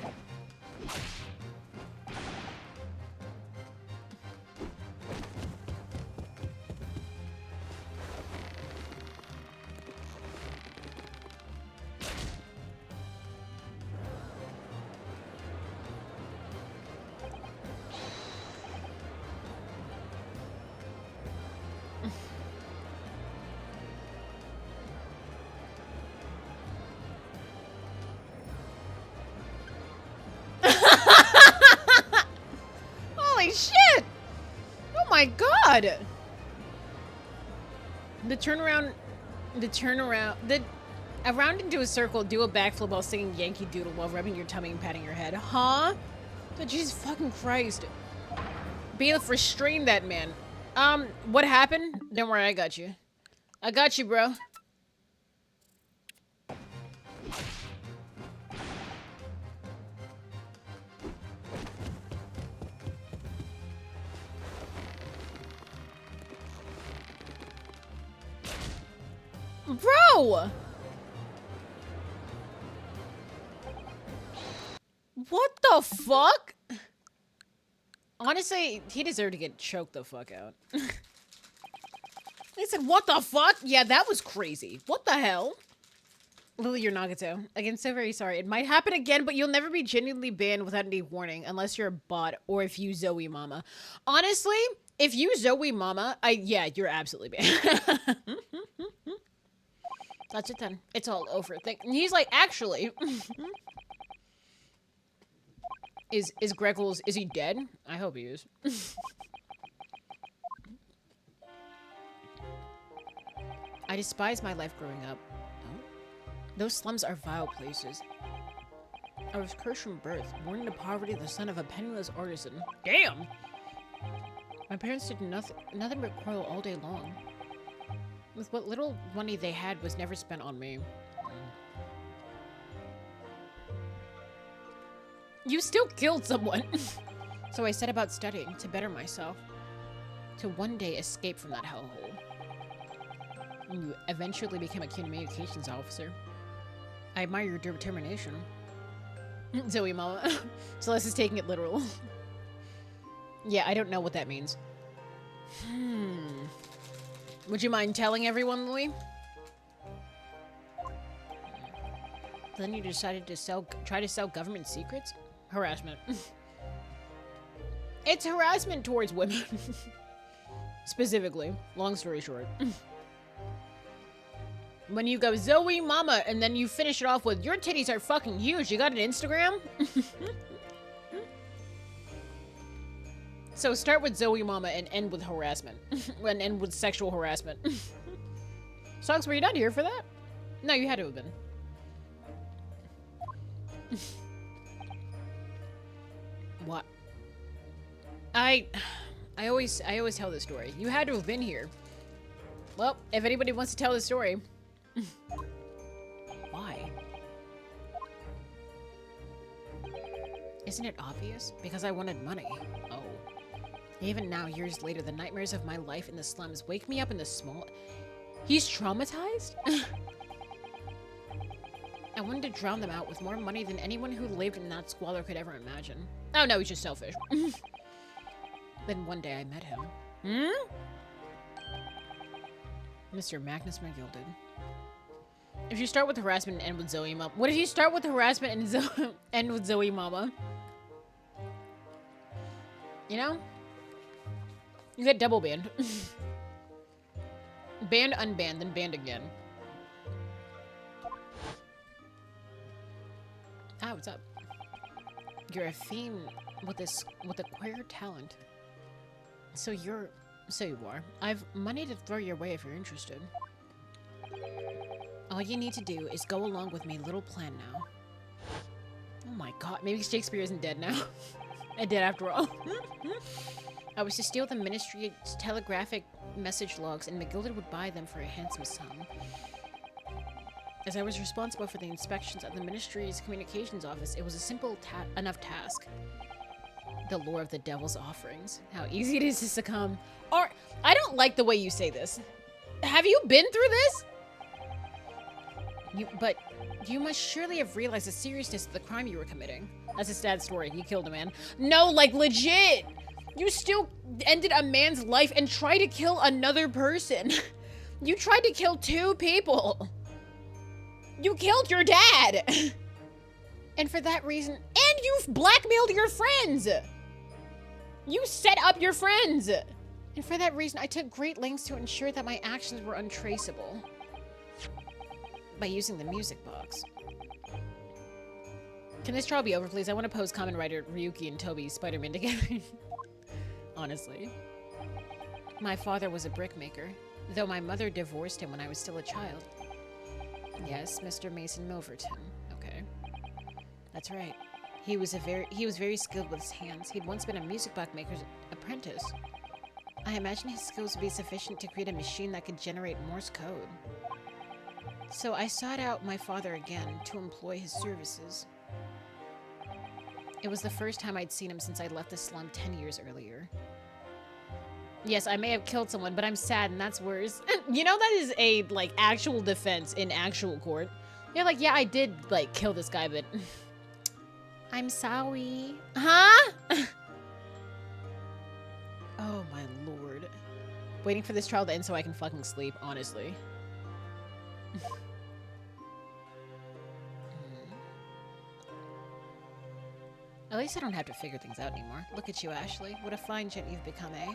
Holy shit! Oh my god! Around into a circle, do a backflip while singing Yankee Doodle while rubbing your tummy and patting your head. Huh? Oh, Jesus fucking Christ. Bailiff, restrain that man. What happened? Don't worry, I got you. I got you, bro. Bro! What the fuck? Honestly, he deserved to get choked the fuck out. They said, what the fuck? Yeah, that was crazy. What the hell? Lily, you're Nagato. Again, so very sorry. It might happen again, but you'll never be genuinely banned without any warning unless you're a bot or if you Zoe Mama. Honestly, if you Zoe Mama, yeah, you're absolutely banned. That's it then. It's all over. And he's like, actually, is Greggles, is he dead? I hope he is. I despise my life growing up. Oh. Those slums are vile places. I was cursed from birth, born into poverty, the son of a penniless artisan. Damn! My parents did nothing but quarrel all day long. With what little money they had was never spent on me. You still killed someone! So I set about studying to better myself. To one day escape from that hellhole. You eventually became a communications officer. I admire your determination. Zoe Mama. Celeste is taking it literal. Yeah, I don't know what that means. Would you mind telling everyone, Louis? Then you decided to try to sell government secrets? Harassment. It's harassment towards women. Specifically. Long story short. When you go Zoe Mama and then you finish it off with your titties are fucking huge. You got an Instagram? So start with Zoe Mama and end with harassment. And end with sexual harassment. Socks, were you not here for that? No, you had to have been. What? I always tell this story. You had to have been here. Well, if anybody wants to tell the story. Why? Isn't it obvious? Because I wanted money. Oh. Even now, years later, the nightmares of my life in the slums wake me up in the small... He's traumatized? I wanted to drown them out with more money than anyone who lived in that squalor could ever imagine. Oh no, he's just selfish. Then one day I met him. Mr. Magnus McGilded. If you start with harassment and end with Zoe Mama... What if you start with harassment and end with Zoe Mama? You know? You get double banned. Banned, unbanned, then banned again. Ah, what's up? You're a fiend with a queer talent. So you are. I've money to throw your way if you're interested. All you need to do is go along with me. Little plan now. Oh my god, maybe Shakespeare isn't dead now. And dead after all. I was to steal the ministry's telegraphic message logs and McGilded would buy them for a handsome sum. As I was responsible for the inspections at the ministry's communications office, it was a simple enough task. The lure of the devil's offerings. How easy it is to succumb. Or, I don't like the way you say this. Have you been through this? But you must surely have realized the seriousness of the crime you were committing. That's a sad story. You killed a man. No, like legit. You still ended a man's life and tried to kill another person. You tried to kill 2 people. You killed your dad. And for that reason, and you've blackmailed your friends. You set up your friends. And for that reason, I took great lengths to ensure that my actions were untraceable. By using the music box. Can this trial be over, please? I want to pose Kamen Rider Ryuki and Toby Spider-Man together. Honestly. My father was a brickmaker, though my mother divorced him when I was still a child. Yes, Mr. Mason Milverton. Okay. That's right. He was very skilled with his hands. He'd once been a music box maker's apprentice. I imagine his skills would be sufficient to create a machine that could generate Morse code. So I sought out my father again to employ his services. It was the first time I'd seen him since I left the slum 10 years earlier. Yes, I may have killed someone, but I'm sad and that's worse. You know that is a, like, actual defense in actual court. You're like, yeah, I did, like, kill this guy, but... I'm sorry. Huh? Oh my lord. Waiting for this trial to end so I can fucking sleep, honestly. At least I don't have to figure things out anymore. Look at you, Ashley. What a fine gent you've become, eh?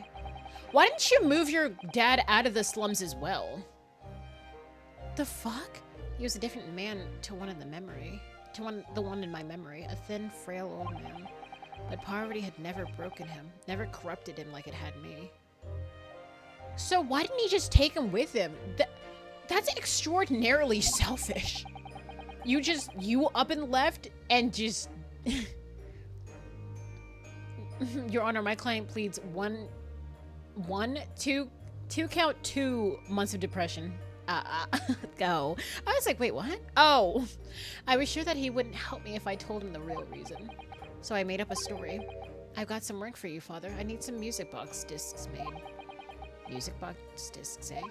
Why didn't you move your dad out of the slums as well? The fuck? He was a different man to one in the memory. The one in my memory. A thin, frail old man. But poverty had never broken him. Never corrupted him like it had me. So why didn't he just take him with him? That's extraordinarily selfish. You up and left and just... Your Honor, my client pleads two count 2 months of depression. Go. I was like, wait, what? Oh, I was sure that he wouldn't help me if I told him the real reason. So I made up a story. I've got some work for you, Father. I need some music box discs made. Music box discs, eh?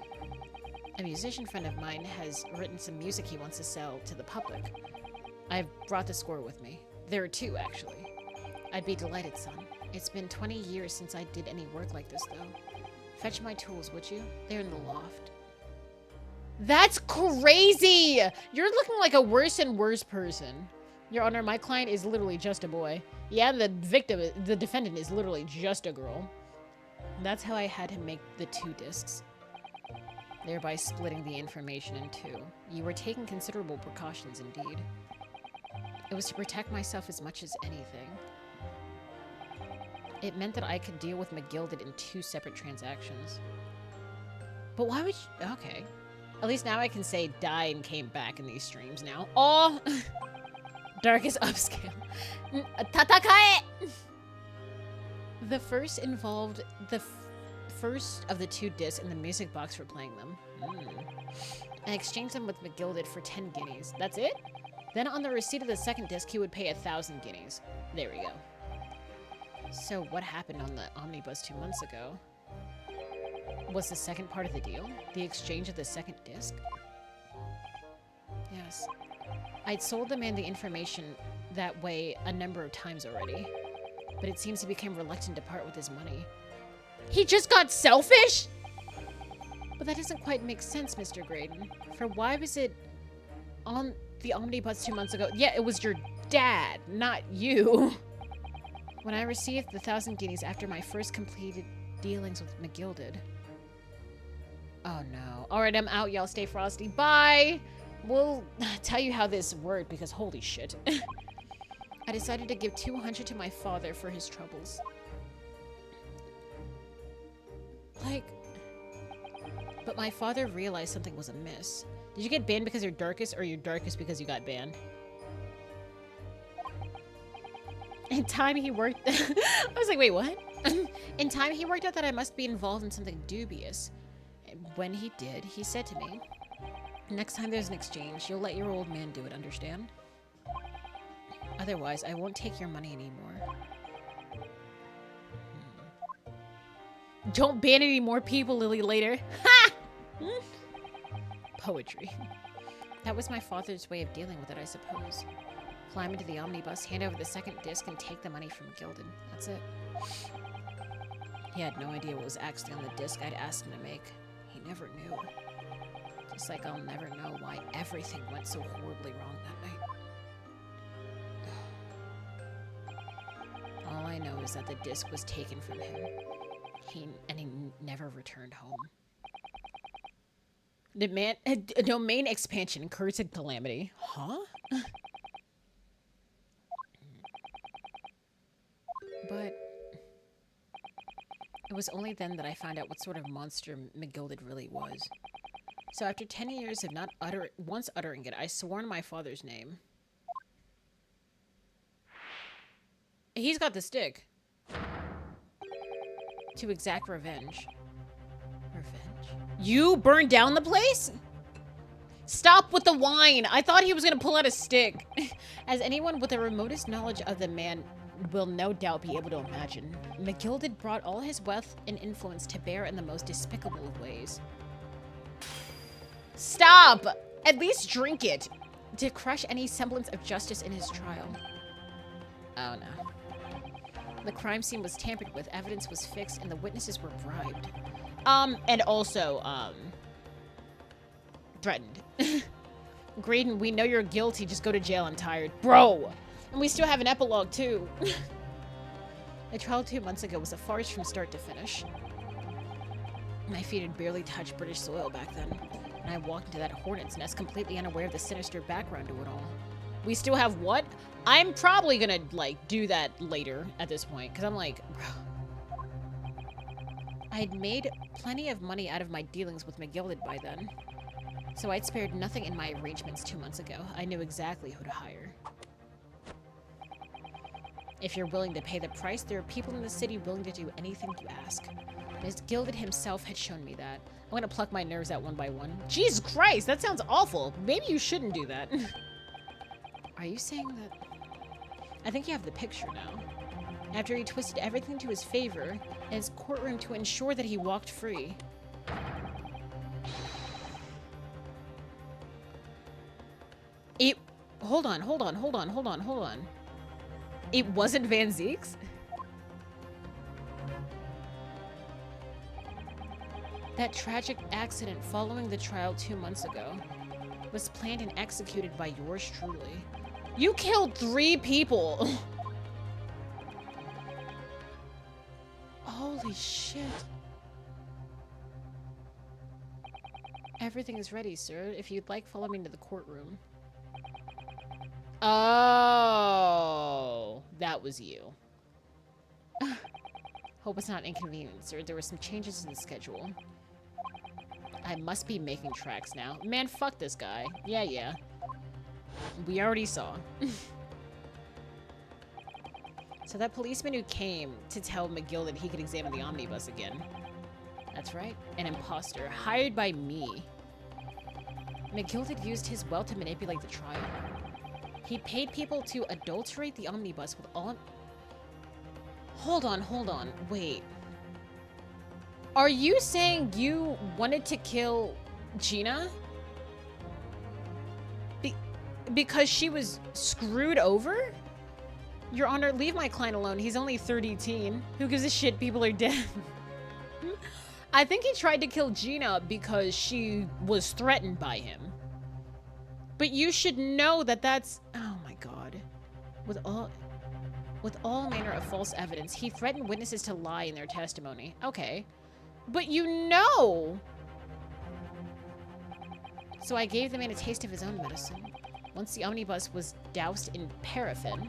A musician friend of mine has written some music he wants to sell to the public. I've brought the score with me. There are 2, actually. I'd be delighted, son. It's been 20 years since I did any work like this, though. Fetch my tools, would you? They're in the loft. That's crazy! You're looking like a worse and worse person. Your Honor, my client is literally just a boy. Yeah, the defendant is literally just a girl. That's how I had him make the 2 discs. Thereby splitting the information in 2. You were taking considerable precautions indeed. It was to protect myself as much as anything. It meant that I could deal with McGilded in 2 separate transactions. But why would you... Okay. At least now I can say died and came back in these streams now. Oh! Darkest upscale. Tatakae! The first involved the first of the 2 discs in the music box for playing them. I exchanged them with McGilded for 10 guineas. That's it? Then on the receipt of the second disc, he would pay 1,000 guineas. There we go. So what happened on the omnibus 2 months ago? Was the second part of the deal? The exchange of the second disc? Yes. I'd sold the man the information that way a number of times already. But it seems he became reluctant to part with his money. He just got selfish? But that doesn't quite make sense, Mr. Graydon. For why was it on the omnibus 2 months ago? Yeah, it was your dad, not you. When I received the 1,000 guineas after my first completed dealings with McGilded. Oh no. Alright, I'm out. Y'all stay frosty. Bye! We'll tell you how this worked because holy shit. I decided to give 200 to my father for his troubles. Like... But my father realized something was amiss. Did you get banned because you're darkest or you're darkest because you got banned? In time he worked... I was like, wait, what? In time he worked out that I must be involved in something dubious. And when he did, he said to me, next time there's an exchange, you'll let your old man do it, understand? Otherwise, I won't take your money anymore. Don't ban any more people, Lily, later. Ha! Poetry. That was my father's way of dealing with it, I suppose. Climb into the omnibus, hand over the second disc, and take the money from Gildan. That's it. He had no idea what was actually on the disc I'd asked him to make. He never knew. Just like I'll never know why everything went so horribly wrong that night. All I know is that the disc was taken from him. He never returned home. Domain expansion, curse and calamity. Huh? But it was only then that I found out what sort of monster McGilded really was. So after 10 years of not once uttering it, I swore in my father's name. He's got the stick. To exact revenge. Revenge? You burned down the place? Stop with the wine! I thought he was gonna pull out a stick. As anyone with the remotest knowledge of the man will no doubt be able to imagine, McGilded brought all his wealth and influence to bear in the most despicable of ways. Stop! At least drink it! To crush any semblance of justice in his trial. Oh no. The crime scene was tampered with, evidence was fixed, and the witnesses were bribed. And also, threatened. Graydon, we know you're guilty, just go to jail, I'm tired. Bro! And we still have an epilogue, too. The trial 2 months ago was a farce from start to finish. My feet had barely touched British soil back then, and I walked into that hornet's nest completely unaware of the sinister background to it all. We still have what? I'm probably gonna, like, do that later at this point, because I'm like, bro. I'd made plenty of money out of my dealings with McGilded by then, so I'd spared nothing in my arrangements 2 months ago. I knew exactly who to hire. If you're willing to pay the price, there are people in the city willing to do anything you ask. Ms. Gilded himself had shown me that. I'm gonna pluck my nerves out one by one. Jesus Christ, that sounds awful. Maybe you shouldn't do that. Are you saying that? I think you have the picture now. After he twisted everything to his favor in his courtroom to ensure that he walked free. Hold on. It wasn't Van Zeek's? That tragic accident following the trial 2 months ago was planned and executed by yours truly. You killed 3 people! Holy shit. Everything is ready, sir. If you'd like, follow me to the courtroom. Oh, that was you. Hope it's not inconvenient, sir. There were some changes in the schedule. I must be making tracks now. Man, fuck this guy. Yeah. We already saw. So that policeman who came to tell McGill that he could examine the omnibus again. That's right. An imposter. Hired by me. McGill had used his wealth to manipulate the trial. He paid people to adulterate the omnibus with all... Hold on. Wait. Are you saying you wanted to kill Gina? Because she was screwed over? Your Honor, leave my client alone. He's only 13. Who gives a shit? People are dead. I think he tried to kill Gina because she was threatened by him. But you should know that that's... Oh my god. With all manner of false evidence, he threatened witnesses to lie in their testimony. Okay. But you know! So I gave the man a taste of his own medicine. Once the omnibus was doused in paraffin,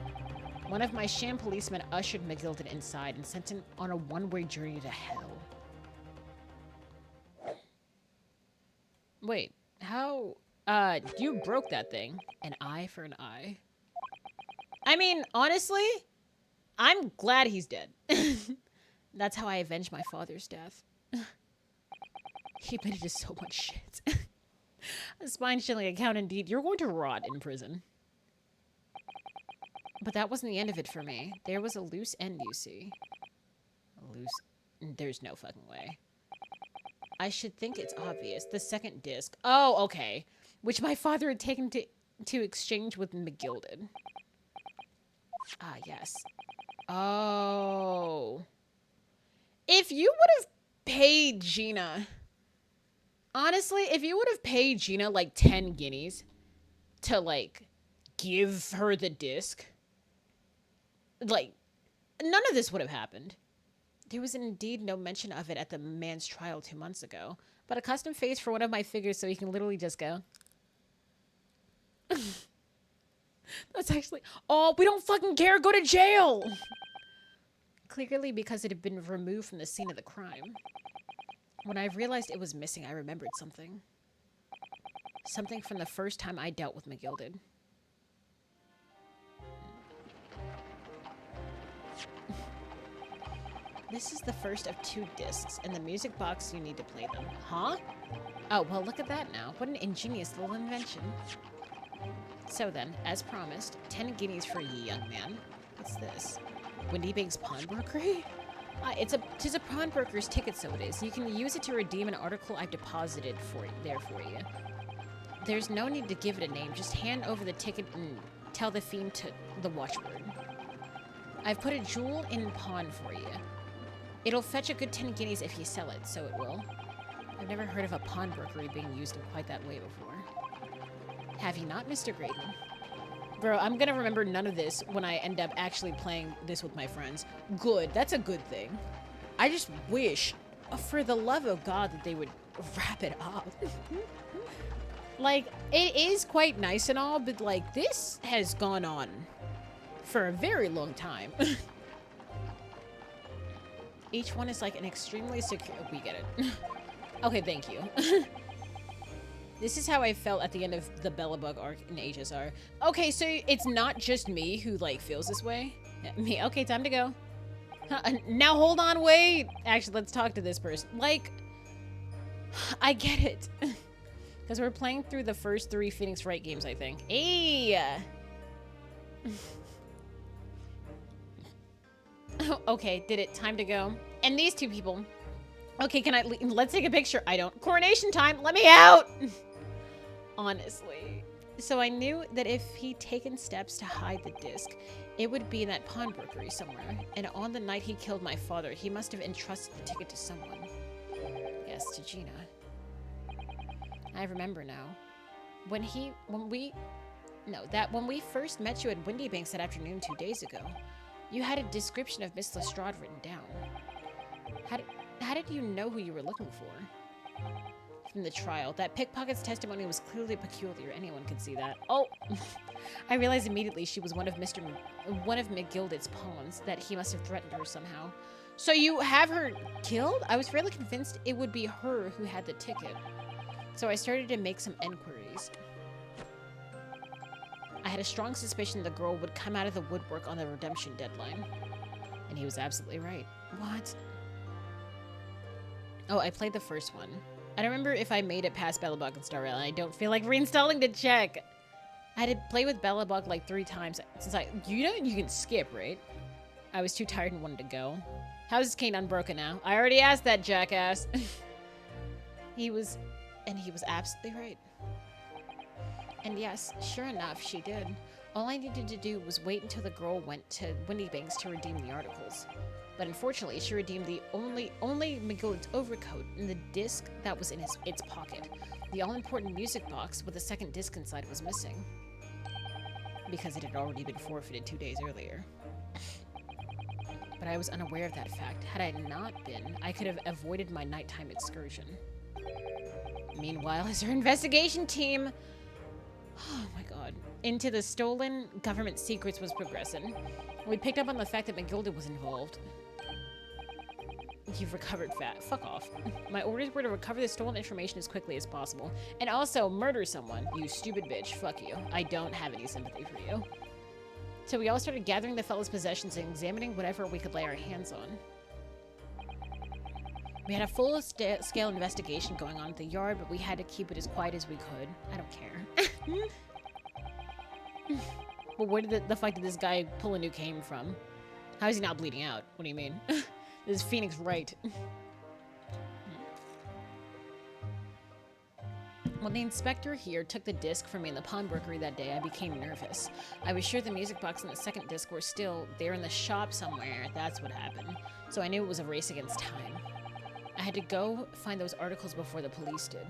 one of my sham policemen ushered McGilded inside and sent him on a one-way journey to hell. Wait, how... you broke that thing. An eye for an eye. I mean, honestly, I'm glad he's dead. That's how I avenged my father's death. He admitted to so much shit. A spine-chilling account indeed. You're going to rot in prison. But that wasn't the end of it for me. There was a loose end, you see. A loose... There's no fucking way. I should think it's obvious. The second disc. Oh, okay. Which my father had taken to exchange with McGilded. Ah, yes. Oh. If you would have paid Gina... Honestly, if you would have paid Gina, like, 10 guineas to, like, give her the disc, like, none of this would have happened. There was indeed no mention of it at the man's trial 2 months ago, but a custom face for one of my figures so he can literally just go. That's actually... Oh, we don't fucking care! Go to jail! Clearly because it had been removed from the scene of the crime. When I realized it was missing, I remembered something. Something from the first time I dealt with McGilded. This is the first of 2 discs. In the music box, you need to play them. Huh? Oh, well, look at that now. What an ingenious little invention. So then, as promised, 10 guineas for ye, young man. What's this? Windy Big's pawnbrokery? Tis a pawnbroker's ticket, so it is. You can use it to redeem an article I've deposited for you. There's no need to give it a name. Just hand over the ticket and tell the fiend to the watchword. I've put a jewel in pawn for you. It'll fetch a good 10 guineas if you sell it, so it will. I've never heard of a pawnbrokery being used in quite that way before. Have you not, Mr. Graydon? Bro, I'm gonna remember none of this when I end up actually playing this with my friends. Good, that's a good thing. I just wish, for the love of God, that they would wrap it up. Like, it is quite nice and all, but like, this has gone on for a very long time. Each one is like an extremely secure. We get it. Okay, thank you. This is how I felt at the end of the Bellabug arc in HSR. Okay, so it's not just me who like feels this way. Me. Okay, time to go. Now hold on, wait. Actually, let's talk to this person. Like, I get it. Because we're playing through the first 3 Phoenix Wright games, I think. Hey! Oh, okay, did it. Time to go. And these 2 people. Okay, can I... Let's take a picture. I don't. Coronation time! Let me out! Honestly. So I knew that if he'd taken steps to hide the disc, it would be in that pawnbrokery somewhere. And on the night he killed my father, he must have entrusted the ticket to someone. Yes, to Gina. I remember now. When we first met you at Windy Banks that afternoon 2 days ago, you had a description of Miss Lestrade written down. How did you know who you were looking for? From the trial. That pickpocket's testimony was clearly peculiar. Anyone could see that. Oh! I realized immediately she was one of McGilded's pawns, that he must have threatened her somehow. So you have her killed? I was fairly convinced it would be her who had the ticket. So I started to make some enquiries. I had a strong suspicion the girl would come out of the woodwork on the redemption deadline. And he was absolutely right. What? Oh, I played the first one. I don't remember if I made it past Bellabug and Star Rail, and I don't feel like reinstalling to check. I had to play with Bellabug like 3 times since you know you can skip, right? I was too tired and wanted to go. How's his cane unbroken now? I already asked that jackass. He was absolutely right. And yes, sure enough, she did. All I needed to do was wait until the girl went to Windy Banks to redeem the articles. But unfortunately, she redeemed the only McGillicud's overcoat and the disc that was in its pocket. The all-important music box with the second disc inside was missing. Because it had already been forfeited 2 days earlier. But I was unaware of that fact. Had I not been, I could have avoided my nighttime excursion. Meanwhile, as our investigation team, oh my god, into the stolen government secrets was progressing, we picked up on the fact that McGilded was involved. You've recovered fat. Fuck off. My orders were to recover the stolen information as quickly as possible. And also murder someone. You stupid bitch. Fuck you. I don't have any sympathy for you. So we all started gathering the fellow's possessions and examining whatever we could lay our hands on. We had a full-scale investigation going on at the yard, but we had to keep it as quiet as we could. I don't care. Well, where did the fuck did this guy pull a new cane from? How is he not bleeding out? What do you mean? This is Phoenix Wright. When the inspector here took the disc from me in the pawnbrokery that day, I became nervous. I was sure the music box and the second disc were still there in the shop somewhere. That's what happened. So I knew it was a race against time. I had to go find those articles before the police did.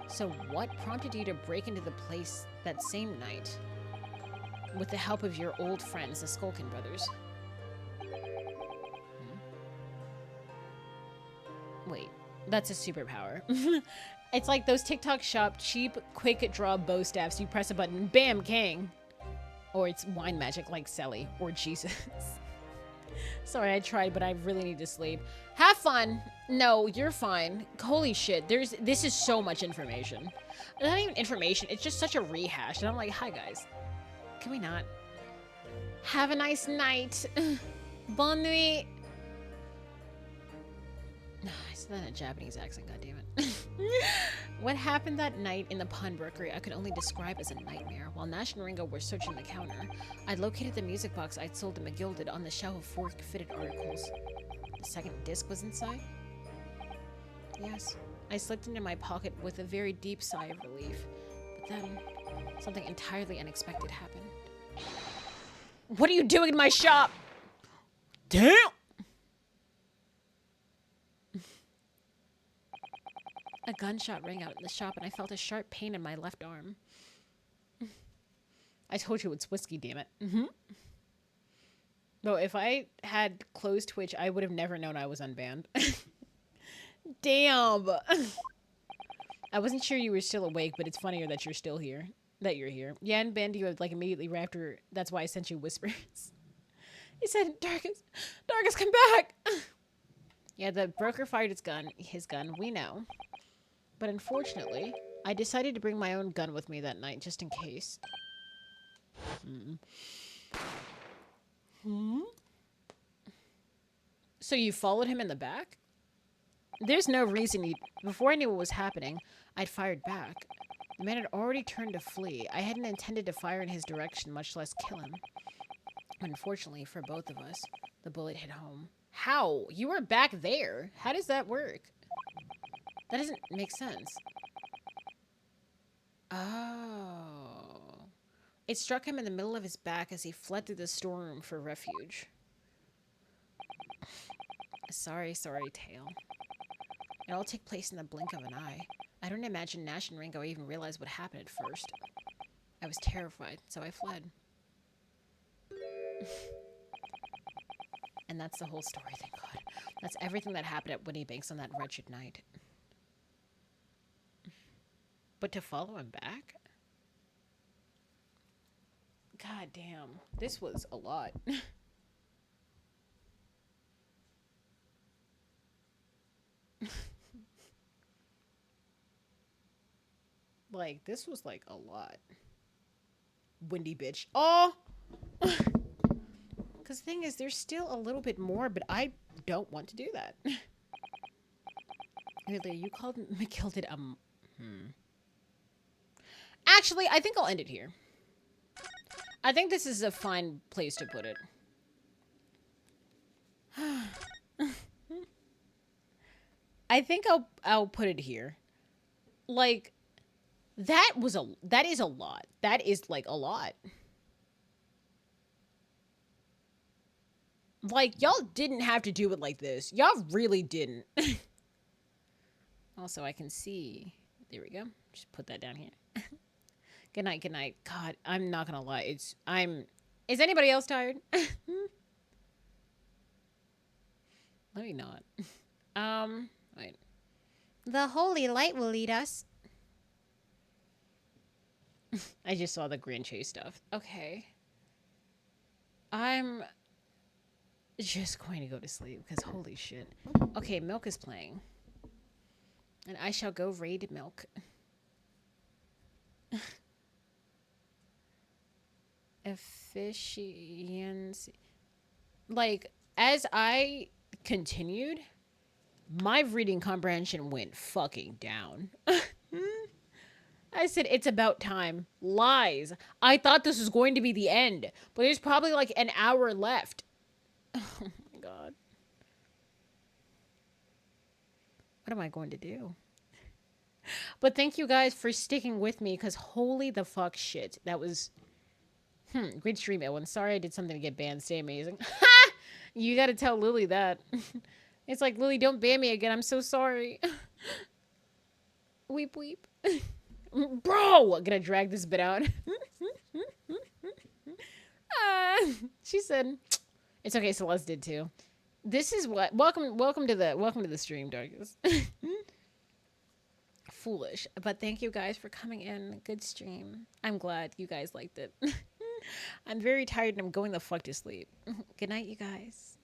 So what prompted you to break into the place that same night? With the help of your old friends, the Skulkin brothers. Wait, that's a superpower. It's like those TikTok shop cheap, quick draw bow staffs. You press a button, bam, king. Or it's wine magic like Selly or Jesus. Sorry, I tried, but I really need to sleep. Have fun. No, you're fine. Holy shit, this is so much information. It's not even information, it's just such a rehash. And I'm like, hi guys. Can we not? Have a nice night. Bonne nuit. I said that in a Japanese accent, goddammit. What happened that night in the pawnbrokery I could only describe as a nightmare. While Nash and Ringo were searching the counter, I located the music box I'd sold to McGilded on the shelf of 4 fitted articles. The second disc was inside? Yes. I slipped into my pocket with a very deep sigh of relief. But then, something entirely unexpected happened. What are you doing in my shop? Damn! A gunshot rang out in the shop, and I felt a sharp pain in my left arm. I told you it's whiskey, damn it. No, if I had closed Twitch, I would have never known I was unbanned. Damn. I wasn't sure you were still awake, but it's funnier that you're still here. That you're here. Yeah, and banned you like immediately right after. That's why I sent you whispers. He said, Darkus, come back. Yeah, the broker fired his gun, we know. But unfortunately, I decided to bring my own gun with me that night, just in case. So you followed him in the back? There's no reason you... Before I knew what was happening, I'd fired back. The man had already turned to flee. I hadn't intended to fire in his direction, much less kill him. Unfortunately for both of us, the bullet hit home. How? You were back there. How does that work? That doesn't make sense. Oh. It struck him in the middle of his back as he fled through the storeroom for refuge. Sorry, tale. It all took place in the blink of an eye. I don't imagine Nash and Ringo even realized what happened at first. I was terrified, so I fled. And that's the whole story, thank God. That's everything that happened at Winnie Banks on that wretched night. But to follow him back? God damn. This was a lot. Like, this was like a lot. Windy bitch. Oh! Because the thing is, there's still a little bit more, but I don't want to do that. Earlier, you called McKilded Actually, I think I'll end it here. I think this is a fine place to put it. I think I'll put it here. Like, that is a lot. That is like a lot. Like, y'all didn't have to do it like this. Y'all really didn't. Also, I can see. There we go. Just put that down here. Good night, good night. God, I'm not gonna lie. Is anybody else tired? Maybe not. Wait. The holy light will lead us. I just saw the Grand Chase stuff. Okay. I'm just going to go to sleep because holy shit. Okay, Milk is playing. And I shall go raid Milk. Efficiency. Like, as I continued, my reading comprehension went fucking down. I said, it's about time. Lies. I thought this was going to be the end, but there's probably like an hour left. Oh my God. What am I going to do? But thank you guys for sticking with me, because holy the fuck shit. That was... great stream, Edwin. Sorry I did something to get banned. Stay amazing. Ha! You gotta tell Lily that. It's like, Lily, don't ban me again. I'm so sorry. Weep, weep. Bro! I'm gonna drag this bit out. She said, it's okay, Celeste did too. This is what... Welcome to the stream, Darkus. Foolish. But thank you guys for coming in. Good stream. I'm glad you guys liked it. I'm very tired and I'm going the fuck to sleep. Good night, you guys.